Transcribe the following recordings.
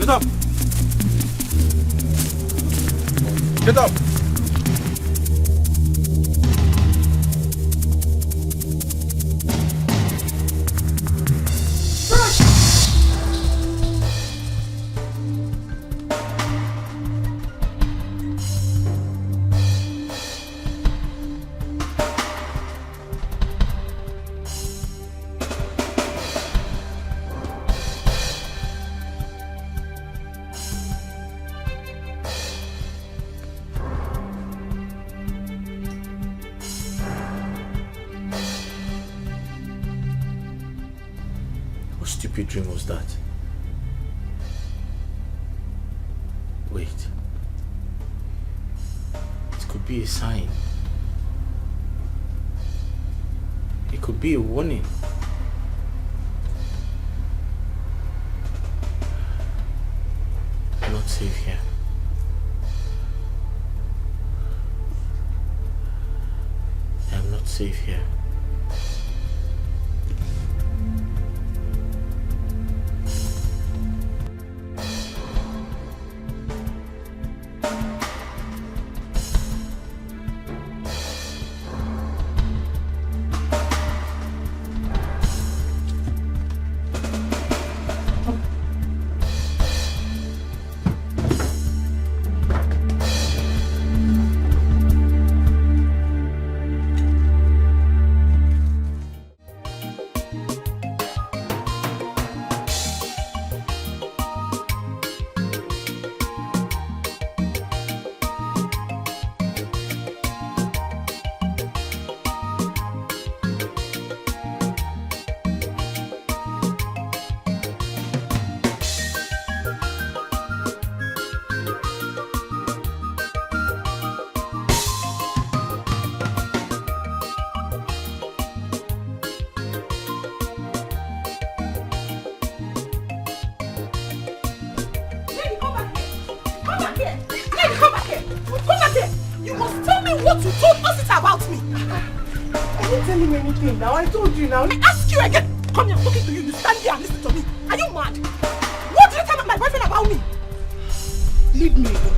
Get up! Get up! What stupid dream was that? Wait. It could be a sign. It could be a warning. I'm not safe here. I'm not safe here. Now I told you now. I ask you again. Come here, I'm talking to you. You stand here and listen to me. Are you mad? What did you tell my boyfriend about me? Leave me alone.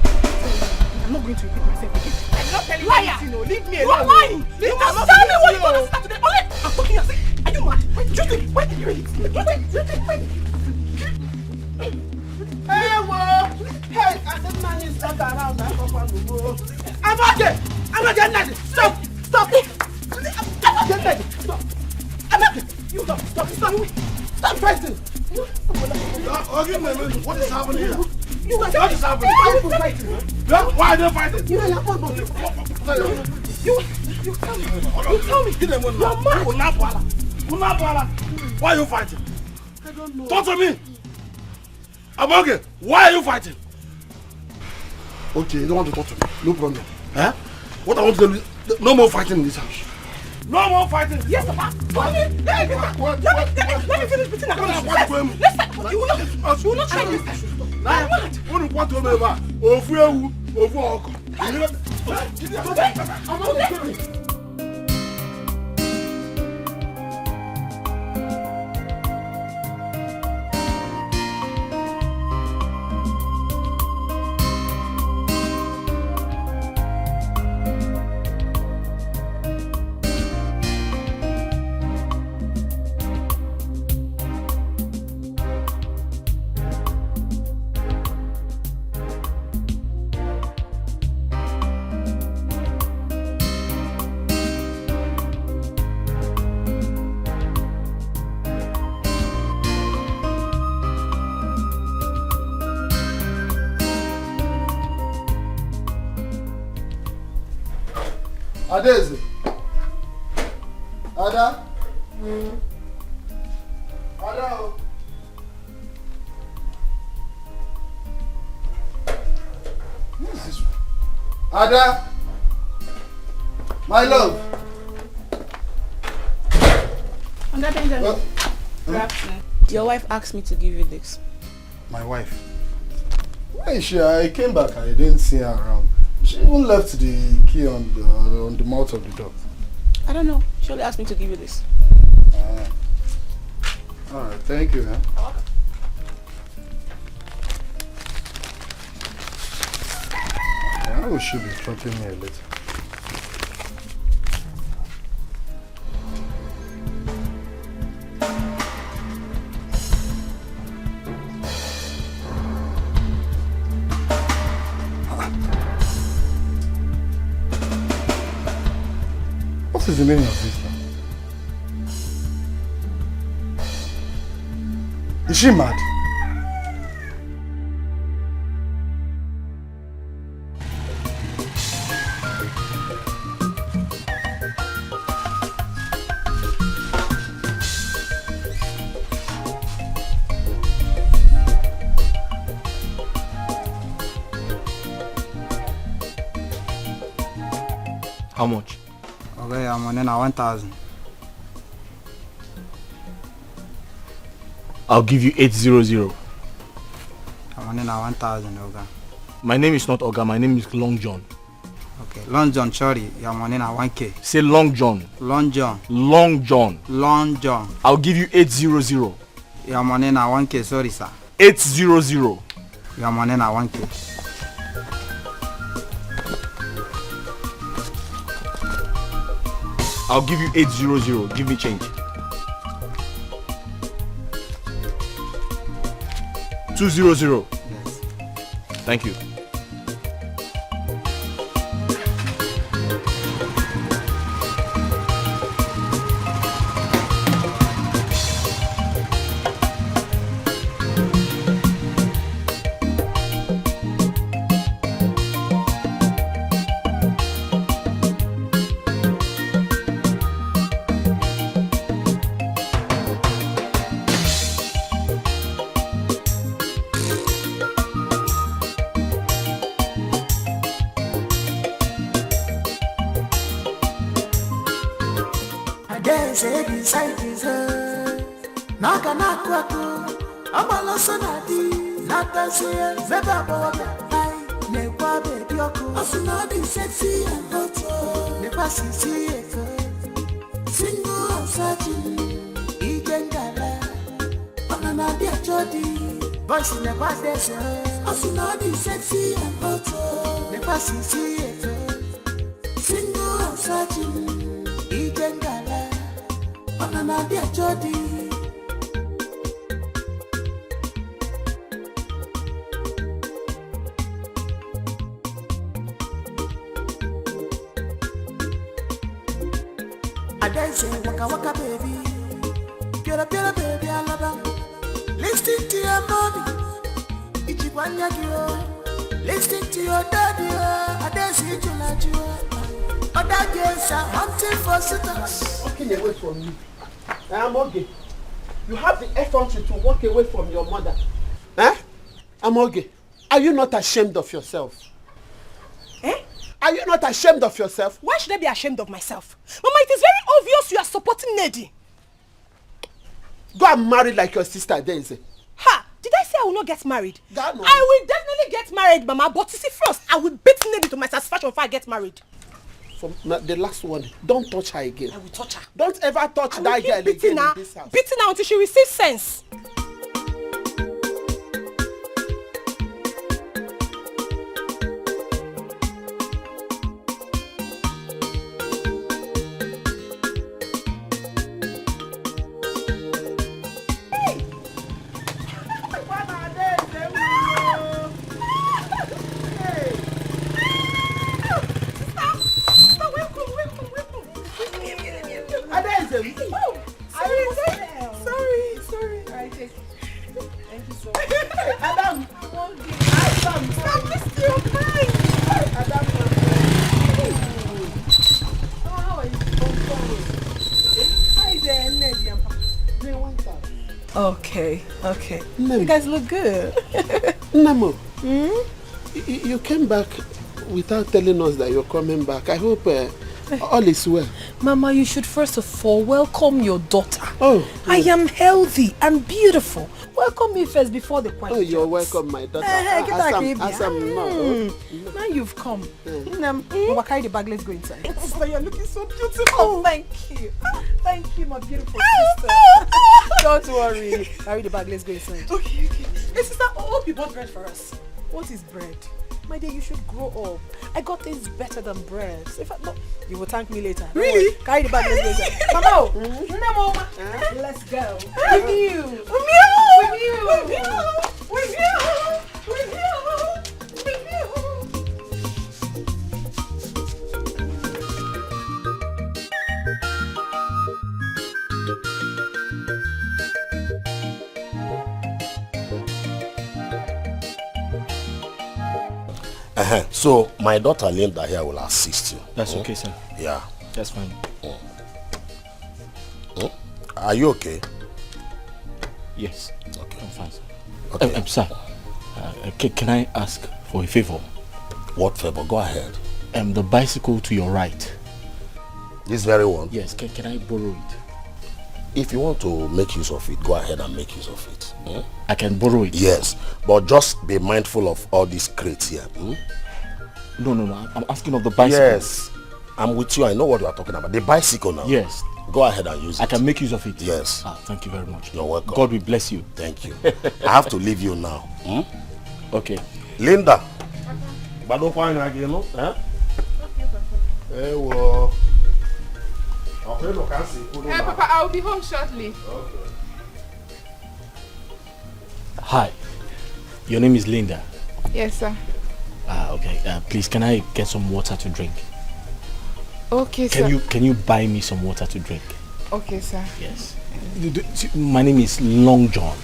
I'm not going to repeat myself again. I'm not telling you anything. No, leave me alone. You are lying. You must tell me what you told us today. Only I'm talking and saying, are you mad? Wait, do you think? Wait, do you think? Wait. Hey, what? Hey, I said man is stuck around that one. I'm not there. Stop. Stop. Stop fighting! Okay, what is happening here? What is happening? Why are you fighting? Why are they fighting? You tell me. Give them one. You're mad. Why are you fighting? I don't know. Talk to me. Aboge, why are you fighting? Okay, you don't want to talk to me. No problem. Huh? What I want to tell you, no more fighting in this house. No more fighting. Yes, Papa. Let me finish between our conversations. Listen, you will not try this. I'm mad. What do you about? Adeze. Ada. Ada. Who is this one? Ada. My love. Your wife asked me to give you this. My wife? Where is she? I came back. I didn't see her around. She even left the key on the mouth of the door. I don't know. She only asked me to give you this. Alright, thank you. Who should be dropping me a letter? What is the meaning of this now? Is she mad? How much? Okay, I'm on 1,000. I'll give you 800. I'm on 1,000, okay. My name is not Oga, my name is Long John. Okay, Long John, sorry, I'm on 1K. Say Long John. Long John. Long John. Long John. I'll give you 800. I'm on 1K, sorry sir. 800. I'm on 1K. I'll give you 800. Give me change. 200. Yes. Thank you. Waka waka baby, get a baby, I love her. Listen to your mommy, Ichibanya Giro. Listen to your daddy, I dance you like you. Other girls are hunting for suitors. Walking away from me. I am okay. You have the effrontery to walk away from your mother. Eh? I'm okay. Are you not ashamed of yourself? Eh? Are you not ashamed of yourself? Why should I be ashamed of myself? Mama, it is very obvious you are supporting Neddy. Go and marry like your sister Daisy. Ha! Did I say I will not get married? God, no. I will definitely get married, Mama. But you see, first, I will beat Neddy to my satisfaction before I get married. From the last one, don't touch her again. I will touch her. Don't ever touch that girl again in this house. Beating her until she receives sense. Okay. Nemo. You guys look good. Nemo, you came back without telling us that you're coming back. I hope all is well. Mama, you should first of all welcome your daughter. Oh. I am healthy and beautiful. Welcome me first before the question. Oh, you're welcome, my daughter. Now you've come. Carry the bag, let's go inside. Sister, you're looking so beautiful. Oh, thank you. Thank you, my beautiful sister. Don't worry. Carry the bag, let's go inside. Okay. Hey, sister, I hope you bought bread for us. What is bread? My dear, you should grow up. I got things better than breasts. If I no, you will thank me later. Don't Really? worry. Carry the bag later. Come on. Let's go. With you. With you. With you. With you. With you. With you. So my daughter Linda here will assist you. That's okay, sir. Yeah. That's fine. Are you okay? Yes. Okay. I'm fine, sir. Okay. Sir, can I ask for a favor? What favor? Go ahead. The bicycle to your right. This very one? Yes. Can I borrow it? If you want to make use of it, go ahead and make use of it. I can borrow it? Yes. But just be mindful of all these crates here. No. I'm asking of the bicycle. Yes. I'm with you. I know what you are talking about. The bicycle now. Yes. Go ahead and use it. I can make use of it? Yes. Thank you very much. You're welcome. God will bless you. Thank you. I have to leave you now. Okay. Linda. But don't find again, no? Okay, well. Okay, look, I see. Hey, Papa, I'll be home shortly. Okay. Hi. Your name is Linda? Yes, sir. Okay. Please, can I get some water to drink? Okay, sir. Can you buy me some water to drink? Okay, sir. Yes. My name is Long John.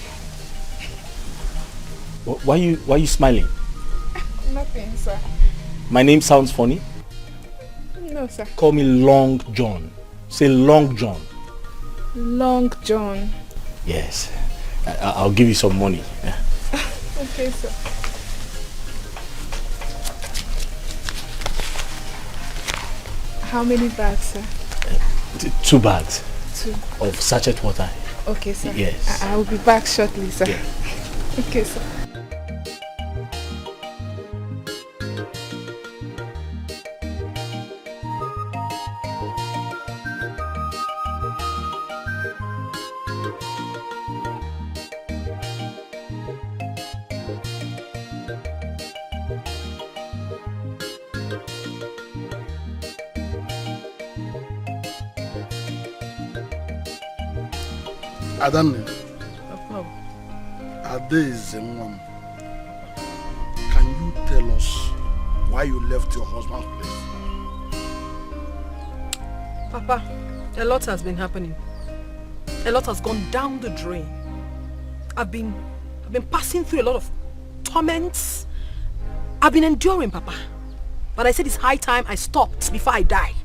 Why are you smiling? Nothing, sir. My name sounds funny? No, sir. Call me Long John. Say Long John. Long John. Yes. I'll give you some money. Okay, sir. How many bags, sir? 2 bags. 2. Of sachet water. Okay, sir. Yes. I will be back shortly, sir. Yeah. Okay, sir. Adanne. Ade is a mom. Can you tell us why you left your husband's place? Papa, a lot has been happening. A lot has gone down the drain. I've been passing through a lot of torments. I've been enduring, Papa. But I said it's high time I stopped before I die.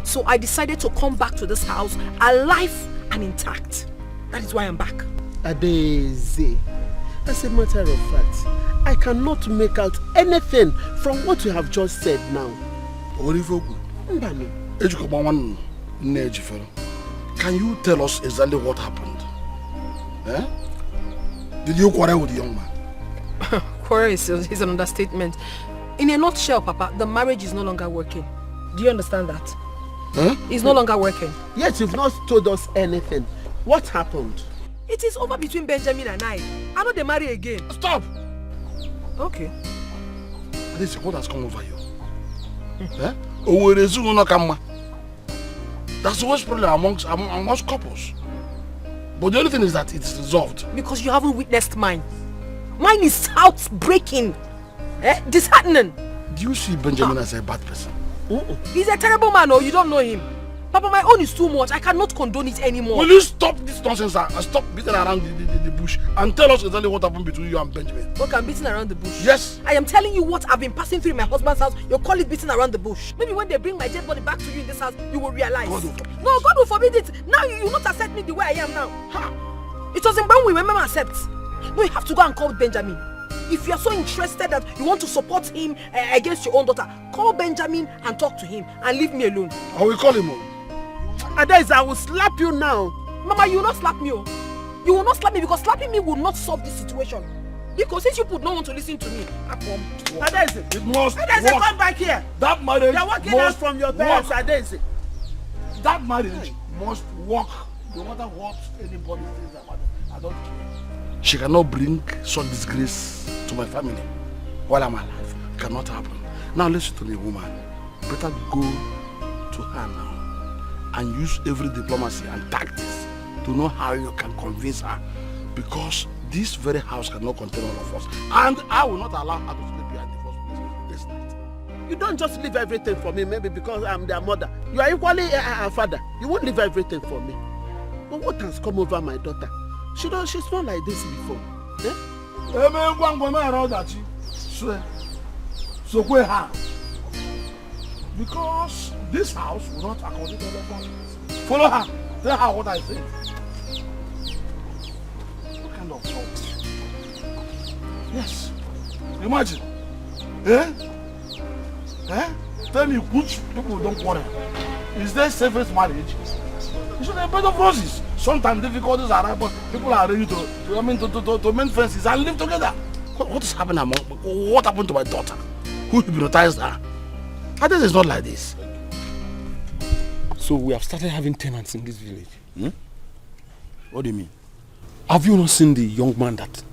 So I decided to come back to this house alive and intact. That is why I'm back. Adeze, as a matter of fact, I cannot make out anything from what you have just said now. Can you tell us exactly what happened? Did you quarrel with the young man? Quarrel is an understatement. In a nutshell, Papa, the marriage is no longer working. Do you understand that? It's no longer working. Yet you've not told us anything. What happened? It is over between Benjamin and I. I know they marry again. Stop! Okay. This is what has come over you. That's the worst problem amongst couples. But the only thing is that it's resolved. Because you haven't witnessed mine. Mine is heartbreaking. Disheartening. Do you see Benjamin as a bad person? He's a terrible man, or you don't know him. Papa, my own is too much. I cannot condone it anymore. Will you stop this nonsense and stop beating around the bush and tell us exactly what happened between you and Benjamin? Okay, I'm beating around the bush. Yes. I am telling you what I've been passing through in my husband's house. You call it beating around the bush. Maybe when they bring my dead body back to you in this house, you will realize. No, God will forbid it. Now you will not accept me the way I am now. It wasn't when we were meant to accept. No, you have to go and call Benjamin. If you are so interested that you want to support him against your own daughter, call Benjamin and talk to him and leave me alone. I will call him. Adeze, I will slap you now. Mama, you will not slap me. You will not slap me because slapping me will not solve this situation. Because since you would not want to listen to me, I come. Adeze, it must Adeze, work. come back here. That marriage You're walking out from your parents, Adeze. That marriage must work. No matter what anybody says about it, I don't care. She cannot bring such disgrace to my family while I'm alive. cannot happen. Now listen to me, woman. Better go to her now and use every diplomacy and tactics to know how you can convince her. Because this very house cannot contain all of us. And I will not allow her to sleep here in the first place this night. You don't just leave everything for me, maybe because I'm their mother. You are equally a father. You won't leave everything for me. But what has come over my daughter? She's not like this before. Eh? So where her? Because this house will not accommodate everyone. Follow her. Tell her what I say. What kind of thought? Yes. Imagine. Eh? Tell me which people don't quarrel. Is there safest marriage? You should have better process. Sometimes difficulties are but people are ready to mend fences and live together. What is happening among? What happened to my daughter? Who hypnotized her? This is not like this. So we have started having tenants in this village. What do you mean? Have you not seen the young man that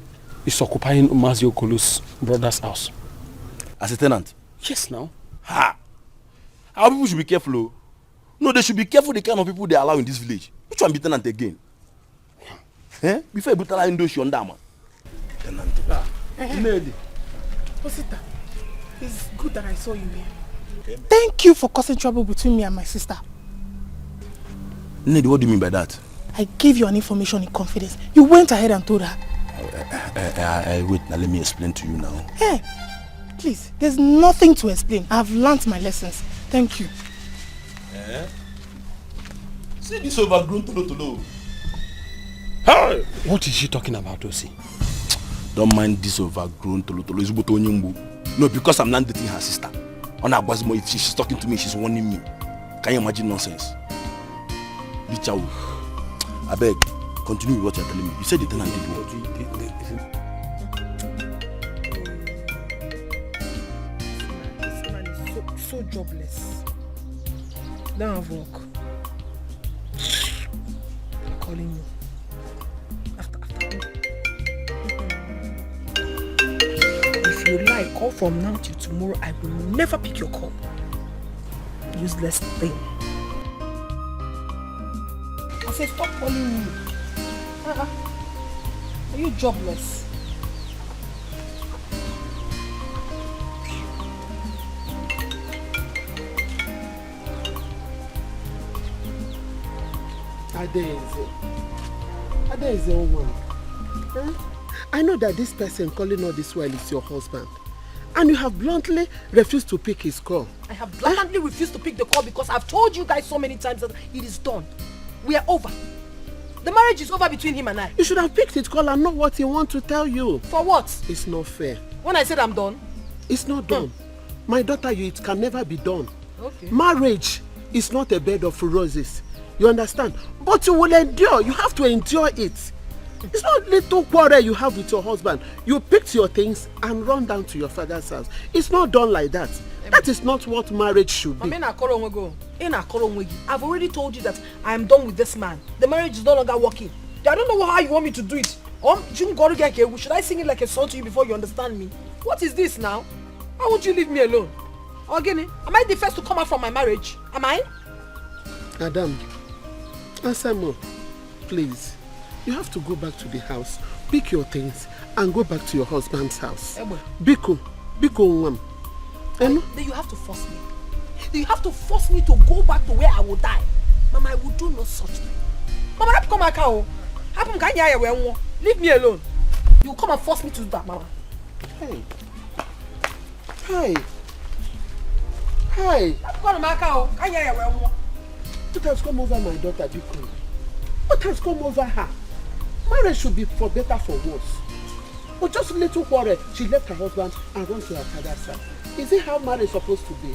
is occupying Mazio Kolu's brother's house? As a tenant? Yes, now. Ha! Our people should be careful. Oh. No, they should be careful the kind of people they allow in this village. Which one be tenant again? Before you put an eye on that man. Tenant. Lady. Osita, it's good that I saw you here. Thank you for causing trouble between me and my sister. Nedi, what do you mean by that? I gave you an information in confidence. You went ahead and told her. Wait, now let me explain to you now. Hey, please, there's nothing to explain. I've learnt my lessons. Thank you. See this overgrown tolo. Hey! What is she talking about, Osi? Don't mind this overgrown tolo. No, because I'm not dating her sister. If she's talking to me, she's warning me. Can you imagine nonsense? Bichao. I beg, continue with what you're telling me. You said the tenant did what? This man is so jobless. Don't have work. I'm calling you. After. If you like, call from now till tomorrow. I will never pick your call. Useless thing. I said stop calling me. Are you jobless? Ade is the one. I know that this person calling all this while is your husband. And you have bluntly refused to pick his call. I have bluntly refused to pick the call because I've told you guys so many times that it is done. We are over. The marriage is over between him and I. You should have picked his call and know what he wants to tell you. For what? It's not fair. When I said I'm done? It's not done. My daughter, it can never be done. Okay. Marriage is not a bed of roses. You understand? But you will endure. You have to endure it. It's not little quarrel you have with your husband. You picked your things and run down to your father's house. It's not done like that. That is not what marriage should be. I've already told you that I am done with this man. The marriage is no longer working. I don't know how you want me to do it. Should I sing it like a song to you before you understand me? What is this now? Why won't you leave me alone? Again, am I the first to come out from my marriage? Am I? Adam, Asamo, please. You have to go back to the house, pick your things, and go back to your husband's house. Biko Nwam. Then you have to force me. You have to force me to go back to where I will die. Mama, I will do no such thing. Mama, leave me alone. You come and force me to do that, Mama. Hey. What has come over my daughter, Biko? What has come over her? Marriage should be for better, for worse. But just a little quarrel, she left her husband and ran to her father's side. Is it how marriage is supposed to be?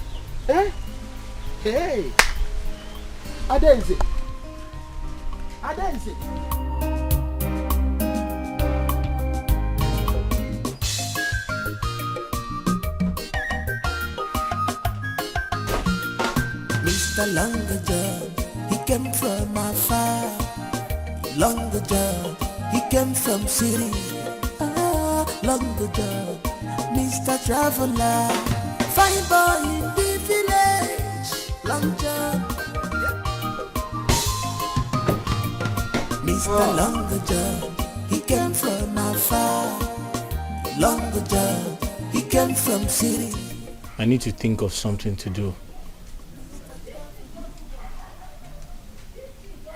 Hey! Adenze! Mr. Longer John, he came from afar. Longer John, he came from city. Longer John, Mr. Traveler. Fine boy in the village, Long John. Mr. Long John, he came from afar. Long John, he came from city. I need to think of something to do.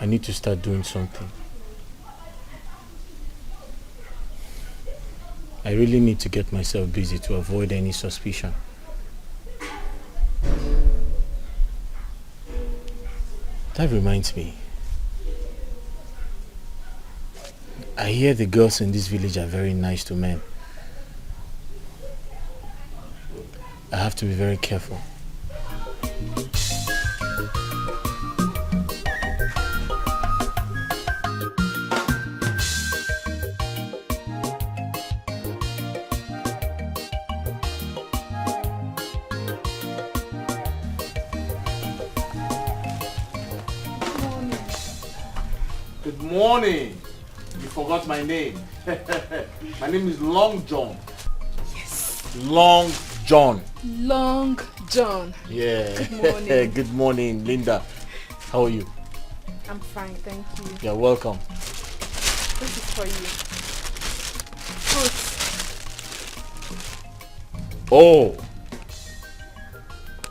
I need to start doing something. I really need to get myself busy to avoid any suspicion. That reminds me. I hear the girls in this village are very nice to men. I have to be very careful. Good morning. You forgot my name. My name is Long John. Yes. Long John. Long John. Yeah. Good morning. Good morning, Linda. How are you? I'm fine, thank you. You're welcome. This is for you. Fruits. Oh.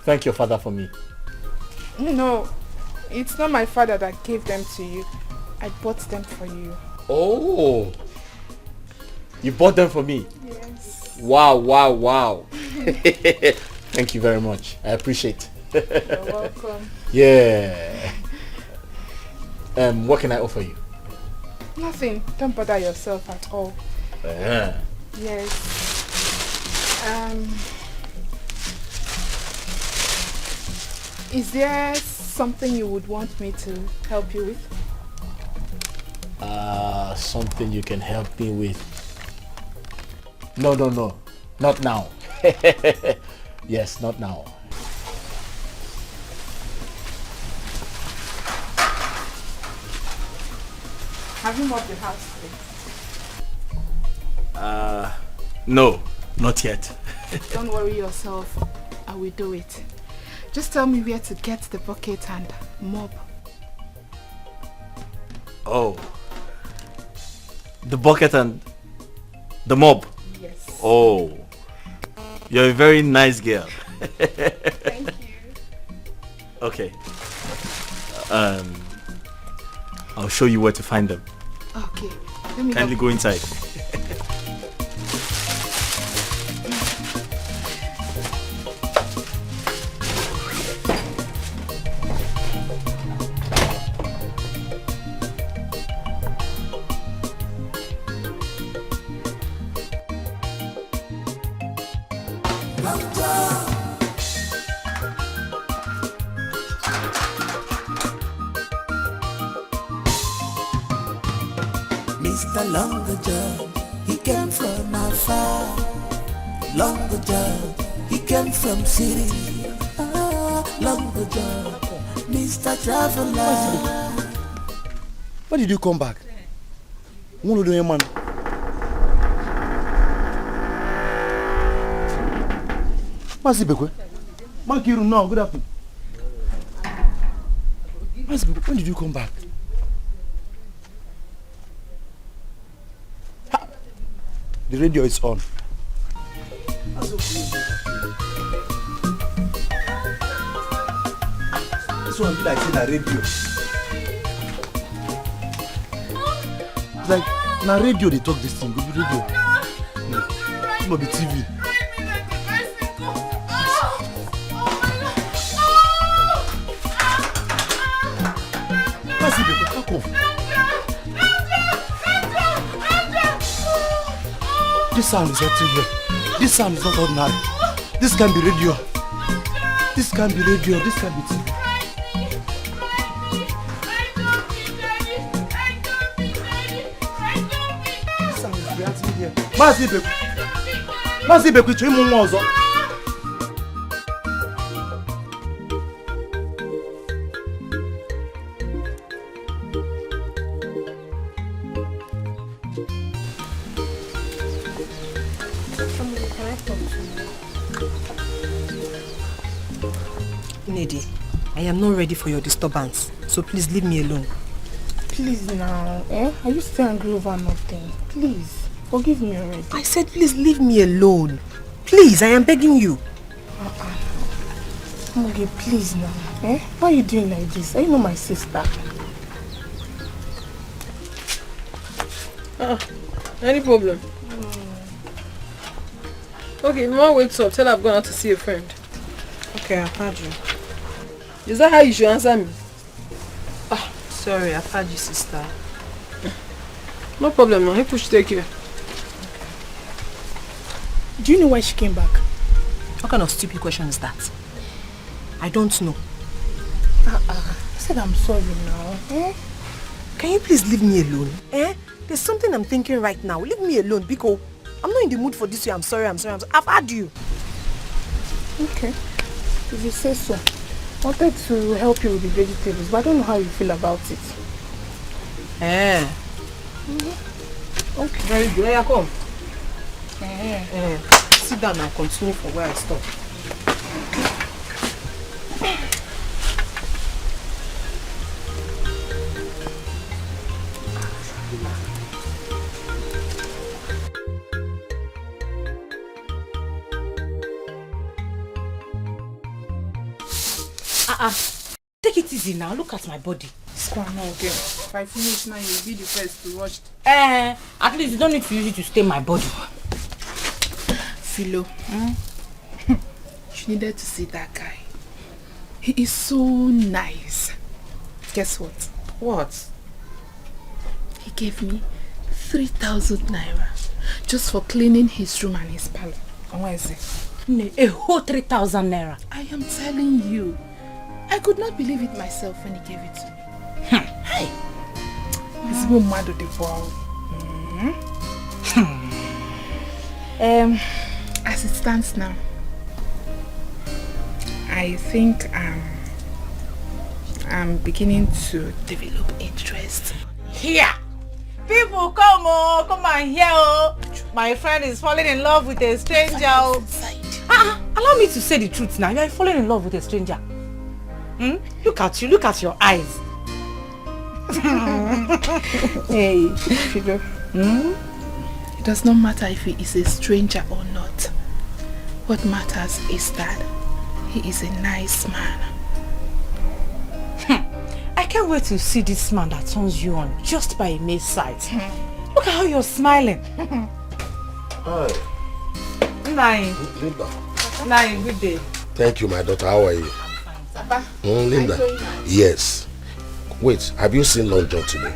Thank your father for me. No, it's not my father that gave them to you. I bought them for you. Oh. You bought them for me? Yes. Wow, wow, wow. Thank you very much. I appreciate. You're welcome. Yeah. What can I offer you? Nothing. Don't bother yourself at all. Yes. Is there something you would want me to help you with? Something you can help me with? No. Not now. Yes, not now. Have you mopped the house today? No, not yet. Don't worry yourself. I will do it. Just tell me where to get the bucket and mop. Oh. The bucket and the mop? Yes. Oh. You're a very nice girl. Thank you. Okay. I'll show you where to find them. Okay. Let me Kindly help go inside. Mr. Long John, he came from afar. Long John, he came from city. Long John, Mr. Traveler. Why did you come back? What are you doing, man? Masibekwe? Mankiru, no, good afternoon. Masibekwe, when did you come back? Ha! The radio is on. This one be like saying a radio. It's like na radio they talk this thing, go be radio. No, it must be TV. This sound is not trivial. This sound is not ordinary. This can be radio. This can be radio. This can be TV. This sound is reacting here. Mazibeku, you mu nwa ọzọ. Nedi, I am not ready for your disturbance, so please leave me alone. Please now, eh? Are you still angry over nothing? Please, forgive me already. I said please leave me alone. Please, I am begging you. Okay, please now, eh? Why are you doing like this? Are you not my sister? Any problem? Okay, Mama wakes up, tell her I've gone out to see a friend. Okay, I've heard you. Is that how you should answer me? Sorry, I've heard you, sister. No problem, now. People should take care. Do you know why she came back? What kind of stupid question is that? I don't know. I said I'm sorry now. Eh? Can you please leave me alone? Eh? There's something I'm thinking right now. Leave me alone, Biko. I'm not in the mood for this way. I'm sorry. I've had you. Okay. If you say so. I wanted to help you with the vegetables, but I don't know how you feel about it. Okay. Very good. Here, come. Sit down and continue from where I stopped. Take it easy now. Look at my body. Squan, okay. If I finish now, you'll be the first to rush. At least you don't need to use it to stain my body. Philo, you needed to see that guy. He is so nice. Guess what? What? He gave me 3,000 naira just for cleaning his room and his parlor. And what is it? A whole 3,000 naira. I am telling you. I could not believe it myself when he gave it to me. Hey. He's even mad at the ball. As it stands now, I think I'm beginning to develop interest. Here! People come and hear. My friend is falling in love with a stranger. Allow me to say the truth now. You are falling in love with a stranger. Look at you, look at your eyes. Hey, Fido. It does not matter if he is a stranger or not. What matters is that he is a nice man. I can't wait to see this man that turns you on just by a mere sight. Look at how you're smiling. Hi. Nine. Linda. Nine, good day. Thank you, my daughter. How are you? Papa, Linda. Yes. Wait, have you seen Long John today?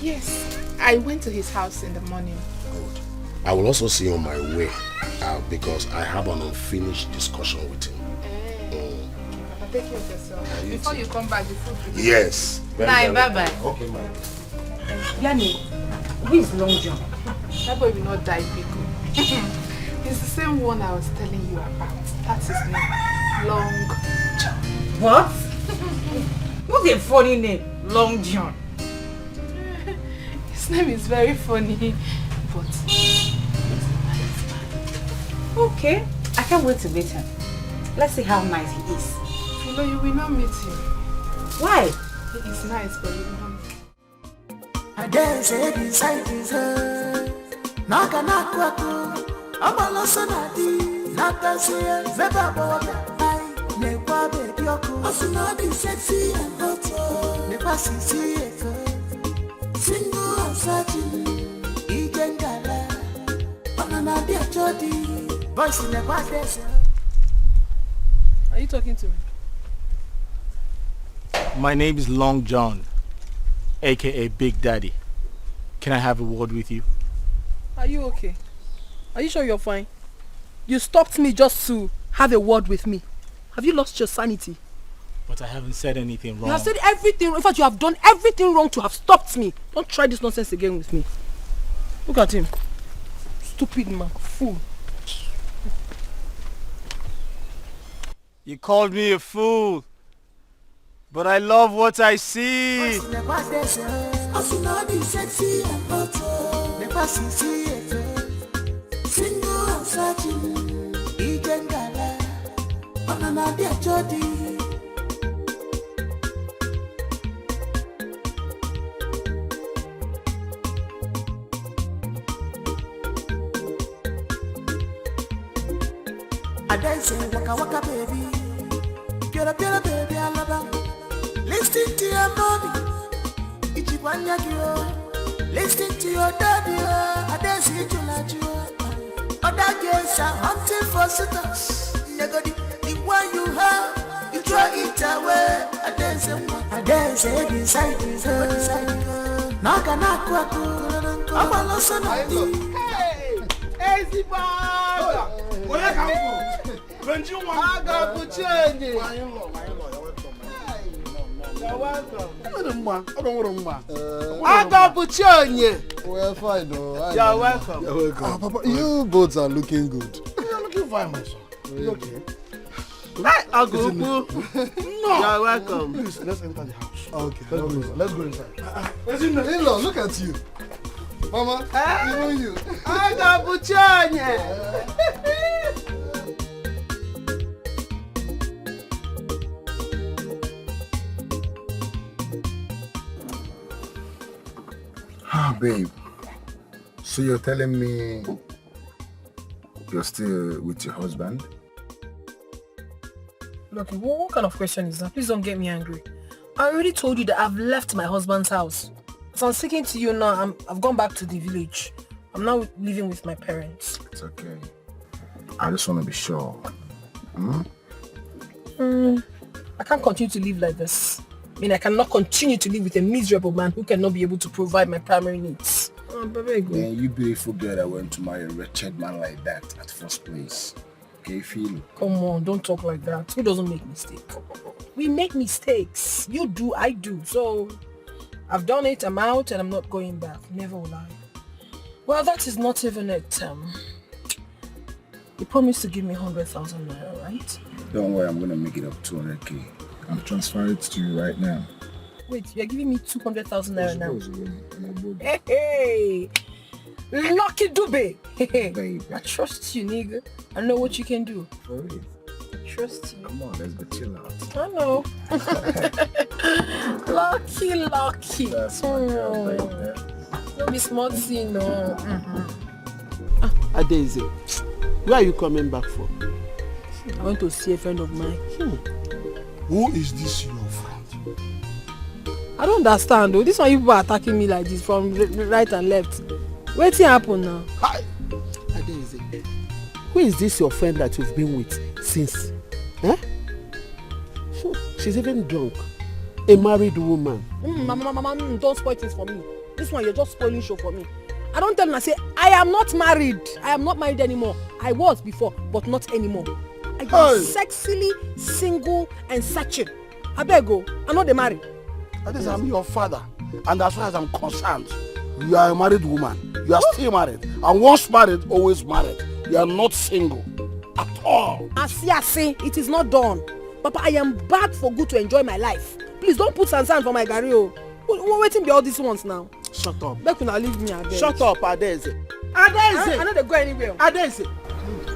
Yes, I went to his house in the morning. Good. I will also see you on my way because I have an unfinished discussion with him. Papa, take care of yourself. Before you come back, the food will be Yes. Nine, bye-bye. Okay, ma'am. Yanni, who is Long John? That boy will not die, Biko. He's the same one I was telling you about. That's his name. Long John. What? What's a funny name? Long John. His name is very funny, but okay, I can't wait to meet him. Let's see how nice he is. You know, you will not meet him. Why? He is nice, but you will not meet him. I dare say beside his head. Naka nakwaku, Amalosonadi, Nakasia, Zeba Boga. Nekwa baby yoku, Osunadi sexy and hot. Nekwa sisi eko, single and searching, Igengala, Banana dear Jody, voice in the baddest. Are you talking to me? My name is Long John, aka Big Daddy. Can I have a word with you? Are you okay? Are you sure you're fine? You stopped me just to have a word with me. Have you lost your sanity? But I haven't said anything wrong. You have said everything. In fact, you have done everything wrong to have stopped me. Don't try this nonsense again with me. Look at him. Stupid man. Fool. You called me a fool. But I love what I see. I dance waka waka baby. Get up baby, I love her. Listen to your mommy. Listen to your daddy. I dance it to like you. Other girls are hunting for suitors. The one you have, you throw it away. I dance inside his head. Naga nakwaku. I'm a lost on Hey, Zibaga! Where you come from? When you want I got to change it. You're welcome. I don't want I got to change it. We're fine, though. You're welcome. You're welcome. Papa, you both are looking good. You're looking fine, my son. You okay? Hey, Uncle. No. You're welcome. Please, let's enter the house. Okay. Let's go inside. In-law, look at you. Mama, you know you. I got Buchanye. Ah, babe. So you're telling me you're still with your husband? Look, what kind of question is that? Please don't get me angry. I already told you that I've left my husband's house. So I'm speaking to you now. I've gone back to the village. I'm now living with my parents. It's okay. I just want to be sure. I can't continue to live like this. I mean, I cannot continue to live with a miserable man who cannot be able to provide my primary needs. Man, you beautiful girl that went to marry a wretched man like that at first place. Can you feel it? Come on, don't talk like that. Who doesn't make mistakes? We make mistakes. You do, I do. So I've done it, I'm out, and I'm not going back. Never will I. Well, that is not even it. You promised to give me 100,000 naira, right? Don't worry, I'm going to make it up 200k. I'm transferring it to you right now. Wait, you're giving me 200,000 naira now? Hey! Lucky Dube! Baby. I trust you, nigga. I know what you can do. For real? I trust you. Come on, let's go chill out. I know. Lucky. That's my girl, baby. Don't be smart, no. Adeze, where are you coming back from? I went to see a friend of mine. Who is this your friend? I don't understand though. This one you people are attacking me like this from right and left. What's happened now? Hi. Adeze, who is this your friend that you've been with since? She's even drunk. A married woman. Mama, don't spoil things for me. This one, you're just spoiling show for me. I don't tell them, I say, I am not married. I am not married anymore. I was before, but not anymore. I am sexily single and searching. I beg go. I'm not the married. Adeze, I'm your father. And as far as I'm concerned, you are a married woman. You are still married. And once married, always married. You are not single. At all. I see, it is not done. Papa, I am back for good to enjoy my life. Please don't put sand for my garrio. We're waiting be all these ones now. Shut up. Make una leave me Adeze. Shut up, Adeze. Adeze! I know they go anywhere. Adeze!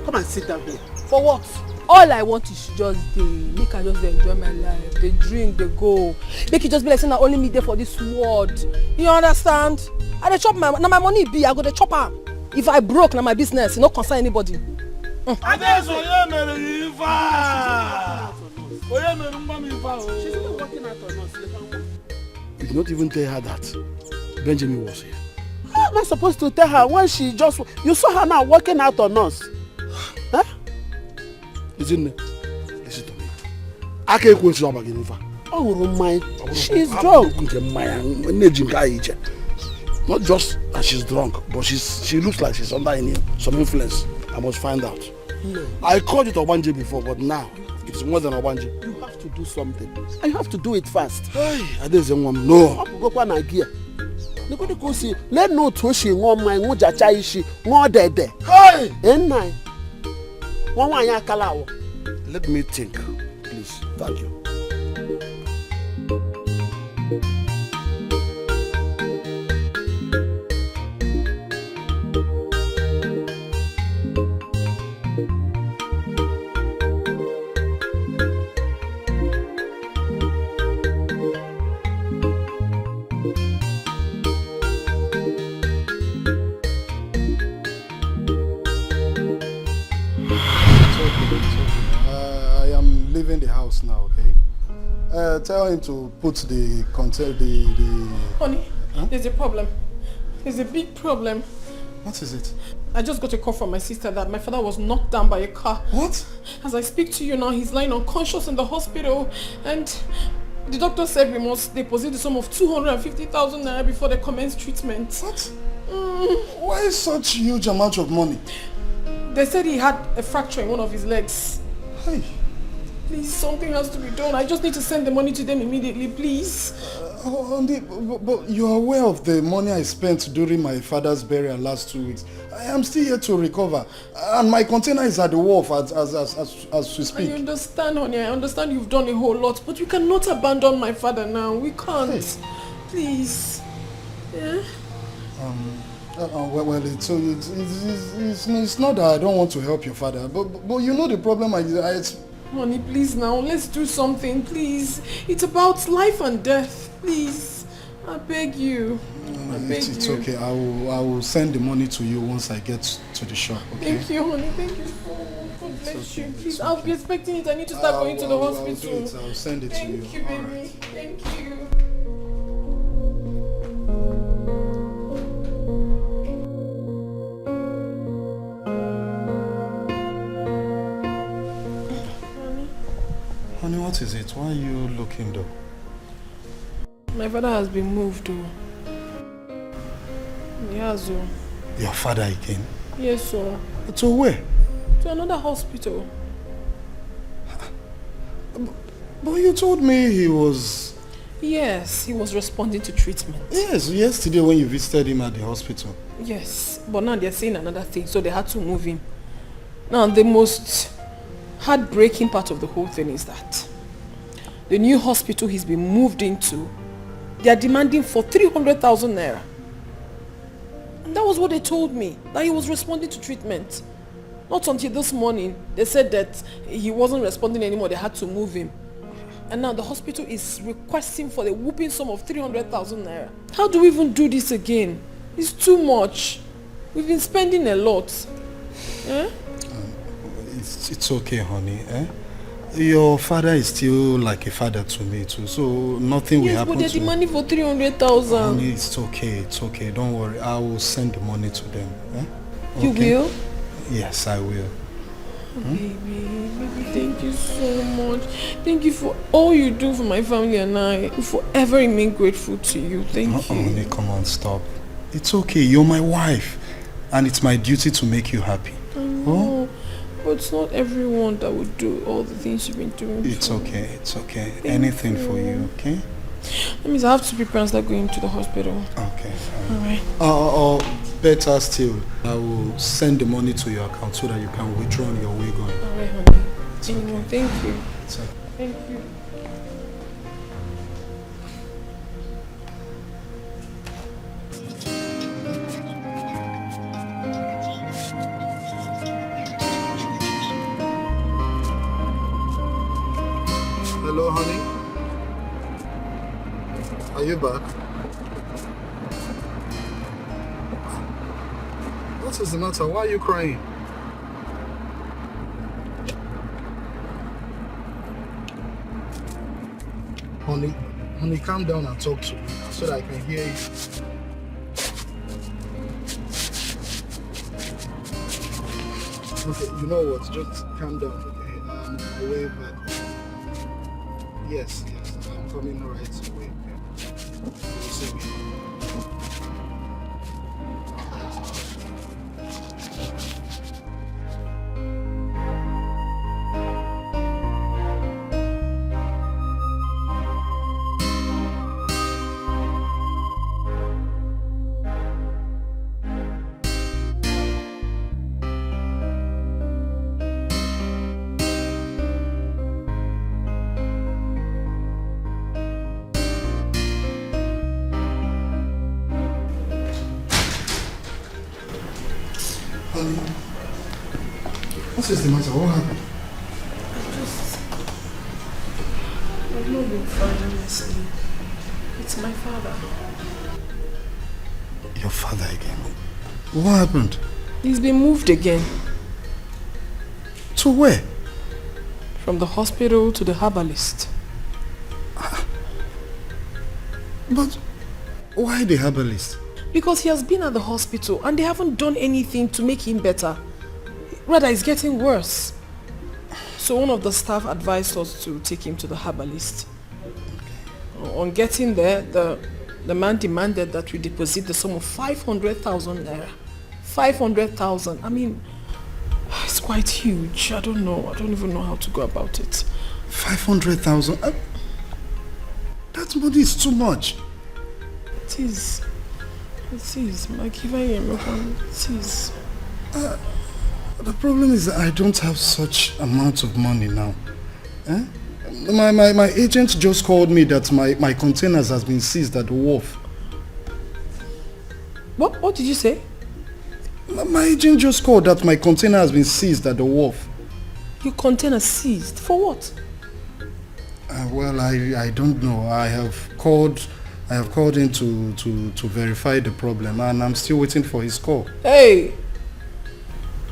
Come and sit down here. For what? All I want is just make I just enjoy my life. They drink, they go. Make it just be like saying I only me there for this world. You understand? I dey chop my money be, I go to chop am. If I broke, now my business, it no concern anybody. Adeze, oye mere ifa. Oye mere mama ifa. She's even working out on us. You did not even tell her that Benjamin was here. How am I supposed to tell her when she just... You saw her now working out on us. Huh? Listen to me. I can't go into the Oh my... She's drunk. Not just that she's drunk, but she looks like she's under some influence. I must find out. No. I called it Obanje before, but now it's more than Obanje. You have to do something. And you have to do it fast. Hey, no. Nobody go see. Let no to she ngon my nguja chai she ngon dede. Hey! Enai. One ya kalawo. Let me think, please. Thank you. I am leaving the house now, okay? Tell him to put the Honey, there's a problem. There's a big problem. What is it? I just got a call from my sister that my father was knocked down by a car. What? As I speak to you now, he's lying unconscious in the hospital, and the doctor said we must deposit the sum of 250,000 naira before they commence treatment. What? Why such huge amount of money? They said he had a fracture in one of his legs. Hey. Please, something has to be done. I just need to send the money to them immediately, please. But you are aware of the money I spent during my father's burial last 2 weeks. I am still here to recover. And my container is at the wharf as we speak. I understand, honey. I understand you've done a whole lot. But you cannot abandon my father now. We can't. Hey. Please. Yeah? Well, it's not that I don't want to help your father. But you know the problem Honey, please now, let's do something, please. It's about life and death, please. I beg you. It's okay. I will send the money to you once I get to the shop, okay? Thank you, honey. Thank you so much. God bless you. Please, I'll be expecting it. I need to start going to the hospital. I'll send it to you. Thank you, baby. Thank you. Honey, what is it? Why are you looking though? My father has been moved though. Yes, sir. Your father again? Yes, sir. To where? To another hospital. But you told me he was... Yes, he was responding to treatment. Yes, yesterday when you visited him at the hospital. Yes, but now they're saying another thing, so they had to move him. Now, the most heartbreaking part of the whole thing is that the new hospital he's been moved into, they are demanding for 300,000 naira. And that was what they told me, that he was responding to treatment. Not until this morning, they said that he wasn't responding anymore, they had to move him. And now the hospital is requesting for the whooping sum of 300,000 naira. How do we even do this again? It's too much. We've been spending a lot. Eh? It's okay, honey. Eh? Your father is still like a father to me too, so nothing will happen to him. Yes, but they're demanding for 300,000. Honey, it's okay. Don't worry. I will send the money to them. Eh? Okay. You will? Yes, I will. Baby, thank you so much. Thank you for all you do for my family and I. We forever remain grateful to you. Thank you. Honey, come on, stop. It's okay. You're my wife, and it's my duty to make you happy. I know. But it's not everyone that would do all the things you've been doing. It's okay. Anything for you, okay? That means I have to prepare and start going to the hospital. Okay. Alright. Or better still, I will send the money to your account so that you can withdraw on your way going. Alright, honey. Thank you. It's okay. Thank you. Hello, honey. Are you back? What is the matter? Why are you crying? Honey, calm down and talk to me so that I can hear you. Okay, you know what? Just calm down, okay? I'm way back. Yes, I'm coming right away. Okay. See me. What is the matter? What happened? I've not been fine, honestly. It's my father. Your father again? What happened? He's been moved again. To where? From the hospital to the herbalist. But why the herbalist? Because he has been at the hospital and they haven't done anything to make him better. Rather, it's getting worse. So one of the staff advised us to take him to the herbalist. On getting there, the man demanded that we deposit the sum of 500,000 naira. 500,000. I mean, it's quite huge. I don't know. I don't even know how to go about it. 500,000? That money is too much. It is. It is. Like, if I am it is. The problem is that I don't have such amount of money now. Eh? My agent just called me that my containers has been seized at the wharf. What did you say? My agent just called that my container has been seized at the wharf. Your container seized? For what? Well, I don't know. I have called in to verify the problem, and I'm still waiting for his call. Hey!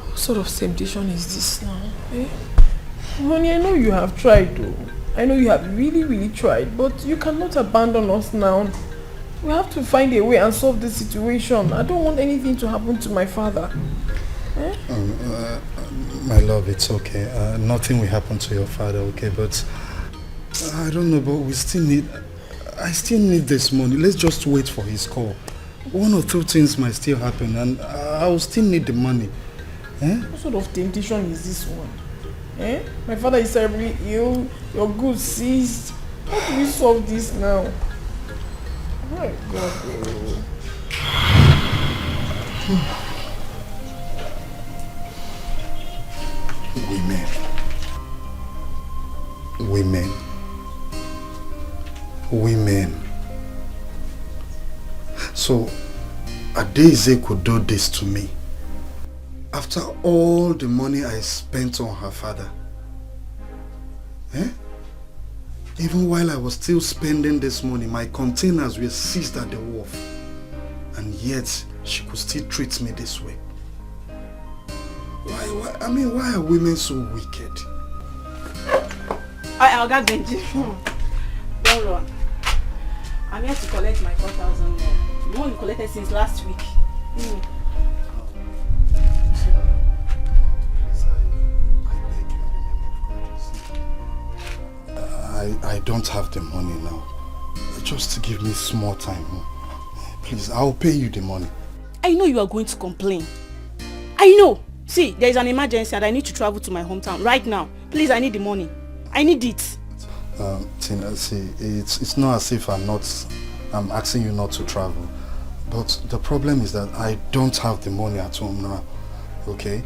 What sort of temptation is this now? Eh? Honey, I know you have tried though. I know you have really, really tried, but you cannot abandon us now. We have to find a way and solve this situation. I don't want anything to happen to my father. Eh? My love, it's okay. Nothing will happen to your father, okay? But I don't know, but I still need this money. Let's just wait for his call. One or two things might still happen, and I will still need the money. Eh? What sort of temptation is this one? Eh? My father is terribly ill. Your goods seized. How do we solve this now? My God. Women. So, Adeze could do this to me after all the money I spent on her father. Eh? Even while I was still spending this money, my containers were seized at the wharf. And yet, she could still treat me this way. Why are women so wicked? I'll get Benji. Don't run. I'm here to collect my 4,000 naira. The one you collected since last week. I don't have the money now. Just give me small time. Please, I'll pay you the money. I know you are going to complain. I know. See, there is an emergency and I need to travel to my hometown right now. Please, I need the money. I need it. Tina, see, it's not as if I'm asking you not to travel. But the problem is that I don't have the money at home now. Okay?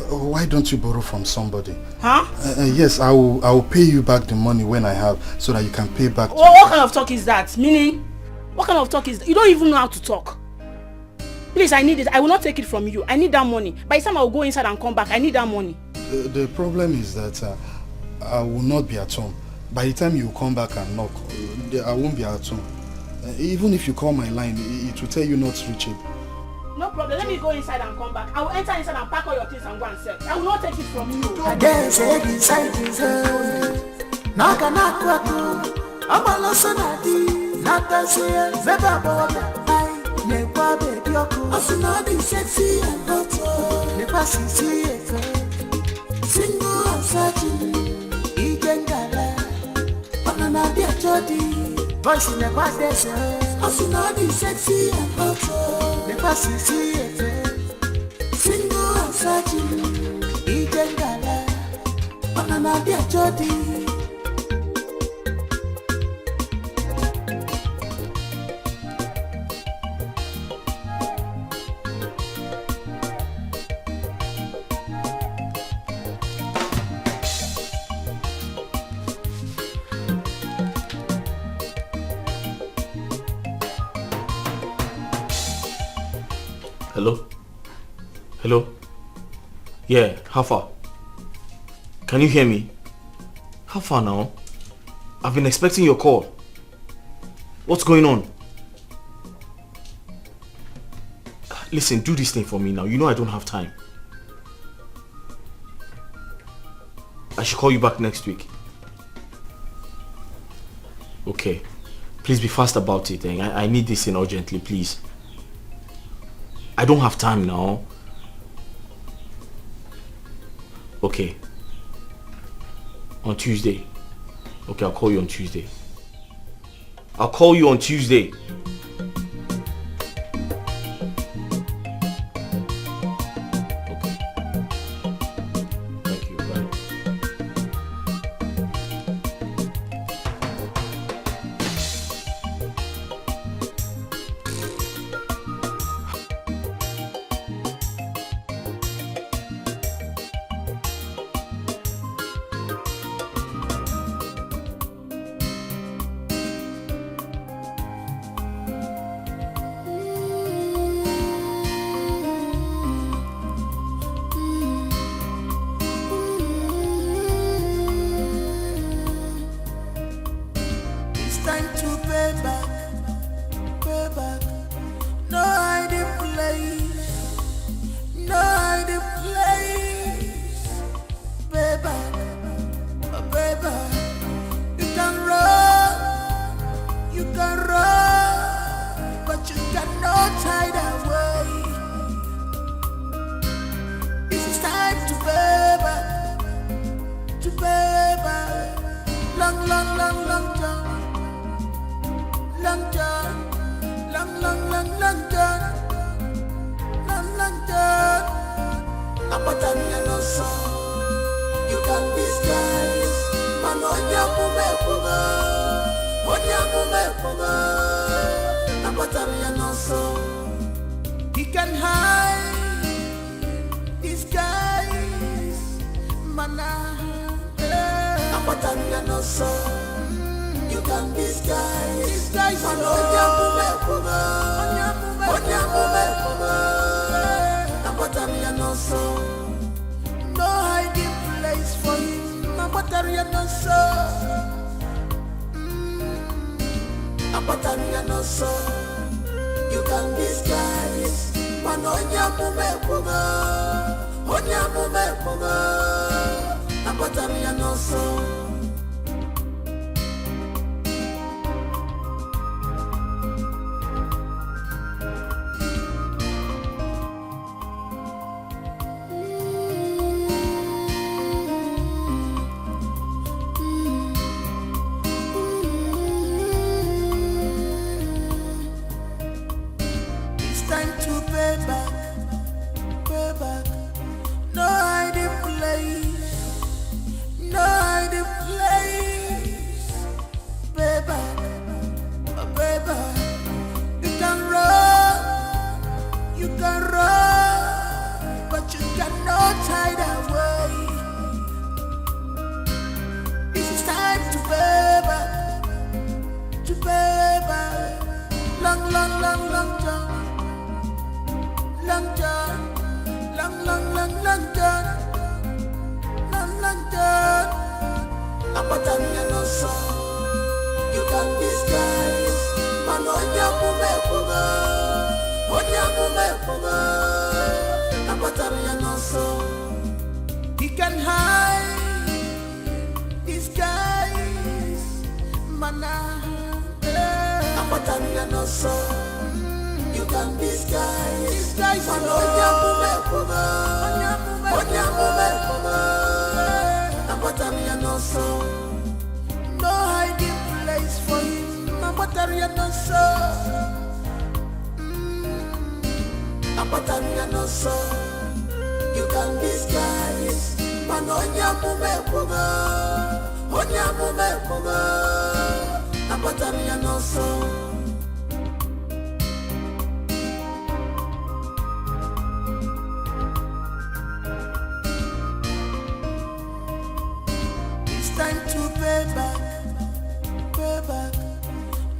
Why don't you borrow from somebody? Huh? Yes, I will pay you back the money when I have, so that you can pay back. What kind of talk is that? Meaning, what kind of talk is that? You don't even know how to talk. Please, I need it. I will not take it from you. I need that money. By the time I will go inside and come back, I need that money. The problem is that I will not be at home. By the time you come back and knock, I won't be at home. Even if you call my line, it will tell you not to reach it. No problem. Let me go inside and come back. I will enter inside and pack all your things and go and sell. I will not take it from you. I dance inside his Naka nakwaku. Amaloso nadi. Natasia. Zeba boga. Nekwa baby yoko. Asunadi sexy and hot. Nekwa sisi eka. Single and searching. Igengala. Banana dia chodi. Voice nekwa desa. Asunadi sexy and hot. Never see it. Single and searching. Igengala. Banana dia chodi. Hello? Yeah, how far? Can you hear me? How far now? I've been expecting your call. What's going on? Listen, do this thing for me now. You know I don't have time. I should call you back next week. Okay. Please be fast about it. I need this in urgently, please. I don't have time now. Okay. On Tuesday. Okay, I'll call you on Tuesday. I'll call you on Tuesday. He can hide his guys, mana. You can disguise, no hiding place for him. You can disguise, he can hide his guys, mana. You can disguise, no hiding place for him. You can disguise, it's time to pay back,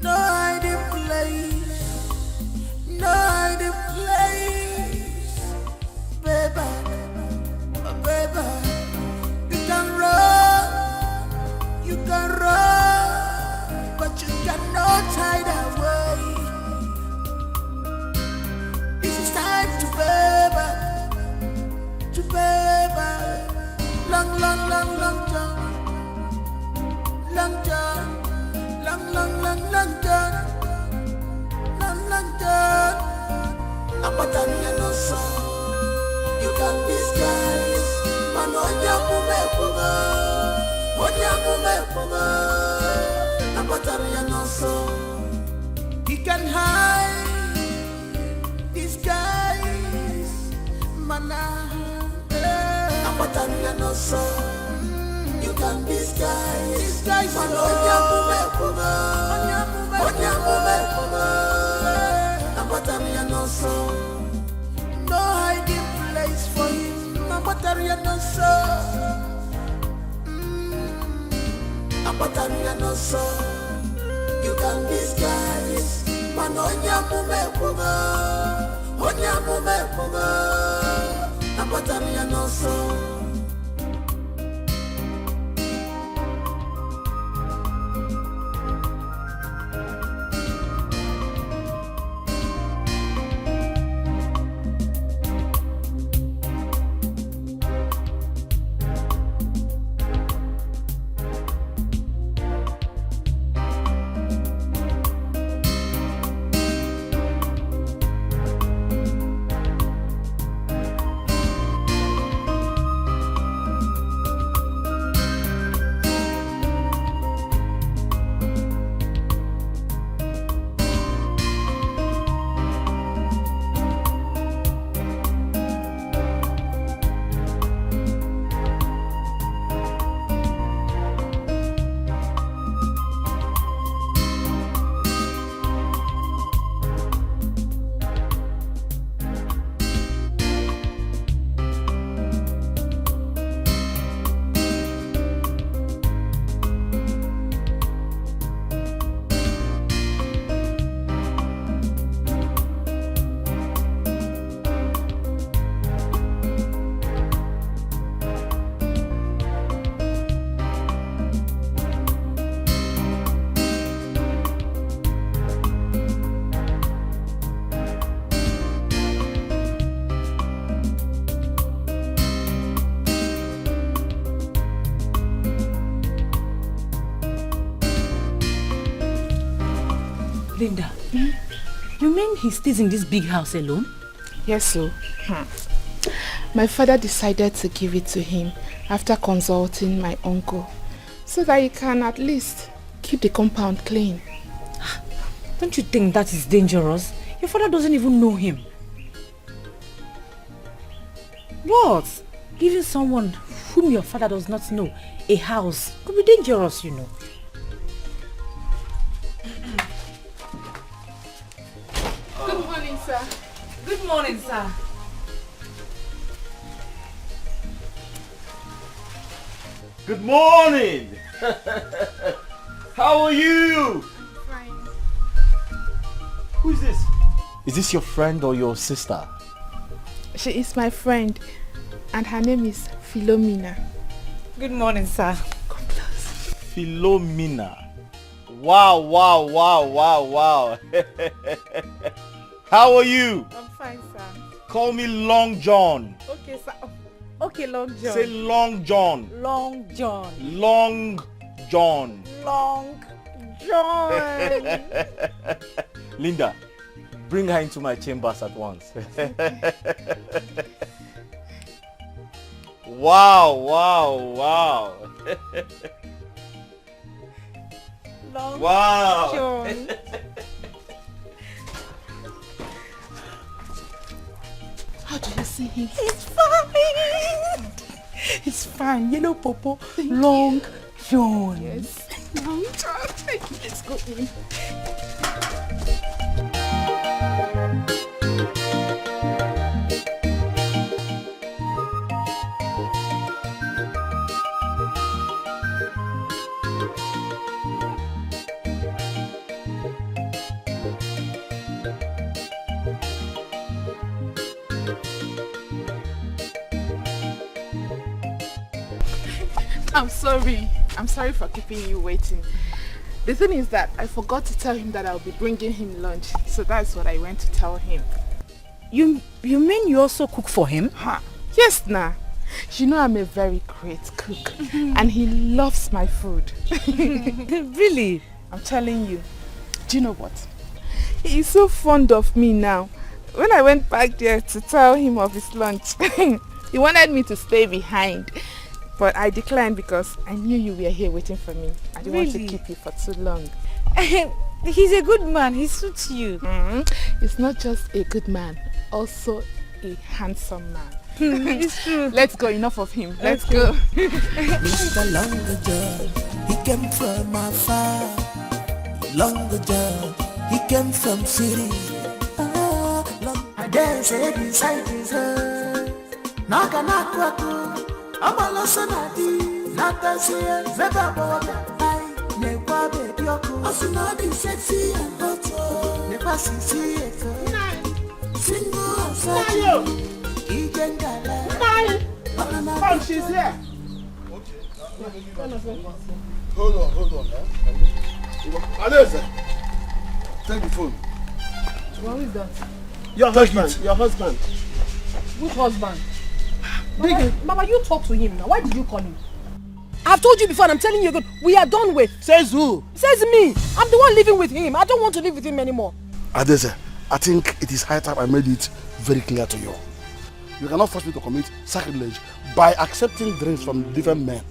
no hiding place, no hiding place, pay back, you can run, but you cannot hide away. It's time to pay back, long long, long, long John. Long John. Long, long, long, long John. Long, long John. Apatanya no so. You can disguise. Manonya mumepunga. Onya mumepunga. Apatanya no so. He can hide. Disguise. Mana. Apatanya no so. You can disguise. Manonya mumepunga. Onya mumepunga. Apatanya no so. No hiding place for him. Apatanya no so. Apatanya no so. You can disguise. Manonya mumepunga. Onya mumepunga. Apatanya no so. Linda, you mean he stays in this big house alone? Yes, so. My father decided to give it to him after consulting my uncle, so that he can at least keep the compound clean. Don't you think that is dangerous? Your father doesn't even know him. What? Giving someone whom your father does not know a house could be dangerous, you know. Good morning, sir. Good morning, sir. Good morning! How are you? Fine. Who is this? Is this your friend or your sister? She is my friend, and her name is Philomena. Good morning, sir. Philomena. Wow, wow, wow, wow, wow. How are you? I'm fine, sir. Call me Long John. Okay, sir. Okay, Long John. Say Long John. Long John. Long John. Long John. Linda, bring her into my chambers at once. Wow, wow, wow. Long Wow. John. How do you see him? It's fine. It's fine. Yellow Popo. Long John. Yes. Long John. Let's go in. I'm sorry. I'm sorry for keeping you waiting. The thing is that I forgot to tell him that I'll be bringing him lunch. So that's what I went to tell him. You mean you also cook for him? Huh. Yes, nah. You know I'm a very great cook and he loves my food. Really? I'm telling you. Do you know what? He is so fond of me now. When I went back there to tell him of his lunch, he wanted me to stay behind. But I declined because I knew you were here waiting for me. I didn't want to keep you for too long. He's a good man. He suits you. He's not just a good man, also a handsome man. It's true. Let's go. Enough of him. Let's go. Mr. Longer John, he came from afar. Longer John, he came from city. I dare say beside his head. Naka nakwaku, Amalasonati, Natasia, Zebaboga, Nekwa baby yoku, Asunadi sexy and hot, Nepasi single Sayo, Igengala. Come, she's here. Hold on. Aleza, take the phone. What is that? Your husband. Which husband? Mama, you talk to him now. Why did you call him? I've told you before and I'm telling you again, we are done with. Says who? Says me. I'm the one living with him. I don't want to live with him anymore. Adeze, I think it is high time I made it very clear to you. You cannot force me to commit sacrilege by accepting drinks from different men.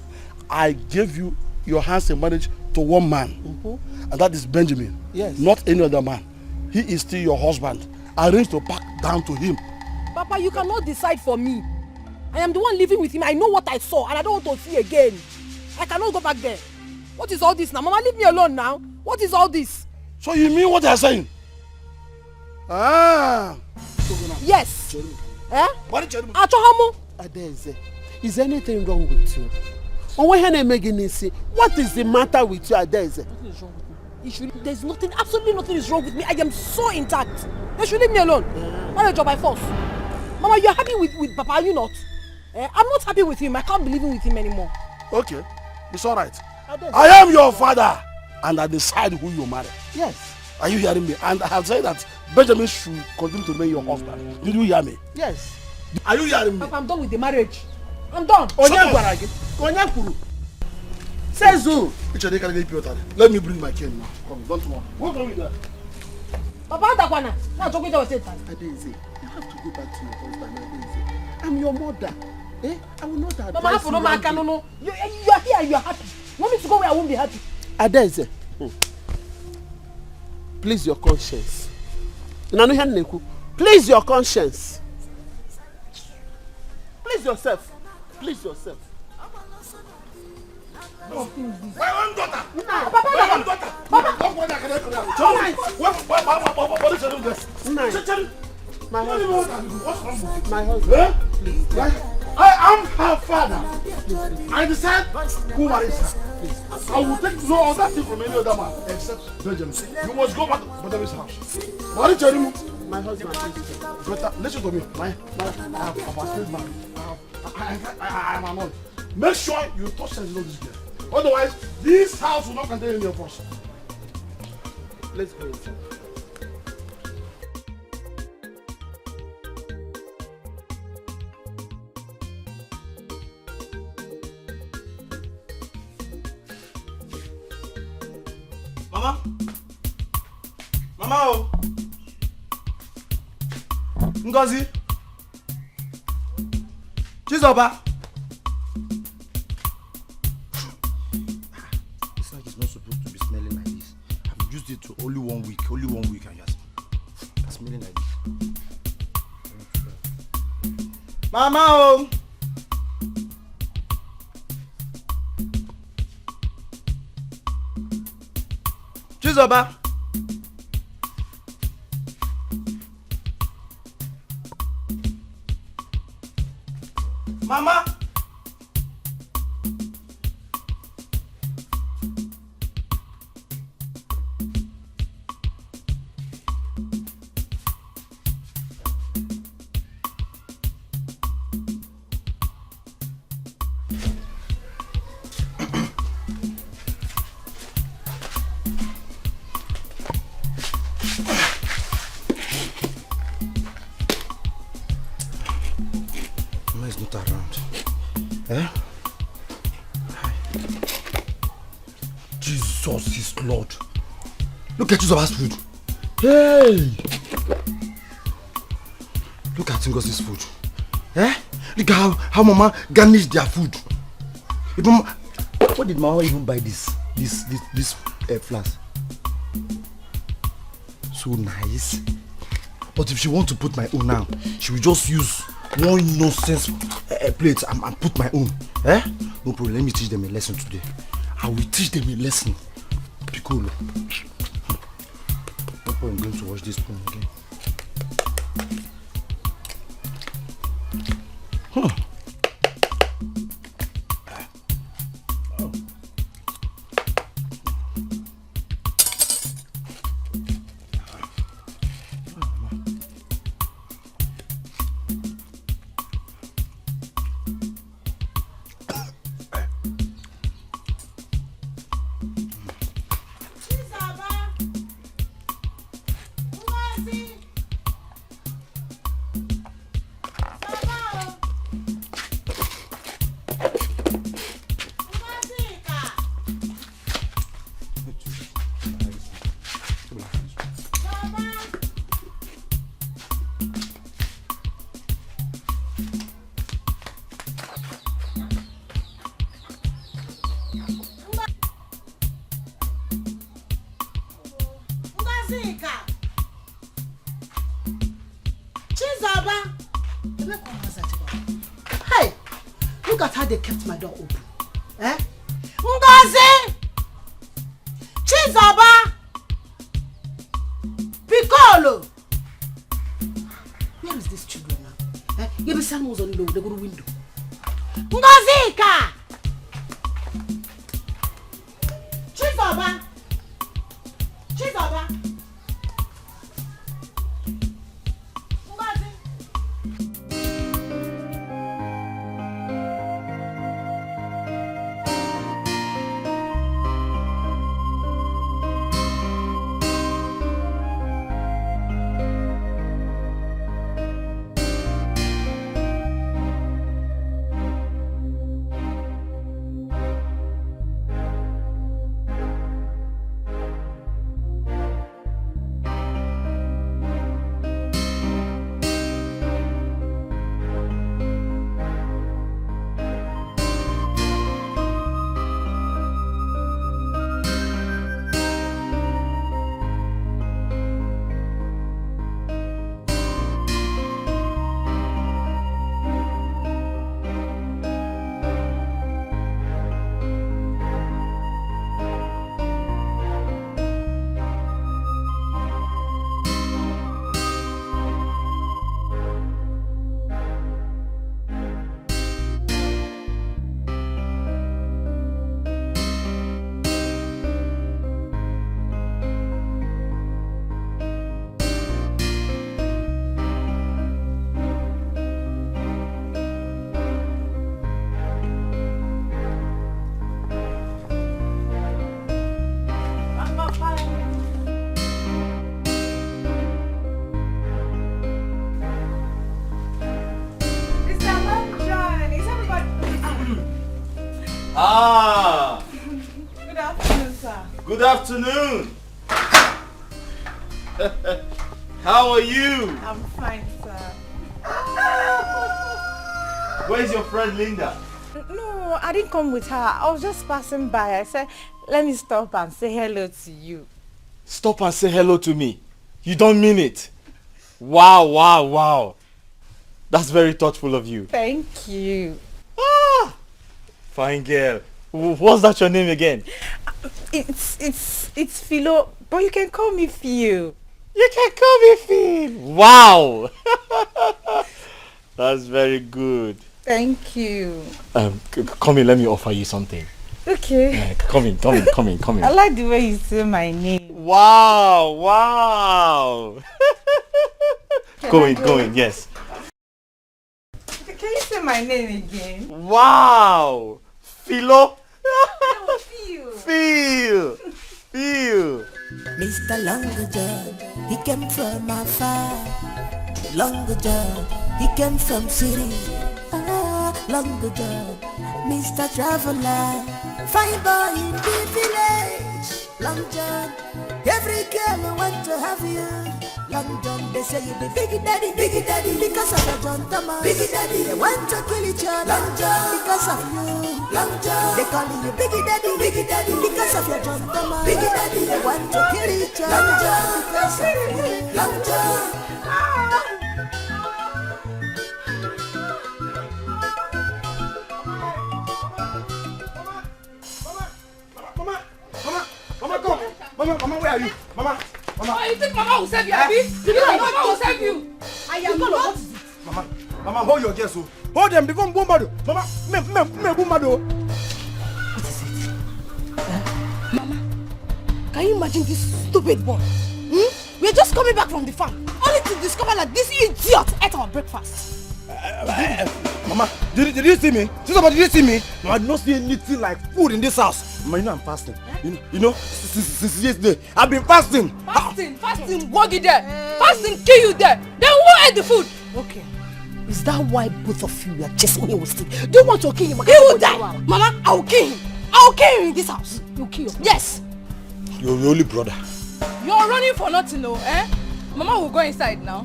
I gave you your hands in marriage to one man, and that is Benjamin. Yes. Not any other man. He is still your husband. Arrange to back down to him. Papa, you cannot decide for me. I am the one living with him. I know what I saw and I don't want to see again. I cannot go back there. What is all this now? Mama, leave me alone now. What is all this? So you mean what they are saying? Ah. Yes. Eh? Adeze, is anything wrong with you? What is the matter with you, Adeze? Nothing is wrong with me. There's nothing, absolutely nothing is wrong with me. I am so intact. They should leave me alone. Marriage by force. Mama, you're happy with Papa, are you not? I'm not happy with him. I can't be living with him anymore. Okay, it's all right. I am your father, and I decide who you marry. Yes. Are you hearing me? And I have said that Benjamin should continue to remain your husband. Did you hear me? Yes. Are you hearing me? Papa, I'm done with the marriage. I'm done. Says who? Let me bring my cane now. Come, don't worry. What are we there? Papa, Adakwana. Now talking to yourself. Adeze, you have to go back to your husband, Adeze. I'm your mother. I will not advise Mama, no. You are here, you are happy. You want me to go where I won't be happy? Adeze, please your conscience. Please your conscience. Please yourself. Please yourself. My own daughter. Papa. My husband. What's wrong with you? My husband. I am her father. I decide who marries her. I will take no other thing from any other man except Benjamin. You must go back to Benjamin's house. My husband. Better listen to me. I am annoyed. Make sure you touch sense of this girl. Otherwise, this house will not contain any of us. Let's go inside. Mama oh. Ngozi. Chizoba. It's like it's not supposed to be smelling like this. I've used it to only 1 week and you're smelling like this. Mama oh. Chizoba. Mama. Jesus is Lord. Look at Chizoba's food. Hey! Look at Ngosi's food. Eh? Look at how Mama garnished their food. If Mama, what did Mama even buy this flask? So nice. But if she want to put my own now, she will just use one nonsense plate and put my own. Eh? No problem. Let me teach them a lesson today. I will teach them a lesson. Piccolo. No point in going to wash this spoon again. Huh. Hey, look at how they kept my door open. Eh? Ngozi! Chizoba! Piccolo! Where is this children now? Eh? You be someone who's on the go to window. Ngozika! Chizoba! Chizoba! Ah! Good afternoon, sir. Good afternoon. How are you? I'm fine, sir. Where's your friend Linda? No, I didn't come with her. I was just passing by. I said, let me stop and say hello to you. Stop and say hello to me. You don't mean it. Wow, wow, wow. That's very thoughtful of you. Thank you. Ah! Fine girl. What's that your name again? It's Philo, but you can call me Phil. You can call me Phil. Wow. That's very good. Thank you. Come in, let me offer you something. Okay. Come in. I like the way you say my name. Wow, wow. Go in, yes. Can you say my name again? Wow. Philo. No, Phil. Phil. Mr. Longer John, he came from afar. Longer John, he came from city. Longer John, Mr. Traveler, fine boy in the village. Long John. Every girl want to have you. Long John, they say you be biggie daddy, because of your John Thomas. Biggie daddy, they want to kill each other. Long John, because of you. Long John, they calling you biggie daddy, because of your John Thomas. Biggie daddy, they want to kill each other. Long John, because of you. Long John. Mama, where are you? Mama. Oh, you think Mama will save you, Abby? You think Mama will save you? I am not. Mama, hold your girls. Hold them, they go bombado. Mama, me bombado. What is it? Mama, can you imagine this stupid boy? We are just coming back from the farm, only to discover that this idiot ate our breakfast. Mama, did you see me? Did you see me? No, I did not see anything like food in this house. Mama, you know I'm fasting. You know, since yesterday, I've been fasting. Fasting, walk you there. Fasting, kill you there. Then who ate the food? Okay. Is that why both of you are chasing him with stick? Do you want to kill him? He will die. Mama, I will kill him. I will kill him in this house. You kill him? Yes. You're your only brother. You're running for nothing, no, eh? Mama will go inside now.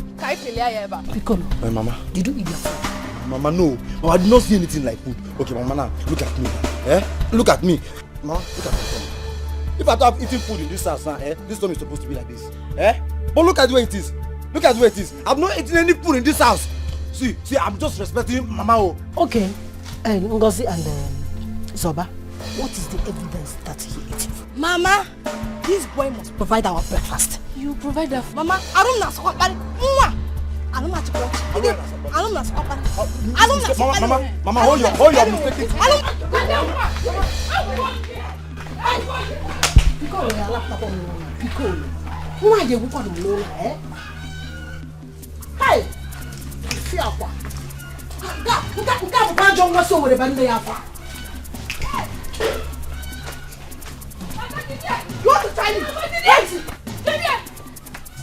Piccolo. Hey, Mama. Did you eat your food? Mama, no. Mama, I did not see anything like food. Okay, Mama, now, look at me. Look at me. Mama, look at my tummy. If I don't have eaten food in this house now, this tummy is supposed to be like this. But look at the way it is. Look at the way it is. I've not eaten any food in this house. See, I'm just respecting Mama. Okay. Ngozi and Zoba, what is the evidence that he ate food? Mama, this boy must provide our breakfast. You provide that. Mama, I don't know what. Mama, hold your mistake. Piccolo. Who are you going to know? Hey! Fiapa. Nga John was over the band. You want to try me?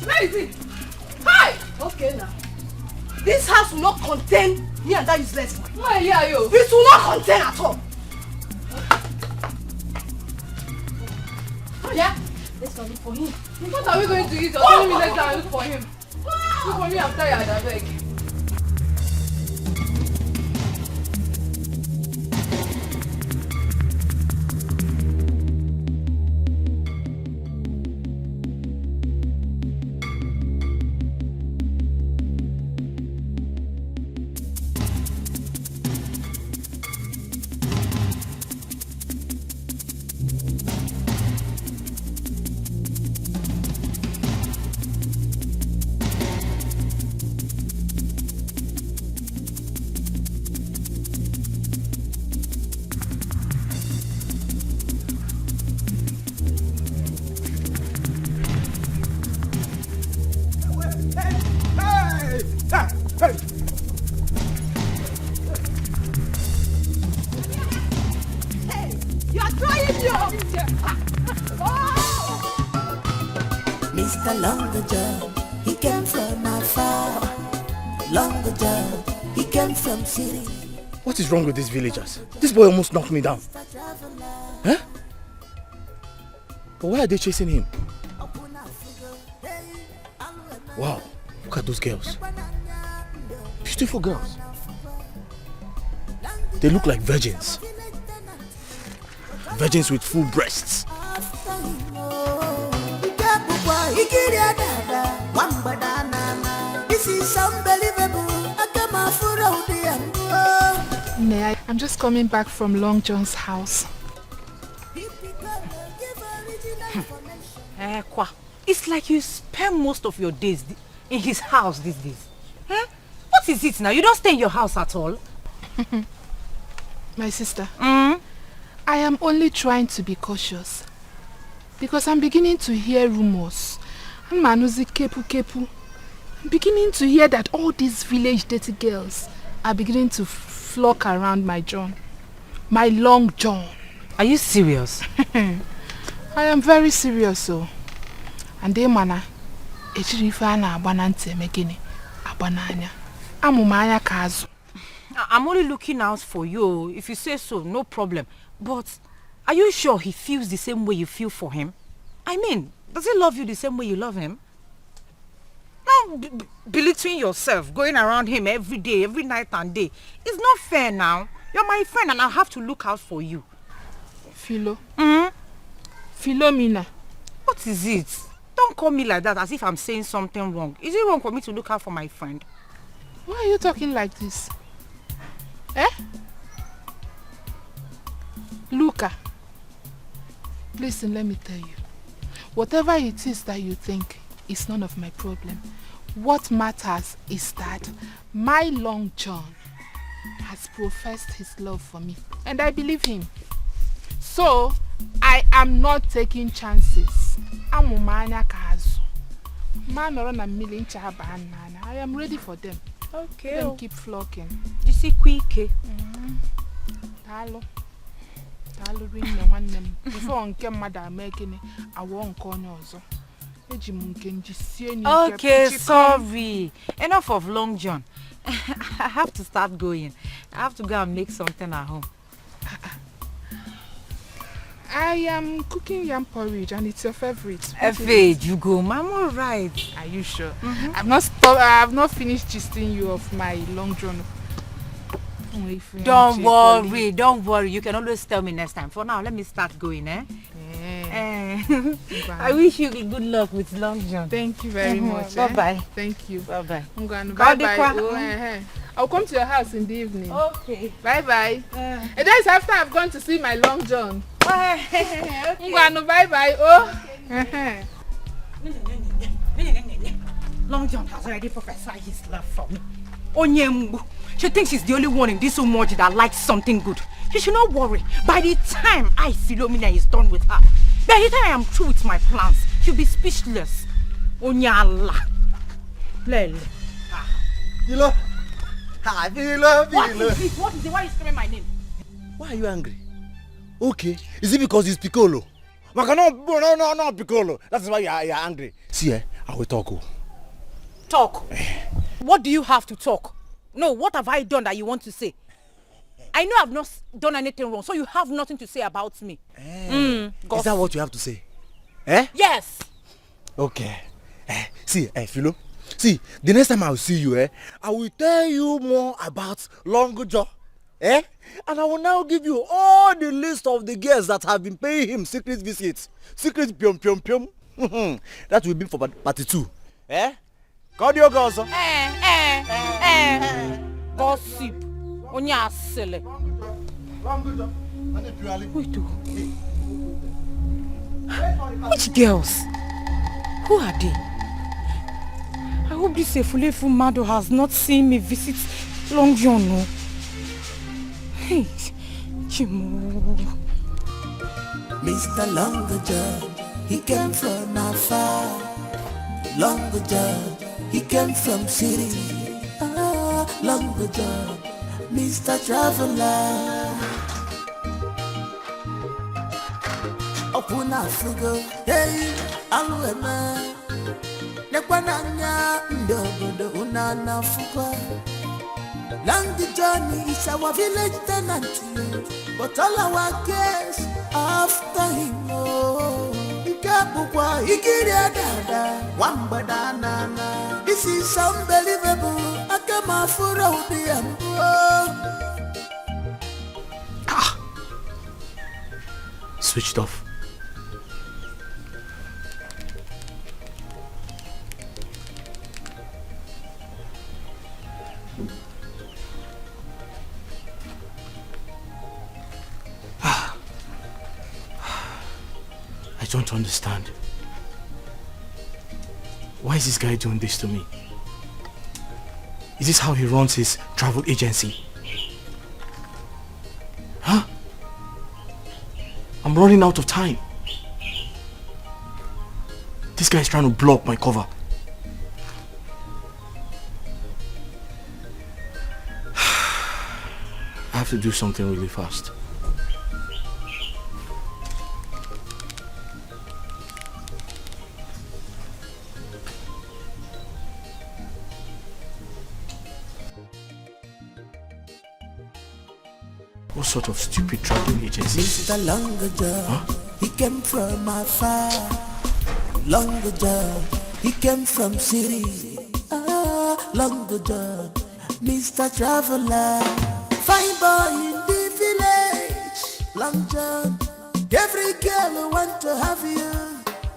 Where is it? Hi! Okay now. This house will not contain me and that useless man. Why are you? It will not contain at all. Oh yeah? Let's go look for him. What are we going to eat? You're telling me let's go look for him. Look for me, I'm tired, I beg. Mr. Longer John, he came from afar. Longer John, he came from city. What is wrong with these villagers? This boy almost knocked me down. But why are they chasing him? Wow, look at those girls. Beautiful girls. They look like virgins. Virgins with full breasts. This is unbelievable. I'm just coming back from Long John's house. It's like you spend most of your days in his house these days. What is it now? You don't stay in your house at all? My sister, I am only trying to be cautious. Because I'm beginning to hear rumors. And Manuzi kepu. I'm beginning to hear that all these village dirty girls are beginning to flock around my John. My Long John. Are you serious? I am very serious, so. And they mana, I'm only looking out for you. If you say so, no problem. But are you sure he feels the same way you feel for him? I mean, does he love you the same way you love him? Now, belittling yourself, going around him every day, every night and day. It's not fair now. You're my friend and I have to look out for you. Philo. Philomena. What is it? Don't call me like that as if I'm saying something wrong. Is it wrong for me to look out for my friend? Why are you talking like this? Luca, listen, let me tell you. Whatever it is that you think is none of my problem. What matters is that my Long John has professed his love for me. And I believe him. So, I am not taking chances. I am ready for them. Okay. Let them keep flocking. You see, quick. Hello. Before nke mmadụ making I won't call also. Okay, sorry. Enough of Long John. I have to start going. I have to go and make something at home. I am cooking yam porridge and it's your favorite. Faith, you go. I'm all right. Are you sure? I have not finished gisting you of my Long John. Don't worry. You can always tell me next time. For now, let me start going, I wish you good luck with Long John. Thank you very much. Bye-bye. Thank you. Bye-bye. I'm going. Bye-bye. I'll come to your house in the evening. Okay. Bye-bye. And that's after I've gone to see my Long John. Okay. Bye-bye. Long John has already professed his love for me. Onyembu. She thinks she's the only one in this so much that likes something good. She should not worry. By the time Philomena is done with her, by the time I am through with my plans, she'll be speechless. Onyala. Lele. Philo. Hi, Philo. What is it? Why are you screaming my name? Why are you angry? Okay. Is it because it's Piccolo? No, Piccolo. That's why you're angry. See, I will talk. Talk? What do you have to talk? No, what have I done that you want to say? I know I've not done anything wrong, so you have nothing to say about me. Is that what you have to say? Yes. Okay. See, Philo. See, the next time I'll see you, I will tell you more about Long John. And I will now give you all the list of the girls that have been paying him secret visits. Secret pium. That will be for party 2. God your girls. Gossip. Onya silly. Wait. Which girls? Who are they? I hope this Efulefu Mado has not seen me visit Long John. No. Hey, Chimo. Mr. Long John, he came from afar. Long John, he came from city. Long John, Mr. Traveler. Opuna fugo, hey, aluema. Nekwananya ndogodo unana fugo. Long John is our village tenant, but all our guests after him. Ikabukwa, ikiriadada, wambadanana. This is unbelievable. Switched off. I don't understand. Why is this guy doing this to me? Is this how he runs his travel agency? Huh? I'm running out of time. This guy is trying to block my cover. I have to do something really fast. What sort of stupid travel agency? Mr. Long John, he came from afar. Long John, he came from city. Long John, Mr. Traveler. Fine boy in the village. Long John, every girl want to have you.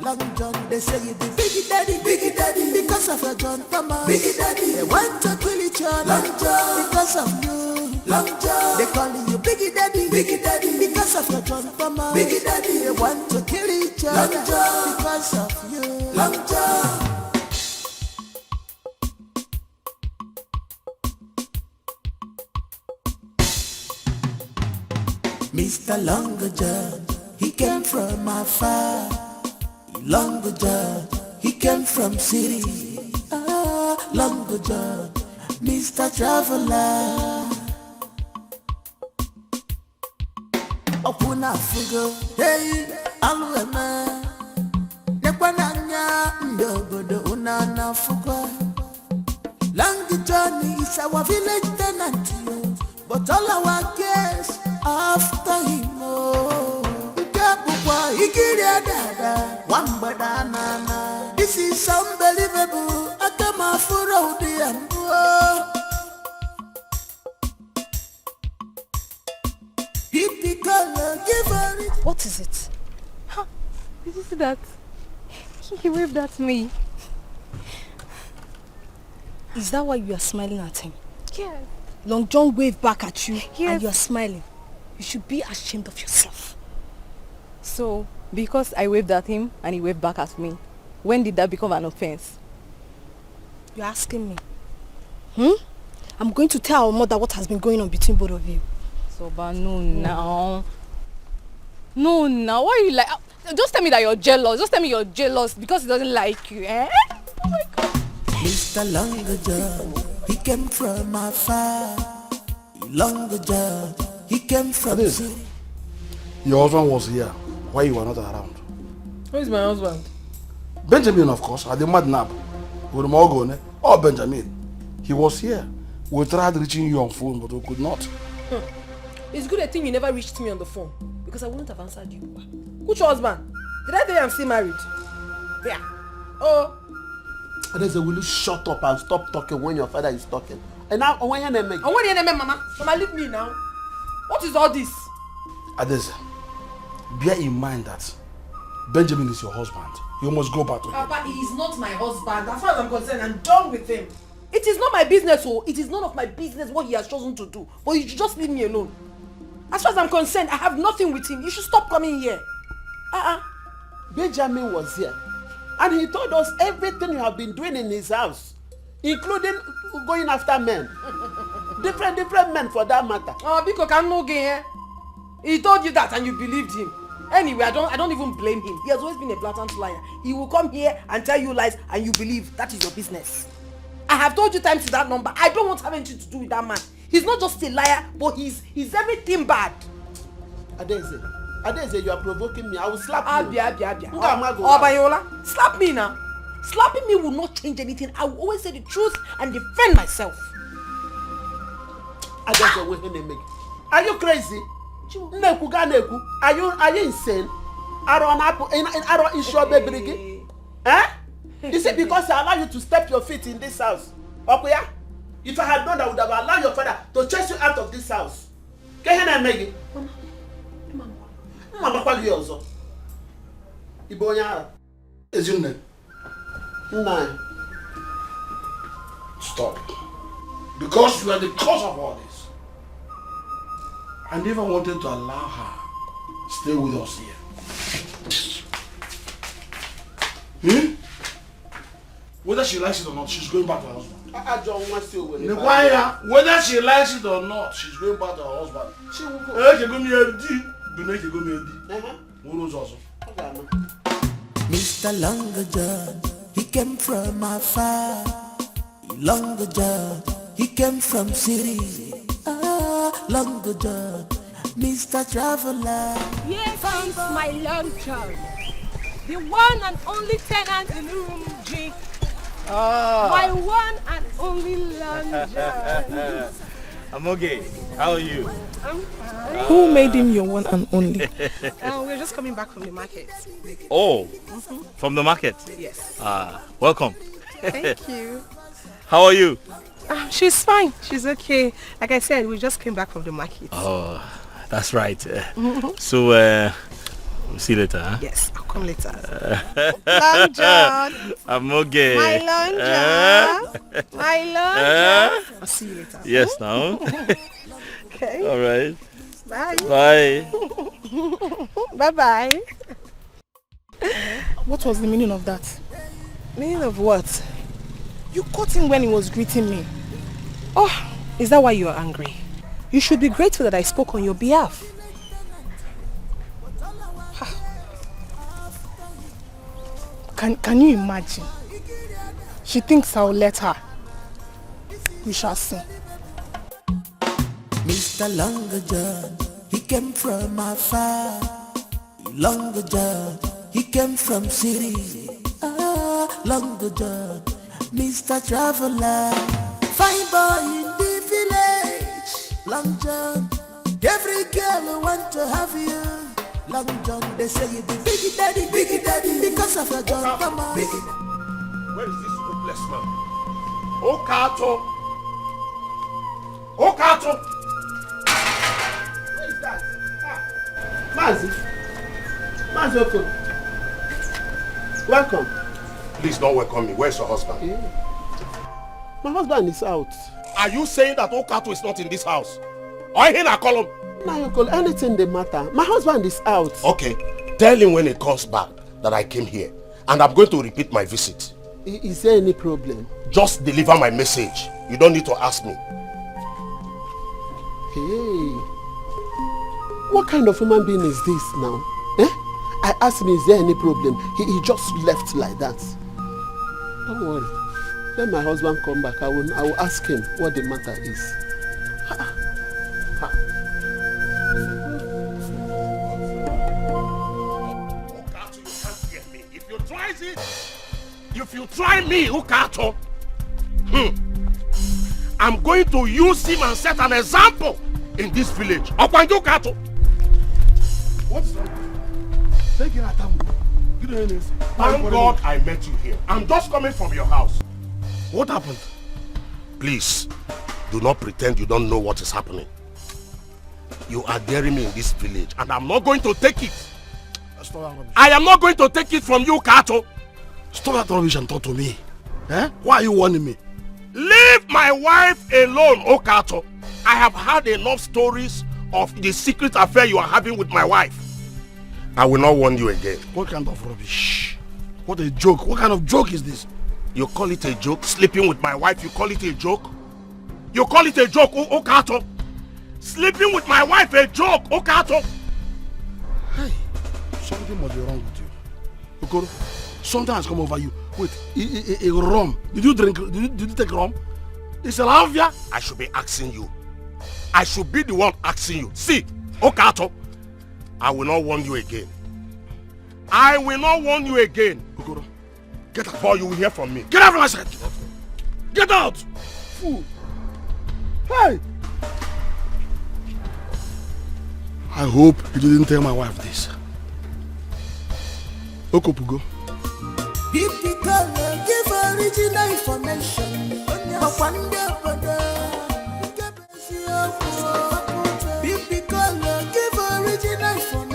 Long John, they say you be biggie daddy, because of your John Thomas. Biggie daddy, they want to kill each other. Long John, because of you. Long John, they calling you biggie daddy, because of your John Thomas. Biggie daddy, they want to kill each other. Long John, because of you. Long John. Mr. Long John, he came from afar. Long John, he came from city. Long John, Mr. Traveler. Opuna fugo, hey, aluema. Nekwananya, ndogodo unana fugo. Long John is our village tenant, but all our guests after him. This is unbelievable. What is it? Huh? Did you see that? He waved at me. Is that why you are smiling at him? Yes. Long John waved back at you, yes. And you are smiling. You should be ashamed of yourself. So, because I waved at him and he waved back at me, when did that become an offense? You're asking me? I'm going to tell our mother what has been going on between both of you. So, but no now. No now. Why are you like... Just tell me that you're jealous. Just tell me you're jealous because he doesn't like you, eh? Oh my God. Mr. Long John, he came from afar. Long John, he came from city. Your husband was here. Why you were not around? Who is my husband? Benjamin, of course, at the madnap. With Morgan, or Benjamin. He was here. We tried reaching you on phone, but we could not. It's good a thing you never reached me on the phone, because I wouldn't have answered you. Which husband? Did I tell you I'm still married? Yeah. Oh. Adeze, will you shut up and stop talking when your father is talking? And now, when your name, Mama? Mama, leave me now. What is all this? Adeze, bear in mind that Benjamin is your husband. You must go back to him. Papa, he is not my husband. As far as I'm concerned, I'm done with him. It is not my business, oh. It is none of my business what he has chosen to do. But you should just leave me alone. As far as I'm concerned, I have nothing with him. You should stop coming here. Benjamin was here. And he told us everything you have been doing in his house. Including going after men. different men for that matter. Oh, Bcos can no gain. He told you that and you believed him. Anyway, I don't even blame him. He has always been a blatant liar. He will come here and tell you lies and you believe. That is your business. I have told you times to that number. I don't want to have anything to do with that man. He's not just a liar, but he's everything bad. Adeze, you are provoking me. I will slap you. Bayola, slap me now. Slapping me will not change anything. I will always say the truth and defend myself. Adeze, are you crazy? Are you insane? Is it because I allow you to step your feet in this house? Okuya? If I had known, I would have allowed your father to chase you out of this house. Mama, what you also? Ibonya. Isn't Nine. Stop. Because you are the cause of all this. I never wanted to allow her stay with us here. Whether she likes it or not, she's going back to her husband. Whether she likes it or not, she's going back to her husband. She will go. Mr. Long John, he came from afar. Long John, he came from city. Long John, Mr. Traveler. Here comes my Long John, the one and only tenant in room G. My one and only Long John. I'm okay. How are you? I'm fine. Who made him your one and only? We're just coming back from the market. Oh, from the market? Yes. Welcome. Thank you. How are you? She's fine. She's okay. Like I said, we just came back from the market. Oh, that's right. So, we'll see you later, huh? Yes, I'll come later. Long John. I'm okay. My Long John. My Long John. I'll see you later. Yes, now. Okay. All right. Bye. Bye. Bye-bye. What was the meaning of that? Meaning of what? You caught him when he was greeting me. Oh, is that why you are angry? You should be grateful that I spoke on your behalf. Can you imagine? She thinks I'll let her. We shall see. Mr. Longer John, he came from afar. Longer John, he came from city. Longer John, Mr. Traveler, fine boy in the village. Long John, every girl want to have you. Long John, they say you be biggie daddy, because of your John. Come on. Where is this hopeless man? Okato! Okato! Where is that? Mazi Okoro. Welcome. Please don't welcome me. Where's your husband? My husband is out. Are you saying that Okato is not in this house? Or in a column? Now you call anything the matter. My husband is out. Okay. Tell him when he comes back that I came here. And I'm going to repeat my visit. Is there any problem? Just deliver my message. You don't need to ask me. Hey. What kind of human being is this now? I asked him, is there any problem? He just left like that. Don't worry. When my husband come back, I will ask him what the matter is. Okato, you can't hear me. If you try me, Okato, I'm going to use him and set an example in this village. Okwanjo Okato. What's wrong? Thank God I met you here. I'm just coming from your house. What happened? Please, do not pretend you don't know what is happening. You are daring me in this village and I'm not going to take it. I am not going to take it from you, Kato. Stop that rubbish and talk to me. Why are you warning me? Leave my wife alone, Okato. I have heard enough stories of the secret affair you are having with my wife. I will not warn you again. What kind of rubbish? What a joke. What kind of joke is this? You call it a joke? Sleeping with my wife, you call it a joke? You call it a joke, Okato? Sleeping with my wife a joke, Okato? Hey, something must be wrong with you. Okoro, something has come over you. Wait, a rum. Did you drink? Did you take rum? It's a lavia. I should be asking you. I should be the one asking you. See, Okato, I will not warn you again. I will not warn you again. Okoro, get out. Or you will hear from me. Get out from my side. Get out. Fool. Hey. I hope you didn't tell my wife this. Okopugo. Give original information. Give original information. Give original information. Give original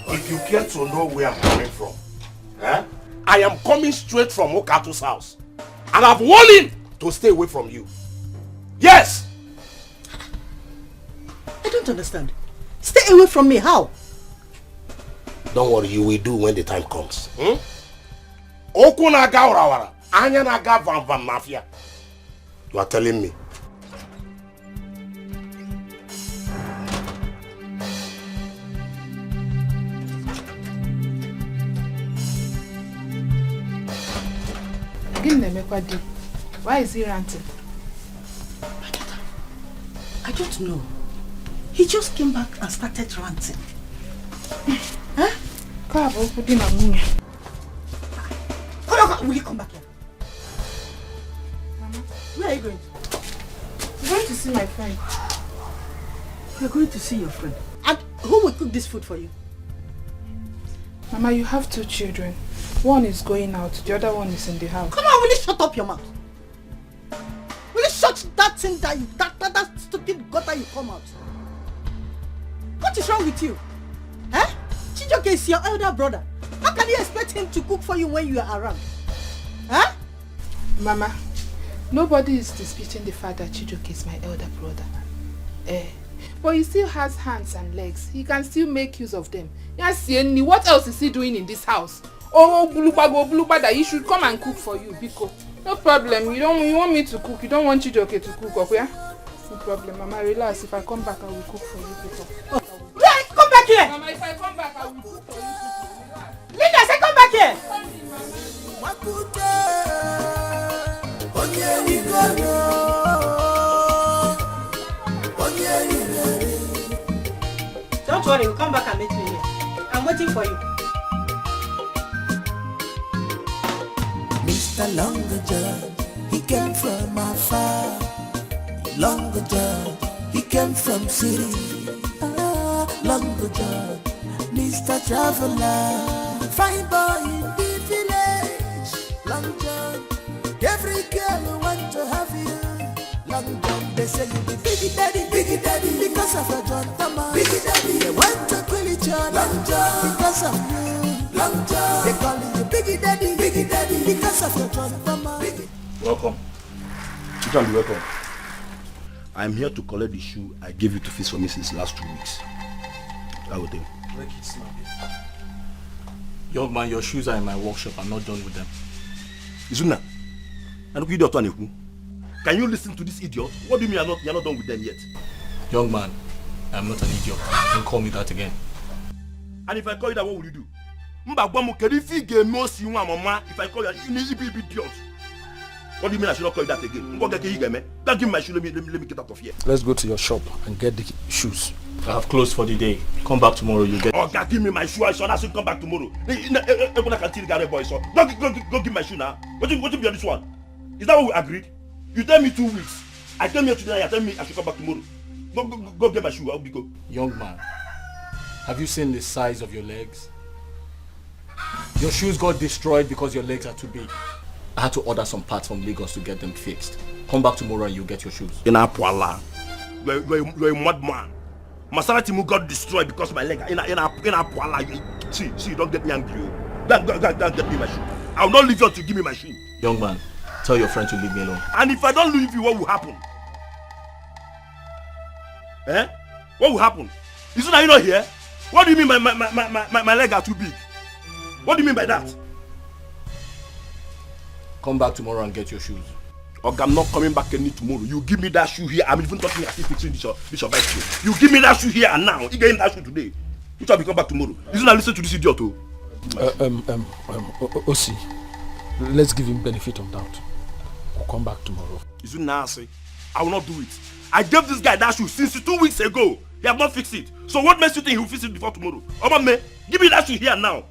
If you care to know where I'm coming from, I am coming straight from Okato's house. And I've warned him to stay away from you. Yes! I don't understand. Stay away from me, how? Don't worry, you will do when the time comes. Oku na aga warawara, anya na aga vam mafia. You are telling me. Why is he ranting? I don't know. He just came back and started ranting. Huh? Will you come back here? Mama, where are you going? I'm going to see my friend. You're going to see your friend? And who will cook this food for you? Mama, you have 2 children. One is going out, the other one is in the house. Come on, will you shut up your mouth? Will you shut that thing that stupid gutter you come out? What is wrong with you? Huh? Chijoke is your elder brother. How can you expect him to cook for you when you are around? Huh? Mama, nobody is disputing the fact that Chijoke is my elder brother. But he still has hands and legs. He can still make use of them. Yes, what else is he doing in this house? Oh, Bulupa, that he should come and cook for you, Biko. No problem. You want me to cook. You don't want Chijoke to cook, okay? No problem, Mama. Relax. If I come back, I will cook for you, Biko. Yeah, come back here! Mama, if I come back, I will cook for you, Biko. Linda, say come back here! Don't worry, we'll come back and meet you here. I'm waiting for you. Mr. Longer John, he came from afar. Longer John, he came from city. Longer John, Mr. Traveler, fine boy in the village. Long John, every girl want to have you. Long John, they say you be biggie daddy, because of your John Thomas. Biggie daddy, they want to kill each other. Long John, because of you. Long John, they call you biggie daddy, because of your John Thomas. Welcome. You can be welcome. I'm here to collect the shoe I gave you to fix for me since last 2 weeks. I will do. Break it, snappy. Young man, your shoes are in my workshop. I'm not done with them. Izuna, can you listen to this idiot? What do you mean you're not done with them yet? Young man, I'm not an idiot. Don't call me that again. And if I call you that, what will you do? If I call you an idiot, what do you mean I should not call you that again? Don't give me my shoe, let me get out of here. Let's go to your shop and get the shoes. I have closed for the day. Come back tomorrow, you get... Oh, God, give me my shoe. I should come back tomorrow. Go give my shoe now. What do you be on this one? Is that what we agreed? You tell me 2 weeks. I came here today, you tell me I should come back tomorrow. Go get my shoe. I'll be go. Young man, have you seen the size of your legs? Your shoes got destroyed because your legs are too big. I had to order some parts from Lagos to get them fixed. Come back tomorrow and you'll get your shoes. You're a madman. Maserati got destroyed because my leg. See, don't get me angry. Don't get me my shoe. I will not leave you to give me my shoe. Young man, tell your friend to leave me alone. And if I don't leave you, what will happen? What will happen? Is it that you're not here? What do you mean my leg are too big? What do you mean by that? Come back tomorrow and get your shoes. Okay, I'm not coming back any tomorrow. You give me that shoe here. I'm even talking as if fixing this your bicycle. You give me that shoe here and now. You get that shoe today. Which will come back tomorrow. Isn't that listen to this idiot too? Osi, let's give him benefit of doubt. We'll come back tomorrow. Isn't nasty? I will not do it. I gave this guy that shoe since 2 weeks ago. He have not fixed it. So what makes you think he will fix it before tomorrow? Man, give me that shoe here now.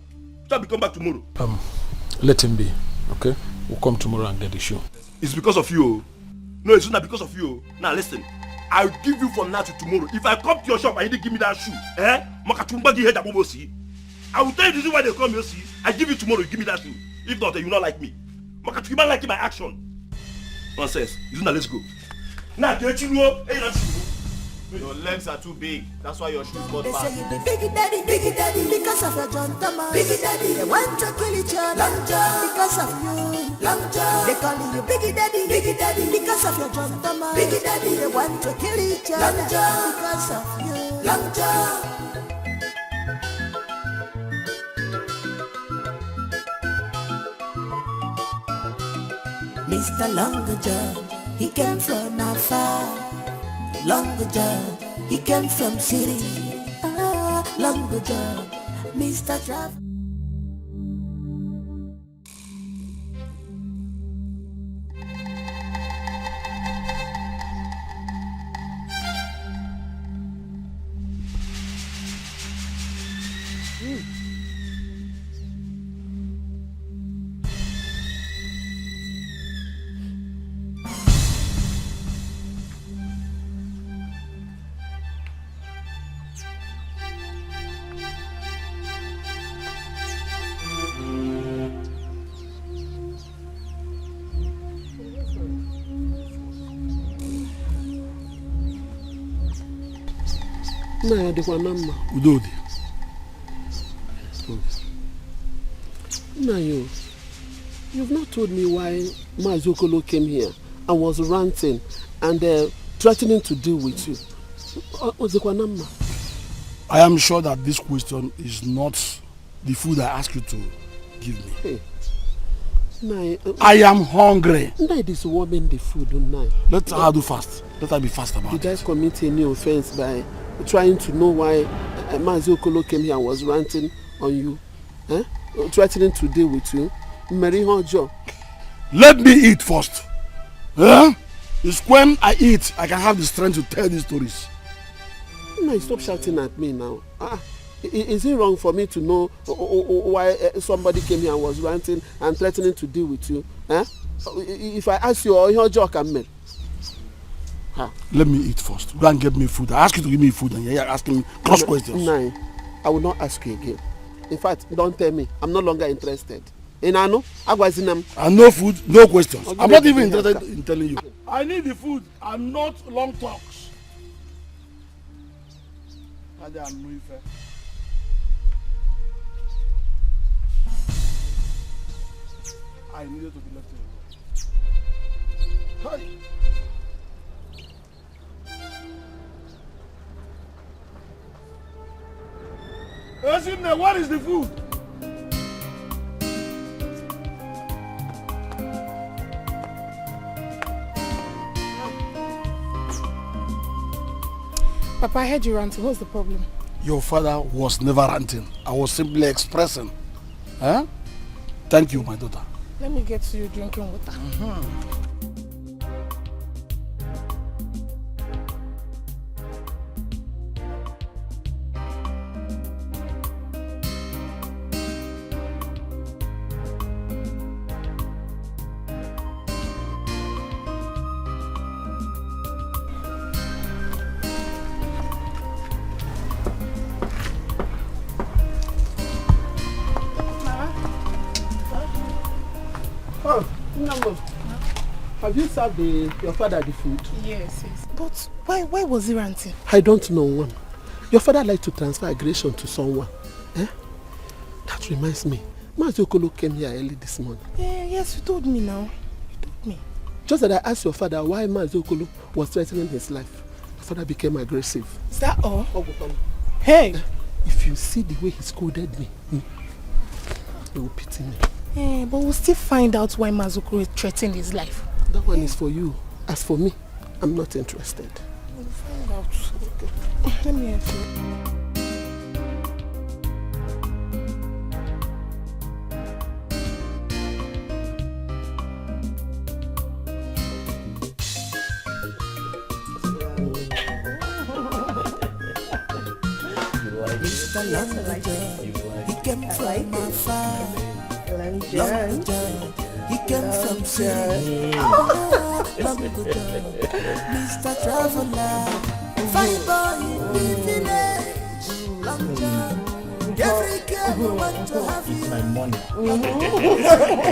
Shall we come back tomorrow? Let him be. Okay? We'll come tomorrow and get the shoe. It's because of you. No, it's not because of you. Now listen, I'll give you from now to tomorrow. If I come to your shop and you didn't give me that shoe, I will tell you this is why they come here. See, I give you tomorrow, you give me that shoe. If not, you will not like me. You might like my action. Nonsense. Let's go. Now, your legs are too big. That's why your shoes got They fat. say you be biggie daddy, because of your John Thomas. Biggie daddy, they want to kill each other. Long John, because of you. Long John, they call you biggie daddy, because of your John Thomas. Biggie daddy, they want to kill each other. Long John, because of you. Long John. Mr. Longer John, he came from afar. Longer John, he came from city. Longer John, Mr. Travel. No, the one number. Udodi. No, you've not told me why Mazokolo came here and was ranting and threatening to deal with you. What's the number? I am sure that this question is not the food I asked you to give me. Hey. I am hungry. Night is warming the food on night. Let her do fast. Let her be fast about it. Did I commit any offense by trying to know why Mazokolo came here and was ranting on you? Threatening to deal with you? Let me eat first. It's when I eat I can have the strength to tell these stories. No, stop shouting at me now. Is it wrong for me to know why somebody came here and was ranting and threatening to deal with you? If I ask you, your joke and me. Let me eat first. Go and get me food. I ask you to give me food and you're asking me cross questions. No, I will not ask you again. In fact, don't tell me. I'm no longer interested. And I know no food, no questions. I'm not even interested in telling you. I need the food and not long talks. I needed to be left alone. Hey. Ezinne, what is the food? Papa, I heard you ranting. What's the problem? Your father was never ranting. I was simply expressing. Thank you, my daughter. Let me get to you drinking water. Have you served your father the food? Yes. But why was he ranting? I don't know one. Your father likes to transfer aggression to someone. That reminds me. Mazokolo came here early this morning. Yes, you told me now. You told me. Just that I asked your father why Mazokolo was threatening his life. Your father became aggressive. Is that all? Hey! If you see the way he scolded me, he will pity me. But we'll still find out why Mazokolo threatened his life. That one is for you. As for me, I'm not interested. We'll find out. Okay. Let me help you. Mr. Longer John, he came from afar. Longer John, he came from city. Longer John, Mr. Traveler, fine boy in the village. Longer John, every girl who wants to have you. My money.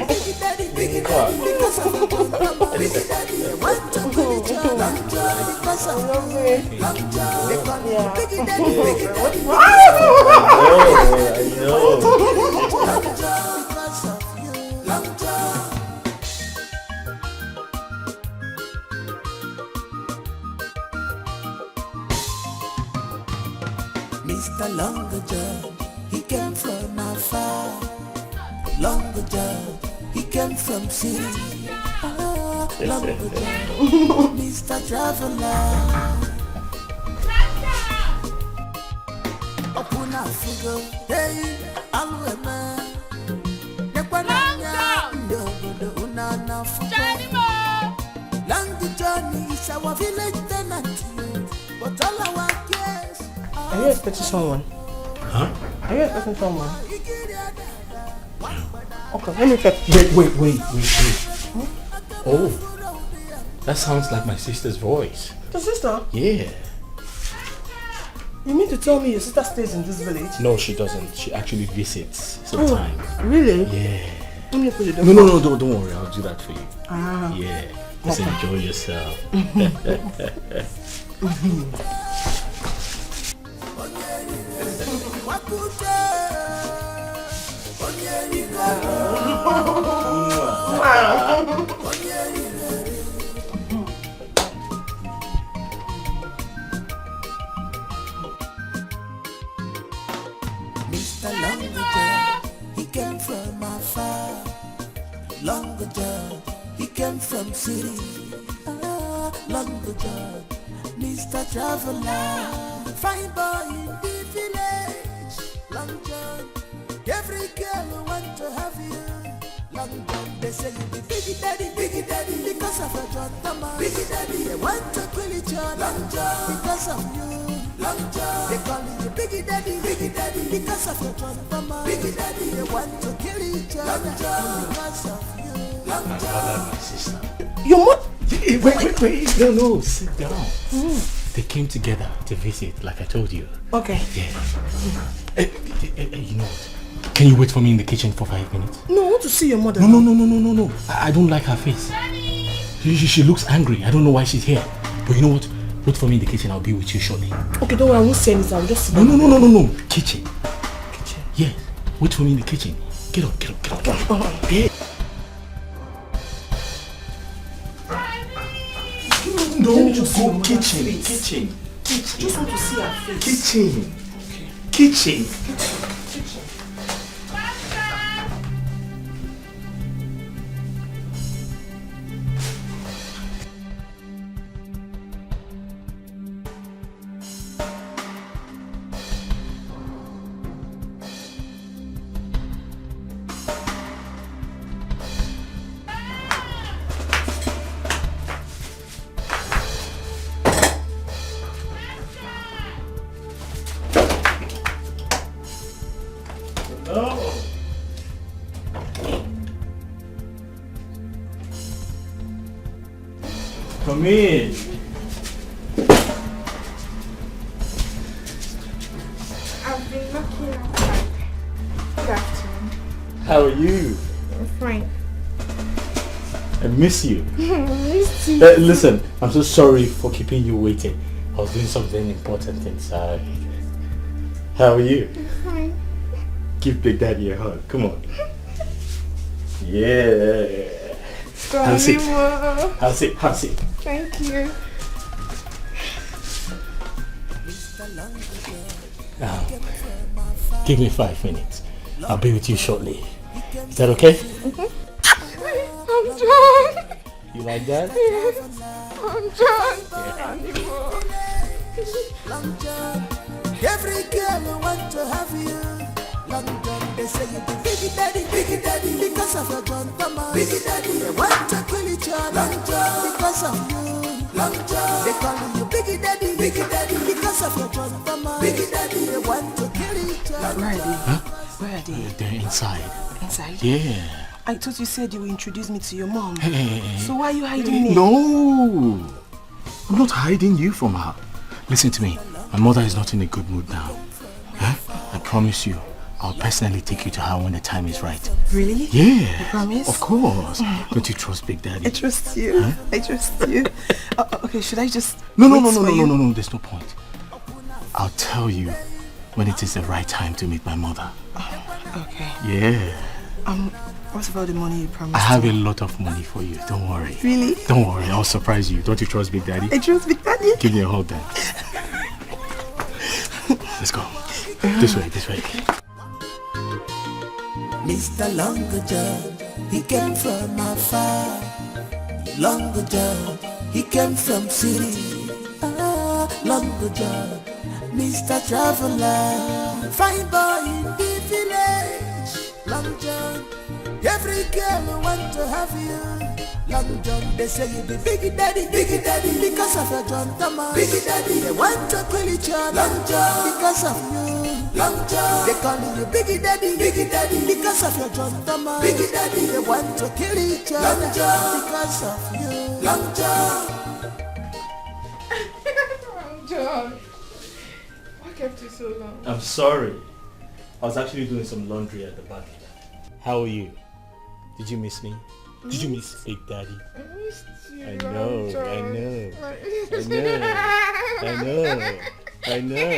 Big daddy, because of you. Big daddy, want to kill each other. Longer John, because of you. Longer John, they call me Big daddy. I know. Longer John, because of you. Longer John. Mr. Longer John, he came from afar. Longer John, he came from city. Mr. Traveler. Open a figure, hey, Alwema. Long journey is our village tenant, but all our cares. Are you expecting someone? Huh? Are you expecting someone? Okay, let me check. Wait. Oh, that sounds like my sister's voice. Your sister? Yeah. You mean to tell me your sister stays in this village? No, she doesn't. She actually visits sometimes. Really? Yeah. Let me put it down. No, don't worry. I'll do that for you. Ah. Yeah. Just enjoy yourself. Mr. Longager, he came from afar. Longager, he came from city. Longager, Mr. Traveler, fine boy in the village. Long John, every girl want to have you. Long John, they say you be biggie daddy, because of your John Thomas. Biggie daddy, they want to kill each other. Long John, because of you. Long John, they call you biggie daddy, because of your John Thomas. Biggie daddy, they want to kill each other. Because of you. Long My father and my sister. Your mother? Wait. No, sit down. They came together to visit, like I told you. Okay. Yeah. You know what? Can you wait for me in the kitchen for 5 minutes? No, I want to see your mother. No. I don't like her face. She looks angry. I don't know why she's here. But you know what? Wait for me in the kitchen. I'll be with you shortly. Okay, don't worry. I won't say anything. I'll just sit No. down. Kitchen. Yes. Wait for me in the kitchen. Get up. Yeah. No, just go kitchen. Just want to see her face. Kitchen. Come in. I've been knocking outside. Good afternoon. How are you? I'm fine. I miss you. Miss you. Listen, I'm so sorry for keeping you waiting. I was doing something important inside. How are you? I'm fine. Give Big Daddy a hug. Come on. Yeah. Have a seat. Thank you. Now, give me 5 minutes. I'll be with you shortly. Is that okay? I'm John. You like that? Yes. I'm John. Long John, every girl want to have you. Long John, they say you be biggie daddy, because of your John Thomas. Biggie daddy, they want to kill each other. Long John, because of you. Long John, they call you biggie daddy, because of your John Thomas. Biggie daddy, they want to kill each other. Where are they? Huh? Where are they? They're inside. Inside? Yeah. I thought you said you would introduce me to your mom. Hey. So why are you hiding me? No. I'm not hiding you from her. Listen to me. My mother is not in a good mood now. Huh? I promise you, I'll personally take you to her when the time is right. Really? Yeah. You promise? Of course. Don't you trust Big Daddy? I trust you. Huh? I trust you. Okay, should I just No. There's no point. I'll tell you when it is the right time to meet my mother. Okay. Yeah. What about the money you promised? I have a lot of money for you. Don't worry. Really? Don't worry. I'll surprise you. Don't you trust Big Daddy? I trust Big Daddy. Give me a hug then. Let's go. This way. Mr. Longager, he came from afar. Long John, he came from city. Long John, Mr. Traveler, fine boy in the village. Long John, every girl want to have you. Long John, they say you be big daddy, because of your John Thomas. Big daddy, they want to kill each other. Long John, because of you. Long John, they call you big daddy, because of your John Thomas. Big daddy, they want to kill each other. Long John, because of you. Long John. John, what kept you so long? I'm sorry. I was actually doing some laundry at the back. How are you? Did you miss me? Did you miss Big Daddy? I missed you. I know.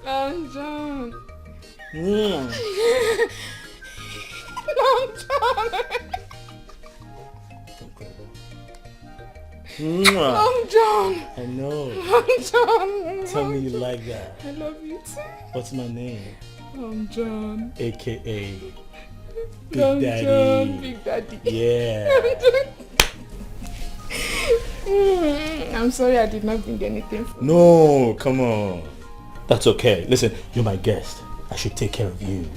Long John. Mm. Long John. Long John. I know. Long John. Tell me you like that. I love you too. What's my name? Long John. AKA Big Long Daddy. John, Big Daddy. Yeah. I'm sorry I did not bring anything for you. No, come on. That's okay. Listen, you're my guest. I should take care of you.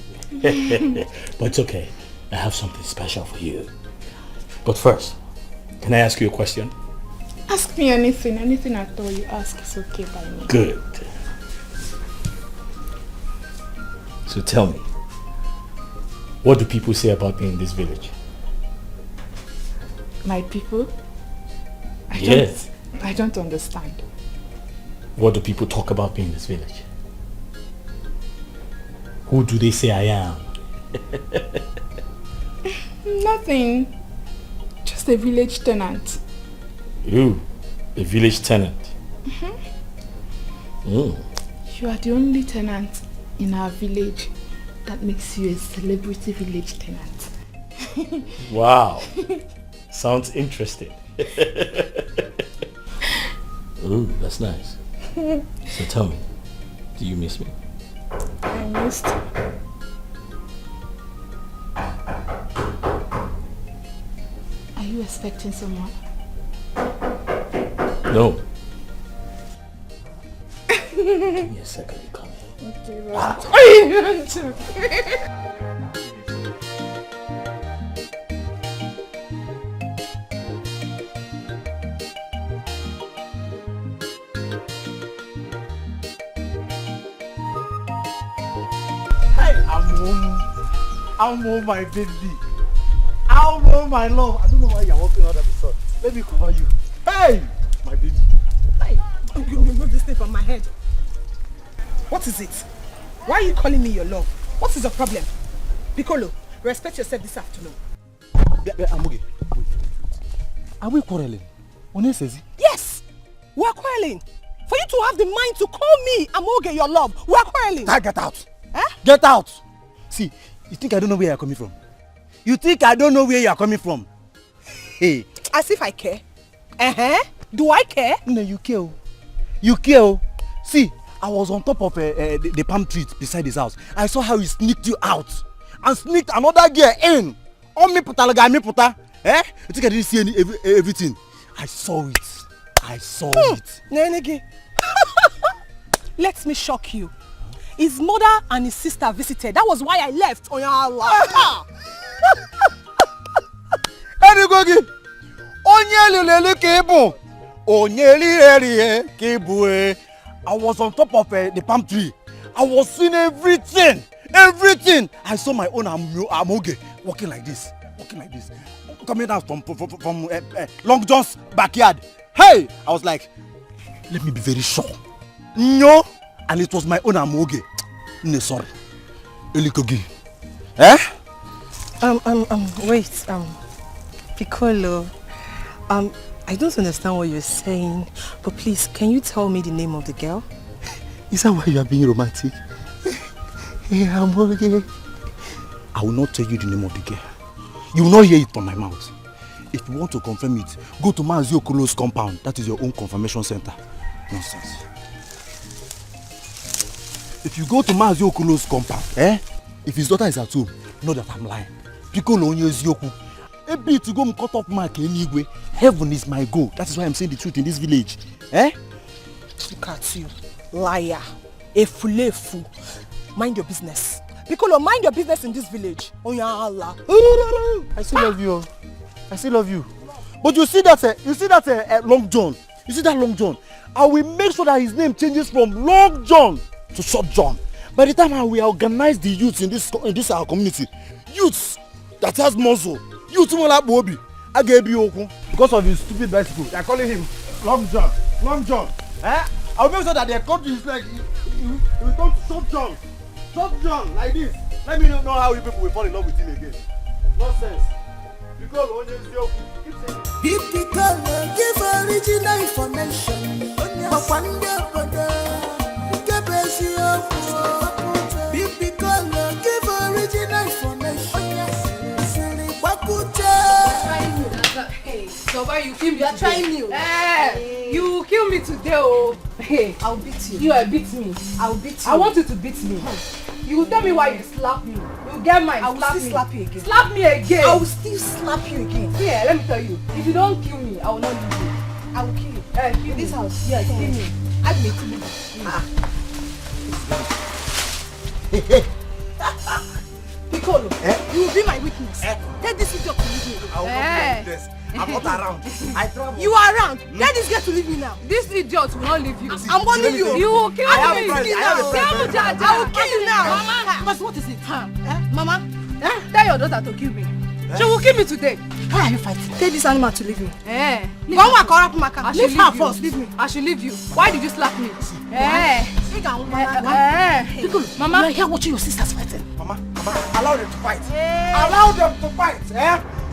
But it's okay. I have something special for you. But first, can I ask you a question? Ask me anything at all you ask is okay by me. Good. So tell me, what do people say about me in this village? My people? Yes. I don't understand. What do people talk about me in this village? Who do they say I am? Nothing. Just a village tenant. You, a village tenant? You are the only tenant in our village that makes you a celebrity village tenant. Wow. Sounds interesting. Ooh, that's nice. So tell me, do you miss me? I missed you. Are you expecting someone? No. Give me a second to come here. Okay, I'm home, my baby. I'm home, my love. I don't know why you're walking under the sun. Let me cover you. Hey, my baby. Hey, you remove this thing from my head. What is it? Why are you calling me your love? What is the problem? Piccolo, respect yourself this afternoon. Amoge, wait. Are we quarreling? One says it? Yes, we're quarreling. For you to have the mind to call me Amoge your love, we're quarreling. Get out. Eh? Get out. See, you think I don't know where you're coming from? You think I don't know where you're coming from? Hey. As if I care. Do I care? No, you care. You care. See, I was on top of the palm tree beside his house. I saw how he sneaked you out and sneaked another girl in. Oh, me puta, me puta. Eh? You think I didn't see everything? I saw it. I saw it. Nenegi. Let me shock you. His mother and his sister visited. That was why I left. Oh, Allah. Anygogi. Onyelele kebu. Onyeli kebu. I was on top of the palm tree. I was seeing everything. Everything. I saw my own Amoge walking like this. Coming down from Long John's backyard. Hey! I was like, let me be very sure. No! And it was my own Amoge. No, sorry. Elikogi. Eh? Wait, Piccolo. I don't understand what you're saying, but please, can you tell me the name of the girl? Is that why you are being romantic? Amoge. I will not tell you the name of the girl. You will not hear it from my mouth. If you want to confirm it, go to Mazio Okolo's compound. That is your own confirmation center. Nonsense. If you go to Mazio Okolo's compound, if his daughter is at home, know that I'm lying. Piccolo onye ezioku. A bit to go cut off mark anyway. Heaven is my goal. That is why I'm saying the truth in this village. Eh? Look at you, liar, a fool. Mind your business. Piccolo, mind your business in this village. Oh yeah, Allah. I still love you. I still love you. But you see that Long John. You see that Long John. I will make sure that his name changes from Long John to Short John. By the time I will organize the youths in this our community, youths that has muscle, youths who like Bobby, I gave you open because of his stupid bicycle. They are calling him Long John. Long John. Eh? I will make sure that their country is like he will come to Short John. Short John like this. Let me know how you people will fall in love with him again. Nonsense. Because when you keep saying If give original information, but one give original information. Hey, so why you kill me? You are trying me. Hey, you kill me today, oh. Hey, I'll beat you. You will beat me. I'll beat you. I want you to beat me. You will tell me why you slap me. You get mine. I will still slap you again. Slap me again. I will still slap you again. Yeah, let me tell you. If you don't kill me, I will not leave you. I will kill you. Kill this house. Yeah, kill me. Add me to me. Piccolo, you will be my witness. Let this idiot to leave me. I will not be your witness. I'm not around. I travel. You are around. Let this girl to leave me now. This idiot will not leave you. I'm warning you. You will kill me. I have a friend. I will kill you now. Mama. But what is it? Mama, tell your daughter to kill me. She will kill me today. Why are you fighting? Tell this animal to leave me. Leave her first. Leave me. I should leave you. Why did you slap me? Mama, you are here watching your sisters fighting. Mama, allow them to fight. Allow them to fight.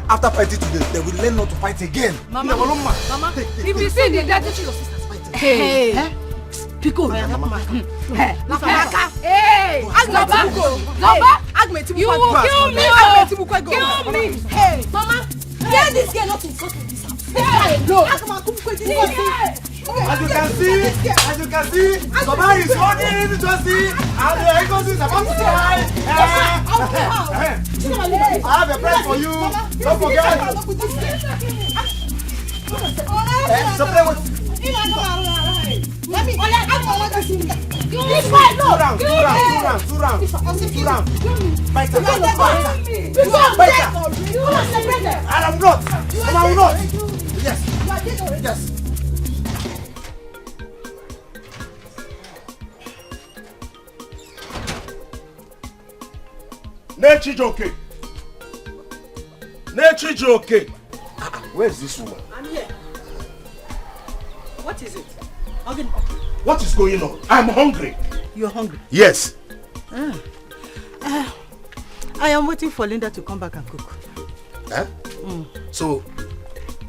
After fighting today, they will learn not to fight again. Mama, if you see the dead, watching your sisters fighting. Hey. Piccolo. Hey. You will kill me. Kill me. Hey. Mama, tell this girl not to go to this house. As you can see, Baba is running to see, and the Ecos is about to die. I have a prize for you. Don't forget. So play with. Let me. Yes. Nechijoke. Where is this woman? I'm here. What is it? What is going on? I'm hungry. You're hungry? Yes. I am waiting for Linda to come back and cook. Eh? So,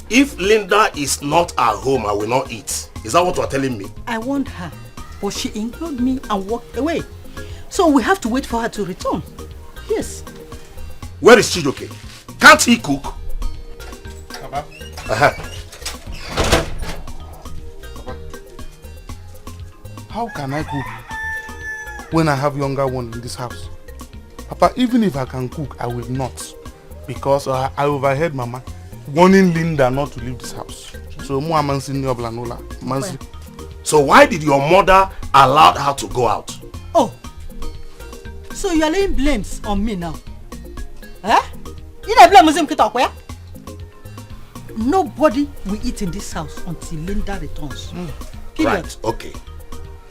if Linda is not at home, I will not eat. Is that what you are telling me? I warned her, but she ignored me and walked away. So we have to wait for her to return. Yes. Where is Chijoke? Can't he cook? Papa. Papa. How can I cook when I have younger one in this house? Papa, even if I can cook, I will not. Because I overheard Mama warning Linda not to leave this house. So, so why did your mother allow her to go out? Oh, so you are laying blames on me now? Eh? You don't blame Muslim. Nobody will eat in this house until Linda returns. Right, okay.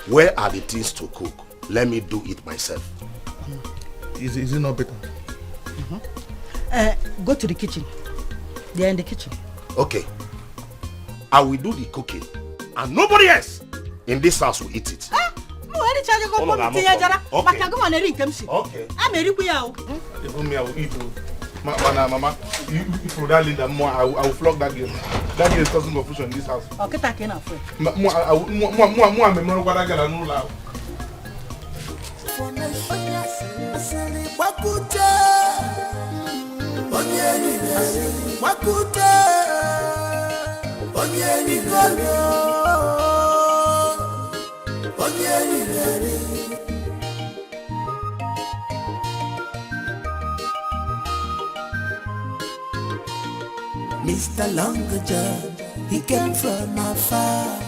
Where are the things to cook? Let me do it myself. Is it not better? Go to the kitchen. They are in the kitchen. Okay. I will do the cooking. And nobody else in this house will eat it. Okay. I will eat. Mama, if you Linda, I will flog that girl. That girl is causing confusion in this house. Okay, take it now. Mr. Longer John, he came from afar.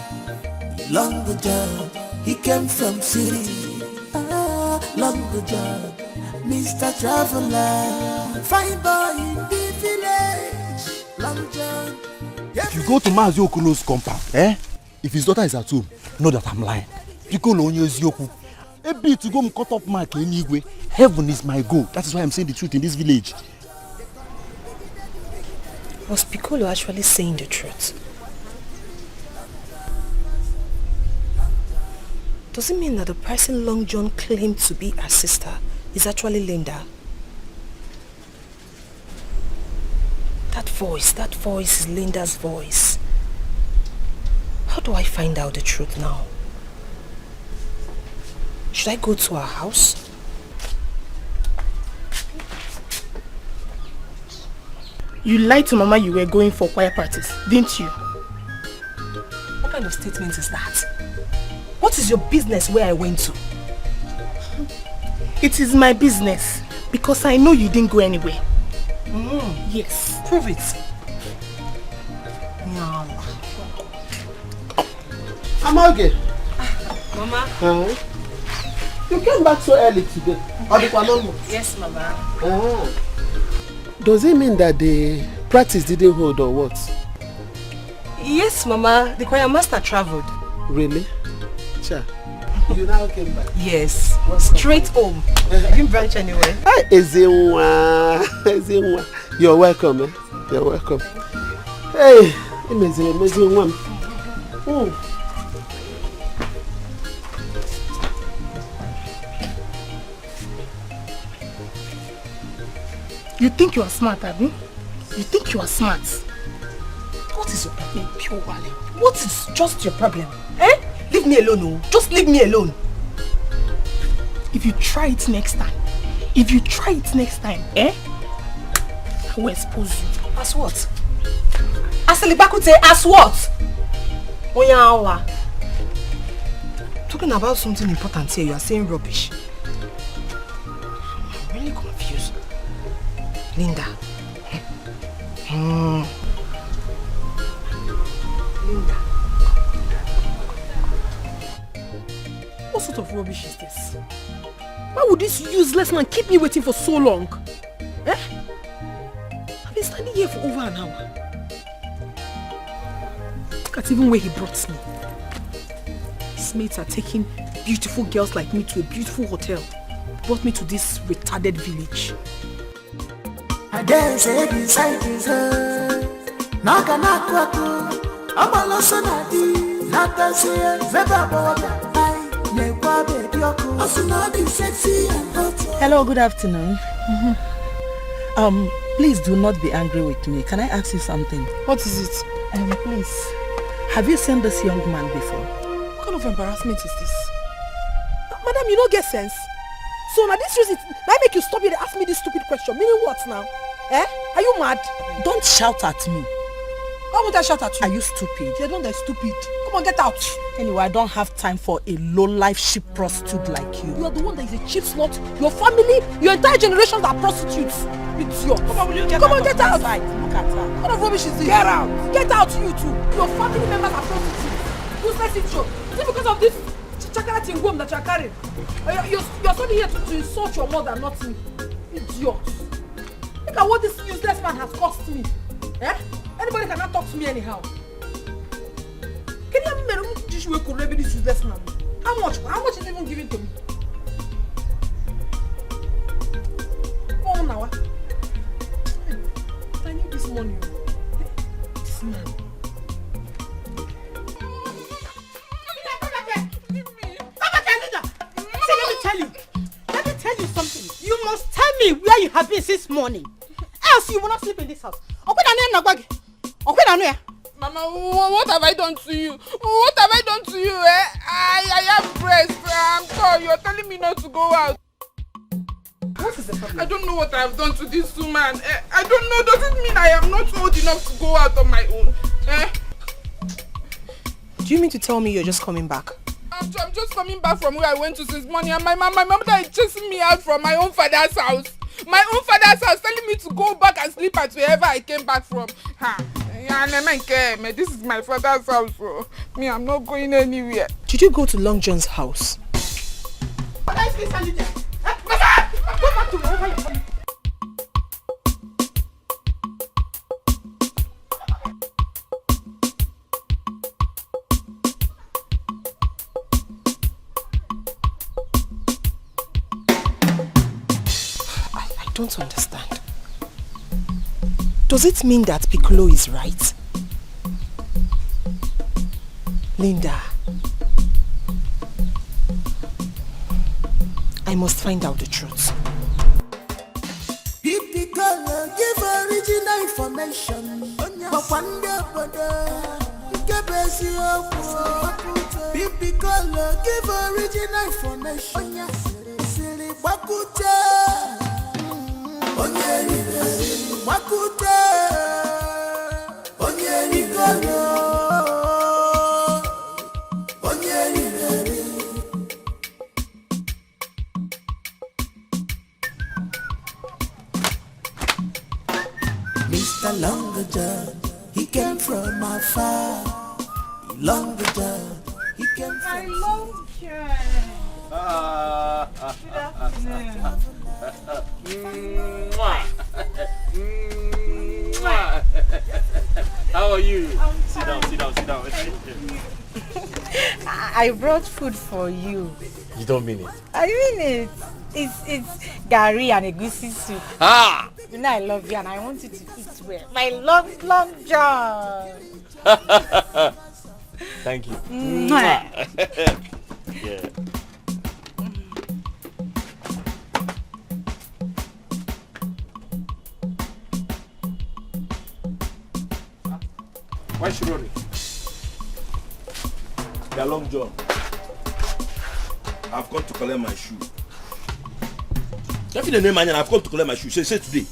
Longer John, he came from city. Longer John, Mr. Traveler, fine boy in the village. Long John. If you go to Mazi Okolo's compound, if his daughter is at home, know that I'm lying. Piccolo onye eziokwu. Ebe to go cut up mark anyway. Heaven is my goal. That is why I'm saying the truth in this village. Was Piccolo actually saying the truth? Does it mean that the person Long John claimed to be her sister is actually Linda? That voice is Linda's voice. How do I find out the truth now? Should I go to her house? You lied to Mama you were going for choir practice, didn't you? What kind of statement is that? What is your business where I went to? It is my business because I know you didn't go anywhere. Yes. Prove it. Amage. Mama. You came back so early today. Yes, Mama. Does it mean that the practice didn't hold or what? Yes, Mama. The choir master traveled. Really? Cha. You now came back? Yes. Straight home. I didn't branch anywhere. Hi, Ezewa. You're welcome, eh? You're welcome. Hey, amazing one. You think you are smart, Abby? You think you are smart? What is your problem, Pure Wale? What is just your problem? Leave me alone, oh. Just leave me alone. If you try it next time, I will expose you. As what? Asalibakute, as what? Oyawa. Talking about something important here, you are saying rubbish. I'm really confused. Linda. Linda. What sort of rubbish is this? Why would this useless man keep me waiting for so long? I've been standing here for over an hour. Look at even where he brought me. His mates are taking beautiful girls like me to a beautiful hotel. Brought me to this retarded village. I dare say beside his head. Naka nakwaku. Amaloso nadi. Nata say veba boga. Hello, good afternoon. Please do not be angry with me. Can I ask you something? What is it? Please, have you seen this young man before? What kind of embarrassment is this? Madam, you don't get sense. So now this reason, now make you stop here and ask me this stupid question. Meaning what now? Are you mad? Don't shout at me. Why would I shout at you? Are you stupid? You're the one that's stupid. Come on, get out. Anyway, I don't have time for a low-life cheap prostitute like you. You are the one that is a cheap slut. Your family, your entire generation are prostitutes. It's your. Come on, will you get out? Get out. Look at her. What of rubbish is this? Get out. Get out, you too. Your family members are prostitutes. Useless intro. Is it because of this chakara tingum that you are carrying? You're only here to insult your mother, not me. Idiot. Look at what this useless man has cost me. Anybody cannot talk to me anyhow. Can you imagine this useless man? How much? How much is even given to me? Oh, now. I need this money. This man. Let me tell you something. You must tell me where you have been since morning. Else you will not sleep in this house. Mama, what have I done to you? What have I done to you? I have breast. I'm sorry. You're telling me not to go out. What is the problem? I don't know what I have done to this woman. I don't know. Does it mean I am not old enough to go out on my own? Do you mean to tell me you're just coming back? I'm just coming back from where I went to since morning, and my mother is chasing me out from my own father's house. My own father's house telling me to go back and sleep at wherever I came back from. This is my father's house. So me, I'm not going anywhere. Did you go to Long John's house? Go back to wherever you're from. I don't understand. Does it mean that Piccolo is right? Linda, I must find out the truth. Piccolo, give original information. Piccolo, give original information. Mr. Longer John, he came from afar. Longer John, he came from I love John. How are you? Sit down. I brought food for you. You don't mean it? I mean it. It's gari and egusi soup. Ah! You know I love you and I want you to eat well. My long John. Thank you. Yeah. Why is she running? They're Long John. I've come to collect my shoe. If you don't know my name, I've come to collect my shoe. Say today.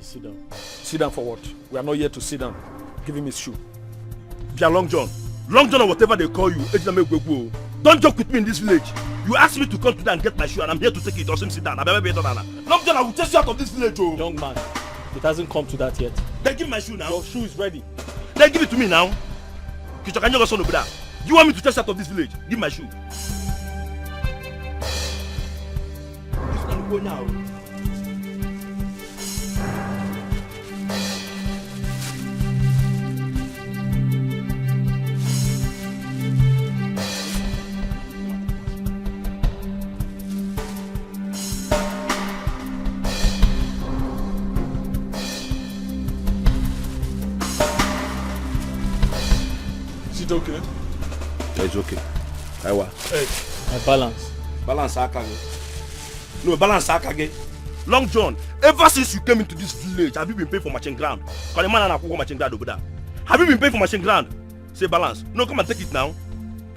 Sit down. Sit down for what? We are not here to sit down. Give him his shoe. They are Long John. Long John or whatever they call you. Don't joke with me in this village. You asked me to come today and get my shoe and I'm here to take it. Don't sit down. Long John, I will chase you out of this village. Oh. Young man, it hasn't come to that yet. Then give my shoe now. Your shoe is ready. Then give it to me now. Do you want me to chase out of this village? Give my shoe. This can go now. Okay. It's okay. Aiwa. Hey, my balance. Balance akage. No, balance akage. Long John, ever since you came into this village, have you been paying for matching ground? Because the man and matching ground over there. Have you been paying for matching ground? Say balance. No, come and take it now.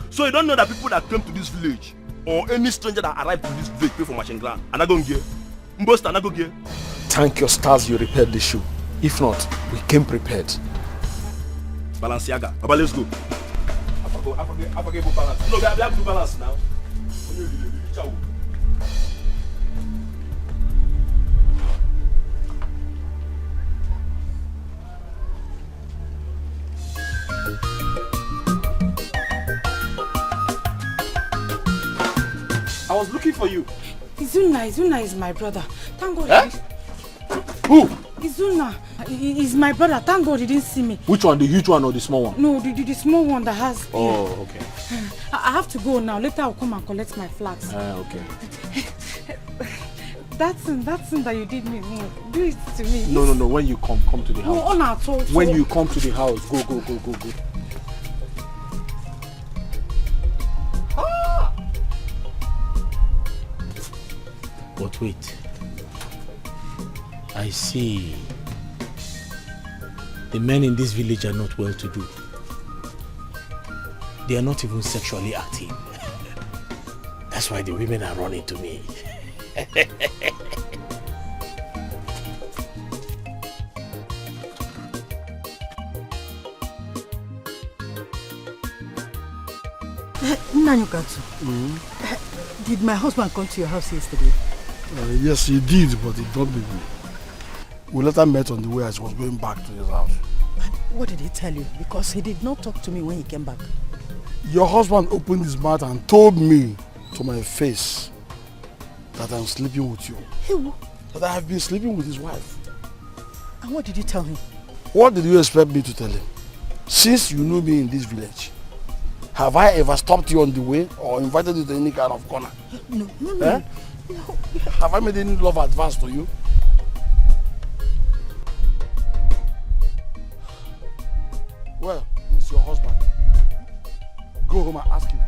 So you don't know that people that came to this village or any stranger that arrived to this village pay for matching ground. And I go get. Mbosta, and I go get. Thank your stars you repaired the shoe. If not, we came prepared. Balenciaga. Baba, let's go. I forget balance. No, we have to balance now. I was looking for you. Izuna is my brother. Thank God. Eh? Who? Izuna is my brother. Thank God he didn't see me. Which one? The huge one or the small one? No, the small one that has. Oh, okay. I have to go now. Later I'll come and collect my flags. Okay. That thing that you did me, do it to me. No. When you come to the house. No, on our toes. When you come to the house, go. Ah! But wait. I see. The men in this village are not well to do. They are not even sexually active. That's why the women are running to me. Nanyukatsu, did my husband come to your house yesterday? Yes, he did, but he don't believe me. We later met on the way as he was going back to his house. What did he tell you? Because he did not talk to me when he came back. Your husband opened his mouth and told me to my face that I'm sleeping with you. Hey, that I have been sleeping with his wife. And what did you tell him? What did you expect me to tell him? Since you knew me in this village, have I ever stopped you on the way or invited you to any kind of corner? No. Eh? No. Have I made any love advance to you? Well, it's your husband. Go home and ask him.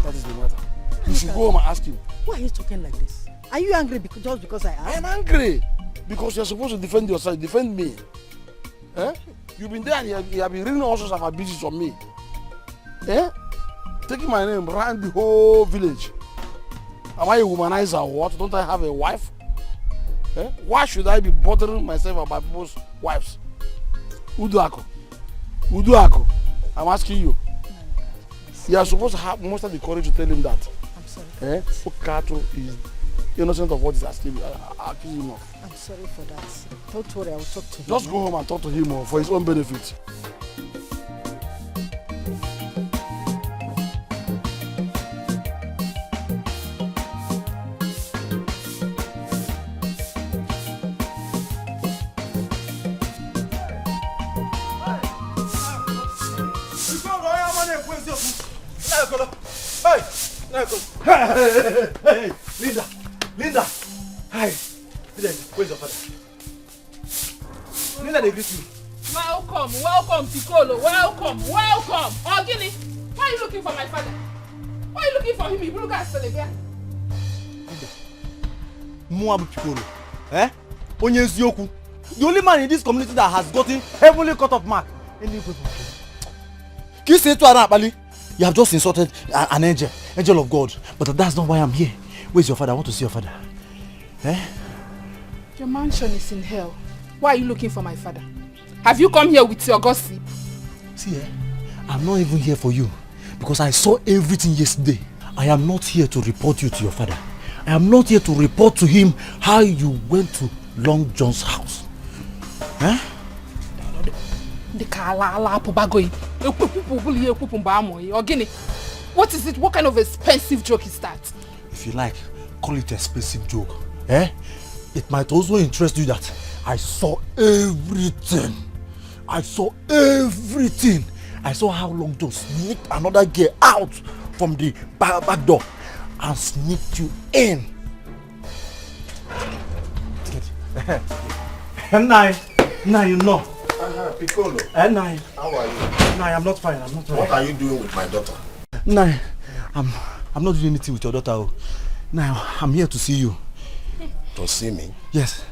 That is the matter. You should go home and ask him. Why are you talking like this? Are you angry just because I asked? I am angry because you're supposed to defend yourself, defend me. Eh? You've been there and you have been reading all sorts of abuses on me. Eh? Taking my name around the whole village. Am I a womanizer or what? Don't I have a wife? Eh? Why should I be bothering myself about people's wives? Uduako. I'm asking you. You are supposed to have most of the courage to tell him that. I'm sorry. Eh? Okato is innocent of what he's accusing him of. I'm sorry for that. Don't worry, I will talk to him. Just go home and talk to him for his own benefit. Hey, Linda. Hi. Where's your father? Linda, they greet you. Welcome, Piccolo. Welcome. Ogini, why are you looking for my father? Why are you looking for him? You look at Celebia. Muabu Piccolo. Eh? Onye Zioku. The only man in this community that has gotten heavily cut off mark. Can you say to Arapali? You have just insulted an angel of God. But that's not why I'm here. Where's your father? I want to see your father. Eh? Your mansion is in hell. Why are you looking for my father? Have you come here with your gossip? See, I'm not even here for you. Because I saw everything yesterday. I am not here to report you to your father. I am not here to report to him how you went to Long John's house. Eh? What is it? What kind of expensive joke is that? If you like, call it a expensive joke. Eh? It might also interest you that I saw everything. I saw how Long John sneaked another girl out from the back door and sneaked you in. Nine, you know. Piccolo. Nine. How are you? Nine, I'm not fine. What are you doing with my daughter? Nine, I'm not doing anything with your daughter. Now, I'm here to see you. To see me? Yes.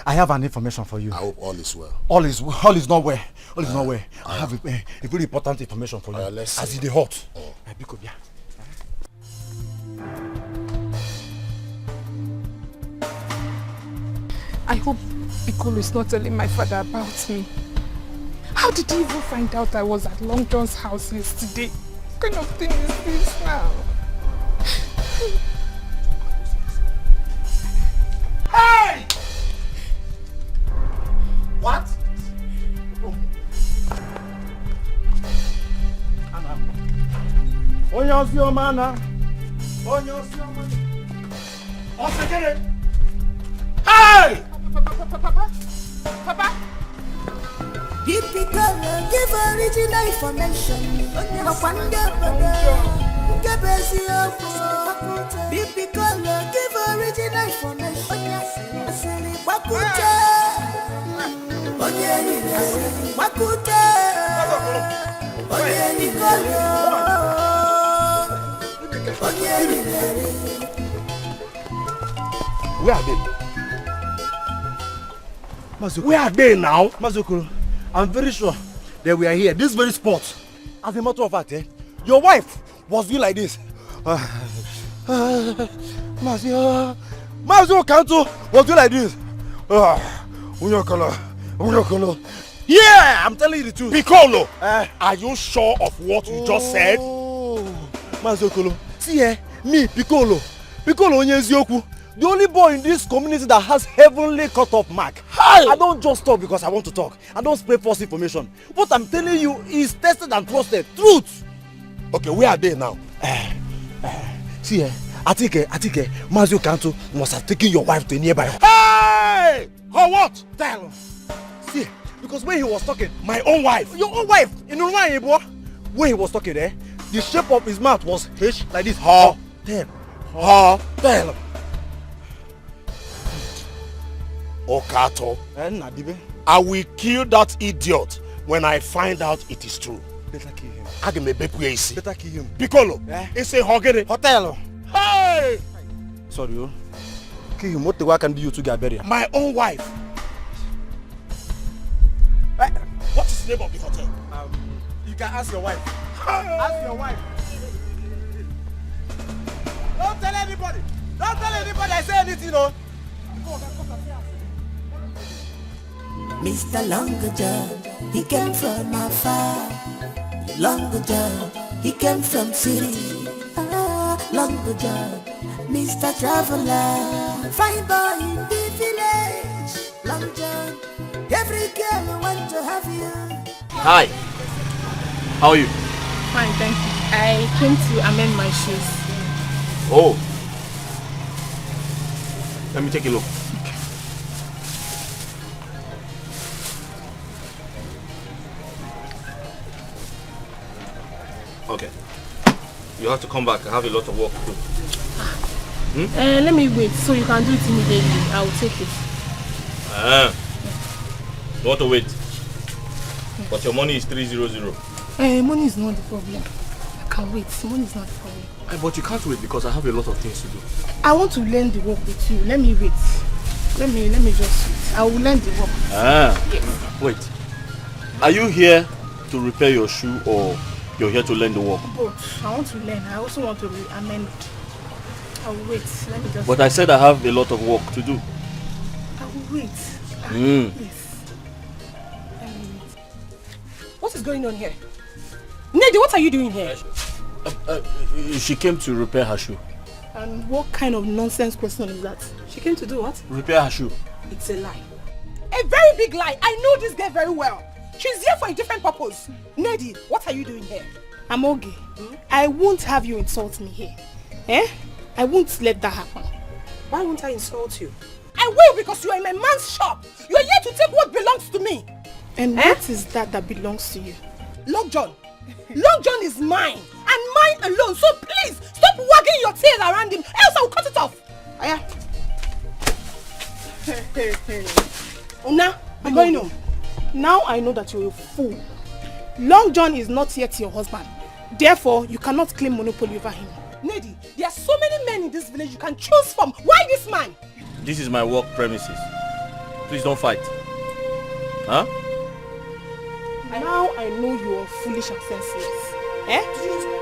I have an information for you. I hope all is well. All is not well. All is not well. I have a very important information for you. As it is hot. I hope Piccolo is not telling my father about me. How did he even find out I was at Long John's house yesterday? What kind of thing is this now? Hey! What? Hey! Papa. Give original information. Give original Where are they? Where are they now? Mazokolo, I'm very sure that we are here, this very spot. As a matter of fact, your wife was doing like this. Mazio Kanto was doing like this. Yeah, I'm telling you the truth. Piccolo, are you sure of what you just said? Mazokolo, see me, Piccolo, Bcos the only boy in this community that has heavenly cut-off mark. Hi! I don't just talk because I want to talk. I don't spread false information. What I'm telling you is tested and trusted. Truth. Okay, where are they now? See, I think Mazio Kanto must have taken your wife to a nearby. Hey! Or what? Tell him. See, because when he was talking, my own wife, your own wife, in Unveiled, when he was talking there, the shape of his mouth was H like this. Ha! Tell him. Okato, I will kill that idiot when I find out it is true. Better kill him. Better kill him. Piccolo, it's a hogere. Hotel. Hey! Sorry, kill him. What the work can do you to get buried? My own wife. What is the name of the hotel? You can ask your wife. Ask your wife. Don't tell anybody. Don't tell anybody I say anything, no. Mr. Longer John, he came from afar. Longer John, he came from city. Longer John, Mr. Traveler, fine boy in the village. Long John, every girl want to have you. Hi. How are you? Fine, thank you. I came to amend my shoes. Oh. Let me take a look. Okay. You have to come back. I have a lot of work to do. Let me wait so you can do it immediately. I will take it. You want to wait? But your money is 300. Money is not the problem. I can wait. Money is not the problem. But you can't wait because I have a lot of things to do. I want to learn the work with you. Let me wait. Let me just wait. I will learn the work. Yes. Wait. Are you here to repair your shoe or you're here to learn the work? Both. I want to learn. I also want to amend. I will wait. Let me just. But I said I have a lot of work to do. I will wait. Yes. Let me wait. What is going on here? Nedi, what are you doing here? She came to repair her shoe. And what kind of nonsense question is that? She came to do what? Repair her shoe. It's a lie. A very big lie. I know this girl very well. She's here for a different purpose. Nedi, what are you doing here? Amoge, I won't have you insult me here. I won't let that happen. Why won't I insult you? I will, because you are in my man's shop. You are here to take what belongs to me. And what is that belongs to you? Long John. Long John is mine. And mine alone. So please, stop wagging your tail around him. Else I will cut it off. Una, I'm going home. Now I know that you're a fool. Long John is not yet your husband. Therefore, you cannot claim monopoly over him. Nedi, there are so many men in this village you can choose from. Why this man? This is my work premises. Please don't fight. Huh? Now I know you are foolish and senseless.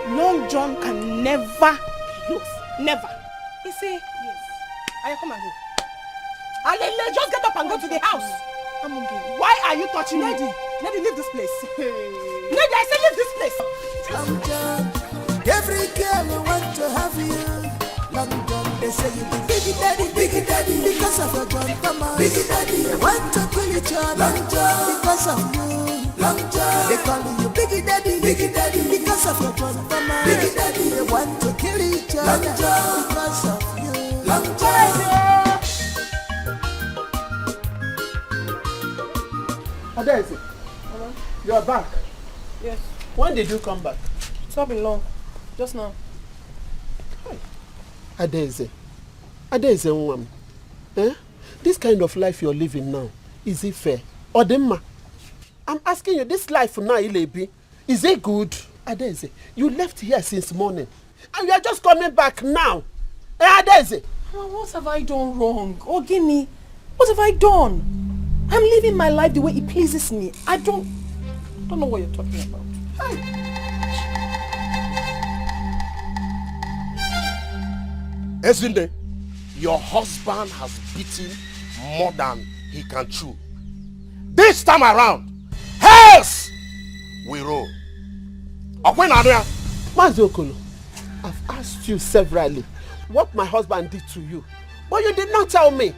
Long John can never lose. Never. You see? Yes. I come and go. Alele, just get up and go to the house. Why are you touching me? Nedi, leave this place. Nedi, I said leave this place. Long John, every girl want to have you. Long John, they say you big daddy, because of your John. Come on, big daddy, they want to kill each other. Long John, because of you. Long John, they call you big daddy, because of your John. Come on, big daddy, they want to kill each other. Long John, because of you. Long John. Adesi, you are back. Yes. When did you come back? It's not been long. Just now. Adesi, woman. This kind of life you're living now, is it fair? Odemma, I'm asking you, this life now, Ilebi, is it good? Adesi, you left here since morning, and you are just coming back now. Adesi. What have I done wrong? Ogini, what have I done? I'm living my life the way it pleases me. I don't know what you're talking about. Ezinde, your husband has beaten more than he can chew. This time around, else we roll. Mazi Okolo, I've asked you severally, what my husband did to you. But you did not tell me.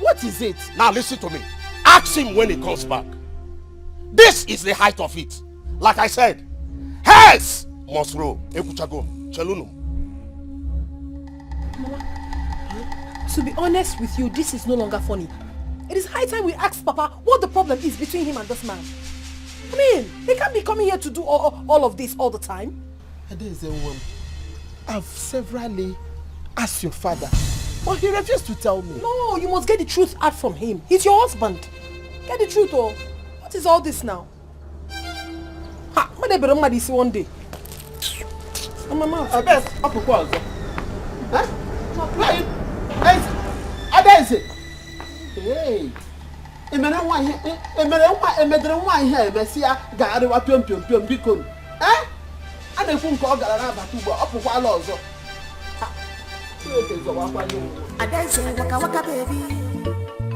What is it? Now listen to me. Ask him when he comes back. This is the height of it. Like I said, heads must roll. Ekuchagom, chelunum. Mama, to be honest with you, this is no longer funny. It is high time we ask Papa what the problem is between him and this man. I mean, they can't be coming here to do all of this all the time. I've severally asked your father, but he refused to tell me. No, you must get the truth out from him. He's your husband. Get the truth, oh. What is all this now? Ha, when they be this one day. Oh, my mouth. I bet up a quarter. Huh? Hey. Emere nwa ihe emesia ga-arịwa piom biko. Eh? A na-ekwu nke ọ gara n'abalị ugbo ọ pụkwala ọzọ. Adanse waka waka baby.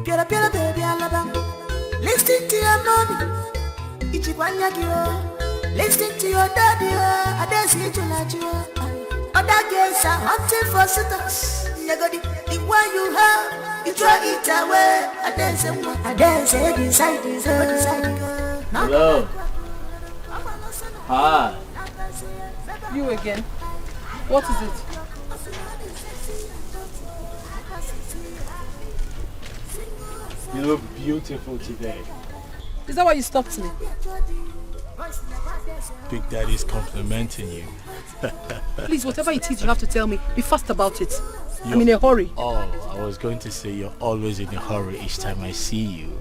Piara baby alaba. Listen to your mommy. Ichikwanya kyo. Listen to your daddy. Adanse chulacho. Other girls are hunting for suitors. The one you have, you throw it away. Adanse decide this. Hello. Hi. You again? What is it? You look beautiful today. Is that why you stopped me? Big Daddy's complimenting you. Please, whatever it is you have to tell me, be fast about it. I'm in a hurry. Oh, I was going to say you're always in a hurry each time I see you.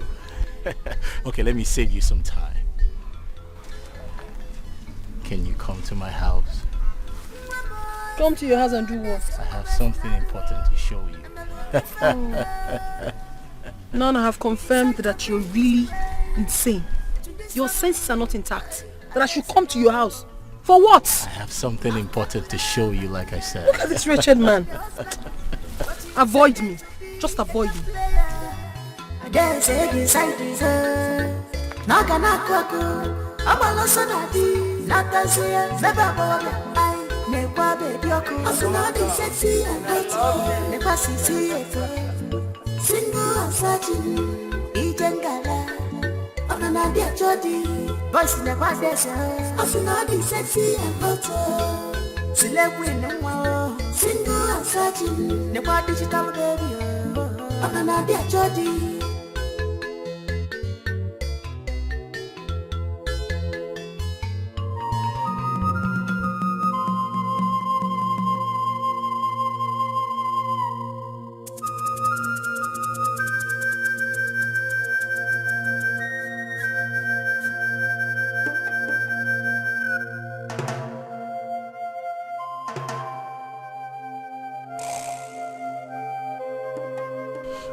Okay, let me save you some time. Can you come to my house? Come to your house and do what? I have something important to show you. Now I have confirmed that you're really insane. Your senses are not intact. That I should come to your house. For what? I have something important to show you, like I said. Look at this wretched man. Avoid me. Just avoid me. Single and searching, Ijengala. I'm an idea, Jody. Voice in the body, I'm not sexy and photo. Select winning, single and searching, the body digital baby. I'm an idea, Jody.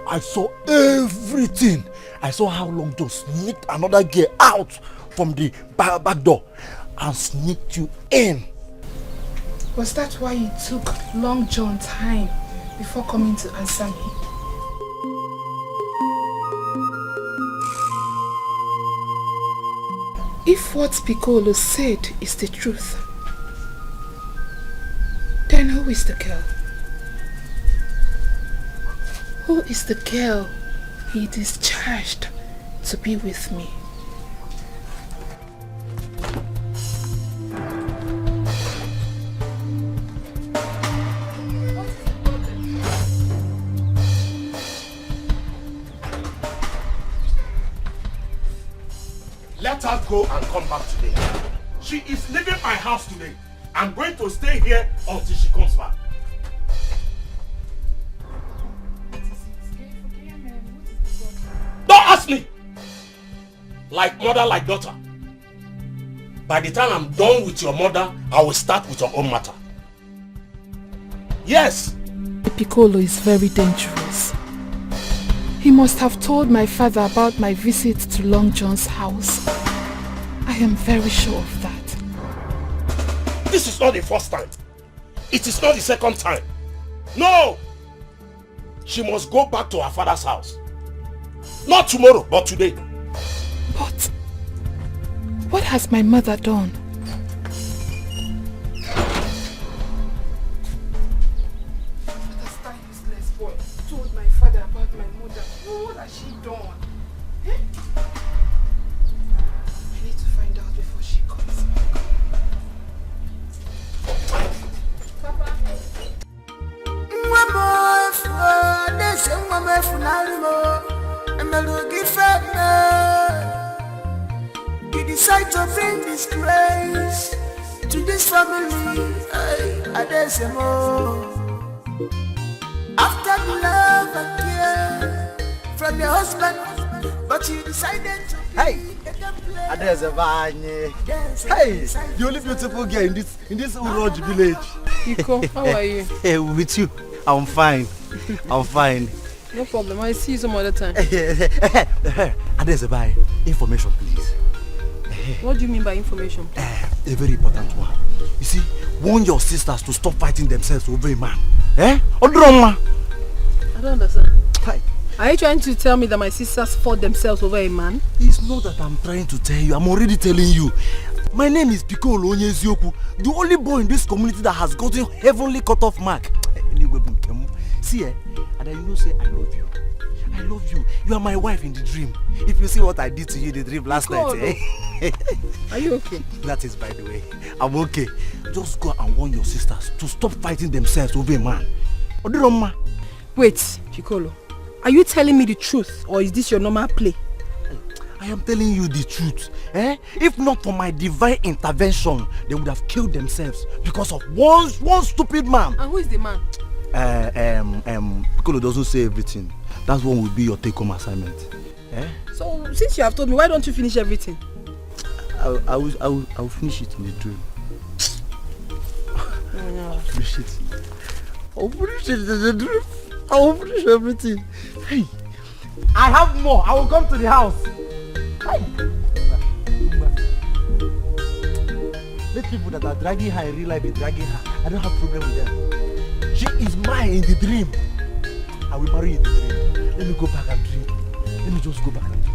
I saw everything. I saw how Long John sneaked another girl out from the back door and sneaked you in. Was that why it took Long John time before coming to answer me? If what Piccolo said is the truth, then who is the girl? Who is the girl he discharged to be with me? Let her go and come back today. She is leaving my house today. I'm going to stay here until she comes back. Don't ask me! Like mother, like daughter. By the time I'm done with your mother, I will start with your own matter. Yes! Piccolo is very dangerous. He must have told my father about my visit to Long John's house. I am very sure of that. This is not the first time. It is not the second time. No! She must go back to her father's house. Not tomorrow, but today. But what has my mother done? about my mother. What has she done? Eh? I need to find out before she comes back. Papa. You decide to bring disgrace to this family. After the love and care from your husband, but you decided to hey, hey, the only beautiful girl in this Uroj village. Iko, how are you? Hey, with you, I'm fine. I'm fine. No problem. I'll see you some other time. Adezebai, information, please. What do you mean by information? A very important one. You see, warn your sisters to stop fighting themselves over a man. Eh? I don't understand. Hi. Are you trying to tell me that my sisters fought themselves over a man? It's not that I'm trying to tell you. I'm already telling you. My name is Bcos Onyezioku, the only boy in this community that has gotten heavenly cutoff mark. See, and you know, say I love you. I love you. You are my wife in the dream. If you see what I did to you in the dream last night, eh? Are you okay? That is, by the way, I'm okay. Just go and warn your sisters to stop fighting themselves over a man. Wait, Piccolo. Are you telling me the truth, or is this your normal play? I am telling you the truth. Eh? If not for my divine intervention, they would have killed themselves because of one stupid man. And who is the man? Piccolo doesn't say everything. That one will be your take-home assignment. Eh? So, since you have told me, why don't you finish everything? I will finish it in the dream. I'll finish it. I'll finish it in the dream. I will finish everything. Hey, I have more. I will come to the house. Hey. Let people that are dragging her in real life be dragging her. I don't have problem with them. She is mine in the dream. I will marry you in the dream. Let me go back and dream. Let me just go back and dream.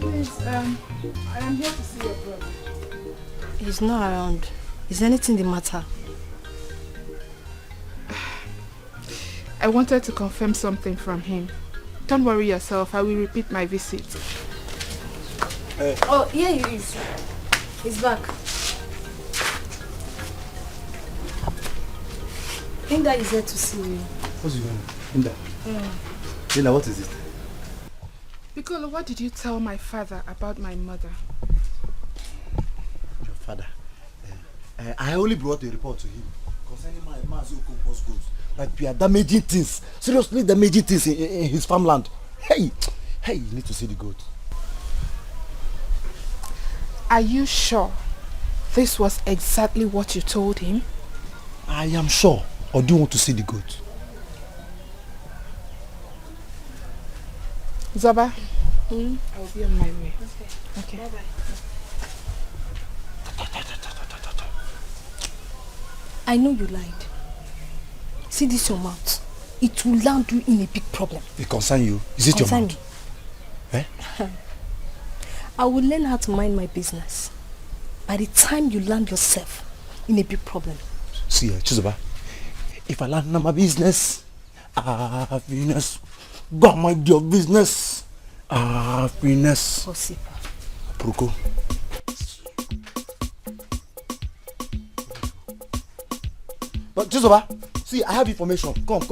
Please, I am here to see your brother. He's not around. Is anything the matter? I wanted to confirm something from him. Don't worry yourself, I will repeat my visit. Oh, here he is. He's back. Linda is here to see you. What's going on? Linda? Linda, what is it? Piccolo, what did you tell my father about my mother? Your father? I only brought a report to him concerning my Mazioko's goods. Like we are damaging things. Seriously damaging things in his farmland. Hey, you need to see the goat. Are you sure this was exactly what you told him? I am sure. Or do you want to see the goat? Zaba, I will be on my way. Okay. Bye-bye. I know you lied. See this your mouth. It will land you in a big problem. It concerns you. Is it your mouth? Eh? I will learn how to mind my business. By the time you land yourself in a big problem. See, Chizoba, if I land my business, happiness. Go mind your business. Happiness. Possible. Proko. But Chizoba, see, I have information. Come.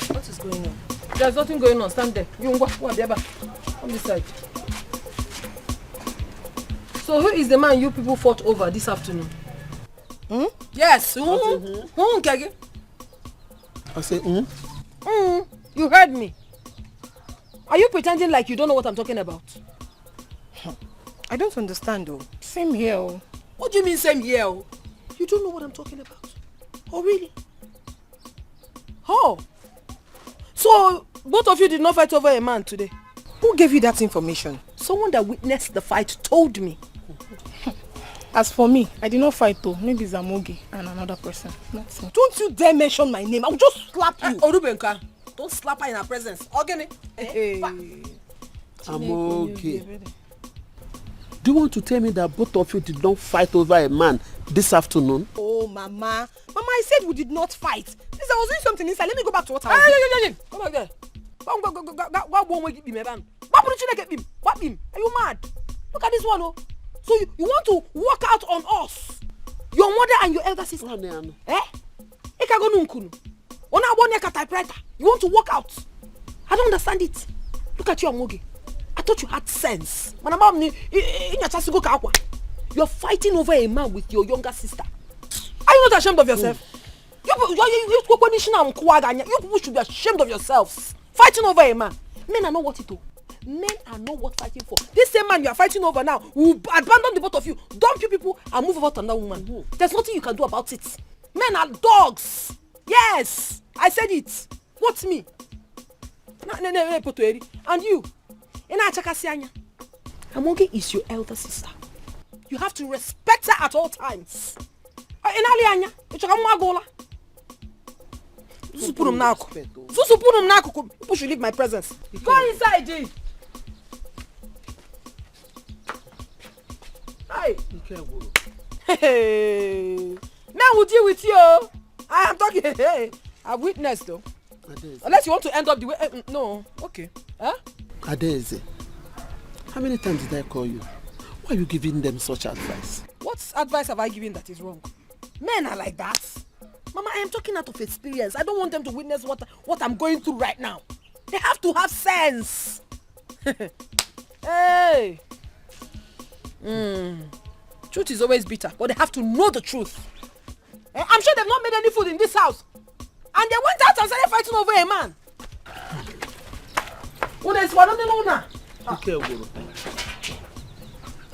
What is going on? There's nothing going on. Stand there. You go on this side. So who is the man you people fought over this afternoon? Yes. Kage? I say, You heard me. Are you pretending like you don't know what I'm talking about? I don't understand though. Same here. What do you mean same here? You don't know what I'm talking about? Oh really? Oh. So both of you did not fight over a man today? Who gave you that information? Someone that witnessed the fight told me. As for me, I did not fight though. Maybe Zamogi and another person. Not me. Don't you dare mention my name. I'll just slap you. Orubenka, don't slap her in her presence. Okay? Hey. I'm okay. Do you want to tell me that both of you did not fight over a man this afternoon? Oh, Mama. Mama, I said we did not fight. Since I was doing something inside, let me go back to what I was doing. Come back there. Are you mad? Look at this one, oh. So you want to walk out on us? Your mother and your elder sister? Eh? You want to walk out? I don't understand it. Look at you, Amogi. I thought you had sense. You're fighting over a man with your younger sister. Are you not ashamed of yourself? You people should be ashamed of yourselves. Fighting over a man. Men are not what it do. Men are not worth fighting for. This same man you are fighting over now will abandon the both of you, dump you people, and move over to another woman. There's nothing you can do about it. Men are dogs. Yes, I said it. What's me? And you? Amogi is your elder sister. You have to respect her at all times. People should leave my presence. Go inside, Jay. Hey. Man will deal with you. I am talking. Hey. I've witnessed though. Unless you want to end up the way. No. Okay. Huh? Adeze, how many times did I call you? Why are you giving them such advice? What advice have I given that is wrong? Men are like that. Mama, I am talking out of experience. I don't want them to witness what I'm going through right now. They have to have sense. Hey. Truth is always bitter, but they have to know the truth. I'm sure they've not made any food in this house. And they went out and started fighting over a man.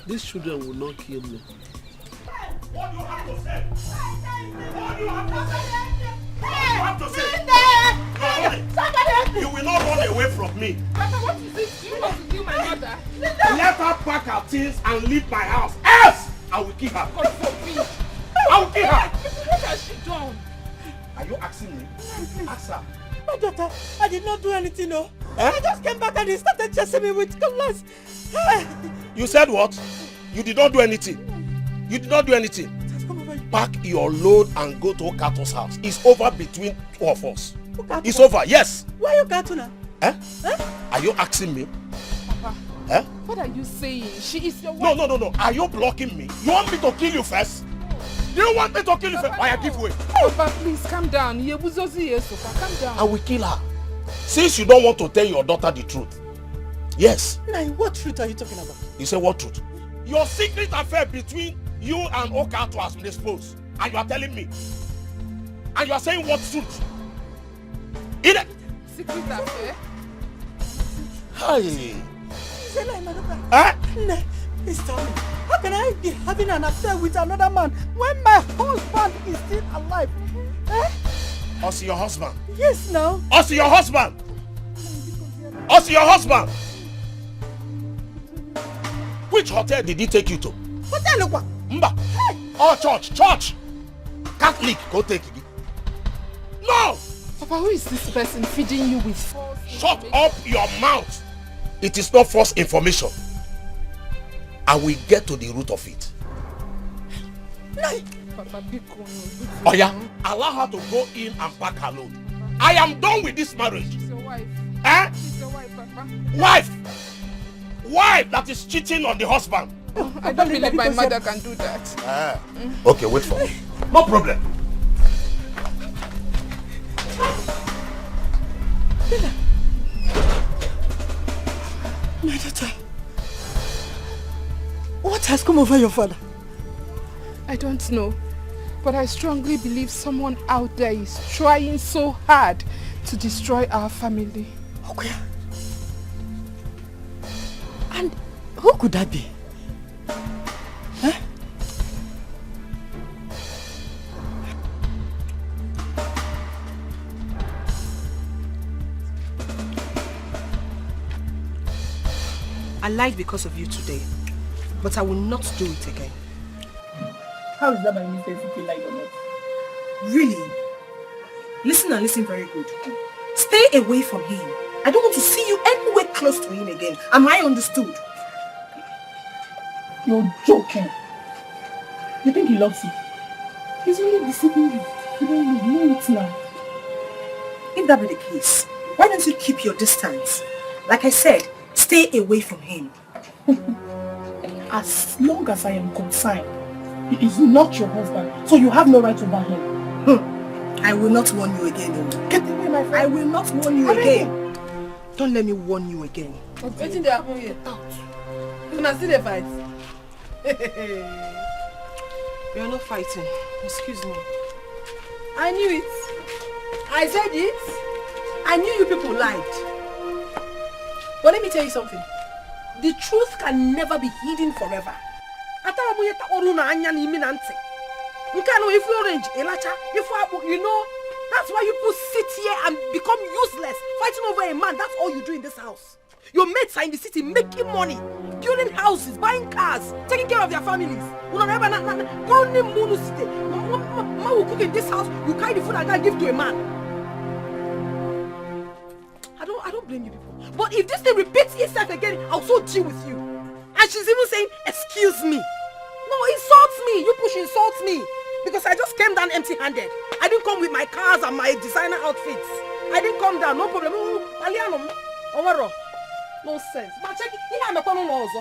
These children will not kill me. What do you have to say? What do you have to say? You will not run away from me. Papa, what is it? You want to kill my mother? Let her pack her things and leave my house. Else, I will kill her. God forbid. I will kill her. What has she done? Are you asking me? Ask her. My daughter, I did not do anything, no. Eh? I just came back and he started chasing me with cutlass. You said what? You did not do anything. You did not do anything. Pack your load and go to Okato's house. It's over between two of us. It's over, yes. Why are you Okato now? Eh? Are you asking me? Papa, what are you saying? She is your wife. No. Are you blocking me? You want me to kill you first? You want me to kill you first? I give way. Papa, please calm down. Calm down. I will kill her. Since you don't want to tell your daughter the truth. Yes. Now, what truth are you talking about? You say what truth? Your secret affair between you and Okato has been exposed. And you are telling me. And you are saying what truth? Secret affair? Hey. Please tell me, how can I be having an affair with another man when my husband is still alive? Also your husband? Yes, now. Also your husband? Also your husband? Which hotel did he take you to? Hotel what? Mba. Oh, church. Catholic, go take it. No! Papa, who is this person feeding you with false Shut up your mouth. It is not false information. I will get to the root of it. Papa, Oh yeah, allow her to go in and pack her load. I am done with this marriage. She's your wife. Eh? She's your wife, Papa. Wife that is cheating on the husband. I don't believe my mother can do that. Okay, wait for me. No problem. My daughter, what has come over your father? I don't know, but I strongly believe someone out there is trying so hard to destroy our family. Okay. And who could that be? Huh? I lied because of you today, but I will not do it again. How is that my mistake if you lied or not? Really? Listen and listen very good. Stay away from him. I don't want to see you anywhere close to him again. Am I understood? You're joking. You think he loves you? He's only deceiving you. You don't know it now. If that be the case, why don't you keep your distance? Like I said, stay away from him. As long as I am concerned, he is not your husband, so you have no right over him. I will not warn you again. Oh. Get away, my friend. I will not warn you again. Don't let me warn you again. Waiting there happen here. You not see the fight. We are not fighting. Excuse me. I knew it. I said it. I knew you people lied. But let me tell you something. The truth can never be hidden forever. If you orange, you know, that's why you people sit here and become useless, fighting over a man. That's all you do in this house. Your mates are in the city making money, building houses, buying cars, taking care of their families. Will cook in this house, you carry the food and give to a man. I don't blame you people. But if this thing repeats itself again, I'll so deal with you. And she's even saying, excuse me. No, insults me. You push insults me. Because I just came down empty-handed. I didn't come with my cars and my designer outfits. I didn't come down, no problem. No sense. But check it. I'm a corner also.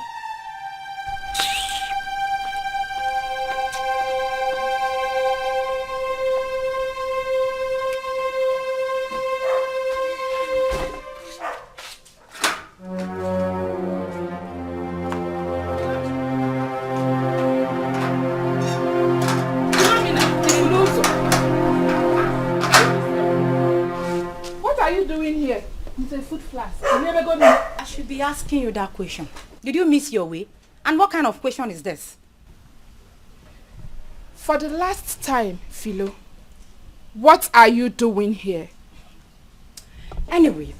I should be asking you that question. Did you miss your way? And what kind of question is this? For the last time, Philo, what are you doing here? Anyway,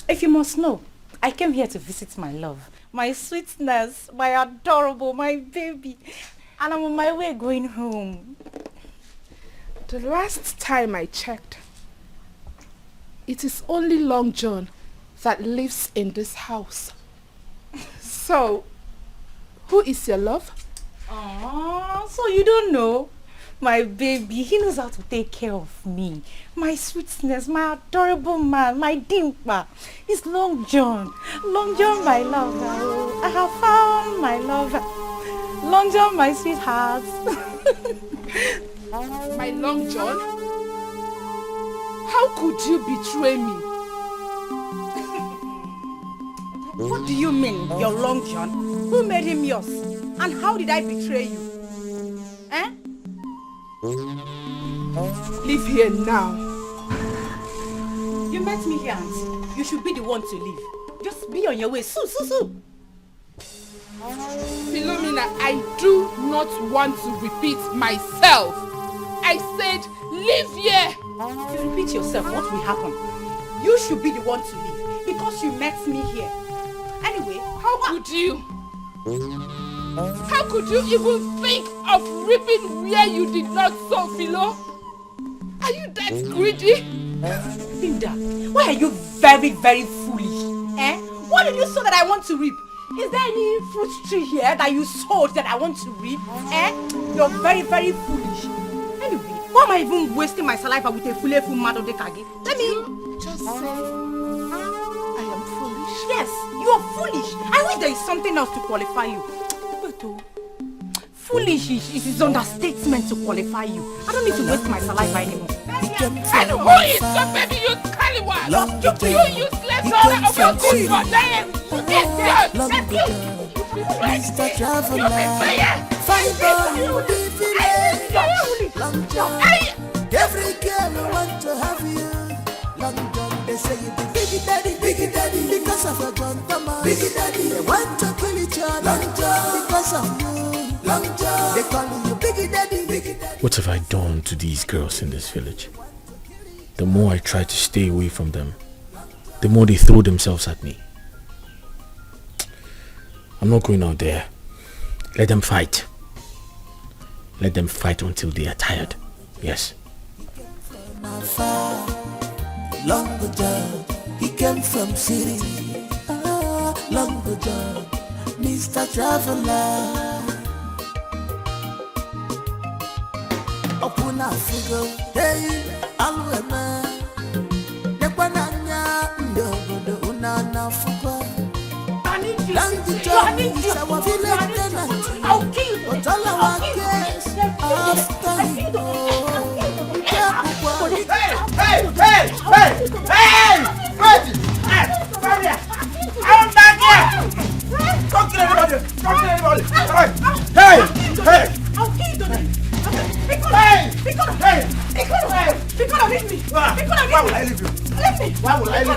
if you must know, I came here to visit my love, my sweetness, my adorable, my baby. And I'm on my way going home. The last time I checked, it is only Long John that lives in this house. So, who is your love? Oh, so you don't know? My baby, he knows how to take care of me. My sweetness, my adorable man, my dimple. It's Long John. Long John, my lover. I have found my lover. Long John, my sweetheart. My Long John? How could you betray me? What do you mean, your Long John? Who made him yours? And how did I betray you? Eh? Leave here now. You met me here, auntie. You should be the one to leave. Just be on your way. Sue. Philomena, I do not want to repeat myself. I said, leave here. You repeat yourself, what will happen? You should be the one to leave because you met me here. Anyway, how could you? How could you even think of reaping where you did not sow, Philo? Are you that greedy? Linda, why are you very, very foolish? Eh? What did you sow that I want to reap? Is there any fruit tree here that you sowed that I want to reap? Eh? You're very, very foolish. Anyway, why am I even wasting my saliva with a full mad of the kagi? Let me just say I am foolish. Yes, you are foolish. I wish there is something else to qualify you. But foolish is understatement to qualify you. I don't need to waste my saliva anymore. And who is the baby you scallywag? You useless daughter of your good for them. Mr. Traveler, find out the village. Long John, every girl want to have you. Long John, they say you the big daddy, because of your John Thomas. Big daddy, they want to kill each other. Long John, because of you. Long John, they call you big daddy. What have I done to these girls in this village? The more I try to stay away from them, the more they throw themselves at me. I'm not going out there. Let them fight. Let them fight until they are tired. Yes. Long ago, he came from city. Long ago, Mr. Traveler. Opuna fugo, hey, alwema. Nekwananya, ndogo, unana fugo. Long ago, is our village tenant. I'll kill you. But all our guests after you go. Hey! Wait! Come here! I'm back here! Don't kill anybody! Hey! I'll kill you today. Because leave me. Why will I leave you? Leave me. Why will I leave you?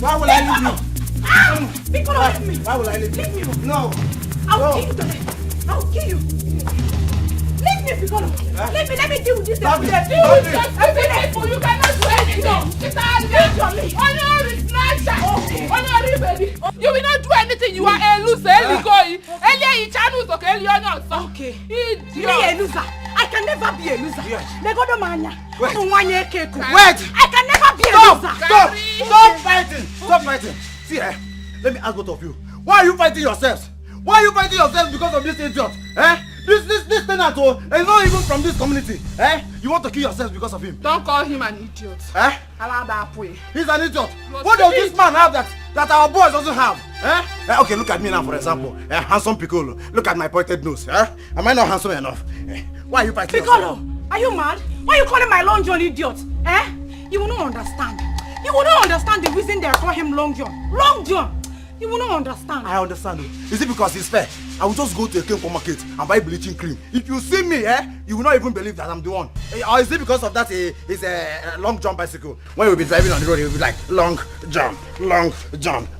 Why will I leave you? Leave me. Why will I leave you? Leave me. No. I'll kill you today. I'll kill you. Leave me, Piccolo. Let me deal with this. Deal with just people. You cannot do anything. It's all me. Honor is nature. Honor, baby. You will not do anything. You are a loser. Okay. Me a loser. I can never be a loser. Yes. Wait. I can never be a loser. Stop fighting. See, let me ask both of you. Why are you fighting yourselves? Why are you fighting yourselves because of this idiot? This tenant is not even from this community. You want to kill yourselves because of him? Don't call him an idiot. He's an idiot. What does this man have that our boys doesn't have? Okay, look at me now, for example. Handsome Piccolo. Look at my pointed nose. Am I not handsome enough? Why are you fighting Piccolo, are you mad? Why are you calling my Long John idiot? You will not understand. You will not understand the reason they call him Long John. Long John! You will not understand. I understand. Is it because it's fair? I will just go to a chemical market and buy bleaching cream. If you see me, you will not even believe that I'm the one. Or is it because of that it's a long jump bicycle? When you'll be driving on the road, you'll be like, long jump.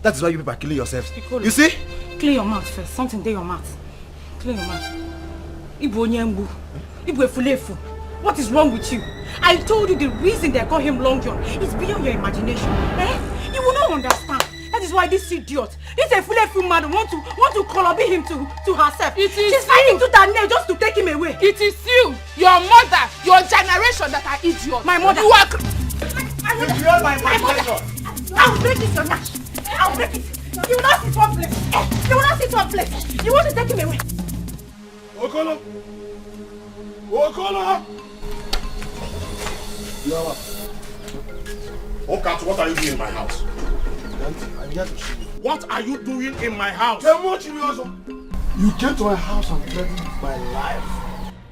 That is why you people are killing yourselves. Piccolo, you see? Clear your mouth first. Something there your mouth. Clear your mouth. Ibu Onyembu. Ibu Efulefu. What is wrong with you? I told you the reason they call him Long John is beyond your imagination. You will not understand. That is why this idiot, this Efulefu man want to colobby him to herself. She's fighting to that nail just to take him away. It is you, your mother, your generation that are idiots. My mother. You are. You are my mother. I'll break this your nash. I'll break it. You will not sit one place. You will not sit one place. You want to take him away. Okolo. Okat, what are you doing in my house? I'm here to see you. What are you doing in my house? You came to my house and threatened my life.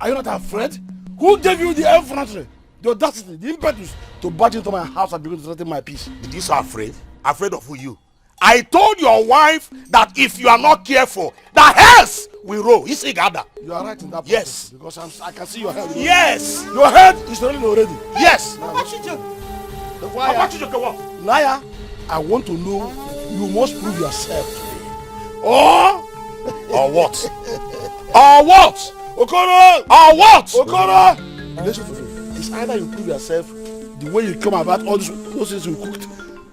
Are you not afraid? Who gave you the effrontery, the audacity, the impetus to barge into my house and begin to threaten my peace? Did you say afraid? Afraid of who? You? I told your wife that if you are not careful, the hairs will roll. You see, Gada? You are right in that. Yes. Because I can see your head. Yes. Your head is rolling already. Yes. Liar, I want to know, you must prove yourself to me. Or what? Or what? Okoro! Or what? Okoro! Listen to me. It's either you prove yourself the way you come about all those things you cooked,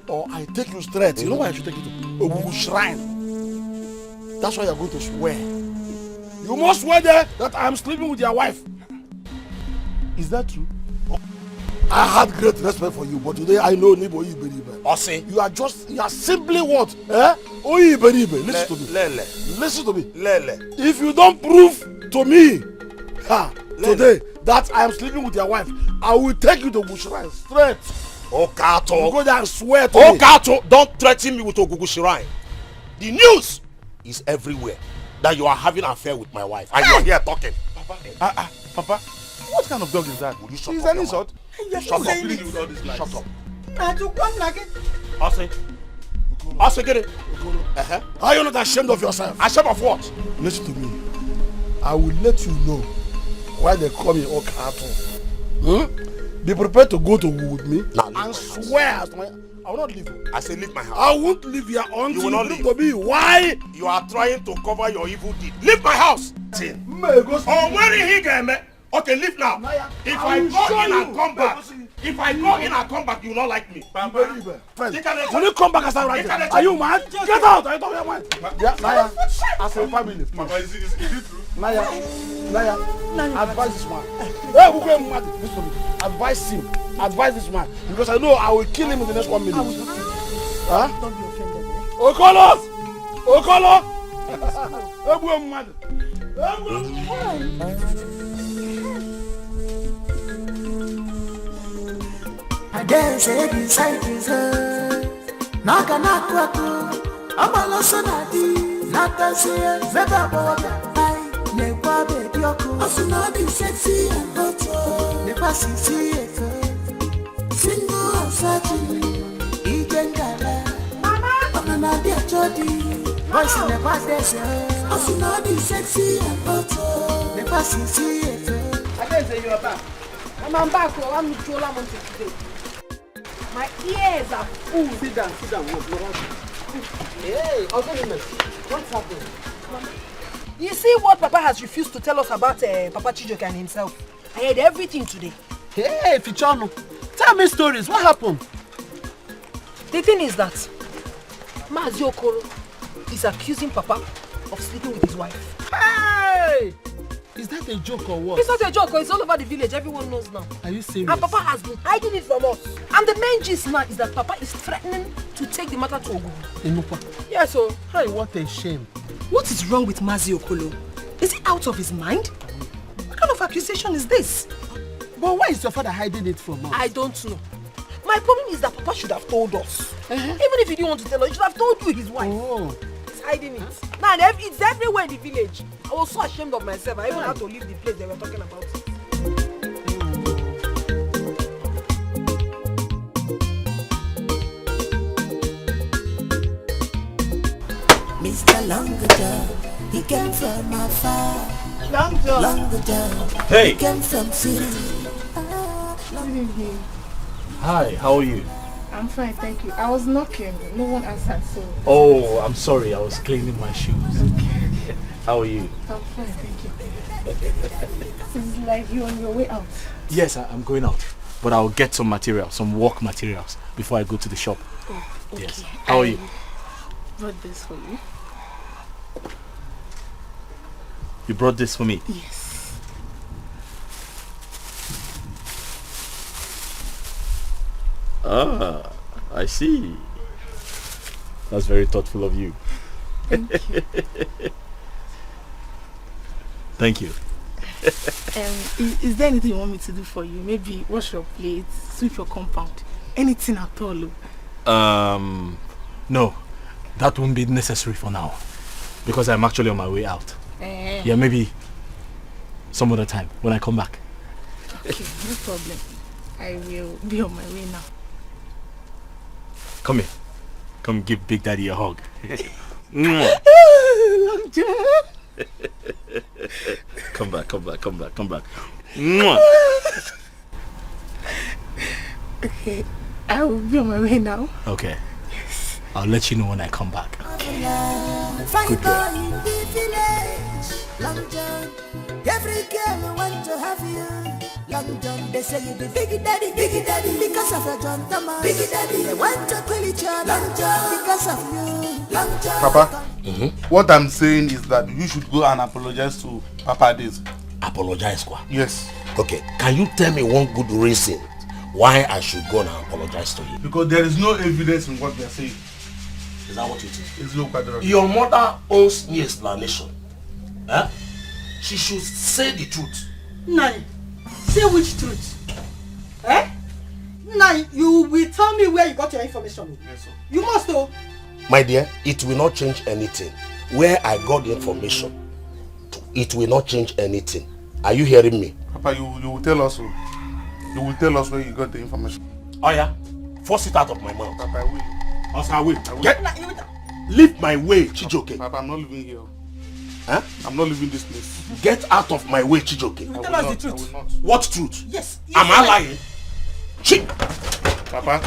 or I take you straight. You know why I should take you to Obubu Shrine? That's why you're going to swear. You must swear there that I am sleeping with your wife. Is that true? I had great respect for you, but today I know Nibo Iberibe. Ose. You are simply what? Iberibe. Listen to me. Listen to me. If you don't prove to me today that I am sleeping with your wife, I will take you to Bushrine straight. Okato. You go there and swear to me. Okato, don't threaten me with Ogugu Shrine. The news is everywhere that you are having an affair with my wife, and you are here talking. Papa, what kind of dog is that? Will you shut She's up? an insult. Shut up. Shut up. Ase, get it. Are you not ashamed of yourself? Ashamed of what? Listen to me. I will let you know why they call me Okato. Be prepared to go to war with me and swear. I will not leave you. I say leave my house. I won't leave here until you will not leave. To me why you are trying to cover your evil deed. Leave my house. Oh, where is he going? Okay, leave now. If I go in and come back, If I go in and come back, you will not like me. Papa, Friend, will you come back as I write? Are you mad? Get out! I don't hear mine. Yeah, Naya, as a family. Papa, is it true? Naya, advise this man. Hey, who go mad? Listen to me. Advise him. Advise this man. Because I know I will kill him in the next 1 minute. Huh? Don't be offended. Okolo! Okolo! Hey, who mad? I dare say beside his Naka Nakwaku, Amaloso Nadi, Nata say, Beba Boda, Nekwa Baby Yoko, Asunadi sexy and hot, Never see it, single and searching, Ijengala, Mama, Nadia Jodi, voice in the past, Asunadi sexy and hot, Never see it. I dare say you are back. I'm back. I'm with you today. My ears are full. Sit down. Hey, what's happening? You see what Papa has refused to tell us about Papa Chijoke and himself? I heard everything today. Hey, Fichano, tell me stories. What happened? The thing is that Mazi Okoro is accusing Papa of sleeping with his wife. Hey! Is that a joke or what? It's not a joke. It's all over the village. Everyone knows now. Are you serious? And Papa has been hiding it from us. And the main gist now is that Papa is threatening to take the matter to Ogun. Yes, so. Hey, what a shame. What is wrong with Mazi Okolo? Is he out of his mind? What kind of accusation is this? But why is your father hiding it from us? I don't know. My problem is that Papa should have told us. Even if he didn't want to tell us, he should have told you his wife. Oh. He's hiding it. Now it's everywhere in the village. I was so ashamed of myself. I even had to leave the place they were talking about it. Mr. Longer John, he came from afar. Longer John, Hey. he came from city. Hi, how are you? I'm fine, thank you. I was knocking, no one answered, so... Oh, I'm sorry, I was cleaning my shoes. Okay. How are you? I'm fine, thank you. It's like you're on your way out. Yes, I'm going out. But I'll get some materials, some work materials, before I go to the shop. Oh, okay. Yes. How are you? Brought this for you. You brought this for me? Yes. Ah, I see. That's very thoughtful of you. Thank you. Thank you. Is there anything you want me to do for you? Maybe wash your plates, sweep your compound, anything at all? No, that won't be necessary for now, because I'm actually on my way out. Yeah, maybe some other time when I come back. Okay, no problem. I will be on my way now. Come here. Come give Big Daddy a hug. Come back. Okay, I will be on my way now. Okay. Yes. I'll let you know when I come back. Good girl. Long John, every girl want to have you. Long John, they say you be big daddy, because of your John Thomas. Big daddy, they want to kill each other. Long John, because of you. Long John. Papa, what I'm saying is that you should go and apologize to Papa this. Apologize, Kwa? Yes. Okay, can you tell me one good reason why I should go and apologize to you? Because there is no evidence in what they are saying. Is that what you think? It's no quadra. Your mother owns me explanation. Huh? She should say the truth. Nai, say which truth? Eh? Nai, you will tell me where you got your information. Yes, sir. You must know. My dear, it will not change anything. Where I got the information, it will not change anything. Are you hearing me? Papa, you will tell us. You will tell us where you got the information. Oh yeah? Force it out of my mouth. Papa, I will. Also, I will. Get. Leave my way, Chijoke. Papa, I'm not living here. Huh? I'm not leaving this place. Get out of my way, Chijoke. You will tell us the truth. What truth? Yes. Am I lying? Chick. Papa,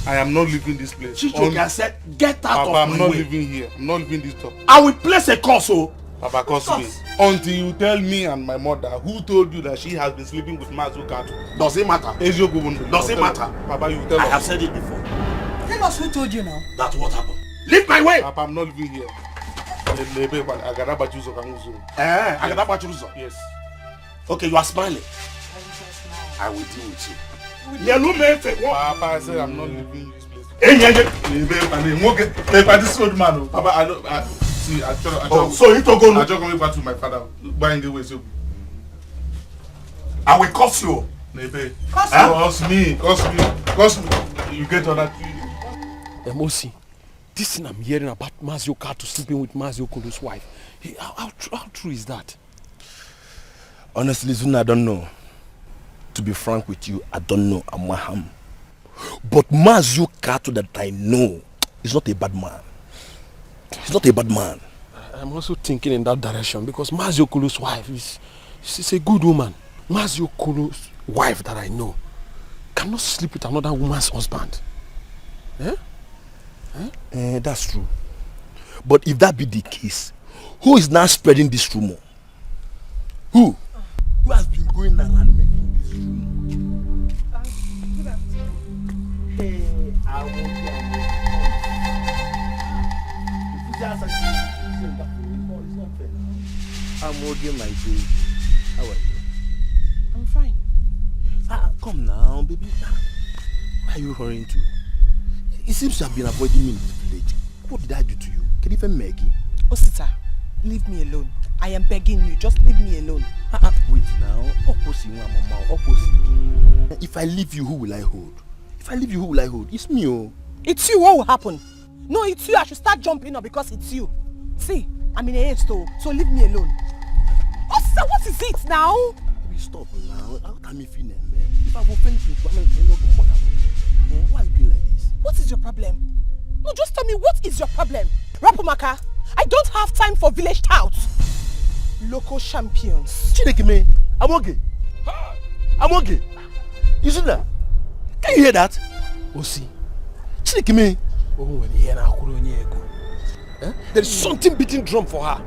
I am not leaving this place. Chijoke, I said, get out Papa, of my way. I'm not living here. I'm not leaving this top. I will place a curse, oh. Papa curse me. Until you tell me and my mother who told you that she has been sleeping with Mazuka. Does it matter? Does it matter? Papa, you tell us. I have said it before. Tell us who told you now. That's what happened. Leave my way! Papa, I'm not living here. Yes. Okay, you are smiling. I will deal with you. Papa, I said I'm not leaving this place. This old man. Papa, I don't. See, I so you talk on. I just coming back to my father. Buying the way so. I will curse you. Curse me. You get on that. Mosi, this thing I'm hearing about Mazio Kato sleeping with Mazio Kolo's wife. How true is that? Honestly, Zuna, I don't know. To be frank with you, I don't know Amaham. But Mazio Kato that I know is not a bad man. He's not a bad man. I'm also thinking in that direction because Mazio Kolo's wife she's a good woman. Mazio Kolo's wife that I know cannot sleep with another woman's husband. That's true. But if that be the case, who is now spreading this rumor? Who? Who has been going around making this rumor? Hey, I want I'm working my day. How are you? I'm fine. Come now, baby. Where are you hurrying to? It seems you have been avoiding me in this village. What did I do to you? Can you even Maggie? Osita, leave me alone. I am begging you, just leave me alone. Wait now. If I leave you, who will I hold? It's me, oh. It's you, what will happen? No, it's you. I should start jumping up because it's you. See, I'm in a haste, so leave me alone. Osita, what is it now? Baby, stop now. How can you feel that, man? If I've offended you, why are you doing like this? What is your problem? No, just tell me, what is your problem? Rapumaka, I don't have time for village touts. Local champions. Chinekime, I'm okay. You see that? Can you hear that? Osi. Chinekime. There is something beating drum for her.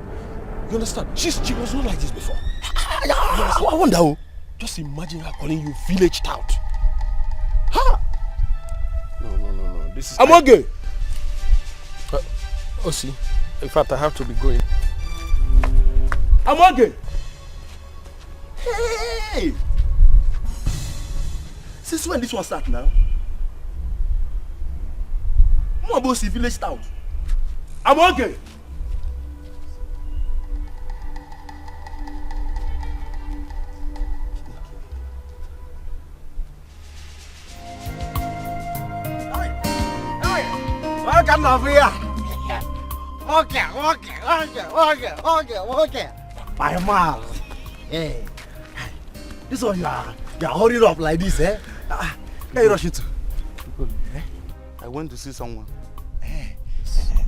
You understand? She was not like this before. I wonder who. Just imagine her calling you village tout. No. This is... I'm okay. Osi, in fact, I have to be going. I'm okay. Hey! Since when this one start now? I'm about to village town. I'm okay. Welcome over here. Okay. My man. Hey. This one you are holding up like this, eh? Where you rushing to? I went to see someone.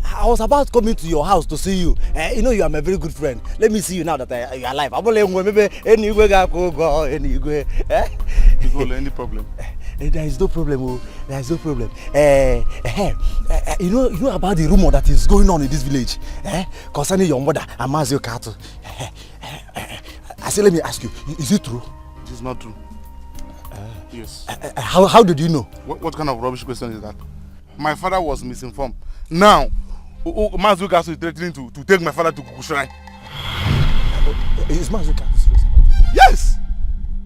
I was about coming to your house to see you. You know you are my very good friend. Let me see you now that you are alive. I'm only any any problem? There is no problem. You know about the rumor that is going on in this village, concerning your mother and Mazio Kato. I say, let me ask you, is it true? It is not true. Yes. How did you know? What kind of rubbish question is that? My father was misinformed. Now, Mazio Kato is threatening to take my father to Kukushrine. Is Mazio Kato serious? Yes!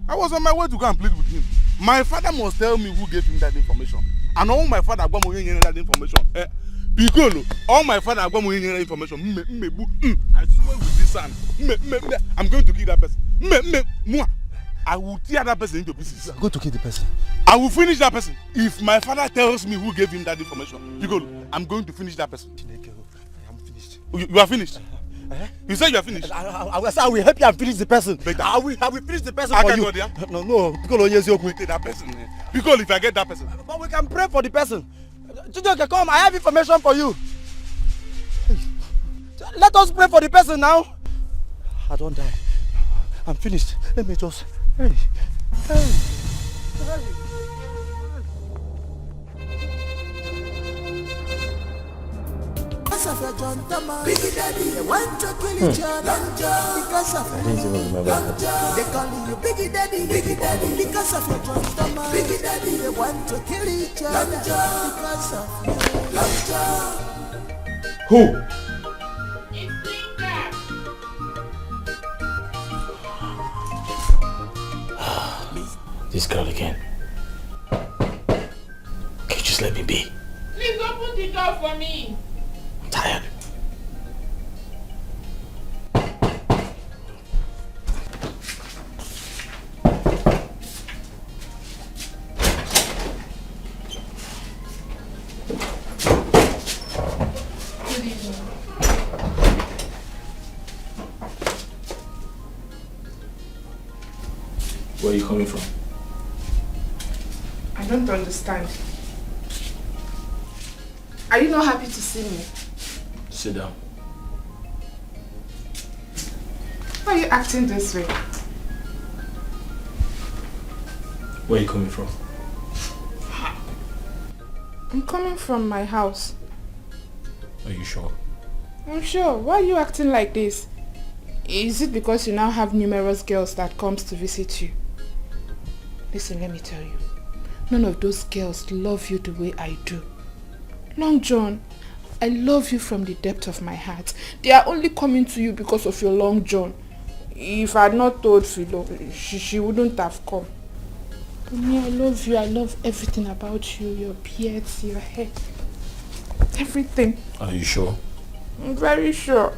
I was on my way to go and plead with him. My father must tell me who gave him that information. And all my father got that information. Because all my father got that information. I swear with this hand. I'm going to kill that person. I will tear that person into pieces. You are going to kill the person? I will finish that person. If my father tells me who gave him that information, because I'm going to finish that person. I'm finished. You are finished? You said you are finished? I will help you and finish the person. I will finish the person for you. No, because take that person. Because if I get that person. But we can pray for the person. Chijoke, come, I have information for you. Let us pray for the person now. I don't die. I'm finished. Let me just... Hey. As a of your Jontama. Biggie Daddy, they want to kill each other because of I didn't even remember that. They call you Biggie Daddy because of your Jontama. Biggie Daddy, they want to kill each other because of you. Who? This girl again. Can you just let me be? Please open the door for me. I'm tired. Good evening. Where are you coming from? I don't understand. Are you not happy to see me? Sit down. Why are you acting this way? Where are you coming from? I'm coming from my house. Are you sure? I'm sure. Why are you acting like this? Is it because you now have numerous girls that comes to visit you? Listen, let me tell you. None of those girls love you the way I do. Long John, I love you from the depth of my heart. They are only coming to you because of your Long John. If I had not told Philo, she wouldn't have come. But me, I love you. I love everything about you. Your beards, your hair. Everything. Are you sure? I'm very sure.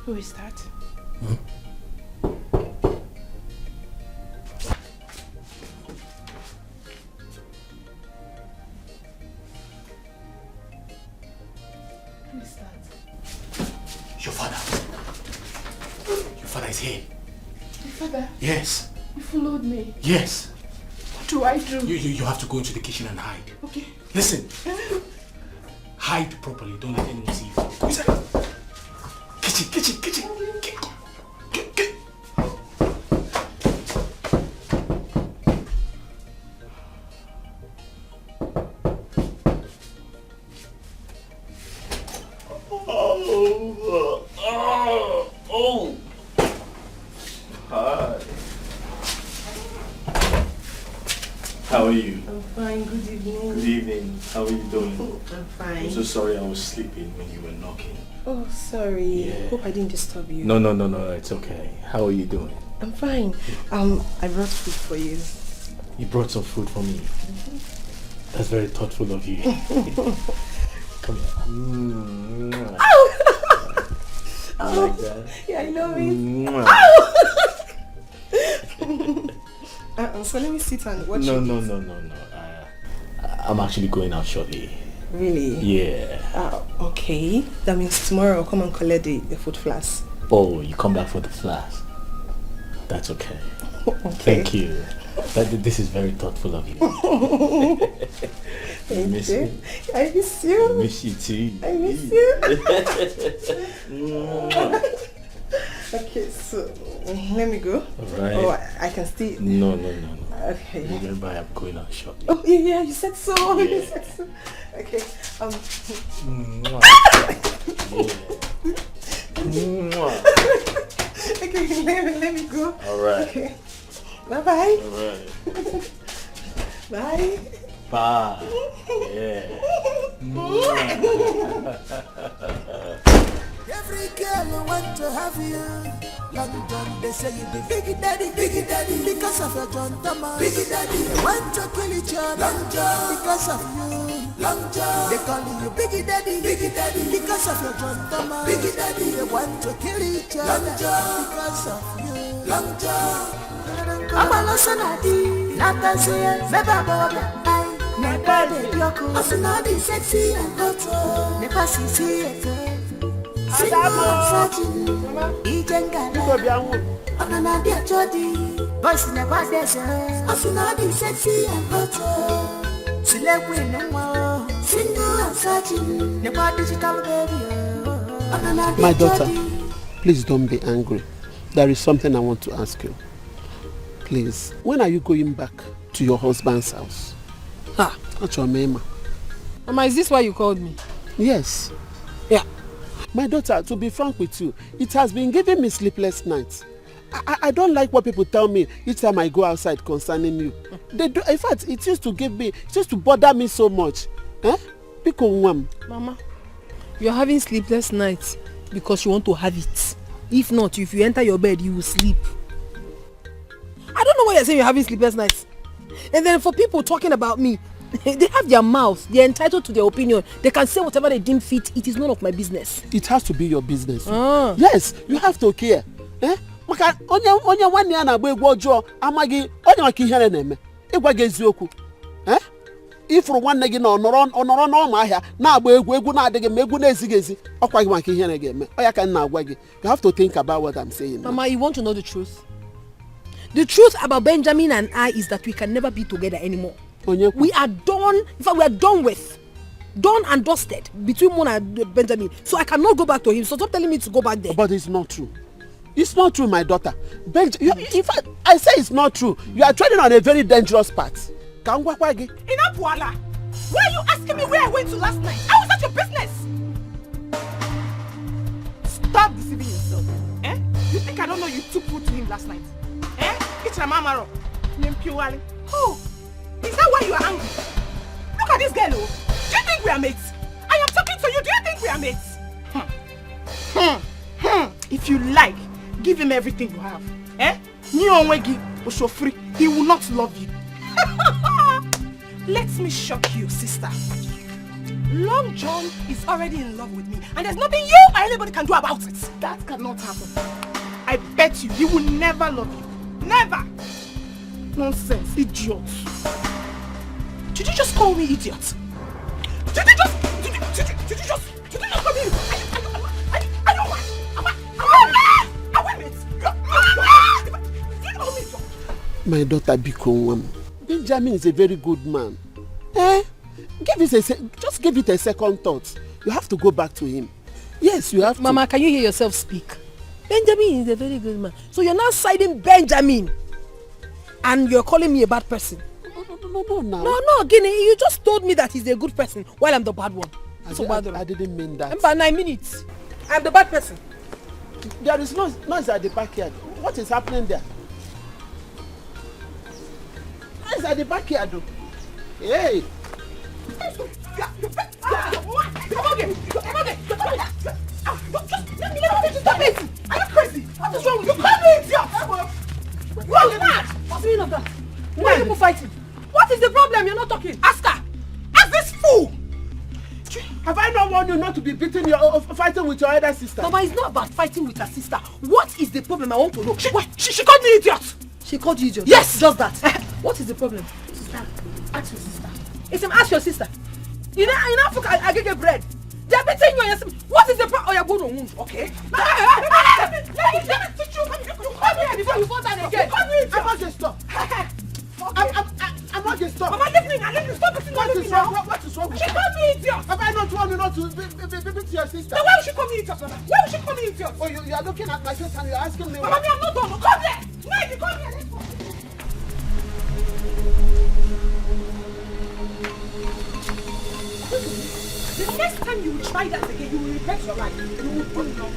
Who is that? Who is that? Your father. Your father is here. My father? Yes. You followed me. Yes. What do I do? You have to go into the kitchen and hide. Okay. Listen. Hide properly. Don't let anyone see you. Go inside. Kitchen. Hi. How are you? I'm fine. Good evening. Good evening. How are you doing? I'm fine. I'm so sorry I was sleeping when you were knocking. Oh, sorry. Yeah. Hope I didn't disturb you. No, it's okay. How are you doing? I'm fine. I brought food for you. You brought some food for me. That's very thoughtful of you. Come here. I like that. Yeah, I love it. So let me sit and watch it. No. I'm actually going out shortly. Really? Yeah. Okay. That means tomorrow I'll come and collect the food flask. Oh, you come back for the flask. That's okay. Okay. Thank you. This is very thoughtful of you. Thank miss you. you. I miss you. I miss you too. I miss you. Okay, so let me go. Alright. Oh, I can still. No. Okay. Remember, I'm going out shortly. Oh yeah, you said so. Yeah. You said so. Okay. Okay, let me go. Alright. Okay. Bye. Alright. Bye. Bye. Yeah. Every girl want to have you. Long John, they say you be Biggie Daddy, because of your John Thomas. Biggie Daddy, they want to kill each other. Long John, because of you. Long John, they call you Biggie Daddy, because of your John Thomas. Biggie Daddy, they want to kill each other. Long John, because of you. Long John. I'm a losanadi, not a say, never bother. Never the yoko, asunadi sexy and hot. Never see it. Voice never says, Asunadi sexy and hot. Select win no more. Single and searching. Never digital baby. My daughter, please don't be angry. There is something I want to ask you. Please, when are you going back to your husband's house? Ah, that's your mama. Mama, is this why you called me? Yes. Yeah. My daughter, to be frank with you, it has been giving me sleepless nights. I don't like what people tell me each time I go outside concerning you. They do. In fact, it used to bother me so much. Mama, you're having sleepless nights because you want to have it. If not, if you enter your bed, you will sleep. I don't know why you're saying you're having sleepless nights. And then for people talking about me, they have their mouths. They're entitled to their opinion. They can say whatever they deem fit. It is none of my business. It has to be your business. Yes, you have to care. Onye nwanne ya na-agba egwu ọjọọ amaghị onye maka ihe na-eme ịgwa gị eziokwu ifuru nwanne gị na ọnọrọ n'ọma ahịa na-agba egwu na-adịghị ma egwu na-ezighị ezi ọkwa gị maka ihe na-eme ọ ya ka m na-agwa gị. You have to think about what I'm saying now. Mama, you want to know the truth? The truth about Benjamin and I is that we can never be together anymore. We are done. In fact, we are done with. Done and dusted between Mona and Benjamin. So I cannot go back to him. So stop telling me to go back there. But it's not true. It's not true, my daughter. In fact, I say it's not true. You are treading on a very dangerous path. Enough, Wala. Why are you asking me where I went to last night? How is that your business? Stop deceiving yourself. You think I don't know you took food to him last night? It's your mama. Oh, is that why you are angry? Look at this girl, oh. Do you think we are mates? I am talking to you. Do you think we are mates? If you like, give him everything you have. He will not love you. Let me shock you, sister. Long John is already in love with me, and there's nothing you or anybody can do about it. That cannot happen. I bet you he will never love you. Never. Nonsense, idiot. Did you just call me idiot? Did you just call me? I don't want. My daughter Bcos, Benjamin is a very good man. Just give it a second thought. You have to go back to him. Yes, you have to. Mama, can you hear yourself speak? Benjamin is a very good man. So you're now siding Benjamin and you're calling me a bad person. No, Guinea, you just told me that he's a good person while I'm the bad one. I didn't mean that. But 9 minutes. I'm the bad person. There is noise at the backyard. What is happening there? What is at the backyard? Hey! Let me stop it! Are you crazy? What is wrong with you? Call me idiot! You are mad! What's the meaning of that? Why are people fighting? What is the problem? You're not talking. Ask her! Ask this fool! Have I not warned you not to be fighting with your other sister? Mama, it's not about fighting with her sister. What is the problem? I want to know. She called me idiot! She called you idiot? Yes! Just that. What is the problem? Sister, ask your sister. Ask your sister. You know, I get bread. They're beating you and you're. What is the problem? Oh, you're going to wound. Okay. Let me teach you. You call me before you fall down again. I'm not going to stop. I'm not going to stop. Mama, leave me now. Let me stop it. What is wrong with you? She called me idiot. Have I not warned you not to beat your sister? Then why would she call me idiot, Mama? Why would she call me idiot? Oh, you are looking at my face and you're asking me. Mama, I'm not done. Come here. No, you come here. Let's go. The next time you try that again, you will regret your life. You will put it on.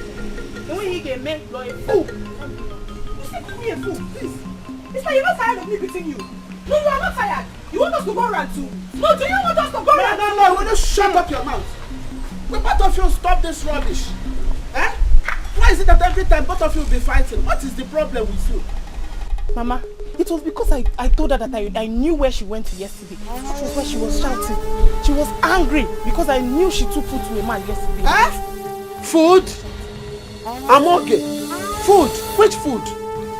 The way he get me, you're a fool. You say call me a fool, please. It's like you're not tired of me beating you. No, you are not tired. You want us to go around too. No, do you want us to go around? No, will you shut up your mouth? Will both of you stop this rubbish? Why is it that every time both of you will be fighting? What is the problem with you? Mama, it was because I told her that I knew where she went to yesterday. That was why she was shouting. She was angry because I knew she took food to a man yesterday. Food? I'm okay. Food? Which food?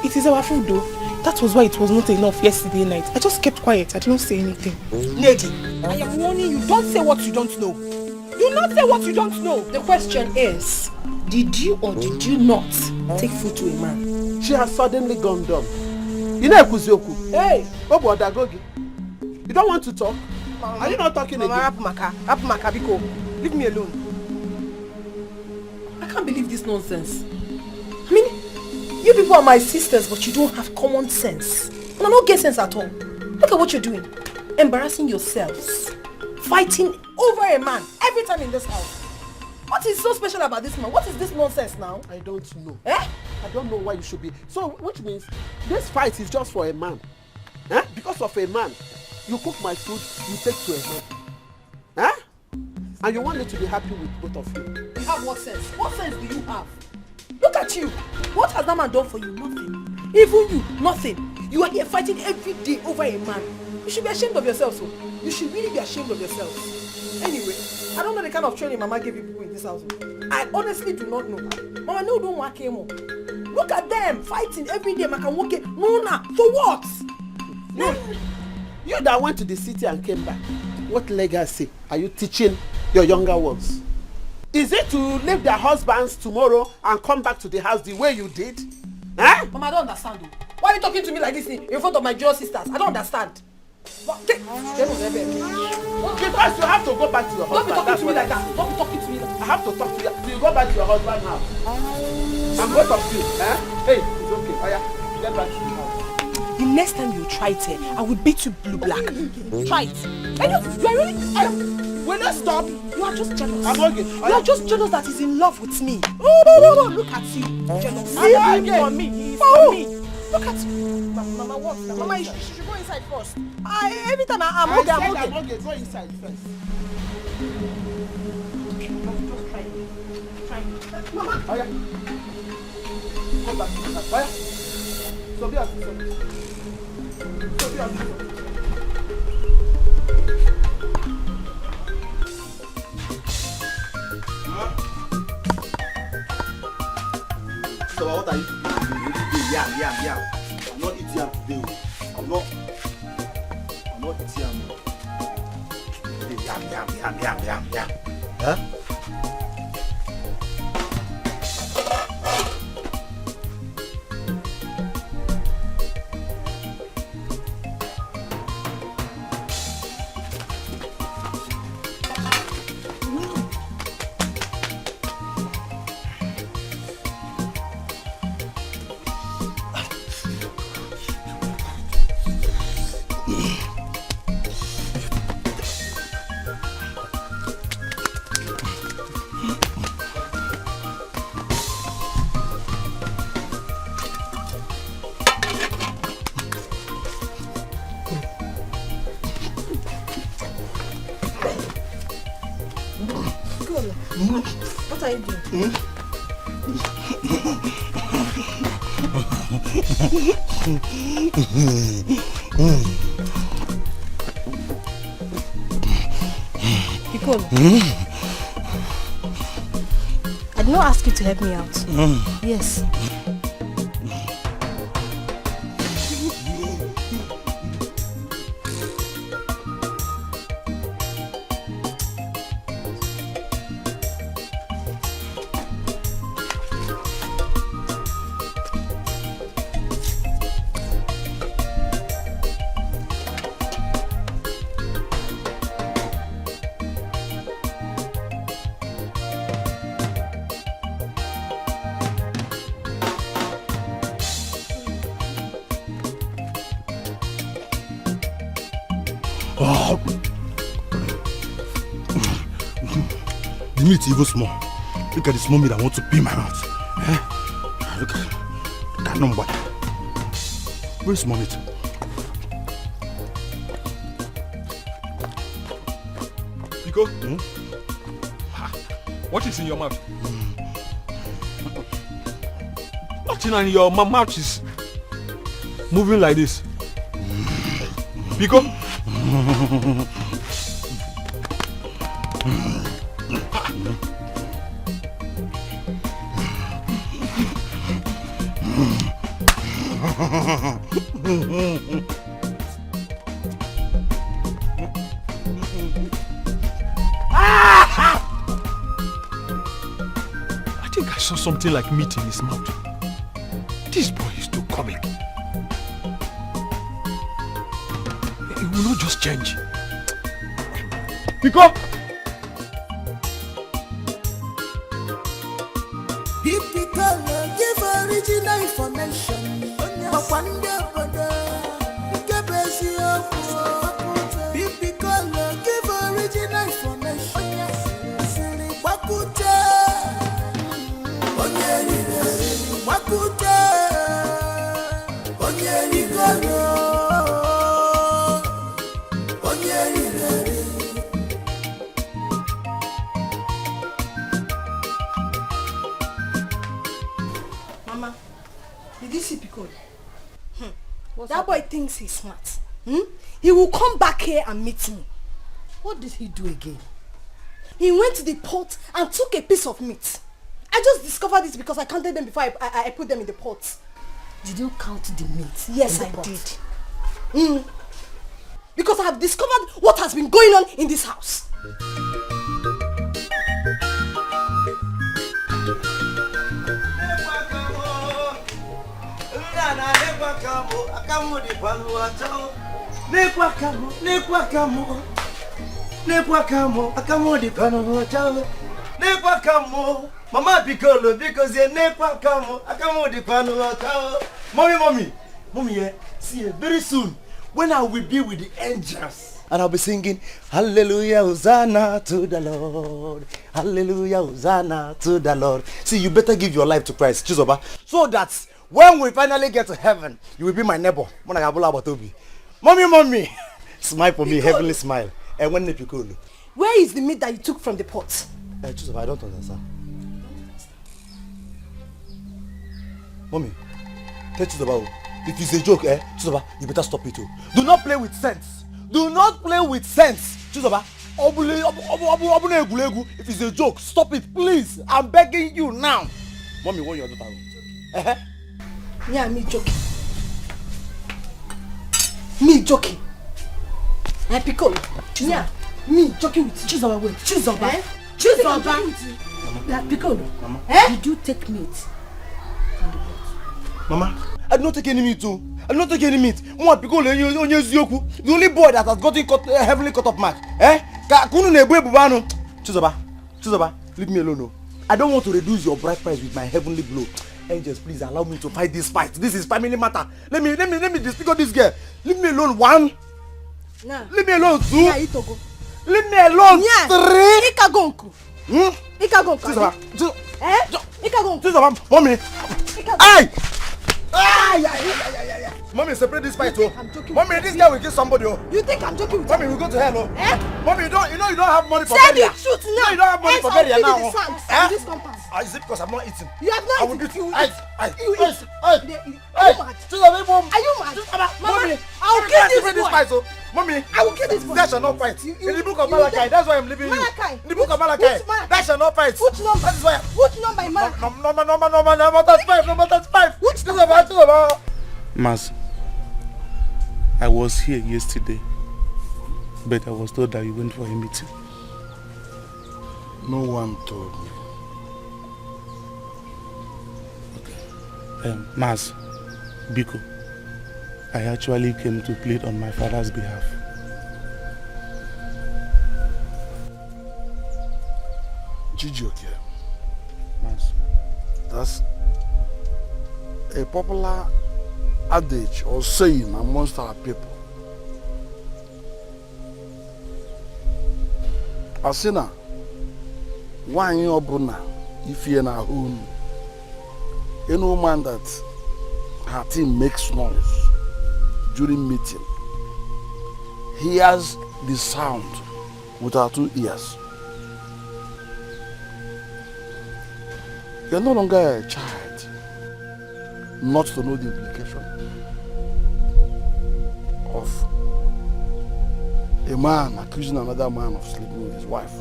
It is our food though. That was why it was not enough yesterday night. I just kept quiet. I didn't say anything. Lady, I am warning you. Don't say what you don't know. Do not say what you don't know. The question is, did you or did you not take food to a man? She has suddenly gone dumb. You know Kuzioku. Hey! You don't want to talk? Mama, are you not talking again? Mama, Apumaka, Biko. Leave me alone. I can't believe this nonsense. I mean, You people are my sisters, but you don't have common sense. No, no get sense at all. Look at what you're doing. Embarrassing yourselves. Fighting over a man every time in this house. What is so special about this man? What is this nonsense now? I don't know. Eh? I don't know why you should be. So, which means this fight is just for a man. Eh? Because of a man. You cook my food, you take to a man. Eh? And you want me to be happy with both of you. You have what sense? What sense do you have? Look at you. What has that man done for you? Nothing. Even you, nothing. You are here fighting every day over a man. You should be ashamed of yourself, so. You should really be ashamed of yourself. Anyway, I don't know the kind of training Mama gave you people in this house. I honestly do not know. Mama, no, don't work anymore. Look at them fighting every day. Maka woke. No, for what? You that went to the city and came back. What legacy are you teaching your younger ones? Is it to leave their husbands tomorrow and come back to the house the way you did? Eh? Mama, I don't understand. Why are you talking to me like this in front of my Joe sisters? I don't understand. Because you have to go back to your husband. Don't be talking to me like that. Don't be talking to me like that. I have to talk to you. So you go back to your husband's house. And both of you, eh? Hey, it's okay. Oh yeah, get back to your house. The next time you try it, I will beat you blue black. Try it. And you are really... Will you stop? You are just jealous. I'm okay. You are just jealous that he's in love with me. Oh, look at you. Jealous. He's for me. He's for me. Look at you. Mama, what? Mama, you should go inside first. Every time I'm okay. I'm okay. Go inside first. Just try it. Try it. Mama. Oh yeah. Come back inside. Oh yeah. So be honest. So be honest. So what are you doing? Yeah. I'm not eating yam today. I'm not eating yam. Yam. Huh? What are you doing? Piccolo, I did not ask you to help me out. Yes. The meat is even small. Look at the small meat I want to pee my mouth. Eh? Look at that number. Very small meat. Pico? What is in your mouth? Nothing in your mouth is moving like this. Pico? I think I saw something like meat in his mouth. This boy is too comic. He will not just change. Pico! Give original information. Gwande obodo, nke besi ofu. Bcos give original information. Siri wakute, onye rire, wakute, onye rigolo, onye rire. Mama, did you see Bcos? That boy thinks he's smart. He will come back here and meet me. What did he do again? He went to the pot and took a piece of meat. I just discovered it because I counted them before I put them in the pot. Did you count the meat? Yes, I did. Because I have discovered what has been going on in this house. Mama Piccolo, because you nekwa kamo, akamo di panu akao. Mommy, yeah, see you very soon when I will be with the angels. And I'll be singing, Hallelujah, Hosanna to the Lord. Hallelujah, Hosanna to the Lord. See, you better give your life to Christ, Chizoba, so that when we finally get to heaven, you will be my neighbor. Mommy, smile for me, heavenly smile. And when Piccolo. Where is the meat that you took from the pot? Chizoba, I don't understand. Mommy, tell Chizoba, if it's a joke, Chizoba, you better stop it too. Do not play with sense. Do not play with sense, Chizoba. If it's a joke, stop it, please. I'm begging you now. Mommy, what your daughter? Yeah, me joking. Me joking. Piccolo. Yeah, me joking with you. Chizoba, wait. Chizoba. Chizoba. Piccolo. Did you take meat? Mama, I did not take any meat too. I did not take any meat. Mama, Piccolo, the only boy that has gotten heavily cut off mark. Chizoba, leave me alone. No. I don't want to reduce your bride price with my heavenly blow. Angels, please allow me to fight this fight. This is family matter. Let me disfigure this girl. Leave me alone. 1. Nah. Leave me alone. 2. Yeah, leave me alone. Yeah. 3. Ikagonku. Ikagonku. Chizoba, mommy. Aye. Mommy, separate this fight, oh. Mommy, this guy will kill somebody, oh. You think I'm joking with you? Mommy, we go to hell, oh. Mommy, you don't have money for burial. burial. Say the truth now. You don't have money for burial now. In this compound. Is it because I'm not eating? You have not I will eaten. beat you. You eat. Are you mad? Mama, I will kill this fight, boy. oh. Mommy, I will kill this boy. That shall not fight. In the book of Malachi, that's why I'm leaving you. In the book of Malachi, that shall not fight. Which number? That is why. Which number in Malachi? Number 35. Number 35. Which number? Mas, I was here yesterday, but I was told that you went for a meeting. No one told me. Mas, Biko, I actually came to plead on my father's behalf. Chijioke. Mas. That's a popular adage or saying amongst our people. Asina, one obuna, if you're na home, any woman that her team makes noise during meeting, hears the sound with her 2 ears. You're no longer a child not to know the implication of a man accusing another man of sleeping with his wife.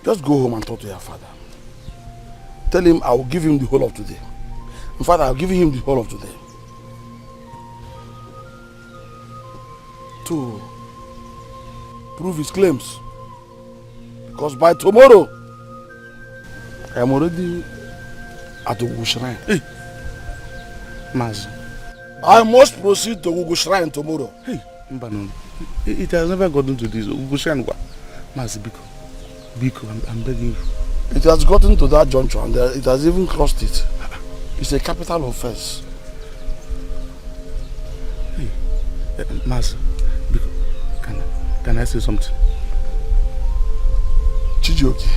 Just go home and talk to your father. Tell him I will give him the whole of today. In fact, I'll give him the whole of today to prove his claims. Because by tomorrow, I am already at the Gugu Shrine. Hey, Maz. I must proceed to Gugu Shrine tomorrow. Hey, Mbanon, it has never gotten to this. Gugu Shrine, Maz, Biko, I'm begging you. It has gotten to that juncture and it has even crossed it. It's a capital offense. Hey, Mas, can I say something? Chijioke,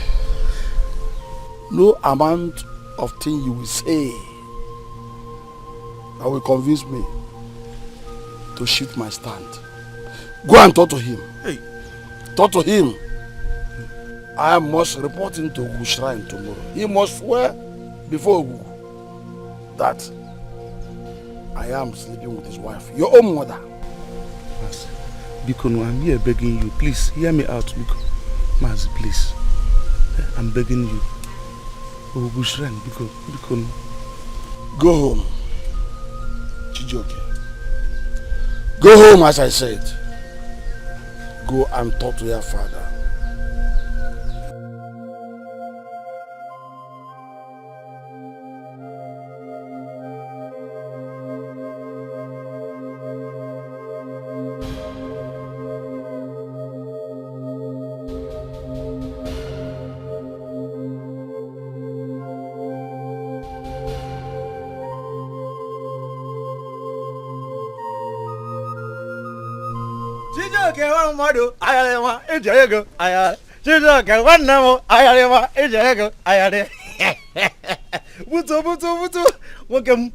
no amount of thing you will say that will convince me to shift my stand. Go and talk to him. Hey. Talk to him. I must report him to Ogu Shrine tomorrow. He must swear before Ogu that I am sleeping with his wife, your own mother. Mas, Bikono, I'm here begging you. Please, hear me out, Biko. Mas, please. I'm begging you. Ogu Shrine, Bikono. Go home. Chijioke. Go home, as I said. Go and talk to your father. Chijioke wa mmadụ ayarị nwa eji ego ayarị. Chijioke nwanne m ayarị nwa eji ego ayarị. Butu. Nwoke m.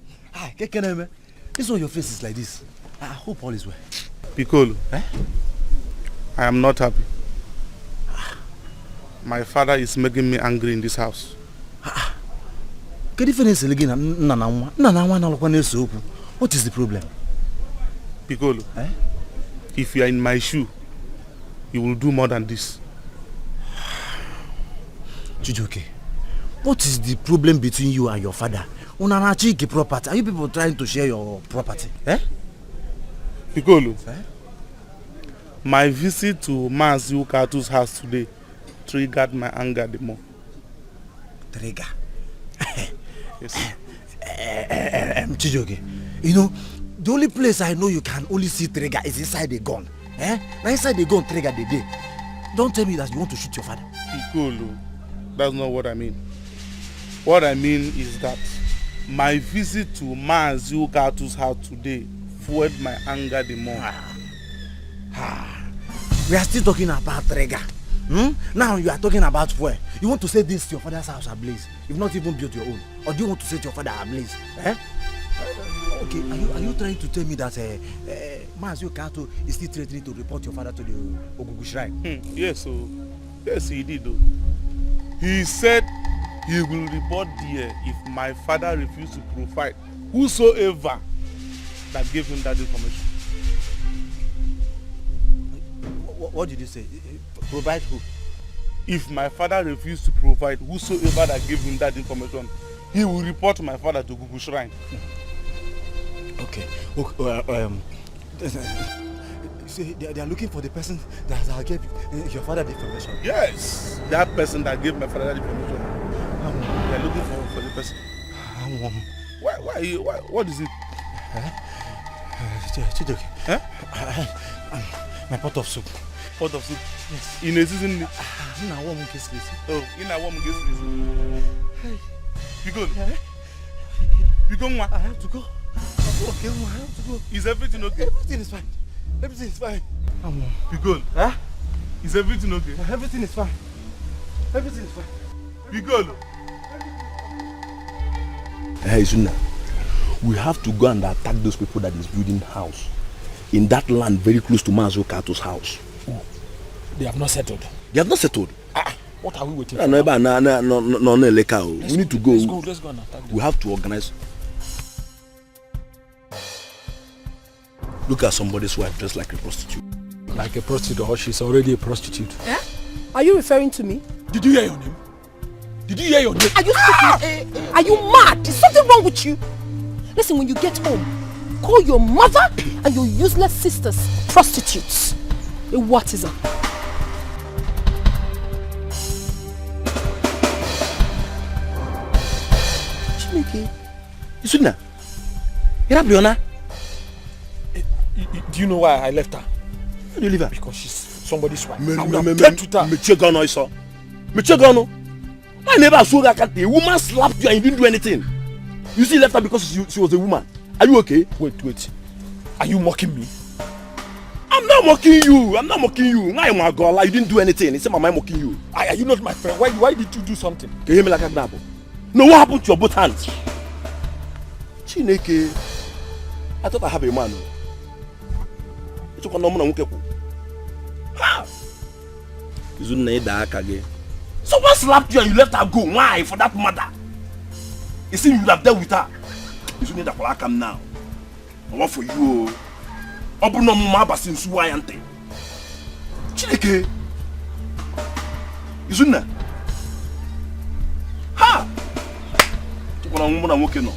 Keke na-eme. This one your face is like this. I hope all is well. Piccolo, I am not happy. My father is making me angry in this house. Kedu ife na-esele gị na nna na nwa? Nna na nwa na-alụkwa na-ese okwu. What is the problem? Piccolo, if you are in my shoe, you will do more than this. Chijioke, what is the problem between you and your father? Unanachi property. Are you people trying to share your property? Piccolo, my visit to Mazi Ukatu's house today triggered my anger the more. Trigger? Yes. Chijioke, you know, the only place I know you can only see trigger is inside the gun. Now inside the gun, trigger the day. Don't tell me that you want to shoot your father. Piccolo, that's not what I mean. What I mean is that my visit to Mazi Ukatu's house today fueled my anger the more. We are still talking about trigger. Now you are talking about fuel. You want to set this your father's house ablaze? You've not even built your own. Or do you want to set your father ablaze? Okay, are you trying to tell me that Mazi Ukatu is still threatening to report your father to the Ogugu Shrine? Yes, he did. Though. He said he will report there if my father refused to provide whosoever that gave him that information. What did you say? Provide who? If my father refused to provide whosoever that gave him that information, he will report my father to Ogugu Shrine. Okay. See, they are looking for the person that gave your father the information. Yes, that person that gave my father that information. They are looking for the person. Why? What is it? Chijioke. My pot of soup. Pot of soup? Yes. In a season? Oh, in a warm guest. Hey. You go? You go? I have to go. Okay, I have to go. Is everything okay? Everything is fine. Everything is fine. You go? Is everything okay? Everything is fine. Everything is fine. You go? Hey, Zuna, we have to go and attack those people that is building house in that land very close to Mazi Ukatu's house. Oh, they have not settled. They have not settled. What are we waiting for? No, we need to go. Let's go and attack them. We have to organize. Look at somebody's wife dressed like a prostitute. Like a prostitute, or she's already a prostitute. Are you referring to me? Did you hear your name? Did you hear your name? Are you stupid? Are you mad? Is something wrong with you? Listen, when you get home, call your mother and your useless sisters prostitutes. What is up? Chineke, Isuna, you're Brianna. Do you know why I left her? Why do you leave her? Because she's somebody's wife. I would have dealt with her. My neighbor saw that a woman slapped you and you didn't do anything. You see, he left her because she was a woman. Are you okay? Wait. Are you mocking me? I'm not mocking you. Why am I girl? You didn't do anything. He said, "Mama, I'm mocking you." Are you not my friend? Why did you do something? Can you hear me like a gnabo? No, what happened to your both hands? Chineke. I thought I have a man. Someone slapped you and you let her go. Why? For that matter. You see, you would have dealt with her. You need to come now. I want for you. Open up my basin suayante. Chineke. Isn't ha! Tu connais un moment dans mon canon.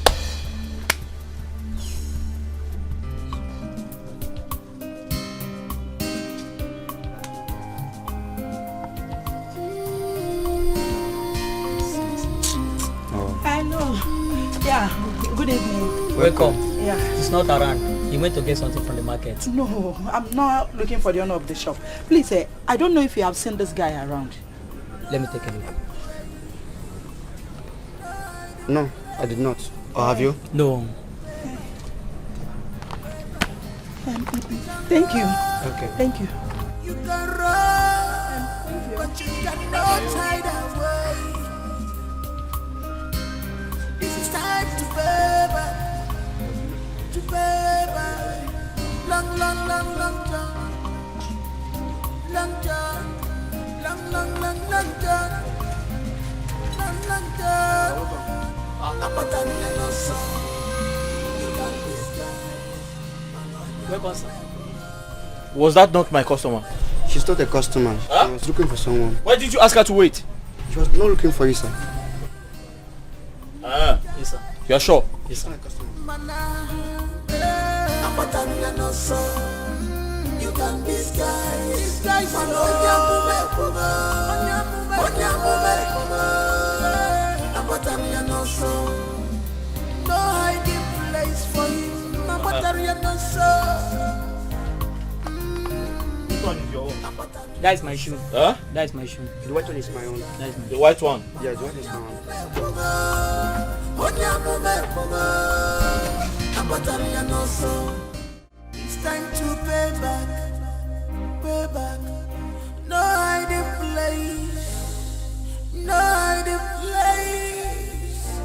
Hello. Yeah. Good evening. Welcome. Yeah. He's not around. He went to get something from the market. No, I'm not looking for the owner of the shop. Please, I don't know if you have seen this guy around. Let me take a look. No, I did not. Or have you? No. Thank you. Okay. Thank you. You can run, but you cannot hide away. This is time to pay back. To pay back. Long John. Long John. Long John. Long John. Welcome, sir. Was that not my customer? She's not a customer. Huh? She was looking for someone. Why did you ask her to wait? She was not looking for you, sir. Yes, sir. You are sure? Yes, sir. You can disguise no hiding place for him. That is my shoe. Huh? That is my shoe. The white one is my own. That is my The white one? Yeah, the white is my own. It's time to pay back. Pay back. No hiding place. No hiding place.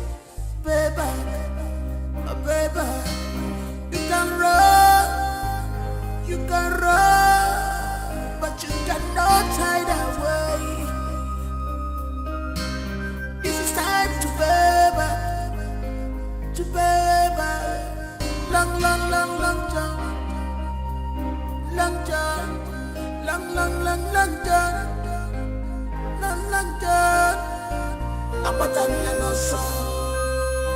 Pay back. Pay back. You can run, but you cannot hide away. This is time to pay back. To pay back. Long John. Long John. Long John. Long John.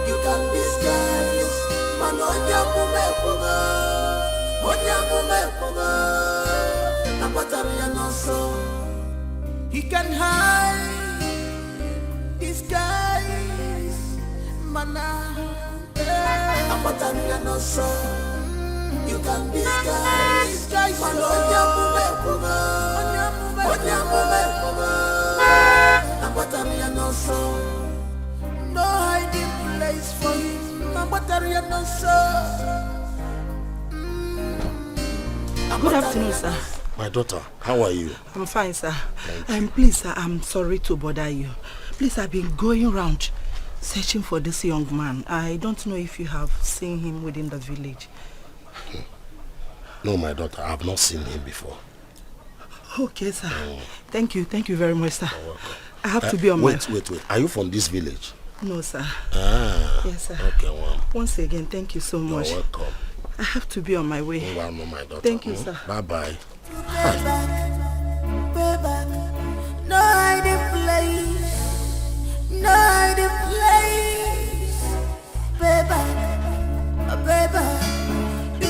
You can disguise. He can hide, disguise, mana. You can disguise, no hiding place for him. Good afternoon, sir. My daughter, how are you? I'm fine, sir. Please, sir, I'm sorry to bother you. Please, I've been going around searching for this young man. I don't know if you have seen him within the village. No, my daughter, I have not seen him before. Okay, sir. Thank you very much, sir. You're welcome. I have to be on my... Wait. Are you from this village? No, sir. Yes, sir. Okay, well. Once again, thank you so much. You're welcome. I have to be on my way. Well, no, my daughter. Thank you, sir. Bye-bye. Pay back. No hiding place. No hiding place. Pay back. You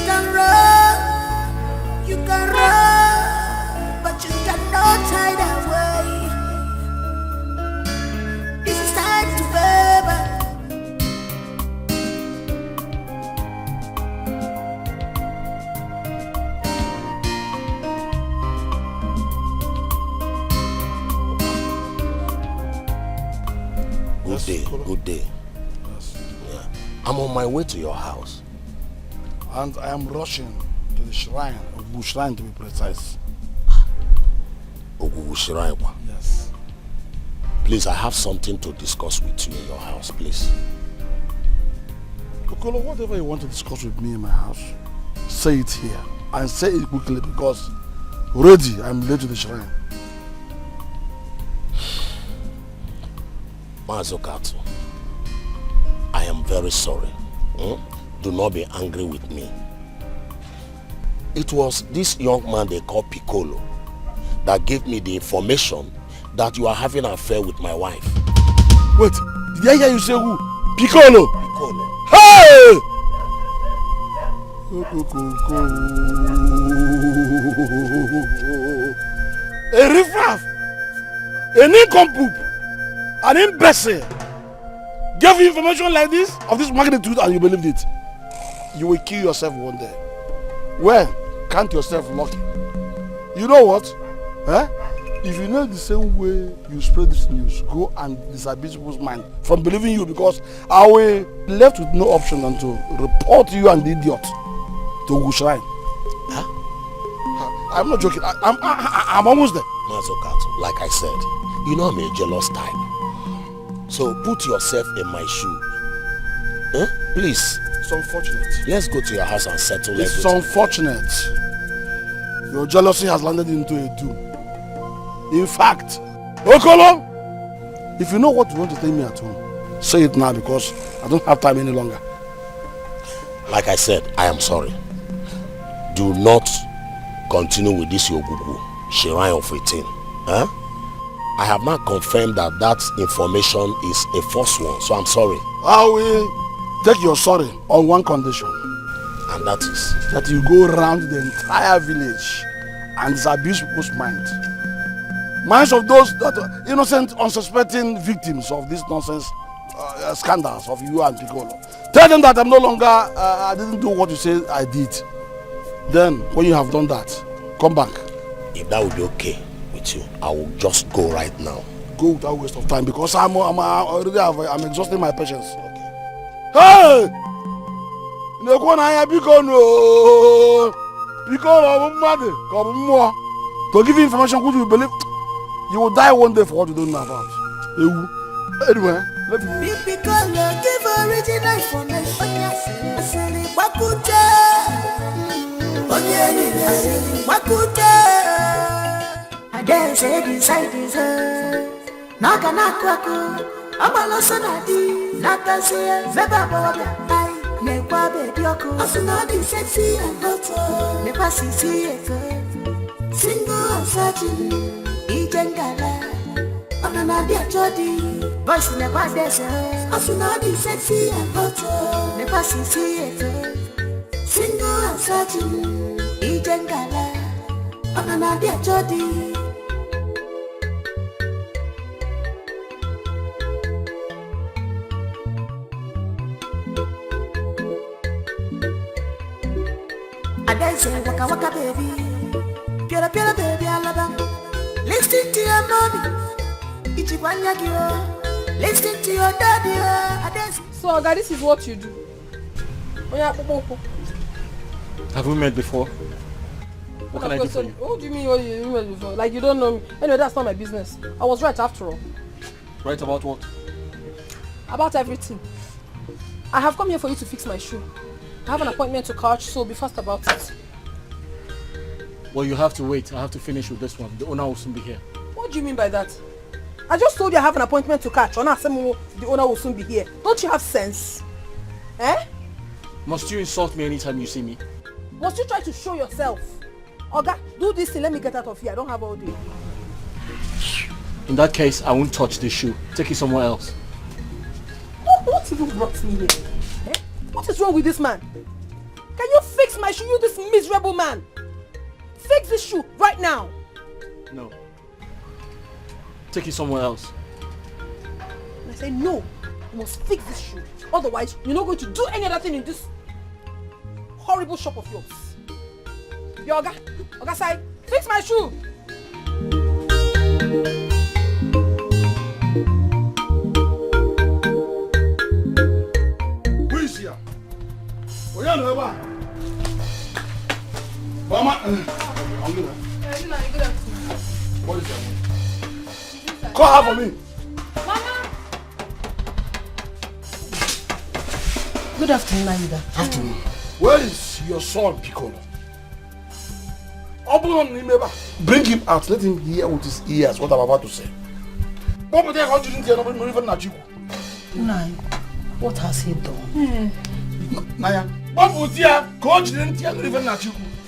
can run, but you cannot hide away. This is time to pay back. Good day. Yeah. I'm on my way to your house. And I am rushing to the shrine, Ogugu shrine to be precise. Ogugu shrine? Yes. Please, I have something to discuss with you in your house, please. Okolo, whatever you want to discuss with me in my house, say it here. And say it quickly because already I'm late to the shrine. Mazokatu, I am very sorry. Do not be angry with me. It was this young man they call Piccolo that gave me the information that you are having an affair with my wife. Wait, did I hear you say who? Piccolo? Piccolo. Hey! A riffraff, a nincompoop, an imbecile gave you information like this, of this magnitude, and you believed it. You will kill yourself one day. Well, count yourself lucky. You know what? If you know the same way you spread this news, go and disabuse people's mind from believing you, because I will be left with no option than to report you and the idiot to Ogugu shrine. I'm not joking. I'm almost there. Mazokato, like I said, you know I'm a jealous type. So put yourself in my shoes. Please. It's unfortunate. Let's go to your house and settle It's everything. unfortunate. Your jealousy has landed into a doom. In fact, Okolo, if you know what you want to tell me at home, say it now because I don't have time any longer. Like I said, I am sorry. Do not continue with this Ogugu shrine of 18. I have not confirmed that that information is a false one, so I'm sorry. I will take your sorry on one condition. And that is? That you go around the entire village and disabuse people's minds. Minds of those that are innocent, unsuspecting victims of these nonsense scandals of you and Piccolo. Tell them that I'm no longer, I didn't do what you say I did. Then, when you have done that, come back. If that would be okay with you, I will just go right now. Go without waste of time because I'm exhausting my patience. Okay. Hey! To give you information which you believe, you will die one day for what you don't know about. Anyway, let me. Because you give original information. I dare say inside his head. Naka nakwaku, abaloso nadi, nakase, zeba boga, ai, nekwa bedioku. Asunadi sexy and hot, never see it. Single and searching, ijengala, ananadia jodi, voice never desert. Asunadi sexy and hot, never see it. Single and searching, ijengala, ananadia jodi. Say waka waka baby, piara piara baby alaba. Listen to your mommy, ichibanya kyo. Listen to your daddy. So Oga, this is what you do. Have we met before? What can I do for you? What do you mean you met before? Like you don't know me. Anyway, that's not my business. I was right after all. Right about what? About everything. I have come here for you to fix my shoe. I have an appointment to catch, so be fast about it. Well, you have to wait. I have to finish with this one. The owner will soon be here. What do you mean by that? I just told you I have an appointment to catch. The owner will soon be here. Don't you have sense? Eh? Must you insult me anytime you see me? Must you try to show yourself? Oga, do this thing. Let me get out of here. I don't have all day. In that case, I won't touch this shoe. Take it somewhere else. What even brought me here? Eh? What is wrong with this man? Can you fix my shoe, you this miserable man? Fix this shoe right now. No. Take it somewhere else. And I say no. You must fix this shoe. Otherwise, you're not going to do any other thing in this horrible shop of yours. Yo, Oga Sai, fix my shoe. Who is Mama, I'm good. What is that? Call her for me. Good afternoon, Aida. Afternoon. Where is your son, Piccolo? Bring him out. Let him hear with his ears what I'm about to say. Nai, what has he done? Naya,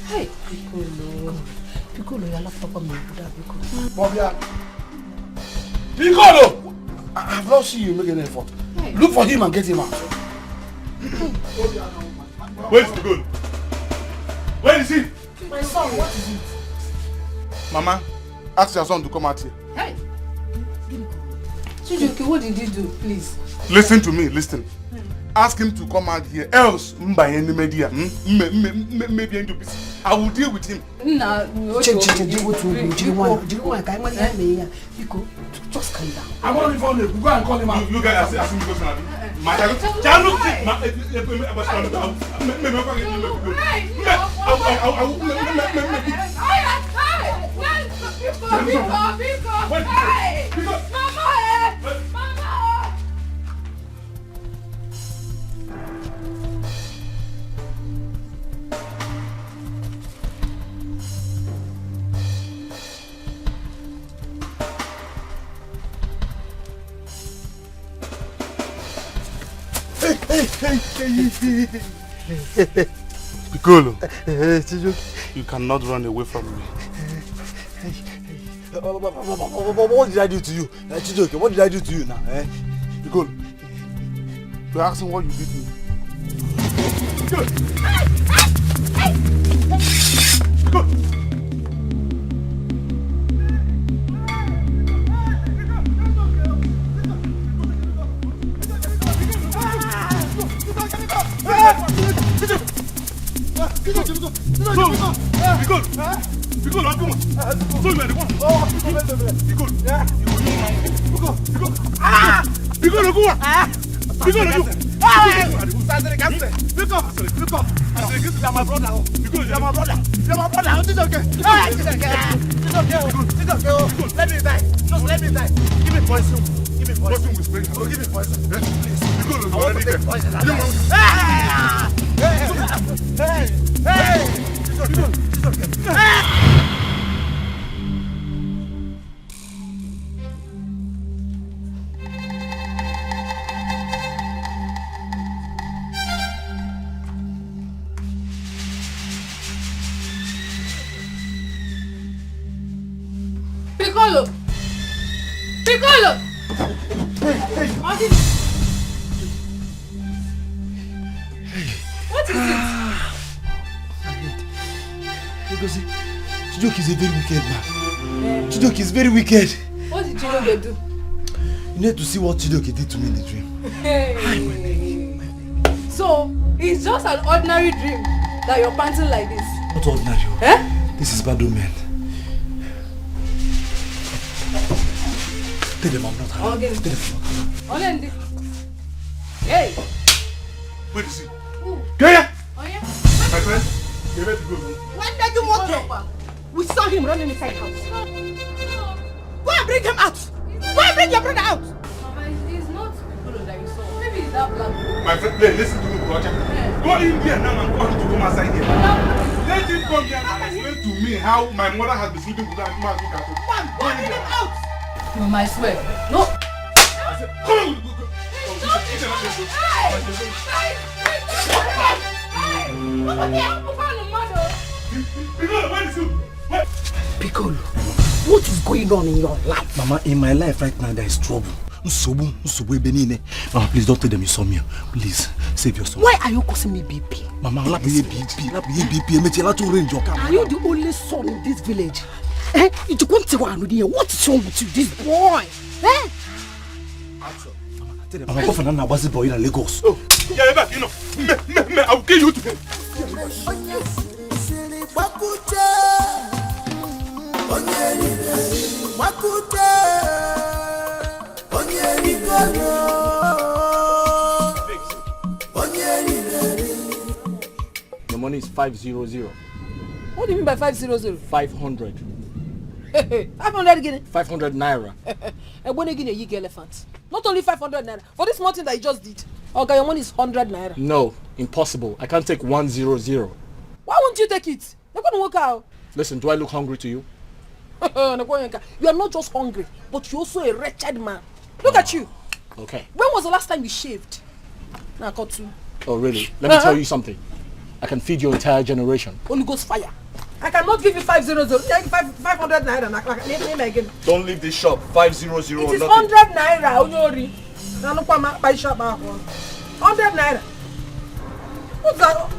Hey, Piccolo. Piccolo, you're not Papa Piccolo. Bobia. Piccolo! I have not seen you make an effort. Hey. Look for him and get him out. Where is Piccolo? Where is he? My son, what is it? Mama, ask your son to come out here. Hey! Chijoke, what did you do, please? Listen to me, listen. Ask him to come out here, else maybe into peace. I will deal with him. Just calm down. I want to phone him. Go and call him out. You guys ask him to go to Piccolo, you cannot run away from me. What did I do to you? Chijoke, what did I do to you now? Piccolo, you're asking what you did to me. Piccolo! Piccolo! What is it? Because Chijoke is a very wicked man. Chijoke is very wicked. What did Chijoke do? You need to see what Chijoke did to me in the dream. Hey. So, it's just an ordinary dream that you're panting like this? Not ordinary. Eh? This is bad omen. Tell them I'm not happy. Okay. Tell them I'm not happy. Hey! Where is he? Kaya! Oh yeah? My friend, you better go. When did you walk here? We saw him running inside house. Go and bring him out! Go and bring your brother out! Mama, it's not Piccolo that you saw. Maybe it's that black boy. My friend, listen to me, Roger. Go in here now and go to come outside here. Let him come here and explain to me how my mother has been sleeping with that man. Go and bring him out! Mama, I swear. No! Come on! Piccolo, what is going on in your life? Mama, in my life right now there is trouble. Mama, please don't tell them you saw me. Please, save your soul. Why are you causing me BP? Mama, Are you the only son in this village? Eh? What is wrong with you, this boy? Eh? Mama, go for Nana was boy in Lagos. Oh, yeah, you know, I'll kill you today. money is 500. What do you mean by 500? 500. 500 again? 500 naira. And when again you get elephant? Not only 500 naira. For this small thing that you just did. Okay, your money is 100 naira. No, impossible. I can't take 100. Why won't you take it? They're going to work out. Listen, do I look hungry to you? You are not just hungry, but you're also a wretched man. Look at you. Okay. When was the last time you shaved? Now I got you. Oh, really? Let me tell you something. I can feed your entire generation. Holy Ghost fire. I cannot give you 500. 500 naira. Name again. Don't leave this shop. 500. It is 100 naira. Onyori. Now look at my shop. 100 naira. What's that?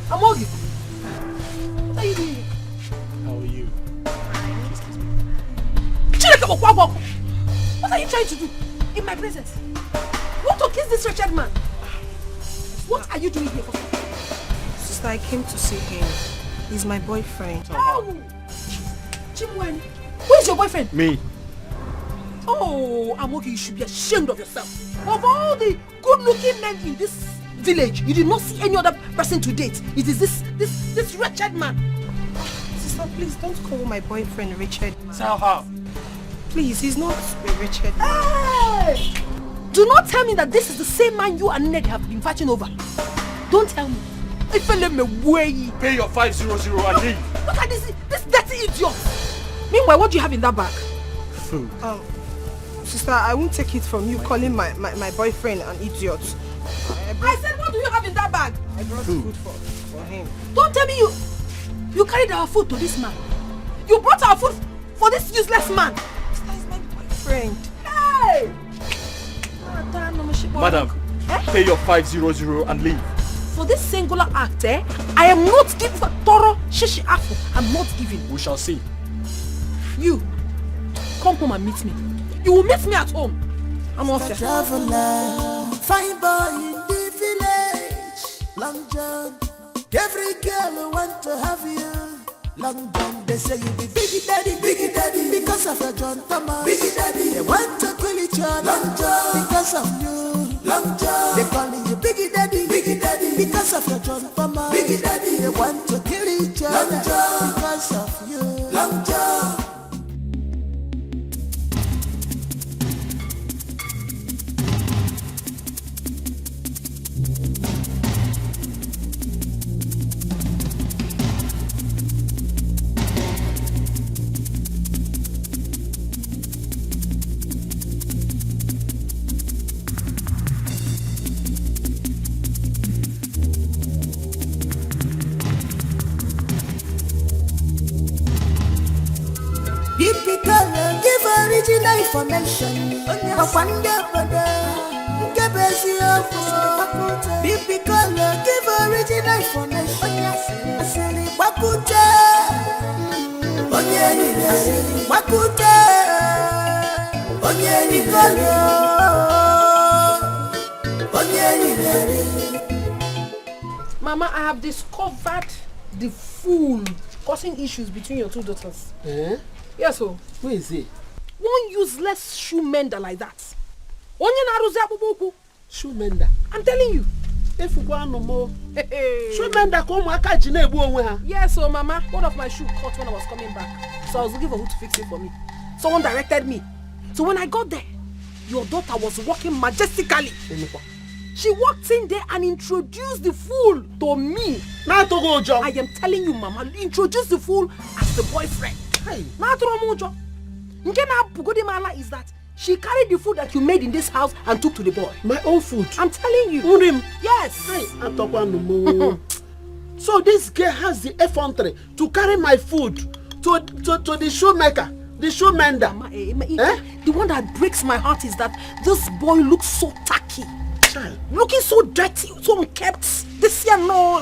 Amogi. What are you doing? How are you? What are you trying to do in my presence? You want to kiss this wretched man? What are you doing here for? Sister, I came to see him. He's my boyfriend. Oh! Chimwen, who is your boyfriend? Me. Oh, Amogi, you should be ashamed of yourself. Of all the good-looking men in this village, you did not see any other person to date. It is this wretched man. Sister, please don't call my boyfriend Richard. Tell her. Please, he's not a Richard. Hey! Do not tell me that this is the same man you and Ned have been fighting over. Don't tell me. If I let me way. Pay your 500 and leave. Look at this dirty idiot. Meanwhile, what do you have in that bag? Food. Sister, I won't take it from you calling my boyfriend an idiot. I said, what do you have in that bag? I brought food for him. Don't tell me you carried our food to this man. You brought our food for this useless man. Sister is my boyfriend. Hey! Madam, pay your 500 and leave. For this singular act, I am not giving for thorough shishi apple. I'm not giving. We shall see. You, come home and meet me. You will meet me at home. I'm off here. Traveler, fine boy in the village. Long John, every girl want to have you. Long John, they say you be biggie daddy, because of your John Thomas. Biggie daddy, they want to kill each other. Long John, because of you. Long John, they calling you biggie daddy, because of your John Thomas. Biggie daddy, they want to kill each other. Long John, because of you. Long John. Give original information. Give original Mama, I have discovered the fool causing issues between your two daughters. Eh? Yes, so. Who is he? One useless shoe mender like that. Shoe mender? I'm telling you. If you want no more. Shoe mender come waka. Yes, so Mama, one of my shoes caught when I was coming back. So I was looking for who to fix it for me. Someone directed me. So when I got there, your daughter was walking majestically. She walked in there and introduced the fool to me. Now to go, John. I am telling you, Mama, introduce the fool as the boyfriend. Hey. Now to Romojo. Is that she carried the food that you made in this house and took to the boy. My own food? I'm telling you. Urim. Yes. Hey, so this girl has the effrontery to carry my food to the shoemaker, the shoe mender. Mama, the one that breaks my heart is that this boy looks so tacky. Child. Looking so dirty, so unkept. This year, no,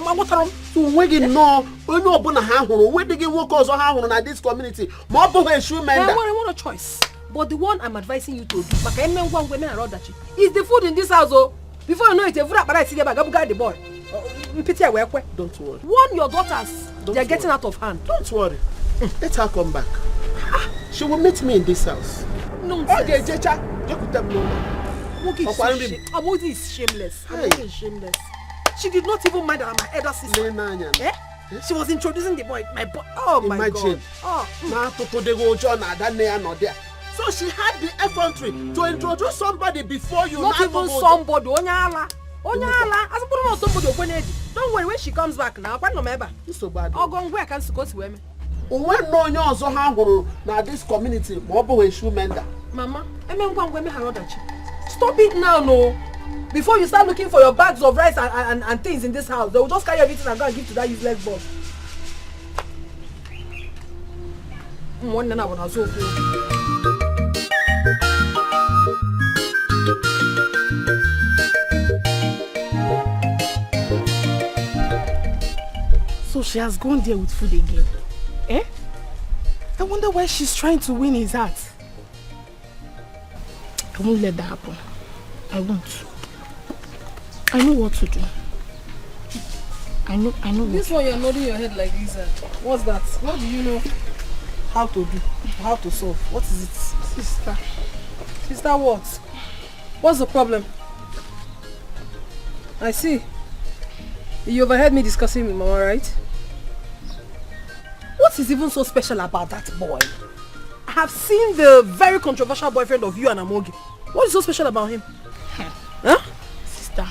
so when you know, when you open a house, when they get workers or house in this community, more of a shoe mender. I want a choice. But the one I'm advising you to do, is the food in this house. Oh, before you know it, I see the boy. Don't worry. Warn your daughters. They're getting out of hand. Don't worry. Let her come back. She will meet me in this house. Nonsense. Okay, Jecha. Amogi is shameless. Amogi is shameless. She did not even mind that I'm my elder sister. Eh? She was introducing the boy, my boy. Oh my God. Oh. So she had the effrontery to introduce somebody before you. Not even somebody. Onyala. As I somebody. Don't worry, when she comes back now. What no member? It's so bad. Oh, go where can go to women? When no one also have now this community, mobile shoe mender. Mama, stop it now, no. Before you start looking for your bags of rice and things in this house, they will just carry everything and go and give to that useless boss. One nana wanna so So she has gone there with food again. Eh? I wonder why she's trying to win his heart. I won't let that happen. I won't. I know what to do. I know this one you're nodding your head like this. What's that? What do you know how to do? How to solve? What is it? Sister. Sister what? What's the problem? I see. You overheard me discussing with Mama, right? What is even so special about that boy? I have seen the very controversial boyfriend of you and Amogi. What is so special about him? Huh? Sister,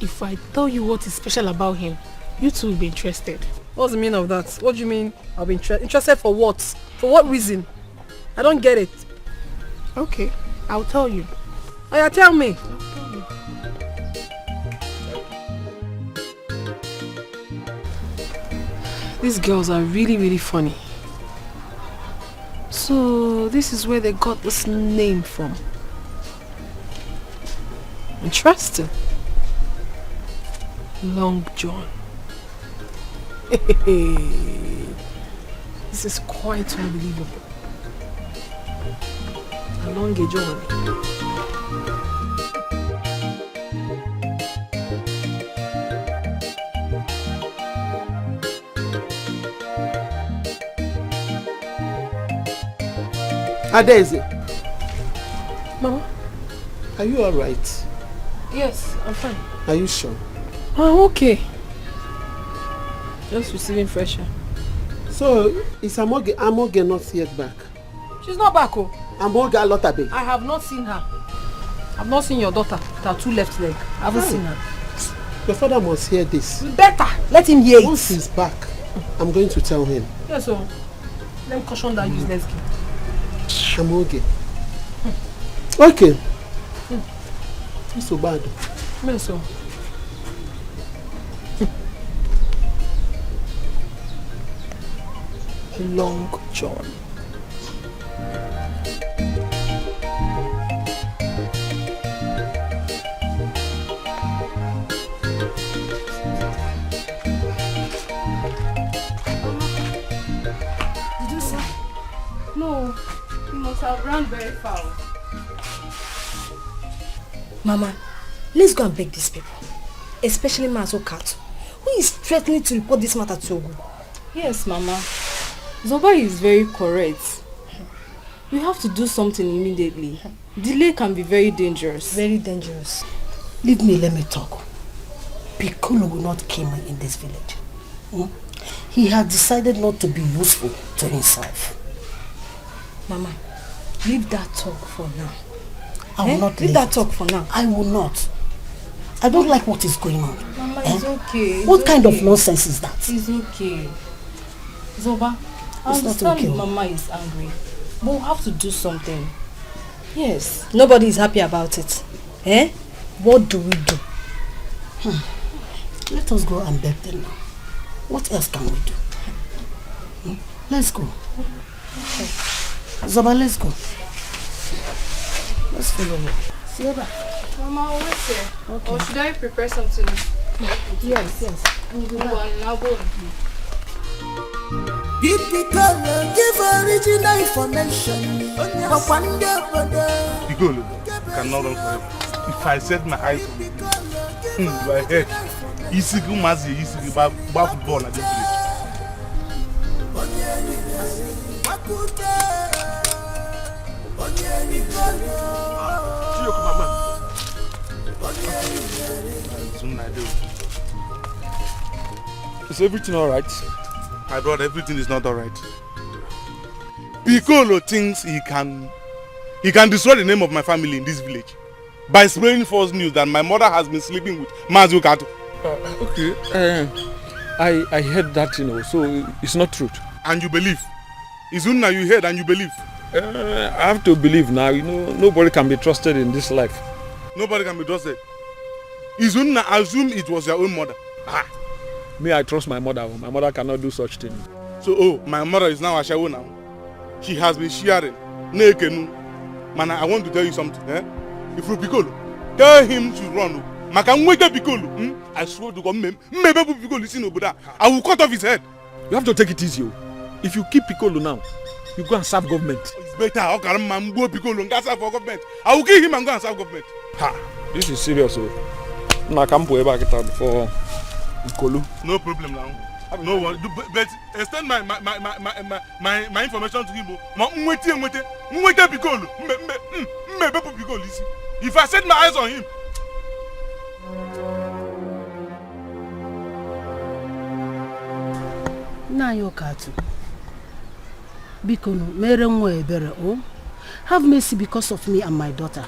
if I tell you what is special about him, you too will be interested. What's the meaning of that? What do you mean I'll be interested for what? For what reason? I don't get it. Okay, I'll tell you. Oh yeah, tell me. These girls are really funny. So this is where they got this name from. Interesting. Long John. This is quite unbelievable. Long John. Adeze. Mama? Are you alright? Yes, I'm fine. Are you sure? I'm okay. Just receiving fresh air. So, is Amoge not yet back? She's not back, oh. Amoge Alotabe? I have not seen her. I've not seen your daughter with her two left leg. I haven't seen her. Your father must hear this. Better. Let him hear it. Once he's back, I'm going to tell him. Yes, so let me caution that useless kid. Amoge. Okay. It's so bad. Yes, so. Long John. Did you see? No, he must have run very far. Mama, let's go and beg these people, especially Mazo Cat, who is threatening to report this matter to Ogu. Yes, Mama. Zoba is very correct. We have to do something immediately. Delay can be very dangerous. Very dangerous. Leave me, let me talk. Piccolo will not kill me in this village. He has decided not to be useful to himself. Mama, leave that talk for now. I will not leave that talk for now. I will not. I don't like what is going on. Mama, it's okay. What kind of nonsense is that? It's okay. Zoba, I understand Mama is angry, but we have to do something. Yes. Nobody is happy about it. Eh? What do we do? Let us go and beg them now. What else can we do? Let's go. Okay. Zoba, let's go. Let's follow me. Zoba. Mama, I'll wait here. Okay. Or should I prepare something? Yes. I'll go. Bcos give original information. Bcos cannot run forever. If I set my eyes on my head, easy go mazi, easy go back football at the village. Is everything alright? My brother, everything is not alright. Piccolo thinks he can destroy the name of my family in this village by spreading false news that my mother has been sleeping with Mazu Kato. Okay, I heard that, so it's not truth. And you believe? It's Unna you heard and you believe? I have to believe now. Nobody can be trusted in this life. Nobody can be trusted. Is Unna assume it was your own mother? Me, I trust my mother. My mother cannot do such thing. So, my mother is now a shawo now. She has been sharing. Man, I want to tell you something. If you Piccolo, tell him to run. Piccolo. I swear to God, I will cut off his head. You have to take it easy. If you keep Piccolo now, you go and serve government. It's better. How can man go Piccolo and go serve for government? I will kill him and go and serve government. This is serious. I can't put it back for Piccolo. No problem now. No one. But extend my information to him. Piccolo. If I set my eyes on him. Na Yokatu. Bikono, mere nwa ebere, oh? Have mercy because of me and my daughter.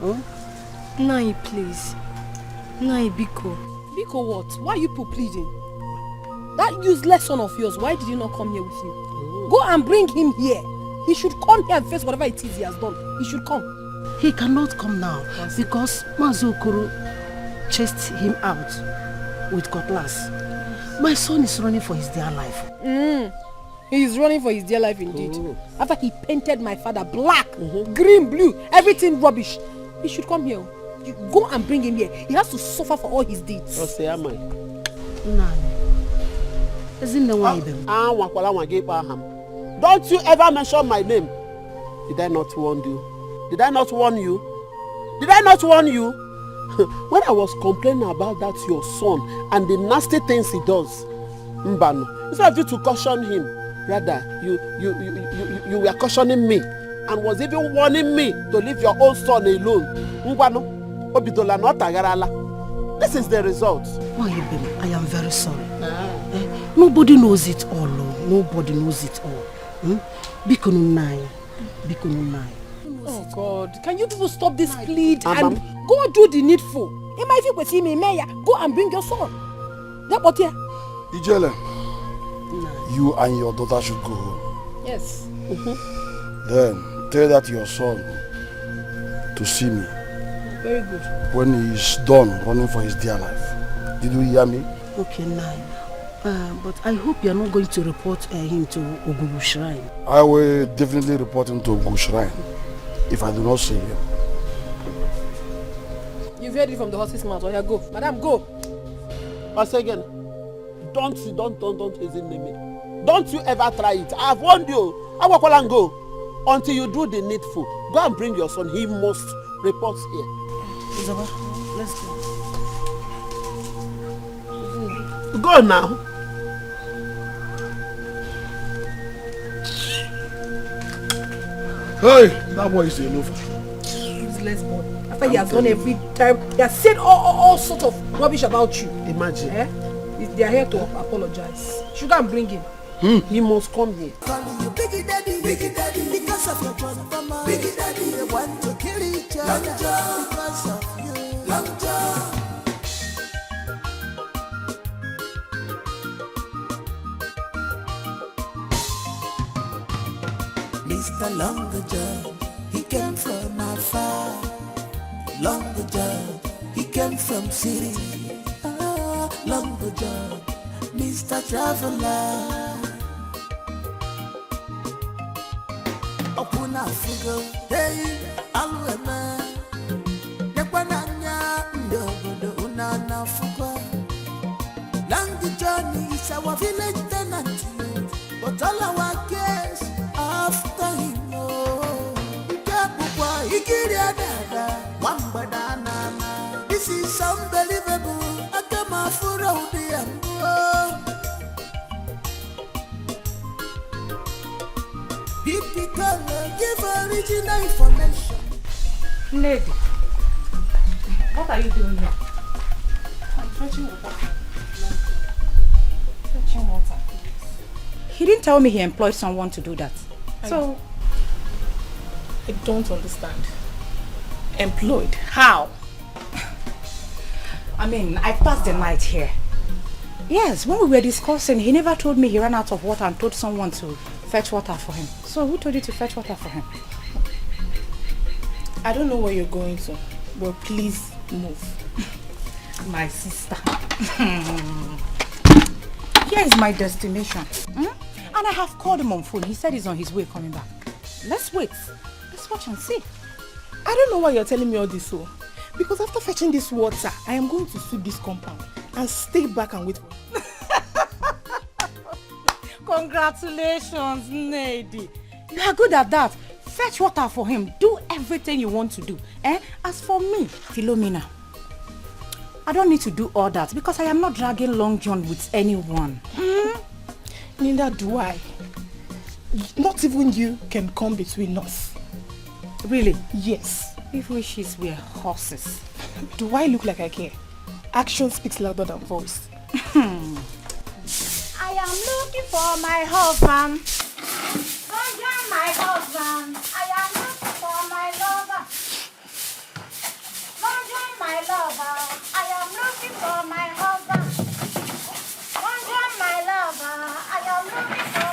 Oh? Nai, please. Nai, Biko. Biko what? Why are you pleading? That useless son of yours, why did he not come here with you? Go and bring him here. He should come here and face whatever it is he has done. He should come. He cannot come now because Mazu Okoro chased him out with cutlass. My son is running for his dear life. He is running for his dear life indeed. After he painted my father black, green, blue, everything rubbish. He should come here. You go and bring him here. He has to suffer for all his deeds. Don't you ever mention my name. Did I not warn you? Did I not warn you? Did I not warn you? When I was complaining about that your son and the nasty things he does, Mbano, instead of you to caution him, rather you were cautioning me and was even warning me to leave your own son alone. Mbano, Obidola not Tagarala. This is the result. I am very sorry. Nobody knows it all. Nobody knows it all. Bikonunai. Oh God, can you people stop this plead and go do the needful? Go and bring your son. Ijele, you and your daughter should go home. Yes. Then tell that your son to see me. Very good. When he is done running for his dear life. Did you hear me? Okay, now. But I hope you are not going to report him to Ogugu Shrine. I will definitely report him to Ogugu Shrine if I do not see him. You've heard it from the horse's mouth. Yeah, go. Madam, go. Once again, don't reason me. Don't you ever try it. I have warned you. I will call and go until you do the needful. Go and bring your son. He must report here. Isabel, let's go. Go now. Hey, that boy is a loafer. Useless boy. After he has done every time, he has said all sorts of rubbish about you. Imagine. They are here to apologize. Should I bring him? He must come here. Biggie daddy, because of your brother. Biggie daddy, they want to kill each other because of you. Long John. Mr. Longer John, he came from afar. Longer John, he came from city. Longer John, Mr. Traveler. Open Africa, hey, Alwema. Nekwananya, Ndogo, Unana Fuka. Longer John is our village tenant, but all our guests after him. This is unbelievable. Give original information. Lady, what are you doing here? I'm fetching water. He didn't tell me he employed someone to do that. So... I don't understand. Employed? How? I mean, I passed the night here. Yes, when we were discussing, he never told me he ran out of water and told someone to fetch water for him. So who told you to fetch water for him? I don't know where you're going to, but please move. My sister. Here is my destination. And I have called him on phone. He said he's on his way coming back. Let's wait. Let's watch and see. I don't know why you're telling me all this, so. Because after fetching this water, I am going to sweep this compound and stay back and wait for you. Congratulations, Nady. You are good at that. Fetch water for him. Do everything you want to do. As for me, Philomena, I don't need to do all that because I am not dragging Long John with anyone. Neither do I. Not even you can come between us. Really? Yes. If wishes were horses. Do I look like I care? Action speaks louder than voice. I am looking for my husband. Long my husband. I am looking for my lover. Long my lover. I am looking for my husband. Long my lover. I am looking for.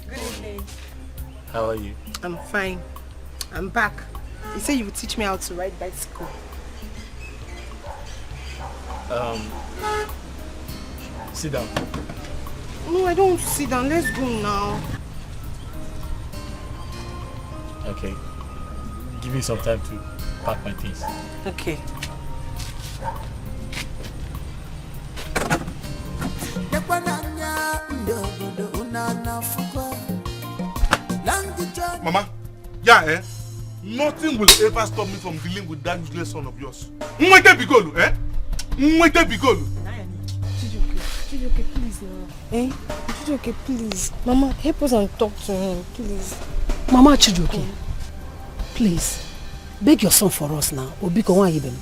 Good evening. How are you? I'm fine. I'm back. You said you would teach me how to ride bicycle. Sit down. No, I don't want to sit down. Let's go now. Okay. Give me some time to pack my things. Okay. Mama, yeah, nothing will ever stop me from dealing with that useless son of yours. Mwete Bigolu, Mwete Bigolu. Chijoke, please now. Chijoke, please. Mama, help us and talk to him, please. Mama Chijoke, please, beg your son for us now. Obiko, why even?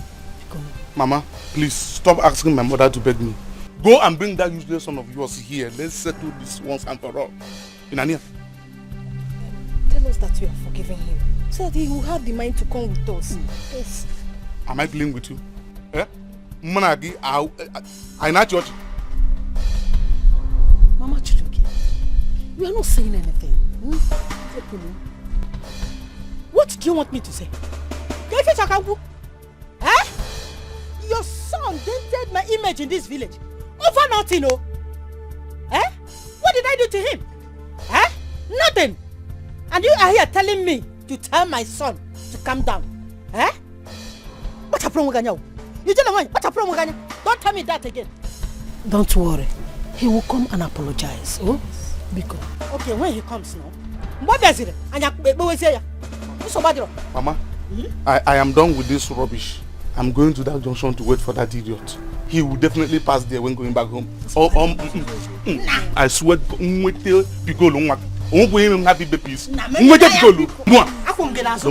Mama, please stop asking my mother to beg me. Go and bring that useless son of yours here. Let's settle this once and for all. Inania. Tell us that you are forgiving him, so that he will have the mind to come with us. Yes. Am I playing with you? Managi, I not church. Mama Chijoke, you are not saying anything. What do you want me to say? Your son dented my image in this village. Over nothing, oh. What did I do to him? Nothing. And you are here telling me to tell my son to calm down. What happened with Ganya? You don't know what happened with Ganya? Don't tell me that again. Don't worry. He will come and apologize. Oh, Biko. Okay, when he comes now. What is it? Mama, I am done with this rubbish. I'm going to that junction to wait for that idiot. He will definitely pass there when going back home. I swear, Mwete Bigolu. Don't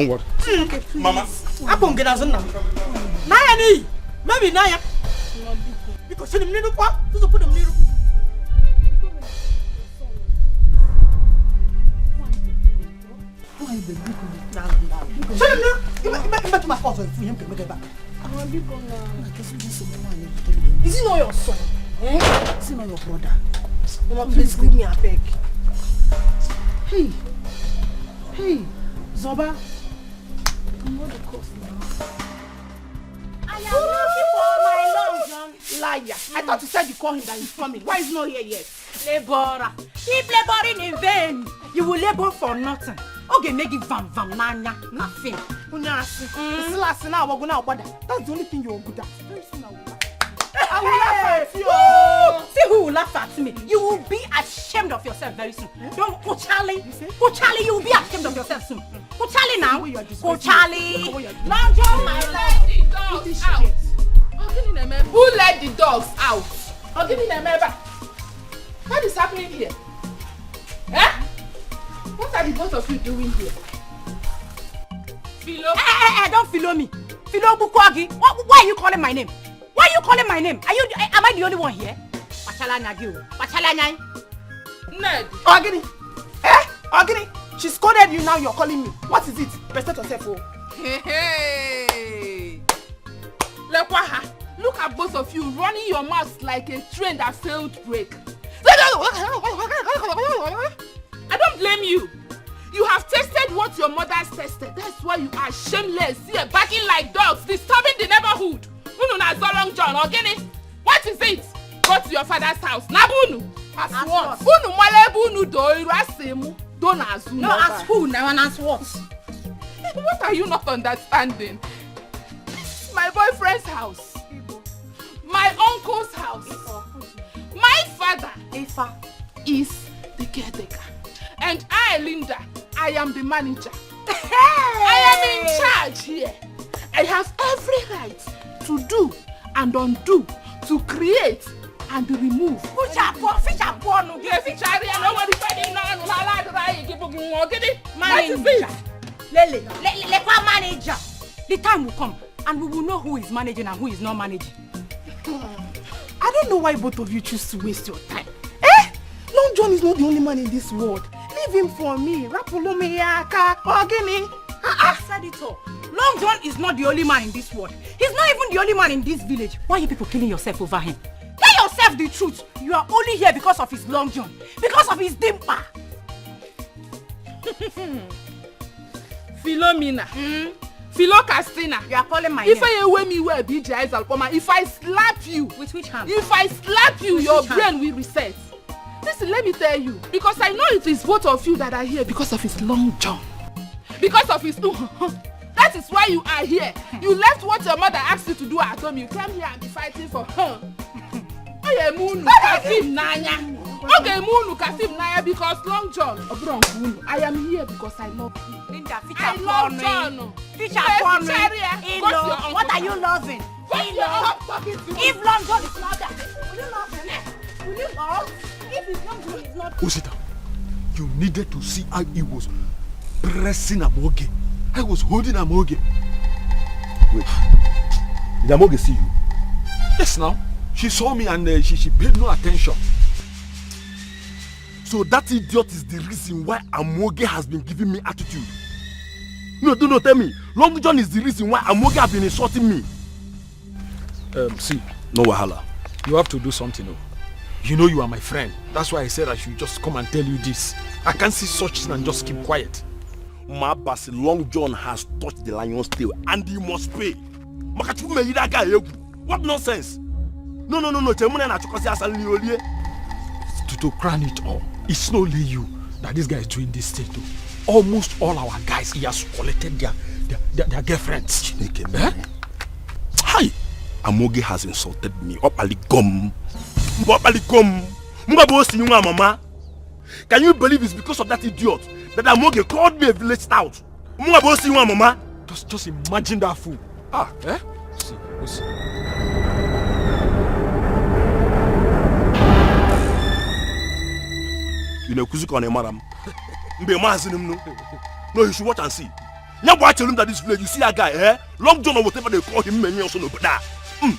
worry. Mama. Naya, maybe Naya. Because you need to put him near. Is he not your son? Is he not your brother? Mama, please leave me, I beg. Hey, Zoba. I am looking for my Long John. Liar. I thought you said you called him that he's coming. Why is he not here yet? Laborer. Keep laboring in vain. You will labor for nothing. Okay, make it vam nanya. Nothing. That's the only thing you're good at. Very soon I will laugh. I will laugh at you. See who will laugh at me. You will be ashamed of yourself very soon. Don't go Charlie. Go Charlie, you will be ashamed of yourself soon. Go Charlie now. Go Charlie. Long John, my life. Who let the dogs out? What is happening here? Eh? What are the both of you doing here? Philo. Don't philo me. Philo Bukwagi. Why are you calling my name? Why are you calling my name? Am I the only one here? Pachala Nagi. Pachala Nyai. Ned. Ogini. Ogini. She scolded you, now you're calling me. What is it? Present yourself, oh. Hey. Lekwaha, look at both of you running your mouths like a train that failed brake. I don't blame you. You have tasted what your mother has tasted. That's why you are shameless. Here, barking like dogs, disturbing the neighborhood. Unu na Zolong John, Ogini. What is it? Go to your father's house. Nabunu. As what? Unu malebunu do irasemu. Don't ask. No, as who? Now and as what? What are you not understanding? This is my boyfriend's house. My uncle's house. My father is the caretaker. And I, Linda, I am the manager. I am in charge here. I have every right to do and undo, to create and remove. Manager. Manager. The time will come and we will know who is managing and who is not managing. I don't know why both of you choose to waste your time. Long John is not the only man in this world. Leave him for me. Rapulumiyaka, Ogini. I said it all. Long John is not the only man in this world. He's not even the only man in this village. Why are you people killing yourself over him? Tell yourself the truth. You are only here because of his Long John. Because of his dimpa. Philomena. Philo Castina. You are calling my name. If I wear me wear BJ Alpoma, if I slap you. With which hand? If I slap you, with your brain will reset. Listen, let me tell you. Because I know it is both of you that are here because of his Long John. Because of his... That is why you are here. You left what your mother asked you to do at home. You came here and be fighting for her. Okay, Munu Kafim Nanya. Okay, Munu Kafim Nanya because Long John. I am here because I love you. Linda, I love John. What are you loving? If Long John is not there, will you love him? Will you love? If his Long John is not... Osita, you needed to see how he was pressing Amoge. I was holding Amoge. Wait, did Amoge see you? Yes, now. She saw me and she paid no attention. So that idiot is the reason why Amoge has been giving me attitude. No, don't tell me. Long John is the reason why Amoge has been insulting me. See. No wahala. You have to do something. Oh. You know you are my friend. That's why I said I should just come and tell you this. I can't see such thing and just keep quiet. Mabasi, Long John has touched the lion's tail and he must pay. What nonsense? No. To crown it all, it's not only you that this guy is doing this thing to. Almost all our guys, he has collected their girlfriends. Hi! Amoge has insulted me. Can you believe it's because of that idiot that Amoge called me a village stout? Just imagine that fool. See. You know, Kuzuko and madam. No, you should watch and see. Now watch him that this village, you see that guy, Long John or whatever they call him, many also no bada.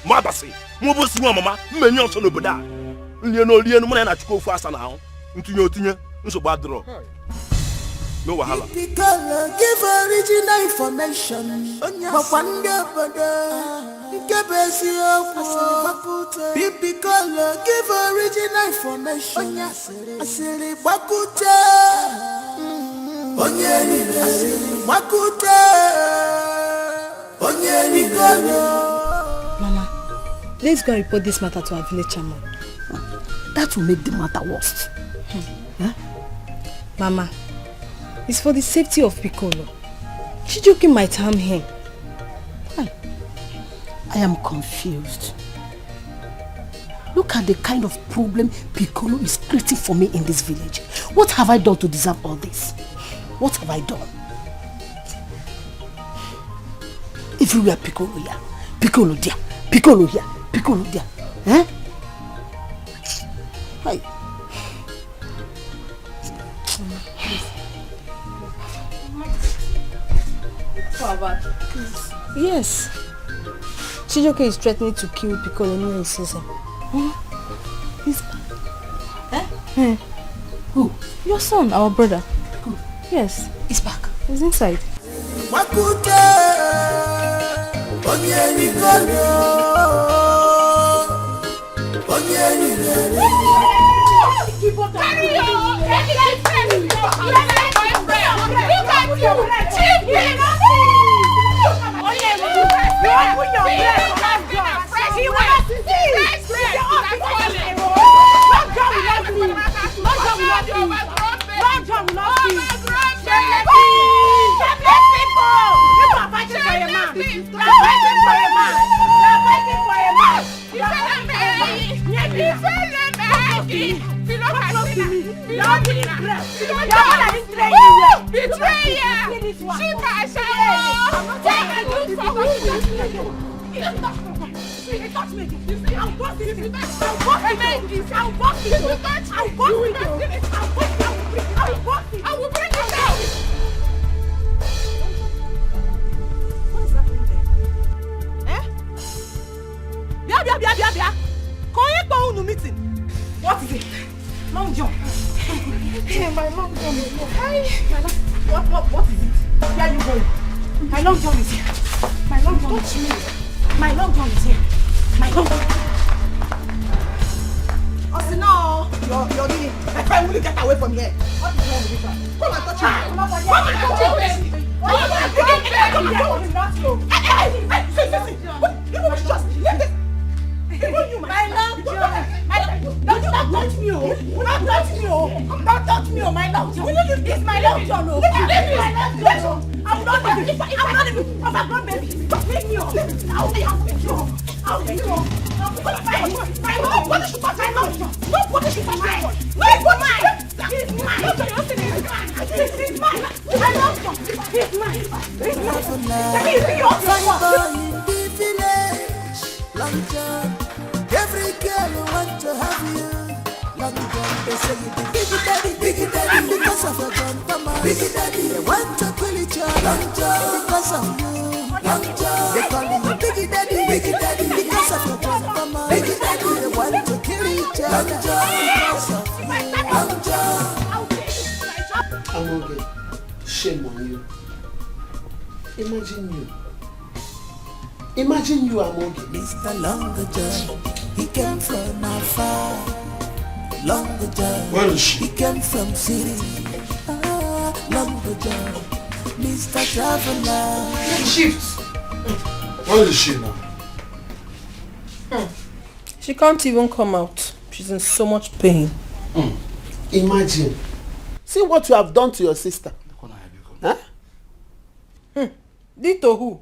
Mabasi, Mobosi mama, many also no bada. Leon, man, I go faster now. Into your thing, so bad draw. No wahala. Give original information. Give original information. Mama, let's go report this matter to our village chairman. That will make the matter worse. Huh? Mama, it's for the safety of Piccolo. Chijoke might harm him. I am confused. Look at the kind of problem Piccolo is creating for me in this village. What have I done to deserve all this? What have I done? If you were Piccolo here, Piccolo there, Piccolo here, Piccolo there. Hi. Please. Yes. Chijoke is threatening to kill Piccolo when he sees him. He's back. Eh? Who? Your son, our brother. Who? Yes. He's back. He's inside. What is it? Long John. My Long John is here. What is it? Where are you going? My Long John is here. My Long John is here. My Long John is here. My Long John. Oh no! You're leaving. My friend, will you get away from here? What is wrong with this one? Come and touch me. Come and touch me. You just leave this. My Long John. Don't touch me, oh! Don't touch me, oh! Don't touch me, oh! My Long John! It's my Long John, oh! Leave me, my Long John! I'm not even of a grown baby! Leave me, oh! I'll leave you, oh! I'll leave you, oh! My Long John! Nobody should touch my Long John! Nobody! He's mine! He's mine! My Long John! He's mine! He's mine! Every girl want to have you. Long John, they say you the biggie daddy, because of your grandmama. Biggie daddy, they want to kill each other. Long John, because of you. Long John, they call you biggie daddy, because of your grandmama. Biggie daddy, they want to kill each other. Long John, because of you. Long John. I'm okay. Shame on you. Imagine you, Amoge. Mr. Longer John, he came from afar. Longer John, where is she? He came from city. Longer John, Mr. Traveler. Shift. Where is she now? She can't even come out. She's in so much pain. Imagine. See what you have done to your sister. Huh? Did to who?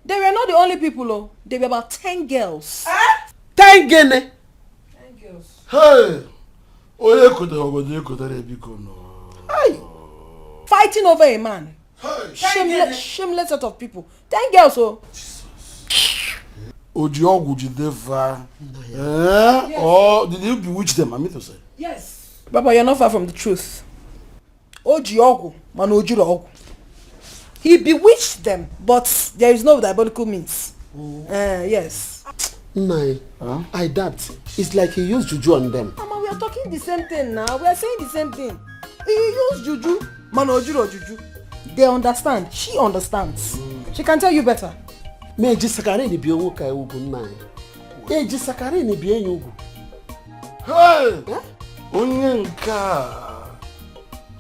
They were not the only people, oh. They were about 10 girls. 10 gene? 10 girls. Hey! Fighting over a man. Shameless set of people. 10 girls, oh. Or did you bewitch them? I mean to say. Yes. Papa, you're not far from the truth. Ojiogu, man Ojirogu. He bewitched them, but there is no diabolical means. Yes. Nai, I doubt. It's like he used juju on them. Mama, we are talking the same thing now. We are saying the same thing. He used juju, man Ojiro juju. They understand. She understands. She can tell you better. Me jisakare ni biyo kai ugu nai. Jisakare ni biyo ugu. Hey! Onyenka.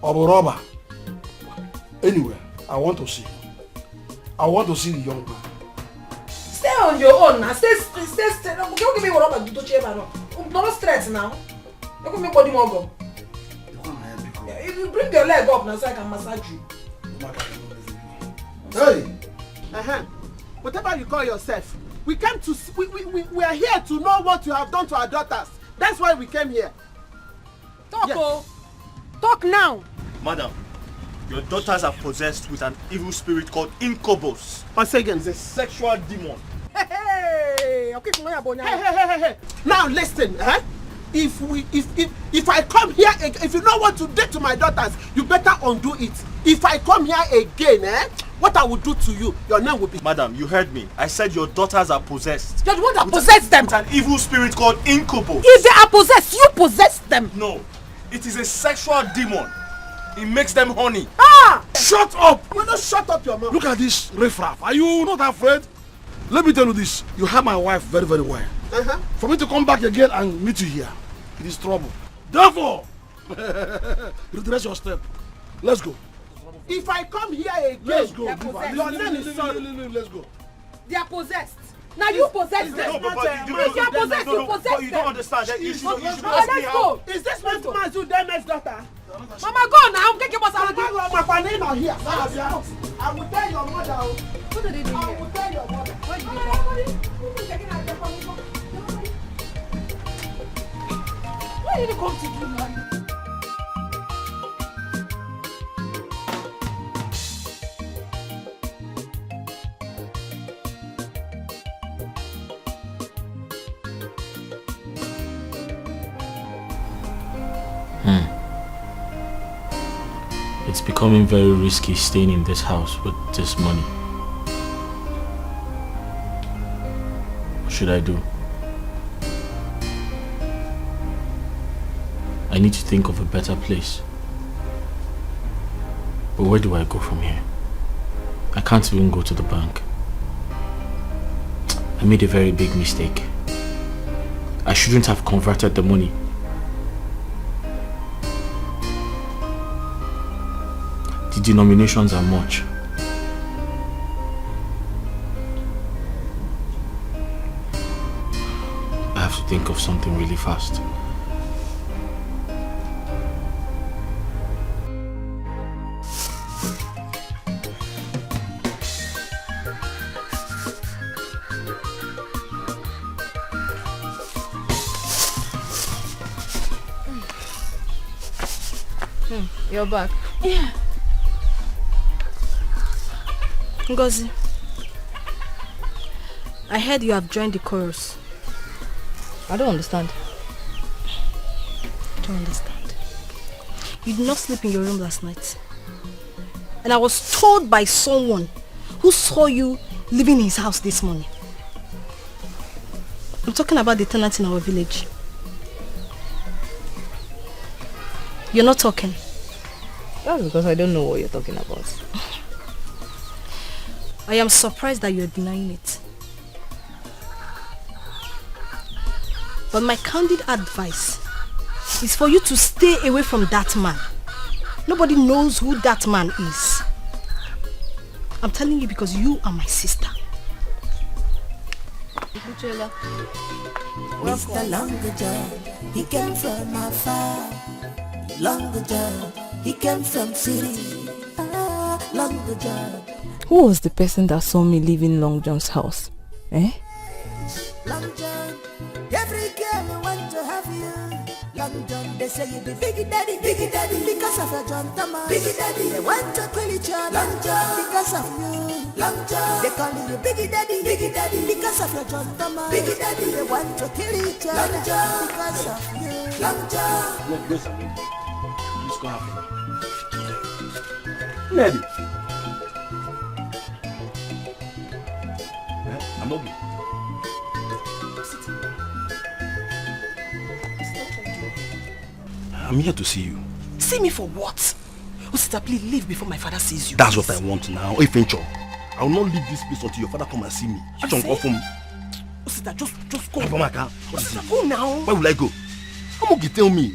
Oboroba. Anyway, I want to see him. I want to see the young man. Stay on your own now. Stay. Don't give me what I'm doing to you, don't stress now. Don't give me body more go. If you bring your leg up now, so I can massage you. Hey! Whatever you call yourself, we came to we are here to know what you have done to our daughters. That's why we came here. Talk, yes. Talk now. Madam, your daughters are possessed with an evil spirit called Incubus. Once again, it's a sexual demon. Hey. Now listen, If I come here, if you don't want to date to my daughters, you better undo it. If I come here again, what I will do to you, your name will be... Madam, you heard me. I said your daughters are possessed. You're the one that possessed them. With an evil spirit called Incubus. If they are possessed, you possess them. No, it is a sexual demon. It makes them horny. Ah! Shut up! You don't shut up your mouth. Look at this riffraff. Are you not afraid? Let me tell you this. You have my wife very, very well. For me to come back again and meet you here, it is trouble. Therefore, retrace your step. Let's go. If I come here again, let's go. Your name is sorry. Let's go. They are possessed. Now you possess them. No, but you are possessed. You possess them. You don't understand. You should Let's go. Is this my Mazudeme's daughter? Mama, go now. Get your boss out of here. I will tell your mother. What did they do here? I will tell your mother. Where did they come? What did you come to do now? It's becoming very risky staying in this house with this money. What should I do? I need to think of a better place. But where do I go from here? I can't even go to the bank. I made a very big mistake. I shouldn't have converted the money. The denominations are much. I have to think of something really fast. You're back. Yeah. Ngozi, I heard you have joined the chorus. I don't understand. I don't understand. You did not sleep in your room last night. And I was told by someone who saw you leaving his house this morning. I'm talking about the tenant in our village. You're not talking. That's because I don't know what you're talking about. I am surprised that you're denying it. But my candid advice is for you to stay away from that man. Nobody knows who that man is. I'm telling you because you are my sister. Mr. Longer John, he came from afar. Longer John, he came from city. Longer John. Who was the person that saw me leaving Long John's house? Eh? Long John, every girl want to have you. Long John, they say you be big daddy, because of your John Thomas. Big daddy, they want to kill each other. Long John, because of you. Long John, they call you big daddy, because of your John Thomas. Big daddy, they want to kill each other. Long John, because of you. Long John. Look, this again. Let's go have it. Lady. I'm okay. I'm here to see you. See me for what? Osita, please leave before my father sees you. That's what I want now. If Fincho, I will not leave this place until your father come and see me. I don't go from. Osita, just go. Osita, go now. Where will I go? I'm okay. Tell me.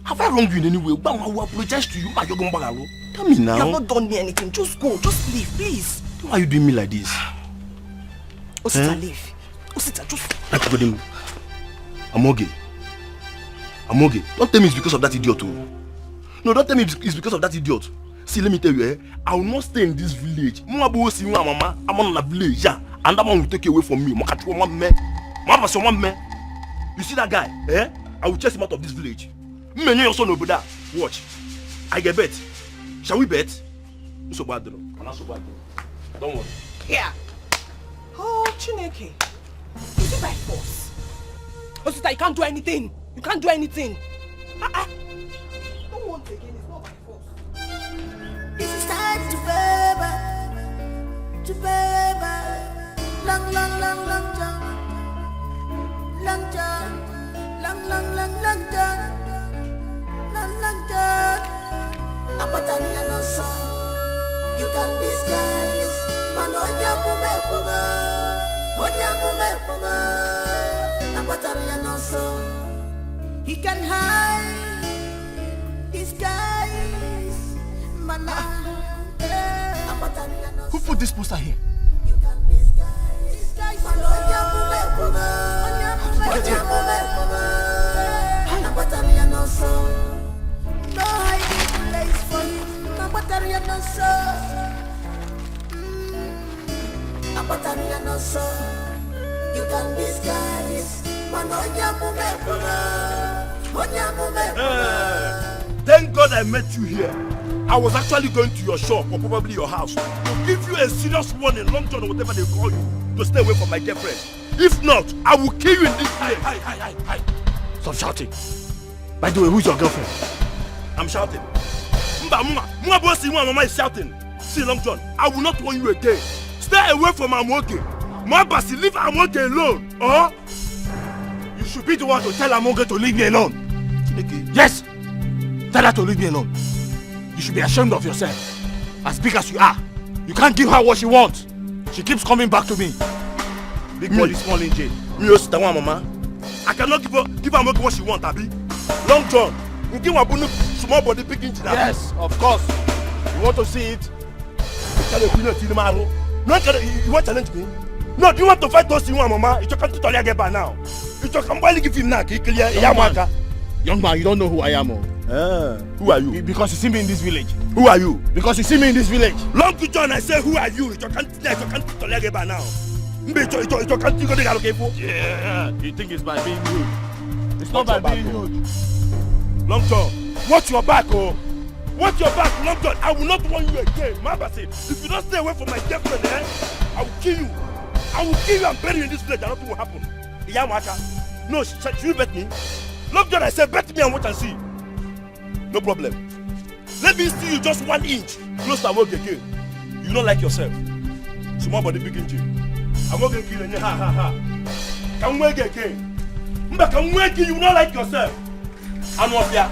Have I wronged you in any way? I will apologize to you. Tell me now. You have not done me anything. Just go. Just leave, please. Why are you doing me like this? Osita, leave. Osita, just... I'm okay. Don't tell me it's because of that idiot. No, don't tell me it's because of that idiot. See, let me tell you, I will not stay in this village. I'm on a village, yeah. And that one will take you away from me. You see that guy? I will chase him out of this village. Watch. I get bet. Shall we bet? So bad, don't worry. Yeah. Oh, Chineke. Is it by force? Oh, sister, you can't do anything. You can't do anything. Don't want again. It's not my fault. This is time to baby. Long jump. Long jump. Long jump. Apatania no so. You can disguise. Manonya kumepuga. Apatania no so. He can hide. Disguise. Apatania no so. Who put this poster here? No hiding place for you. You can disguise. Thank God I met you here. I was actually going to your shop or probably your house to give you a serious warning, Long John or whatever they call you, to stay away from my girlfriend. If not, I will kill you in this place. Hi. Stop shouting. By the way, who's your girlfriend? I'm shouting. Mama is shouting. See, Long John, I will not warn you again. Stay away from Amoke. Mabasi, leave Amoke alone. Or you should be the one to tell Amoke to leave me alone. Yes! Tell her to leave me alone. You should be ashamed of yourself. As big as you are, you can't give her what she wants. She keeps coming back to me. Big body, small in jail. Me also the one, mama. I cannot give her what she wants, Abi. Long John, you give her small body, big engine. Yes, of course. You want to see it? You want to challenge me? No, do you want to fight those you want, mama? You can't tell you about now. You can't barely give him now. Young man, you don't know who I am. Who are you? Because you see me in this village. Who are you? Because you see me in this village. Long John, I say, who are you? You can't tell you about now. Yeah, you think it's by being rude? It's not by being rude. Long John, watch your back, oh. Watch your back, Long John. I will not warn you again. Mabasi, if you don't stay away from my girlfriend, I will kill you. I will kill you and bury you in this village. I don't know what will happen. No, should you bet me? Long John, I said, bet me and watch and see. No problem. Let me see you just 1 inch close to work again. You don't like yourself. Small body, big engine. I'm not going to kill you. Ha. Come work again. Come work, you don't like yourself. I'm not there.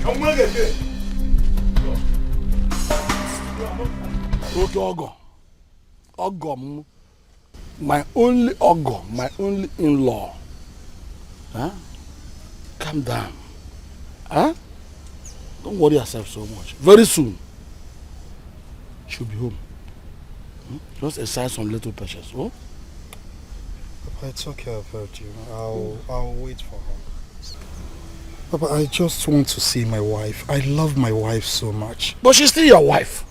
Come work again. Okay, Ogo, my only Ogo, my only in-law. Huh? Calm down. Huh? Don't worry yourself so much. Very soon, she'll be home. Just exercise some little patience. Oh? Papa, it's okay, I've heard you. I'll wait for her. Papa, I just want to see my wife. I love my wife so much. But she's still your wife.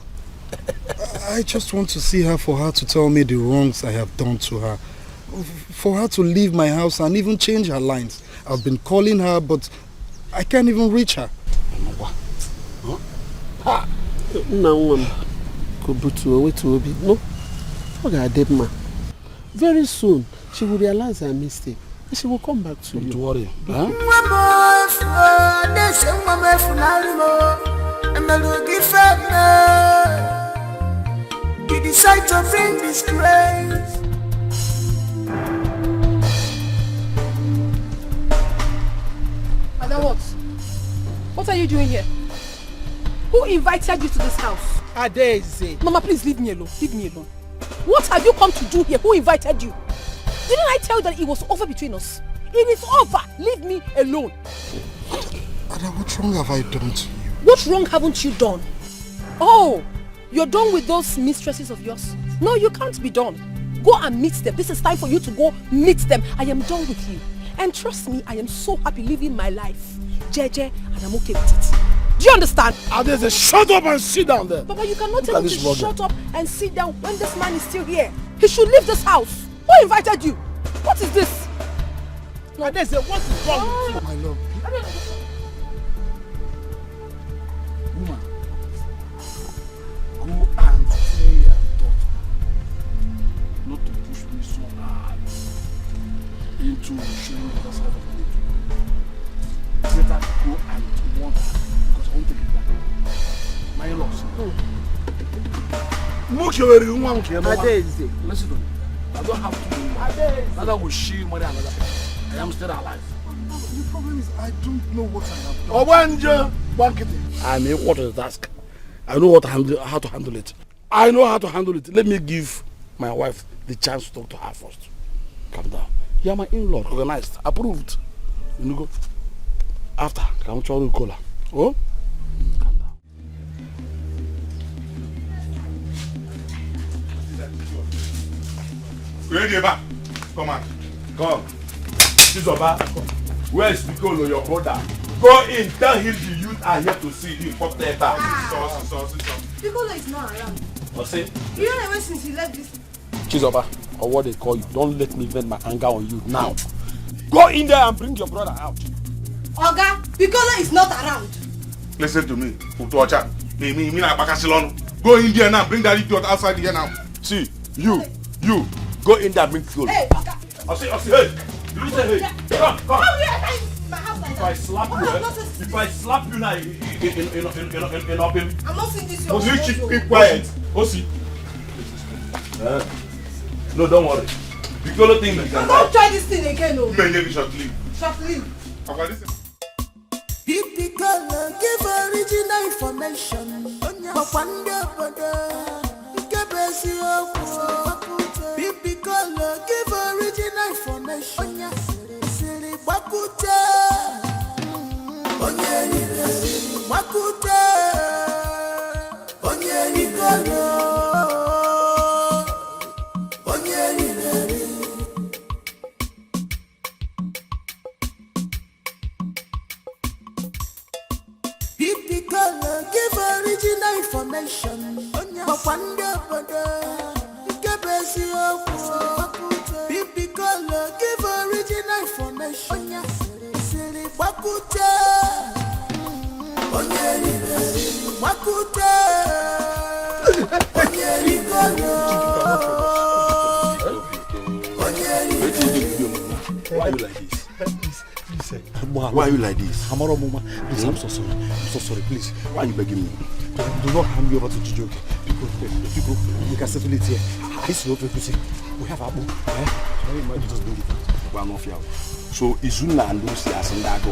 I just want to see her for her to tell me the wrongs I have done to her. For her to leave my house and even change her lines. I've been calling her, but I can't even reach her. No. Very soon, she will realize her mistake and she will come back to you. Don't worry. Huh? You decide to bring disgrace. Madam, what are you doing here? Who invited you to this house? Adeze. Mama, please leave me alone. Leave me alone. What have you come to do here? Who invited you? Didn't I tell you that it was over between us? It is over. Leave me alone. Ada, what wrong have I done to you? What wrong haven't you done? Oh, you're done with those mistresses of yours? No, you can't be done. Go and meet them. This is time for you to go meet them. I am done with you. And trust me, I am so happy living my life. Jeje, and I'm okay with it. Do you understand? Adeze, shut up and sit down there. Papa, you cannot tell him to shut up and sit down when this man is still here. He should leave this house. Who invited you? What is this? No. Adeze, what is wrong with you? My love. Woman, go and tell your daughter not to push me so hard. into showing the other side of the nature. Better go and warn her because I won't take it back. My in-laws. Listen to me. I don't have to do more. Neither will she marry another person. I am still alive. The problem is I don't know what I have done. I'm equal to the task. I know how to handle it. I know how to handle it. Let me give my wife the chance to talk to her first. Calm down. You are my in-law, recognized, approved. You go. After, come to call her. Oh? Calm down. Come on. Come. Chizoba, where is Piccolo, your brother? Go in, tell him the youth are here to see him. Pop there back. Piccolo is not around. What's it? You don't know since he left this. Chizoba, or what they call you, don't let me vent my anger on you now. Go in there and bring your brother out. Oga, Piccolo is not around. Listen to me. Go in there now. Bring that idiot outside here now. See, you, go in there and bring Piccolo. Hey, Oga. I say, hey. Did you say hey? Come. How will you enter my house like If that? I slap you, if I slap you now, in open. I'm not seeing this your You keep quiet. Osi. No, don't worry. Piccolo thing you can don't try this thing again, no. Maybe shortly. Shortly. If Piccolo give original information, but one day, if Piccolo give original information, Siri Bakute, Bakute, Piccolo. Piccolo give original information, but one day, Piccolo give original information, Siri Bakute, Bakute, Why are you like this? Why are you like this? Amaro Mama, please, I'm so sorry. I'm so sorry, please. Why are you begging me? Do not hand me over to Chijoke. People, we can settle it here. I see what you say. We have Abu. Sorry, man, you just bring it out. We are not here. So, Izuna and Lucy are saying that.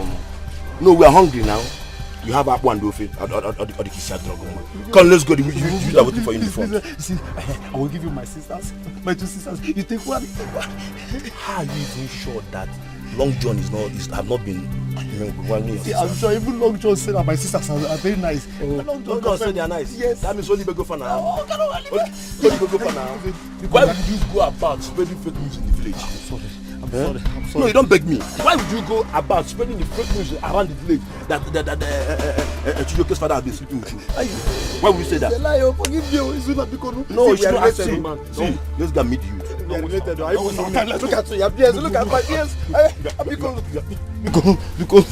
No, we are hungry now. You have Abu and Dofi or the Kisia Dragon. Come, let's go. You are waiting for you in the front. See, I will give you my sisters, my two sisters. You take one. How are you even sure that Long John have not been See, I'm sure even Long John said that my sisters are very nice. Long John said they are nice. Yes. That means only go for now. Only go for now. Why would you go about spreading fake news in the village? I'm sorry. No, you don't beg me. Why would you go about spreading the fake news around the village that Chijoke's father has been sleeping with you? Why would you say that? It's a lie. Forgive me. It's not because no, you don't ask me, man. See, let's go meet you. Look at your ears. Look at my ears. Because.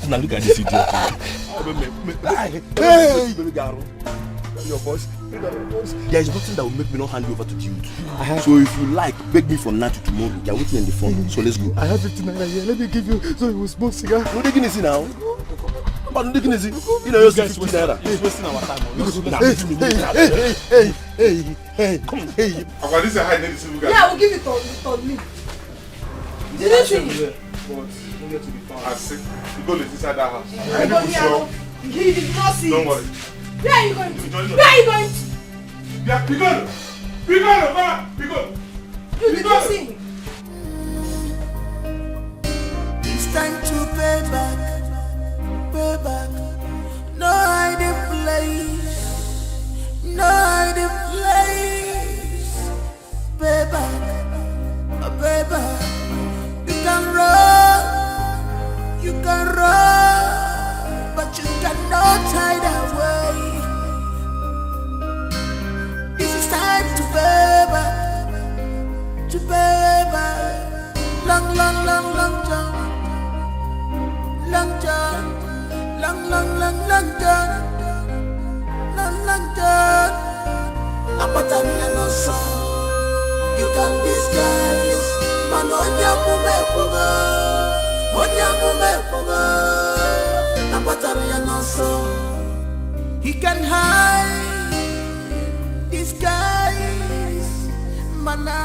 Now look at this idiot. Hey! Your voice. There is nothing that will make me not hand you over to the youth. So if you like, beg me from now to tomorrow. You are waiting in the phone. So let's go. I have 15 naira here. Let me give you so you will smoke cigar. No, taking easy now. But no, taking easy. You know, you're 15 naira. He's wasting our time. Hey. This is a high name. Yeah, we'll give it on me. Did you see? I see. You go inside that house. I go here. He did not see. Don't worry. Where are you going to? Where are you going to? Yeah, Piccolo, Mama, Piccolo. You did not see. It's time to pay back. No hiding place. No hiding place. Pay back. You can run, but you cannot hide away. This is time to pay back. Long John. You can disguise He can hide, disguise, mana.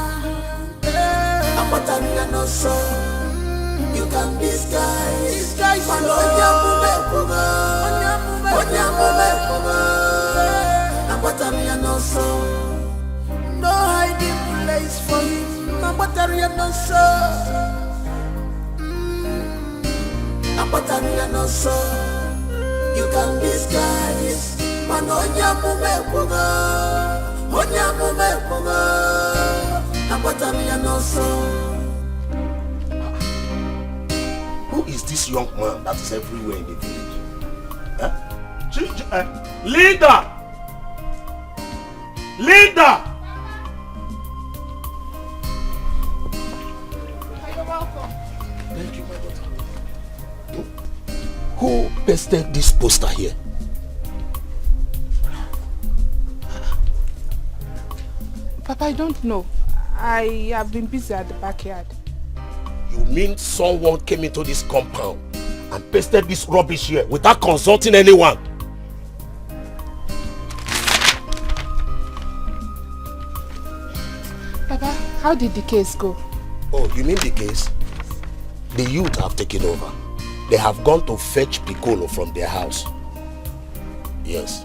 You can disguise, no hiding place for him. You can disguise, Who is this young man that is everywhere in the village? Leader! Leader! You're welcome. Thank you, my daughter. Who pasted this poster here? Papa, I don't know. I have been busy at the backyard. You mean someone came into this compound and pasted this rubbish here without consulting anyone? Papa, how did the case go? Oh, you mean the case? The youth have taken over. They have gone to fetch Piccolo from their house. Yes.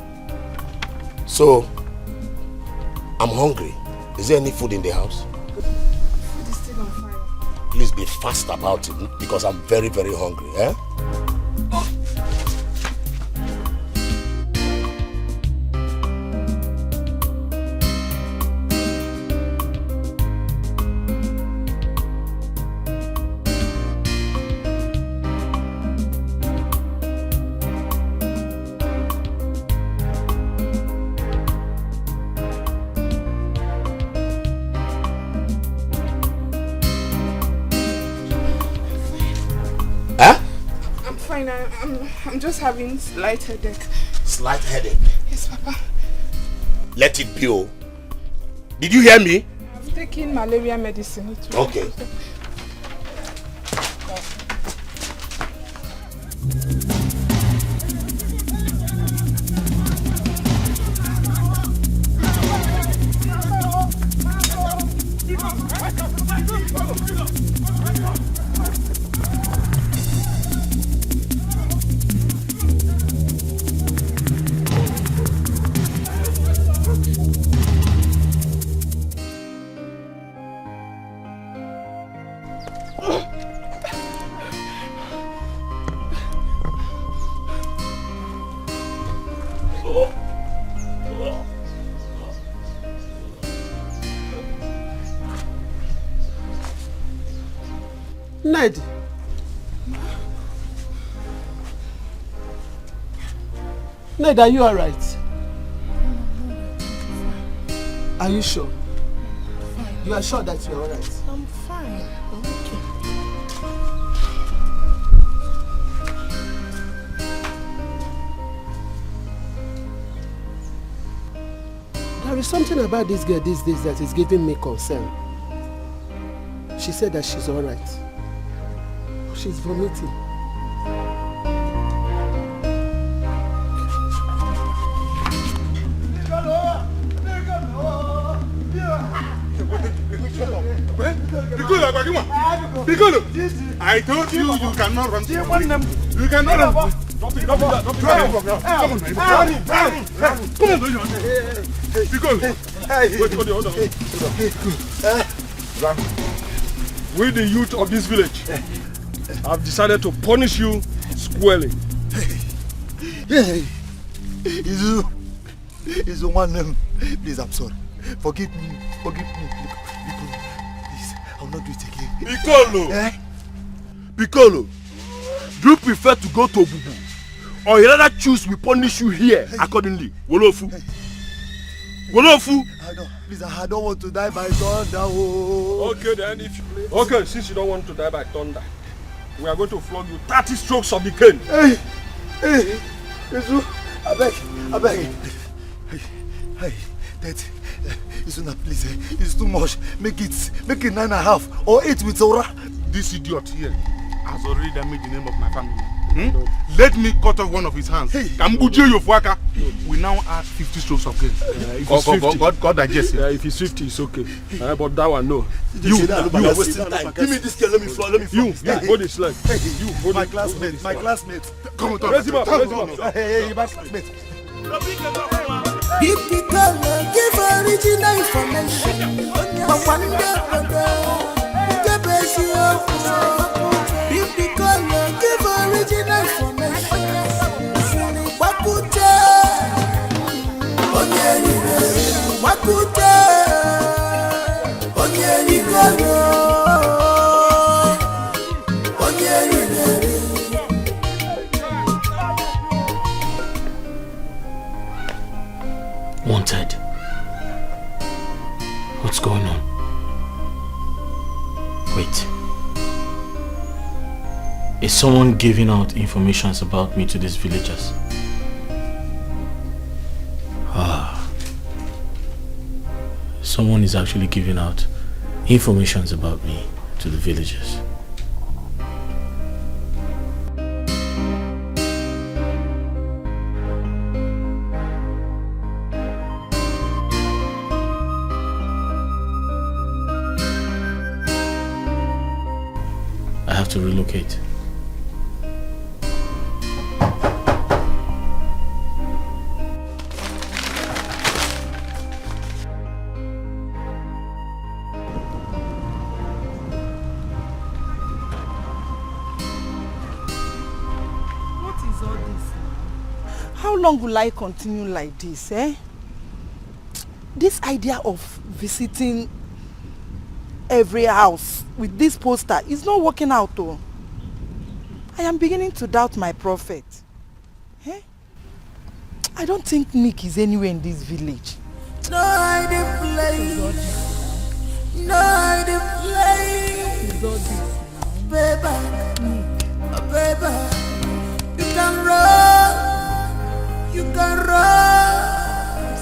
So, I'm hungry. Is there any food in the house? Food is still on fire. Please be fast about it because I'm very, very hungry. Eh? I'm just having slight headache. Slight headache? Yes, Papa. Let it be. Oh. Did you hear me? I'm taking malaria medicine. Okay. Ned. Ned, are you alright? Are you sure? You are sure that you are alright? I'm fine. I'm okay. There is something about this girl these days that is giving me concern. She said that she's alright. She's vomiting. Piccolo, I told you you cannot run. You cannot run. Drop it. Come on, Piccolo. Wait, hold on. We, the youth of this village, have decided to punish you squarely. It's one name. Please, I'm sorry. Forgive me. Please, I'll not do it again. Piccolo! Piccolo, do you prefer to go to Bubu? Or you rather choose we punish you here accordingly? Wolofu? Wolofu? Please, I don't want to die by thunder. Oh. Okay then, okay, since you don't want to die by thunder, we are going to flog you 30 strokes of the cane. Hey, I beg. Hey, Isuna, please, it's too much. Make it 9.5 or 8 with Ora. This idiot here has already damaged the name of my family. Let me cut off one of his hands. Kambuje Yofuaka. We now add 50 strokes of gain. If it's 50, God digest it. Yeah, if it's 50, it's okay. But that one, no. You are wasting time. Give me this girl, let me fall. You, hold this leg. Hey, you, hold my classmate. Come on, raise him up. Hey, my classmate. If the color give original information, but one day, the best you have. If the color give original information, Wakute, Wakute, Wanted. What's going on? Wait. Is someone giving out information about me to these villagers? Someone is actually giving out information about me to the villagers. I have to relocate. How long will I continue like this, eh? This idea of visiting every house with this poster is not working out though. I am beginning to doubt my prophet. Eh? I don't think Nick is anywhere in this village. No, I didn't play. No, I didn't play. Baby, baby, you can run,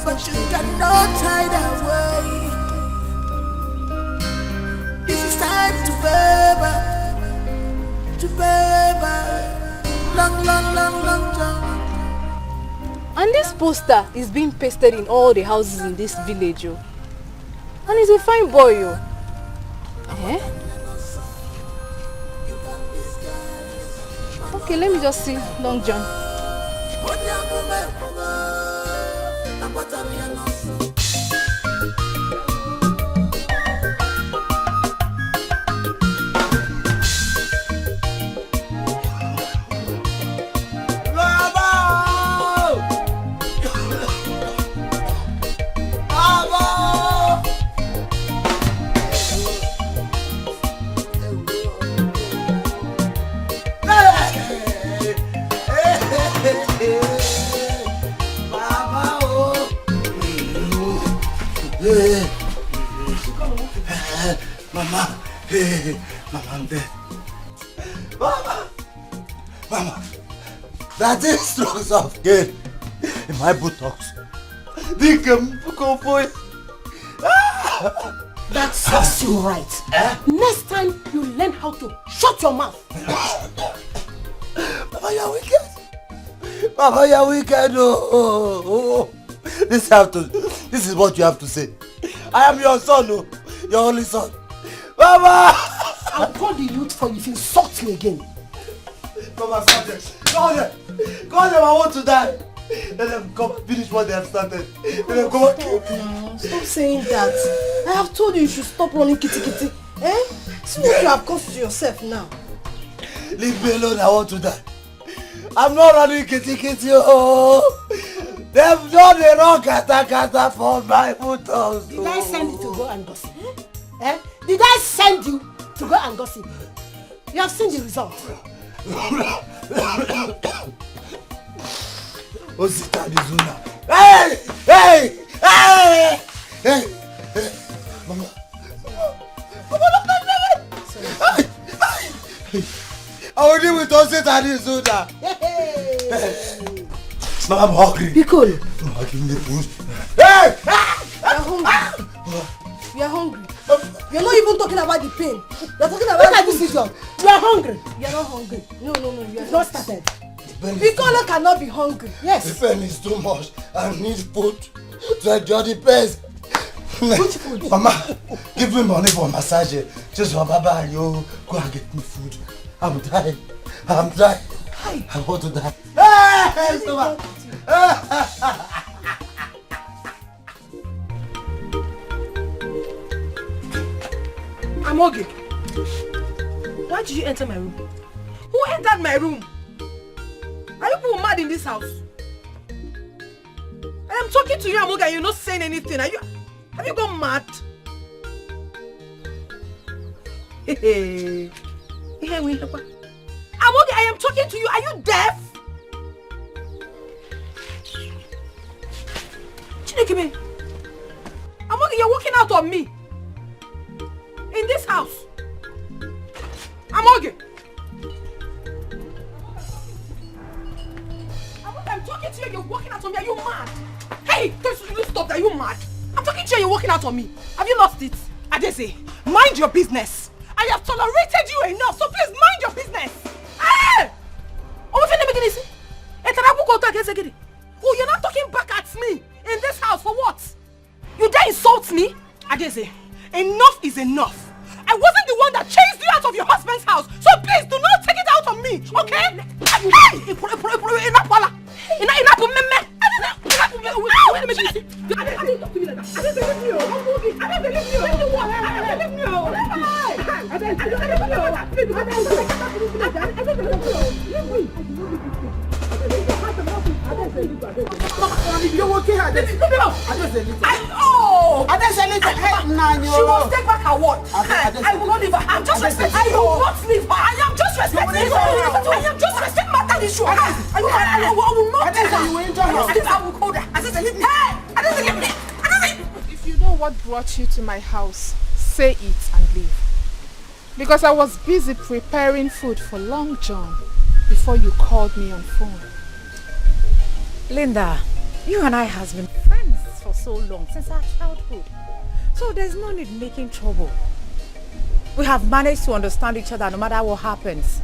but you cannot hide away. This is time to baby, long time. And this poster is being pasted in all the houses in this village, yo. And he's a fine boy, yo. Eh? Okay, let me just see Long John. Mama, hey, Mama, I'm dead. Mama, that is strokes of gain in my buttocks. That serves you right. Next time you learn how to shut your mouth. Mama, you're wicked. Mama, you're wicked. Oh. This is what you have to say. I am your son, your only son. Mama! I'll call the youth for you if you insult me again. Mama, stop them. Call them. Call them, I want to die. Let them come and finish what they have started. Let them come and kill me. Stop saying that. I have told you should stop running kitty. Eh? See what you have caused to yourself now. Leave me alone, I want to die. I'm not running kitty. Oh. They've done the wrong kata for my buttocks. Did I send you to go and gossip? Eh? Did I send you to go and gossip? You have seen the result. Osita Dizuna. Hey! Mama. Mama, look at me! I will deal with Osita Dizuna. Mama, I'm hungry. Piccolo. Mama, give me the food. Hey! hungry. You are hungry. You're not even talking about the pain. You're talking about the decision. You are hungry. You are not hungry. No. You are not started. Piccolo cannot be hungry. Yes. The pain is too much. I need food to enjoy the pain. Which food? Mama, give me money for massage. Just for Baba, you go and get me food. I'm dying. I want to die. Hey, stop. Amoge, why did you enter my room? Who entered my room? Are you people mad in this house? I am talking to you, Amoge, and you're not saying anything. Have you gone mad? Amoge, I am talking to you. Are you deaf? Chinekime, Amoge, you're walking out on me. In this house. Amoge, I'm talking to you, you're walking out on me. Are you mad? Hey, don't stop that. Are you mad? I'm talking to you, you're walking out on me. Have you lost it? Adese, mind your business. I have tolerated you enough, so please mind your business. Hey! Oh, you're not talking back at me in this house for what? You dare insult me? Adese, enough is enough. I wasn't the one that chased you out of your husband's house, so please do not take it out on me, okay? You're working hard. She won't take back her word. I will not leave her. I'm just respecting. I will not leave her. I am just respecting. I am just respecting my daddy's show. I will not leave her. I will call her. If you know what brought you to my house, say it and leave. Because I was busy preparing food for Long John before you called me on phone. Linda, you and I has been friends for so long, since our childhood. So there's no need making trouble. We have managed to understand each other no matter what happens.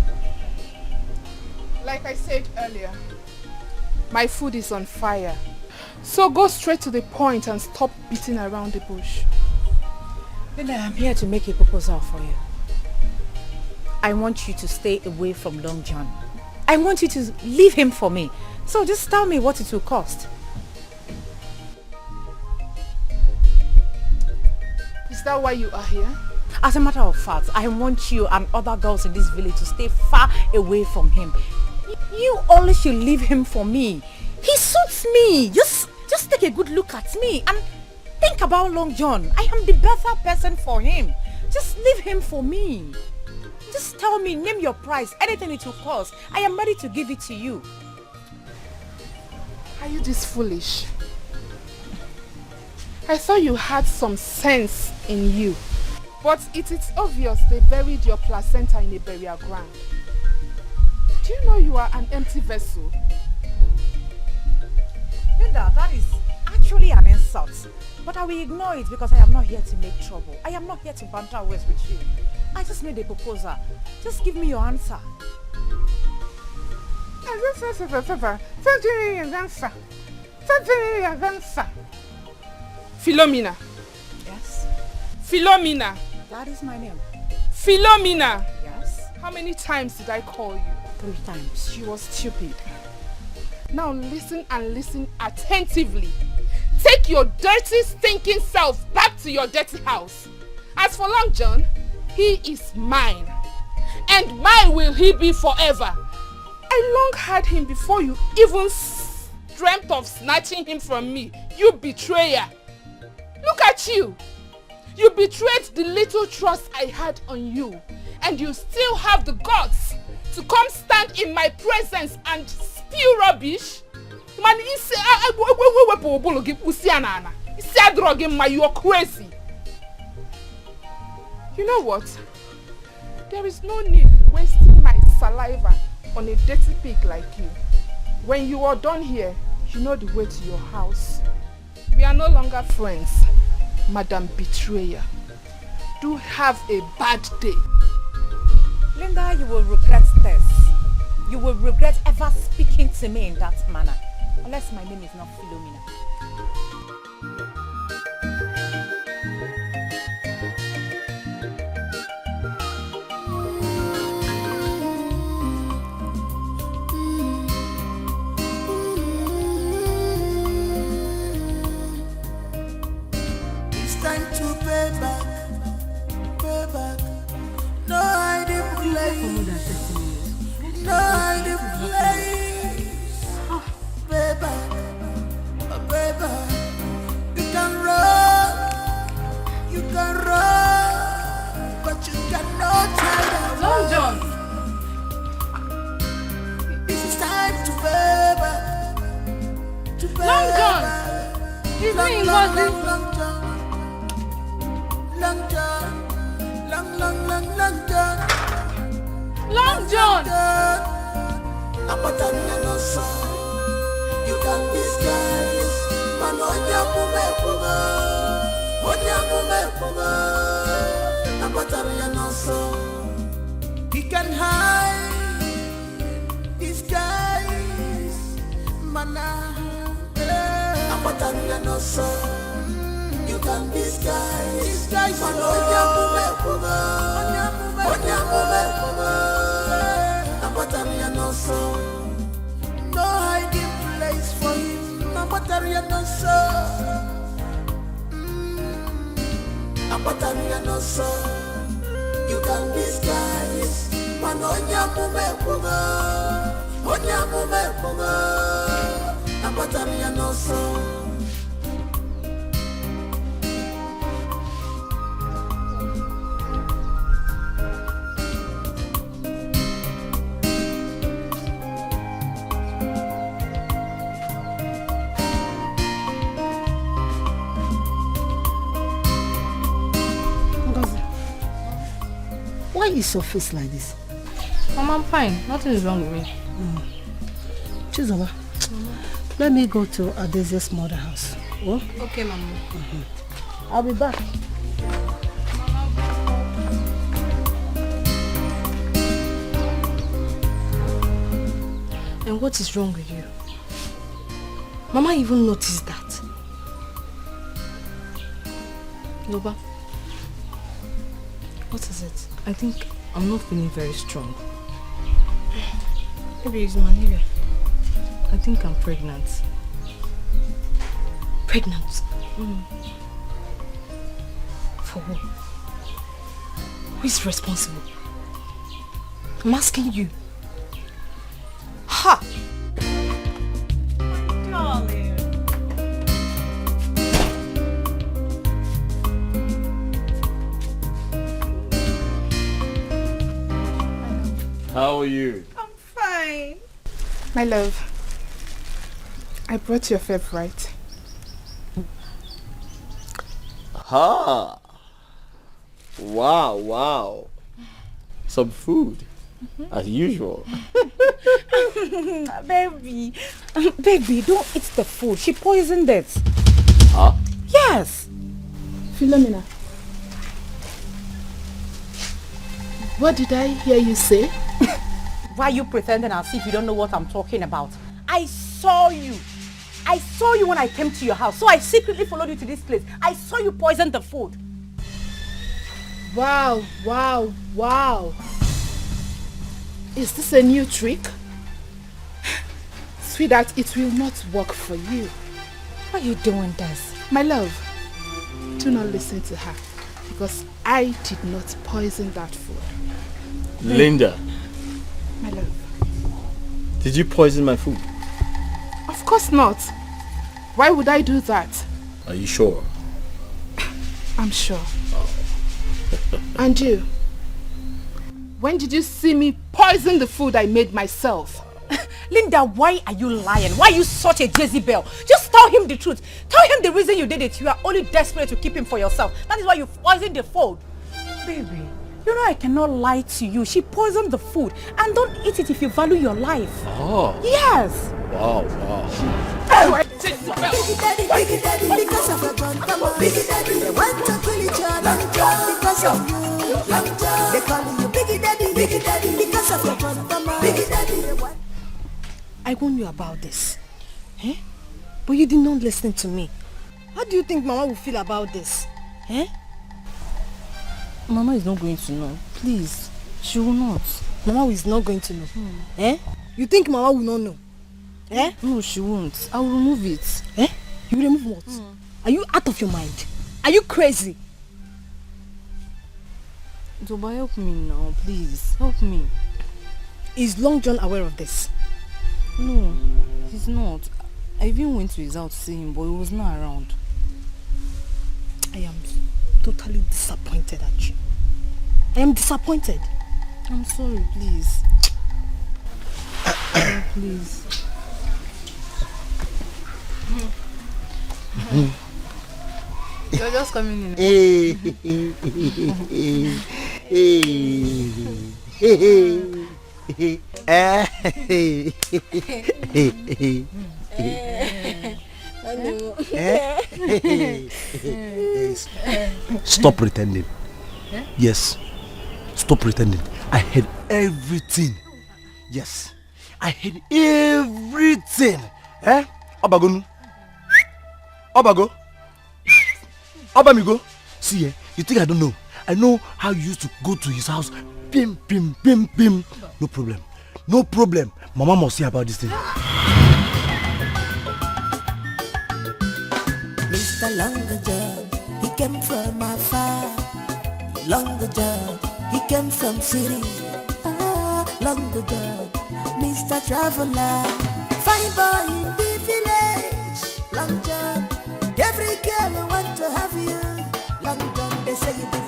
Like I said earlier, my food is on fire. So go straight to the point and stop beating around the bush. Linda, I'm here to make a proposal for you. I want you to stay away from Long John. I want you to leave him for me. So just tell me what it will cost. Is that why you are here? As a matter of fact, I want you and other girls in this village to stay far away from him. You only should leave him for me. He suits me. Just take a good look at me and think about Long John. I am the better person for him. Just leave him for me. Just tell me, name your price, anything it will cost. I am ready to give it to you. Are you this foolish? I thought you had some sense in you. But it is obvious they buried your placenta in a burial ground. Do you know you are an empty vessel? Linda, that is actually an insult. But I will ignore it because I am not here to make trouble. I am not here to banter words with you. I just made a proposal. Just give me your answer. Philomena. Yes? Philomena. That is my name. Philomena. Yes? How many times did I call you? 3 times. You were stupid. Now listen and listen attentively. Take your dirty, stinking self back to your dirty house. As for Long John, he is mine. And mine will he be forever. I long had him before you even dreamt of snatching him from me. You betrayer. Look at you. You betrayed the little trust I had on you. And you still have the guts to come stand in my presence and spew rubbish. Man, you're crazy. You know what? There is no need wasting my saliva on a dirty pig like you. When you are done here, you know the way to your house. We are no longer friends. Madam Betrayer. Do have a bad day. Linda, you will regret this. You will regret ever speaking to me in that manner. Unless my name is not Philomena. It's time to pay back. Pay back. No hiding place. No hiding place. Pay back. Pay back. You can run, but you cannot hide away. Long John. This is time to pay back. To pay Long John. back. He's Long, doing long, Ngozi. long, long John. Long John. Long John. Long John. You can disguise. Man, he can hide, disguise. Mana, you can disguise. No hiding place for him. You can disguise. Why is your face like this? Mama, I'm fine. Nothing is wrong with me. Chizoba, let me go to Adeze's mother house. Oh? Okay, Mama. I'll be back. And what is wrong with you? Mama even noticed that. Yoba, what is it? I think I'm not feeling very strong. Maybe it's malaria. I think I'm pregnant. Pregnant? For who? Who is responsible? I'm asking you. Ha! Darling. How are you? I'm fine. My love, I brought your favorite. Ha! Wow. Some food, as usual. Baby, don't eat the food. She poisoned it. Huh? Yes. Philomena, what did I hear you say? Why are you pretending as if you don't know what I'm talking about? I saw you. I saw you when I came to your house. So I secretly followed you to this place. I saw you poison the food. Wow. Is this a new trick? Sweetheart, it will not work for you. Why are you doing this? My love, do not listen to her because I did not poison that food. Linda, My love, did you poison my food? of course not. Why would I do that? Are you sure? I'm sure. And you? When did you see me poison the food I made myself? Linda, why are you lying? Why are you such a Jezebel? Just tell him the truth. Tell him the reason you did it. You are only desperate to keep him for yourself. That is why you poisoned the food. Baby, you know I cannot lie to you. She poisoned the food. And don't eat it if you value your life. Oh. Yes. Wow. Big Daddy, because of your gun, come on. Big Daddy, they want to kill each other because of you. They call you Big Daddy, because of your gun, come on. Big Daddy, they want. I warned you about this. Eh? But you did not listen to me. How do you think Mama will feel about this? Eh? Mama is not going to know. Please. She will not. Mama is not going to know. Eh? You think Mama will not know? Eh? No, she won't. I will remove it. Eh? You will remove what? Are you out of your mind? Are you crazy? Zoba, help me now, please. Help me. Is Long John aware of this? No, he's not. I even went to his house to see him, but he was not around. I am totally disappointed at you. I am disappointed. I'm sorry, please. Please. You're just coming in. Stop pretending. Yes. Stop pretending. I heard everything. Yes. I heard everything. Eh? Obago. Obago. Obamigo. See, you think I don't know? I know how you used to go to his house. Pim, pim, pim, pim. No problem. No problem. Mama must see about this thing. Mr. Longer John, he came from afar. Longer John, he came from city. Longer John, Mr. Traveler, fine boy in the village. Long John, every girl want to have you. Long John, they say you be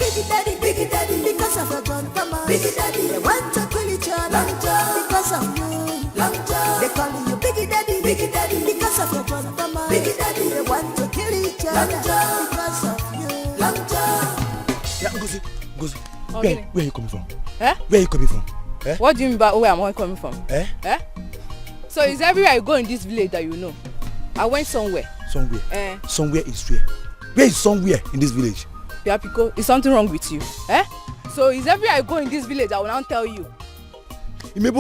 Big Daddy, because of your gun, come on. Big Daddy, they want to kill each other. Long John, because of you. Long John, they call you Big Daddy, because of your gun, come on. Big Daddy, they want to kill each other. Long John, because of you. Long John. Yeah, Ngozi. Okay. Where are you coming from? Eh? Where are you coming from? Eh? What do you mean by where am I coming from? Eh? Eh? So it's everywhere you go in this village that you know. I went somewhere. Somewhere. Eh? Somewhere is where? Where is somewhere in this village? Piapiko, is something wrong with you? Eh? So it's everywhere I go in this village, I will now tell you. No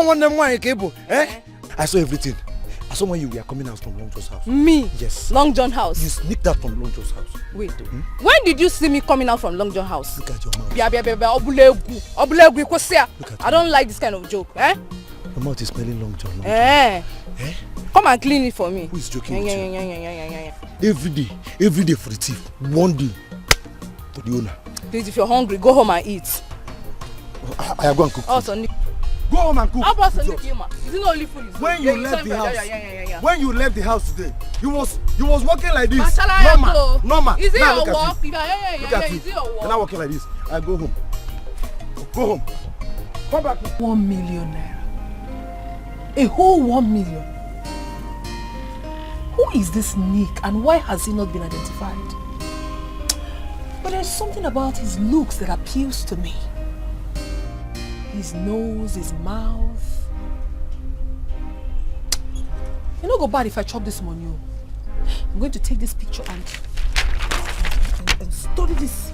one them one cable. Eh? I saw everything. I saw when you were coming out from Long John's house. Me? Yes. Long John house. You sneaked out from Long John's house. Wait. When did you see me coming out from Long John house? Look at your mouth. I don't like this kind of joke. Eh? Your mouth is smelling Long John. Eh? Come and clean it for me. Who is joking with you? Yeah. Every day for the thief. One day for the owner. Please, if you're hungry, go home and eat. I am going to cook. Also, go home and cook. How about Sunday Kima? Is it not only food? When you left the house, yeah. when you left the house today, you was walking like this. Normal. Is it now your look work? at you. Yeah. Look at you. Is it your work? You're not walking like this. I go home. Go home. Come back. 1 million naira. A whole 1 million. Who is this Nick and why has he not been identified? But there's something about his looks that appeals to me. His nose, his mouth. You know, go bad if I chop this money. I'm going to take this picture and study this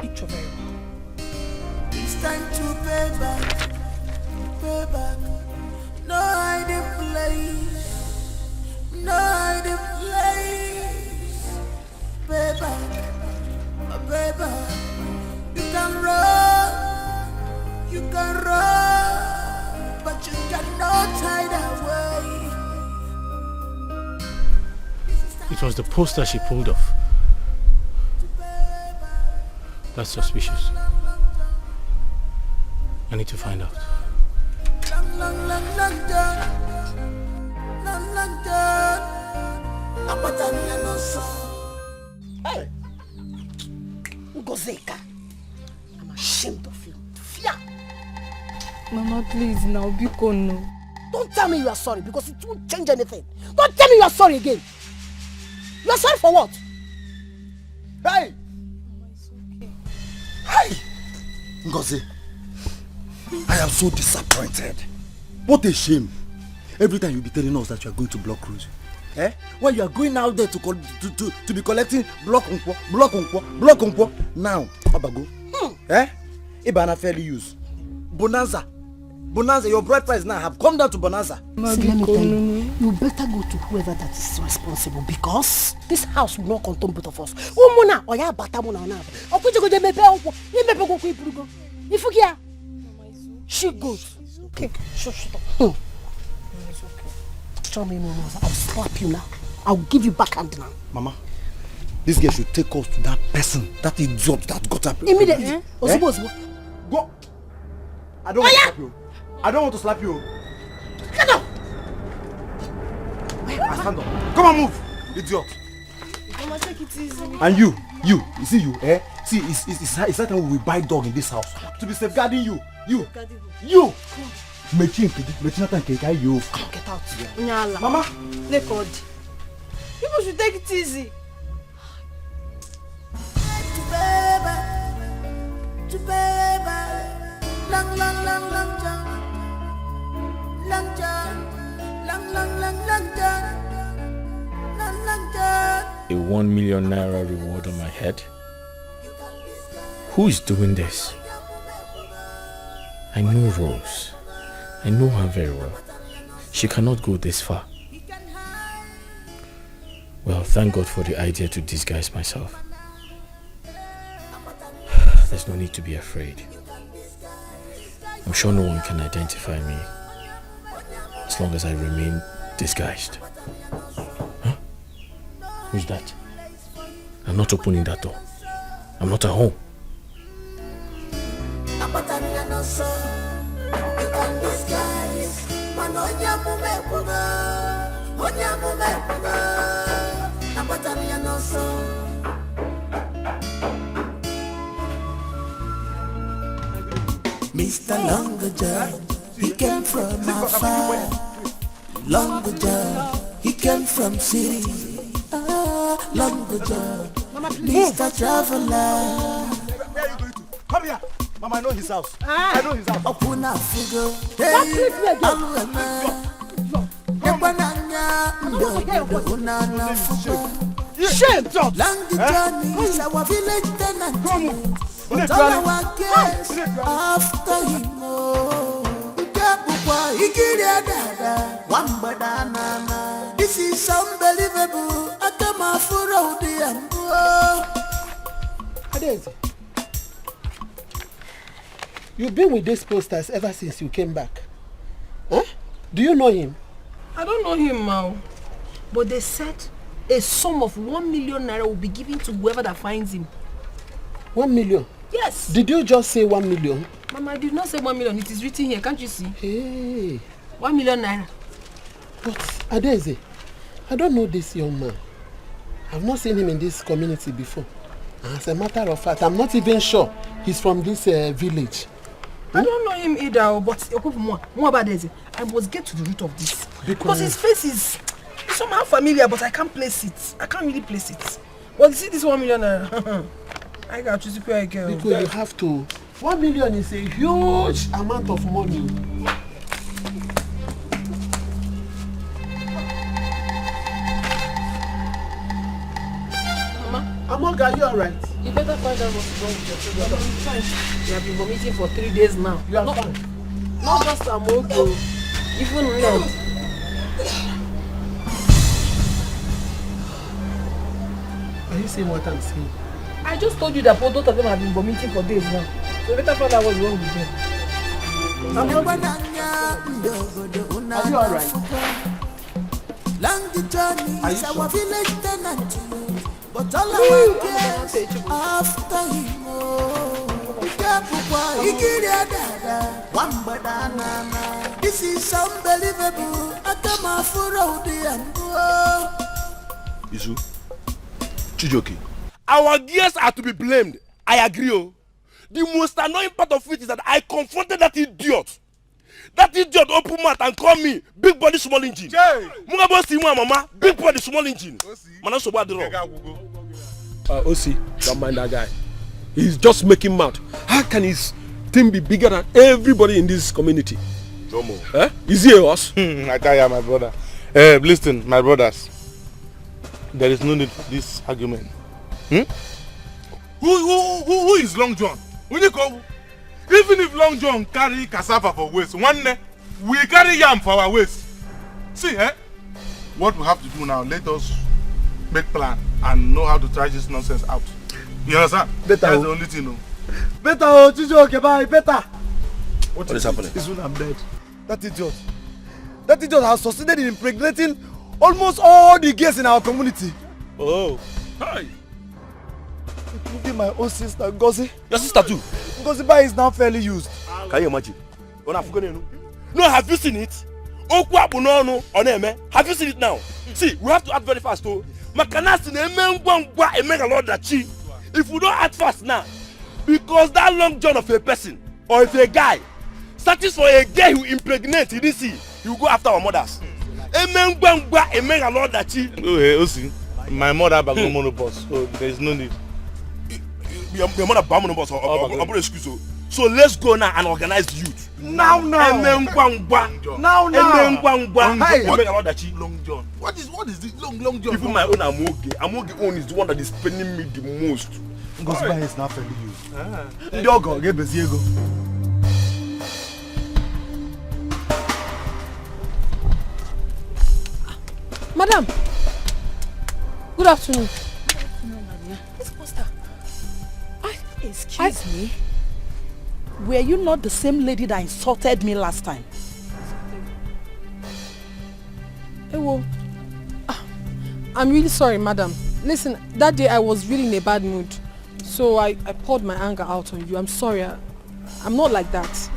picture very well. It's time to pay back. No hiding place. No hiding place. Pay back. You can run, but you cannot hide away. It was the poster she pulled off. That's suspicious. I need to find out. Hey, Ngozeka, I'm ashamed of you. Fear. Mama, please now, Bcos, no. Don't tell me you are sorry because it won't change anything. Don't tell me you are sorry again. You are sorry for what? Hey! Mama, it's okay. Hey! Ngozi, I am so disappointed. What a shame. Every time you be telling us that you are going to block roads. When you are going out there to be collecting block unquo. Now, Abago. Ibana fairly use. Bonanza, your bride price now have come down to Bonanza. See, let me tell you, you better go to whoever that is responsible because this house will not contain both of us. Umuna, oya batamuna na. Okuje go mepe onko, ni mepe go ipurugo. Ifukia. She goes. Okay, shut up. It's okay. Tell me no, I'll slap you now. I'll give you back hand now. Mama, this girl should take us to that person, that idiot that got up. Immediately. Osibo. Go. I don't want to slap you. I don't want to slap you. Get up. I stand up. Come on, move, idiot. Mama, take it easy. And you see you, See, it's that time we buy dog in this house to be safeguarding you. You. Come, get out. Nyala. Mama. Lekod. People should take it easy. A 1 million naira reward on my head? Who is doing this? I know Rose. I know her very well. She cannot go this far. Well, thank God for the idea to disguise myself. There's no need to be afraid. I'm sure no one can identify me as long as I remain disguised. Huh? Who's that? I'm not opening that door. I'm not at home. Mr. Longager, he came from afar. Longager, he came from city. Longager, Mr. Traveler. Where are you going to? Come here. Mama, I know his house. I know his house. Open up, figure. Shame, Long the journey is our village tenant. But all our guests after him. This is unbelievable. You've been with these posters ever since you came back. Huh? Do you know him? I don't know him now. But they said a sum of 1 million naira will be given to whoever that finds him. 1 million? Yes. Did you just say 1 million? Mama, I did not say 1 million. It is written here. Can't you see? Hey. 1 million naira. But Adeze, I don't know this young man. I've not seen him in this community before. As a matter of fact, I'm not even sure he's from this village. I don't know him either, but more about Adeze. I must get to the root of this. Because his face is somehow familiar, but I can't place it. I can't really place it. Well, you see this 1 million naira? I got to see where I go. Because you have to. 1 million is a huge amount of money. Among, are you alright? You better find out what's wrong with your children. I'm fine. You have been vomiting for 3 days now. You are fine. Not just Among, even red. Are you seeing what I'm saying? I just told you that both of them have been vomiting for days now. So you better find out what's wrong with them. Are you alright? Long the journey is our village tenant. But all our guests after him. This is unbelievable. Izu, Chijoki. Our gears are to be blamed. I agree. Oh. The most annoying part of it is that I confronted that idiot. That idiot open mouth and call me big body small engine. Mungabo si mama, big body small engine. Mana so bad wrong. Osi, don't mind that guy. He's just making mouth. How can his team be bigger than everybody in this community? No more. Eh? Is he us? I tell you, my brother. Listen, my brothers. There is no need for this argument. Who is Long John? When you go, even if Long John carry cassava for waste, one day we carry yam for our waste. See, what we have to do now, let us make plan and know how to try this nonsense out. You understand? Better. That's the only thing. No. Better, oh, Chijo, okay, bye, better. What is happening? It's when I'm dead. That idiot has succeeded in impregnating almost all the girls in our community. Oh. Hi. Including my own sister, Ngozi. Your sister too? Ngozi Bai is now fairly used. Can you imagine? No, have you seen it? Have you seen it now? See, we have to act very fast too. If we don't act fast now, because that Long John of a person or if a guy searches for a girl who impregnate, he didn't see, he will go after our mothers. My mother back on monobus, so there is no need. Your mother back on monobus or excuse. So let's go now and organize the youth. Now. Hey. Long John. What is this Long John? Even my own Amoge own is the one that is spending me the most. Ngozi Bai is not fairly used. Ndiogo, get Beziego. Madam, good afternoon. This poster. Excuse me. Were you not the same lady that insulted me last time? Ewo, I'm really sorry, madam. Listen, that day I was really in a bad mood. So I poured my anger out on you. I'm sorry. I'm not like that.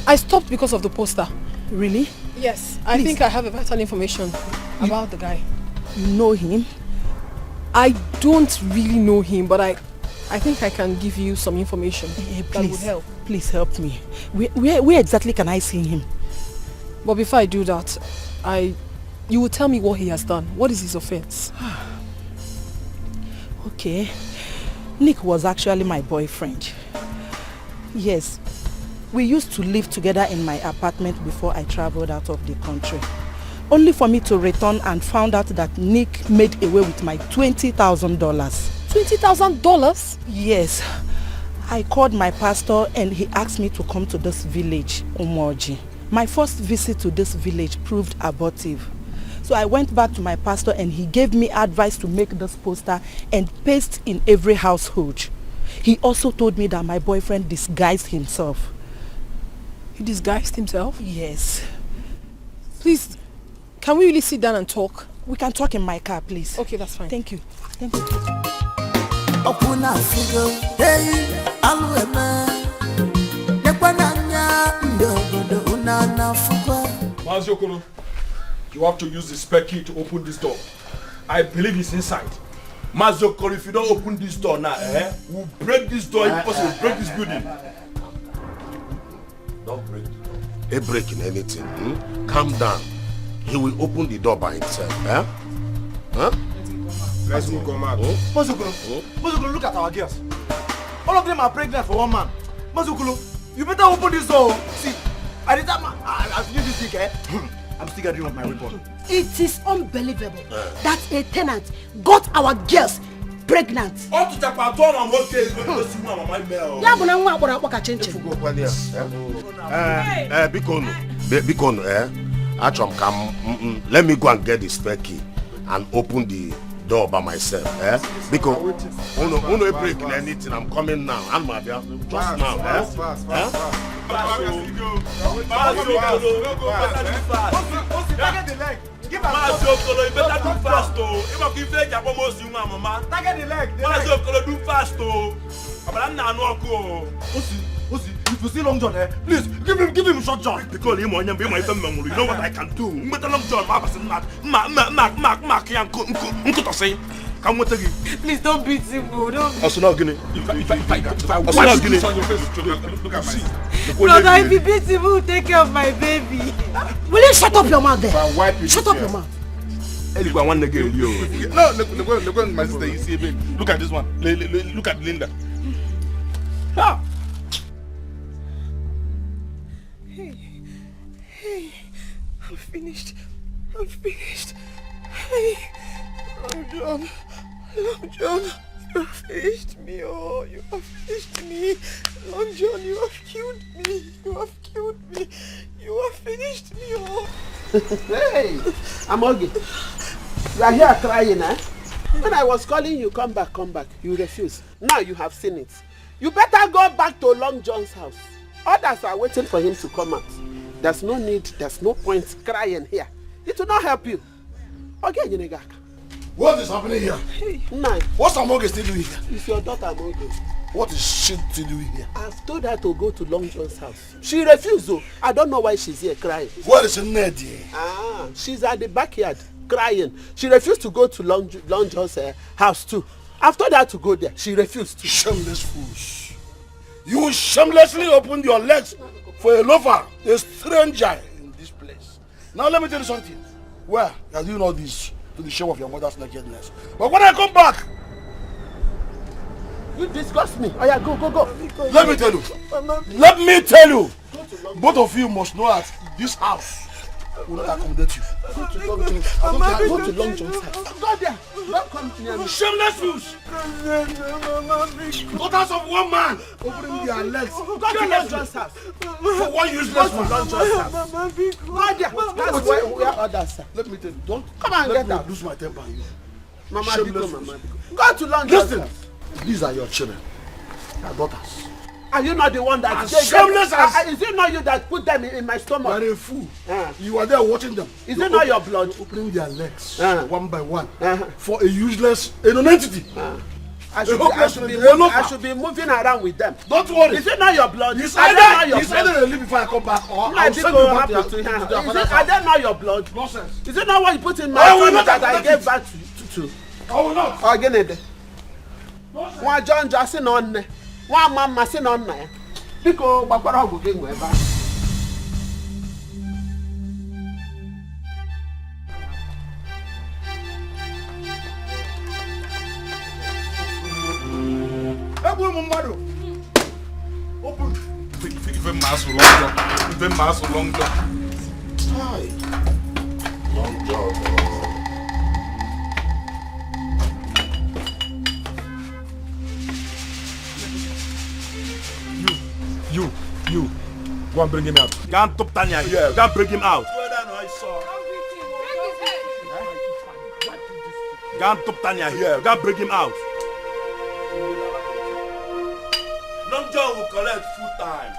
I stopped because of the poster. Really? Yes. I think I have a vital information about the guy. You know him? I don't really know him, but I think I can give you some information that would help. Please help me. Where exactly can I see him? But before I do that, you will tell me what he has done. What is his offense? Okay. Nick was actually my boyfriend. Yes. We used to live together in my apartment before I traveled out of the country. Only for me to return and found out that Nick made away with my $20,000. $20,000? Yes. I called my pastor and he asked me to come to this village, Umoji. My first visit to this village proved abortive. So I went back to my pastor and he gave me advice to make this poster and paste in every household. He also told me that my boyfriend disguised himself. He disguised himself? Yes. Please, can we really sit down and talk? We can talk in my car, please. Okay, that's fine. Thank you. Thank you. Maziokolo, you have to use the spare key to open this door. I believe he's inside. Maziokolo, if you don't open this door now, we'll break this door. If possible, we'll break this building. Don't break the door. Ain't breaking anything. Calm down. He will open the door by himself. Let's come out. Mazukulu, look at our girls. All of them are pregnant for one man. Mazukulu, you better open this door. See, at the time I finish this thing, I'm still gathering up my report. It is unbelievable that a tenant got our girls pregnant. Let me go and get the spare key and open the door by myself. Because uno breaking anything, I'm coming now. I'm just now. Maziokolo, you better do fast, oh. If I give you almost you, mama. Target the leg. Maziokolo, do fast, oh. But I'm not no. Osi, if you see Long John, please give him short John. Because him on you know what I can do. But Long John, Please don't beat him, don't beat him. If I Brother, if you beat him, who will take care of my baby? Will you shut up your mouth there? Shut up your mouth. No, look, my sister, you see, babe. Look at this one. Look at Linda. finished. I'm finished. Hey, Long John. Long John, you have finished me. Oh, you have finished me. Long John, you have killed me. You have killed me. You have finished me. Oh. Hey, Amogi. You are here crying, eh? When I was calling you, come back, you refuse. Now you have seen it. You better go back to Long John's house. Others are waiting for him to come out. There's no need, there's no point crying here. It will not help you. Okay, Yenegaka. What is happening here? Nine. What's Amoge still doing here? It's your daughter Amoge. What is she still doing here? I've told her to go to Long John's house. She refused though. I don't know why she's here crying. What is Neltv? Ah, she's at the backyard crying. She refused to go to Long John's house too. After that to go there, she refused to. Shameless fools. You shamelessly opened your legs for a loafer, a stranger in this place. Now let me tell you something. Well, you're doing all this to the show of your mother's nakedness. But when I come back, you disgust me. Oh yeah, go. Let me tell you. Both of you must know that this house will not accommodate you. Go to Long John's house. Go there. Don't come near me. Shameless fools. Daughters of one man opening their legs. Go to Long John's house. For one useless man. Long John's house. Go there. That's where others are. Let me tell you. Don't come and let get me out. lose my temper on you. Mama Shameless Biko. fools. Go to Long John's house. These are your children. Your daughters. Are you not the one that shameless as... Is it not you that put them in my stomach? You are a fool. You are there watching them. Is it not your blood? Opening their legs one by one for a useless non-entity. I should be moving around with them. Don't worry. Is it not your blood? It's either they leave before I come back or I'll send you back to their father's house. Are they not your blood? Nonsense. Is it not what you put in my stomach that I gave back to? I will not. Again, one John Jackson on one mama sin on there. Because Barbara will get away back. Open. Even mass long jump. Long jump. You. Go and bring him out. Can't top Tanya here. Can't bring him out. Can't top Tanya here. Can't bring him out. Long John will collect full time.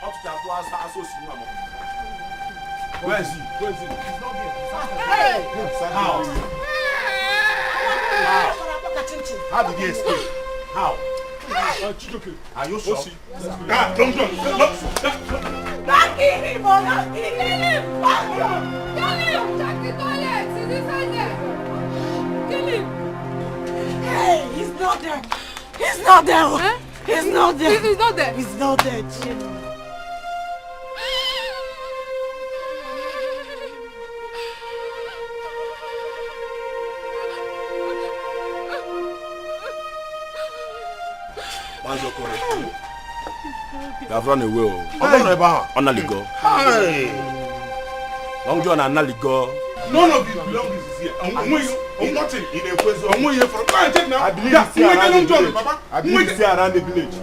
Up to where is he? He's not here. How did he escape? How? Are you sure? Don't kill him! Don't kill him! Check the toilet! He's inside there! Kill him! Hey, he's not there! He's not there! Huh? He's not there! He's not there! He's not there, Jim. They have run away. Onaligo. Long John and Naligo. None of his belongings is here. Nothing. Go and check now. I believe it's here around the village. I believe it's here around the village.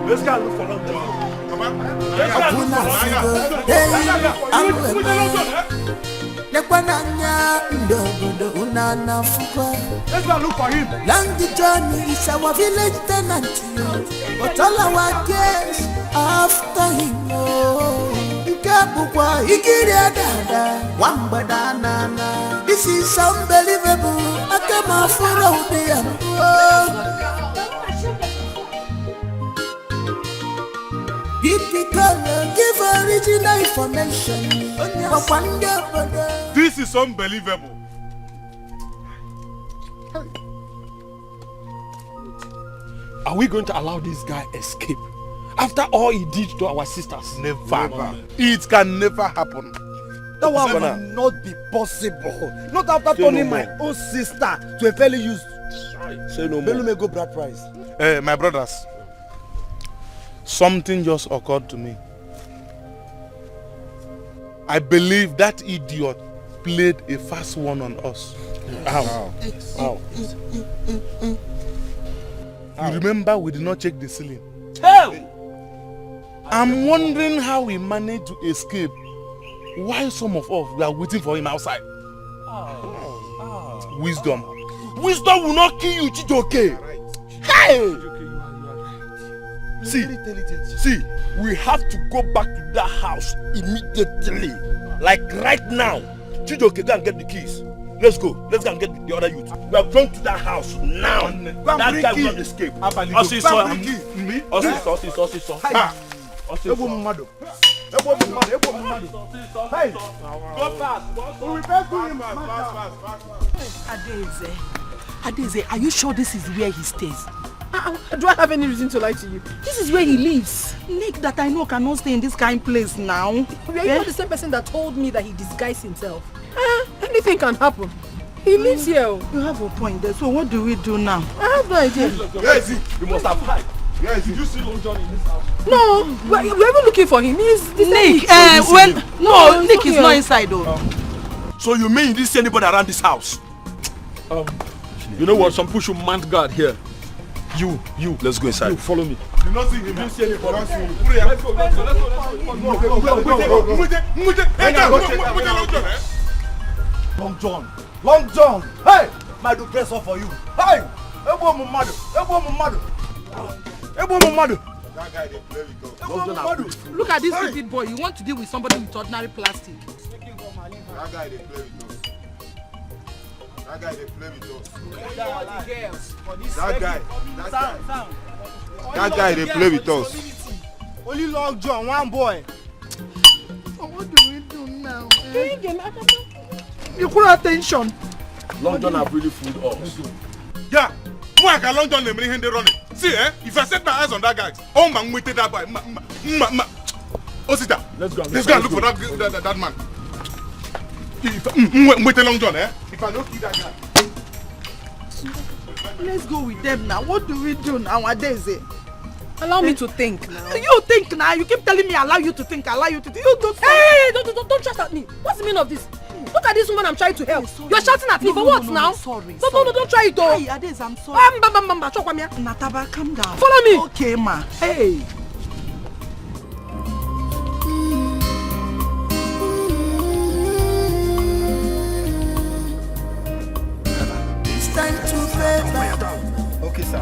Let's go look for Long John. Let's go look for Long John. Let's go look for him. Long Johnny is our village tenant, but all our cares after him. This is unbelievable. I come out for give original information. This is unbelievable. Are we going to allow this guy escape? After all he did to our sisters? Never. It can never happen. That one will not be possible. Not after turning my own sister to a fairly used Say no more. Bello may go bride price. My brothers, something just occurred to me. I believe that idiot played a fast one on us. How? You remember we did not check the ceiling. I'm wondering how he managed to escape while some of us were waiting for him outside. Wisdom. Wisdom will not kill you, Chijoke. Hey! See, we have to go back to that house immediately. Like right now. Chijoke, go and get the keys. Let's go. Let's go and get the other youth. We are going to that house now. That guy will not escape. Hey! Go fast. Adeze, are you sure this is where he stays? Do I have any reason to lie to you? This is where he lives. Nick that I know cannot stay in this kind of place now. Were you not the same person that told me that he disguised himself? Anything can happen. He lives here. You have a point there. So what do we do now? I have no idea. Where is he? You must have hide. Where is he? Did you see Long John in this house? No, we're even looking for him. He's Nick. Nick is not inside though. So you mean you didn't see anybody around this house? You know what? Some people should mount guard here. You. Let's go inside. You follow me. You not see him. You see anybody? Let's go. Long John. Hey! My do press off for you. Hey! Ebo Mumadu. That guy they play with us. Look at this stupid boy. You want to deal with somebody with ordinary plastic. That guy they play with us. That guy they play with us. Only Long John, one boy. What do we do now? You put attention. Long John have really fooled us. Yeah. Why can Long John name him they running? See, if I set my eyes on that guy, oh man, waited that boy. Osita, let's go and look for that man. Wait a Long John, if I don't see that guy. Let's go with them now. What do we do nowadays? Allow me to think now. You think now? You keep telling me allow you to think. You don't. Hey, don't shout at me. What's the meaning of this? Look at this woman I'm trying to help. You're shouting at me for what now? Sorry. No, don't try it though. Hey, Adez, I'm sorry. Nataba, calm down. Follow me. Okay, ma. Hey. It's time to pay back. Okay, sir.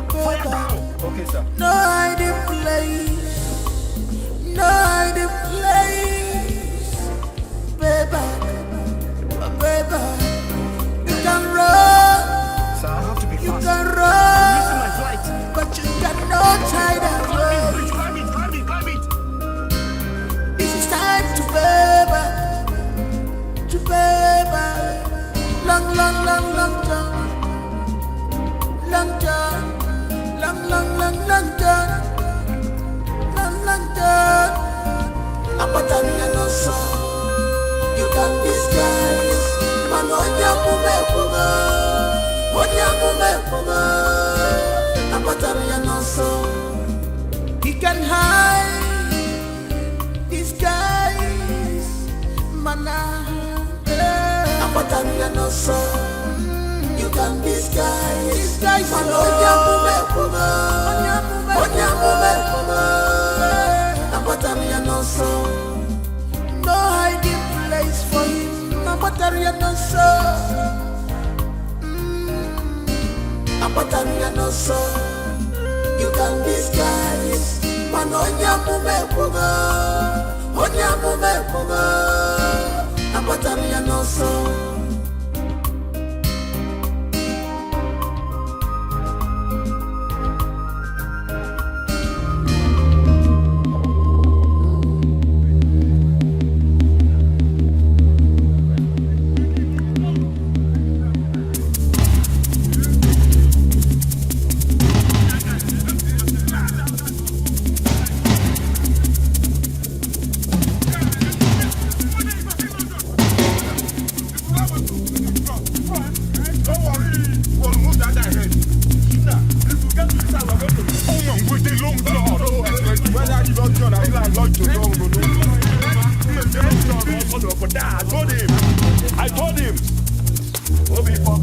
Okay, sir. No hiding place. No hiding place. Pay back. You can run. Sir, I have to be fast. You can run. I'm missing my flight. But you cannot hide away. Climb it. This is time to pay back. To pay back. Long time. Long time. Apatania no so. You can disguise. Manonya mumepunga. Apatania no so. He can hide. Disguise. Mana. Apatania no so. You can disguise. Manonya mumepunga. Apatania no so. No hiding place for him. Apatania no so. Apatania no so. You can disguise. Manonya mumepunga. Apatania no so. Oh no, for that, I told him. Obi for.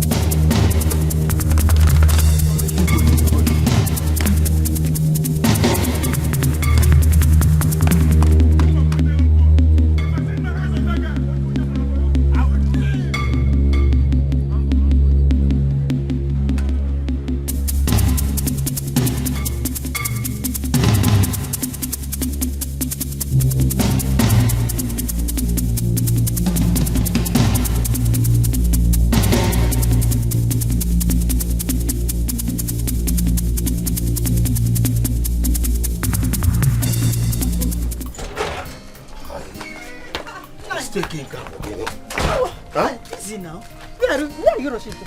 Easy now. Where are you rushing to?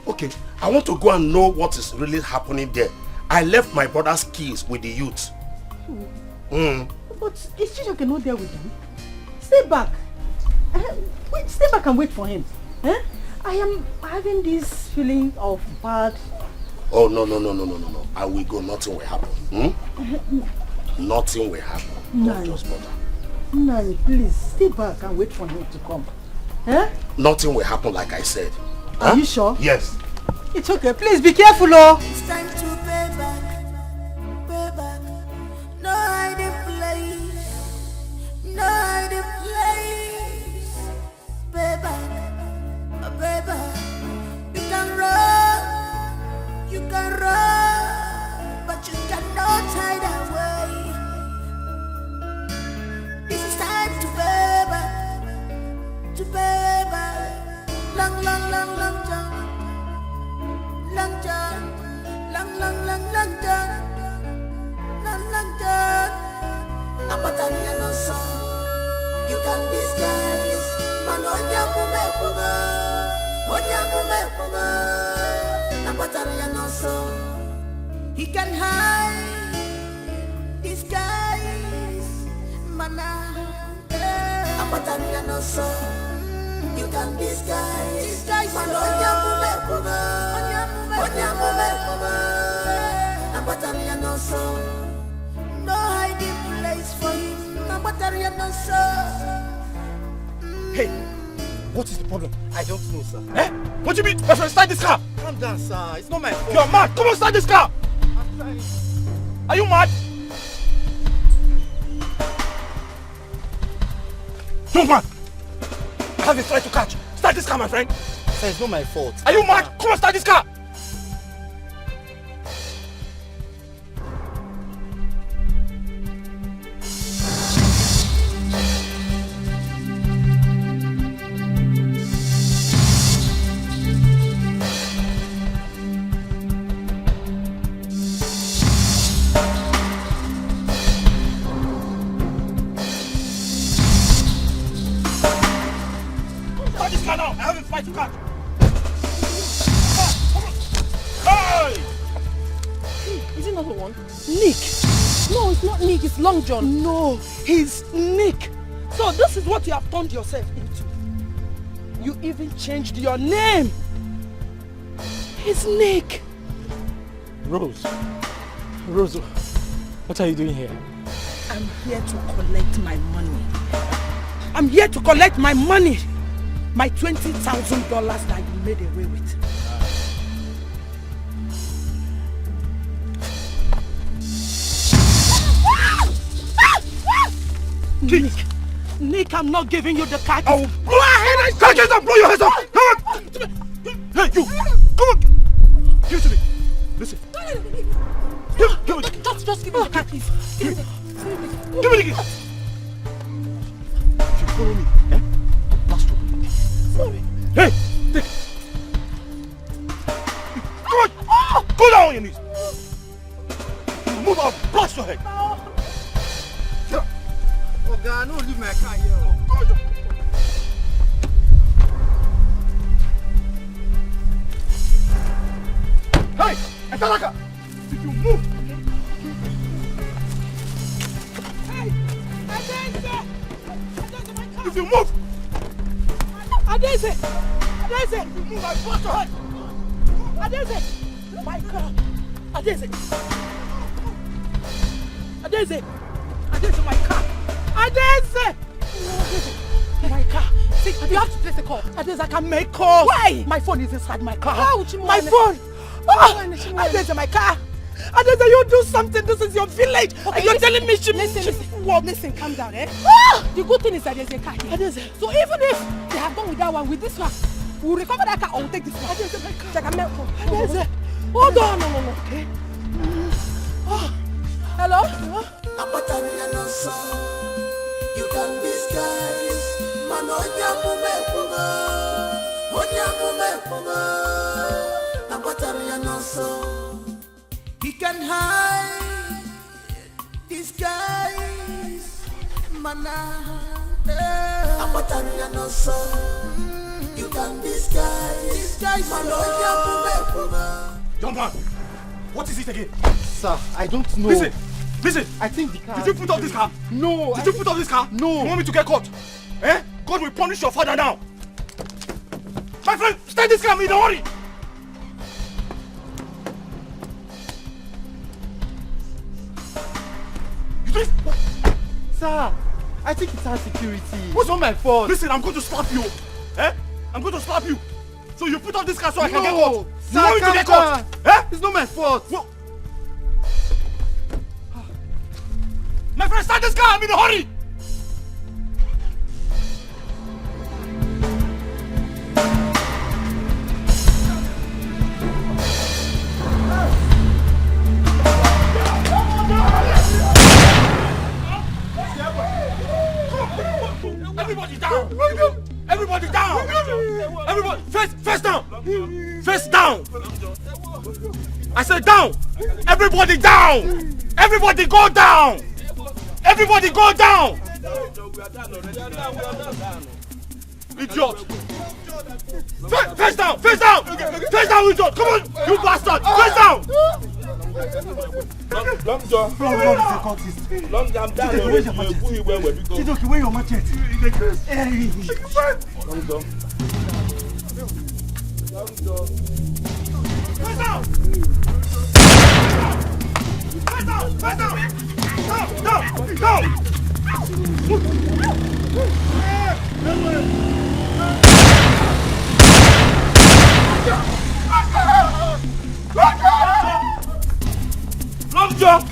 Okay, I want to go and know what is really happening there. I left my brother's keys with the youth. But is Chijoke not there with them? Stay back. Stay back and wait for him. I am having this feeling of bad. Oh, no. I will go. Nothing will happen. Nothing will happen. Don't just bother. Nani, please, stay back and wait for him to come. Nothing will happen like I said. Are you sure? Yes. It's okay. Please be careful, oh. It's time to pay back. Pay back. No hiding place. No hiding place. Pay back. Pay back. You can run. You can run. But you cannot hide away. This is time to pay back. To pay back. Long jump. Long jump. Long jump. Napatania no so. You can disguise. Man onyamumepuga. Napatania no so. He can hide. Disguise. Mana. Napatania no so. You can disguise. Man onyamumepuga. Napatania no so. No hiding place for him. Napatania no so. Hey, what is the problem? I don't know, sir. What do you mean? My friend, start this car! Calm down, sir. It's not my fault. You're mad! Come on, start this car! I'm trying. Are you mad? Don't man! I have a flight to catch. Start this car, my friend. Sir, it's not my fault. Are you mad? Come on, start this car! Long John. No, he's Nick. So this is what you have turned yourself into. You even changed your name. He's Nick. Rose, what are you doing here? I'm here to collect my money. I'm here to collect my money. My $20,000 that you made away with. Nick, I'm not giving you the car. I will blow your head. Catch it and blow your head off. Come on. Hey, you. Come on. Give it to me. Listen. Give me the key. Just give me the car, please. Give me the key. If you follow me, blast you. Sorry. Hey, take it. Come on. Go down on your knees. Move out. Blast your head. Oh God, don't leave my car here. Hey, Etalaka! If you move! Hey, if you move! Adese! If you move, I blast your head! Adese! My car! Adese! Adese! Adese, my car! Adese! My car. See, you have to place a call. Adeza, I can make calls. Why? My phone is inside my car. How would you My phone. Adeza, my car. Adeza, you do something. This is your village. Okay, and you're telling me she... Listen, calm down, eh? The good thing is that there's a car here. Adeza. So even if they have gone with that one, with this one, we'll recover that car or we'll take this one. Adeza, my car. Check a milk. Adeza. Hold on. No. Okay. Hello? You can disguise. He can hide, disguise, you can disguise, Young man, what is it again? Sir, I don't know. Listen. I think the car... Did you put up this car? No. Did you put up this car? No. You want me to get caught? Eh? God will punish your father now. My friend, start this car, don't worry. You do it? Sir, I think it's our security. What's not my fault? Listen, I'm going to slap you. Eh? I'm going to slap you. So you put up this car so I can get No. caught. Sir, You want me to get caught? Eh? It's not my fault. Well, my friend, start this car. I'm in a hurry. Everybody down! Everybody down! Everybody, face down! Face down! I said down! Everybody down! Everybody go down! Everybody go down! Idiot! Face down! Face down! Face down, idiot! Come on, you bastard! Face down! Long John. Long John down. Where's your machete? Chidoki, where your machete? Hey. Long John. Long John. Face down! Face down! Face down! Down! Down! Long jump!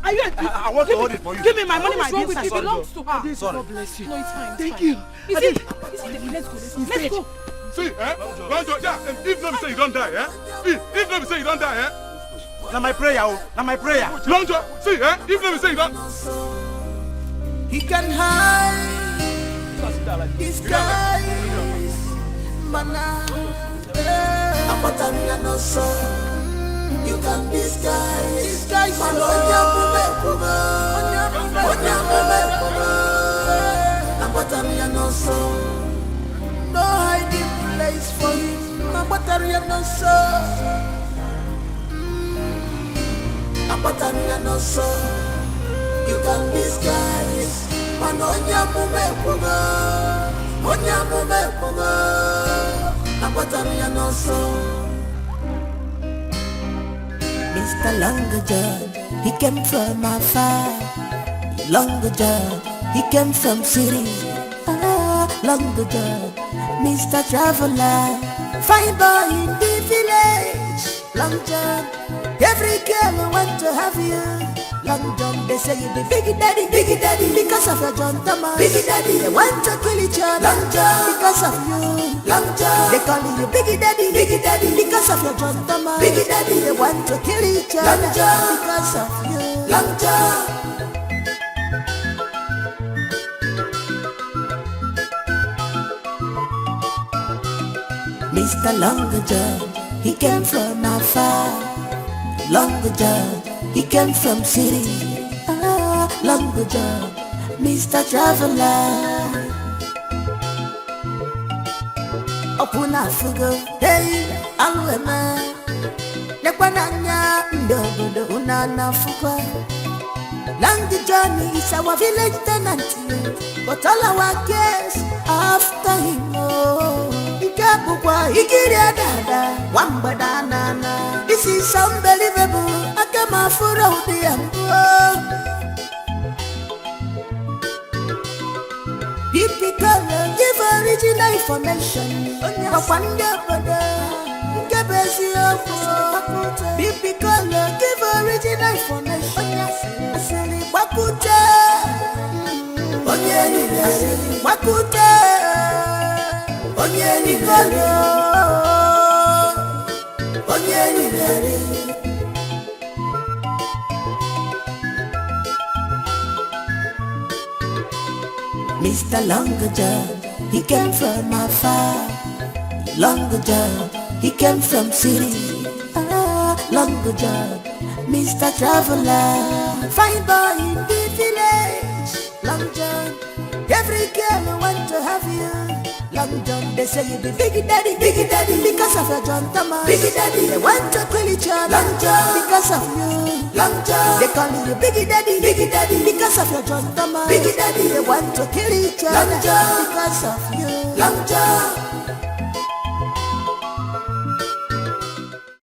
I want to hold it for you. Give me my money, my business. It belongs to her. Sorry. God bless you. No, it's fine. Thank you. Let's go. Let's go. See, Long John, yeah, and if nobody say you don't die, eh? If nobody say you don't die, eh? Now my prayer, now my prayer. Long John, see, eh? If nobody say you don't... He can hide, disguise, mana. You can disguise, mana. No hiding place for him. You can disguise, Mr. Longer John, he came from afar. He Long John, he came from city. Long John, Mr. Traveler, fine boy in the village. Long John, every girl want to have you. Long John, they say you be biggie daddy, because of your John Thomas. Biggie daddy, they want to kill each other. Long John, because of you. Long John, they calling you biggie daddy, because of your John Thomas. Biggie daddy, they want to kill each other. Long John, because of you. Long John. Mr. Long John, he came from afar. Long John, he came from city. Long John, Mr. Traveler. Open Africa, hey, Alwema. Nekwananya, ndogo, unana fukwa. Long John is our village tenant, but all our guests after him. Ikabukwa, ikiria dada, wamba danana. This is unbelievable. Akama fura udiambo. Typical, give original information. Wapanda pada, kebesi ofu. Typical, give original information. Asili wakute, asili wakute. Onyeni kolo, onyeni lere. Mr. Long John, he came from afar. Long John, he came from city. Long John, Mr. Traveler, fine boy in the village. Long John, every girl want to have you. Long John, they say you be biggie daddy, because of your John Thomas. Biggie daddy, they want to kill each other. Long John, because of you. Long John, they calling you biggie daddy, because of your John Thomas. Biggie daddy, they want to kill each other. Long John, because of you. Long John.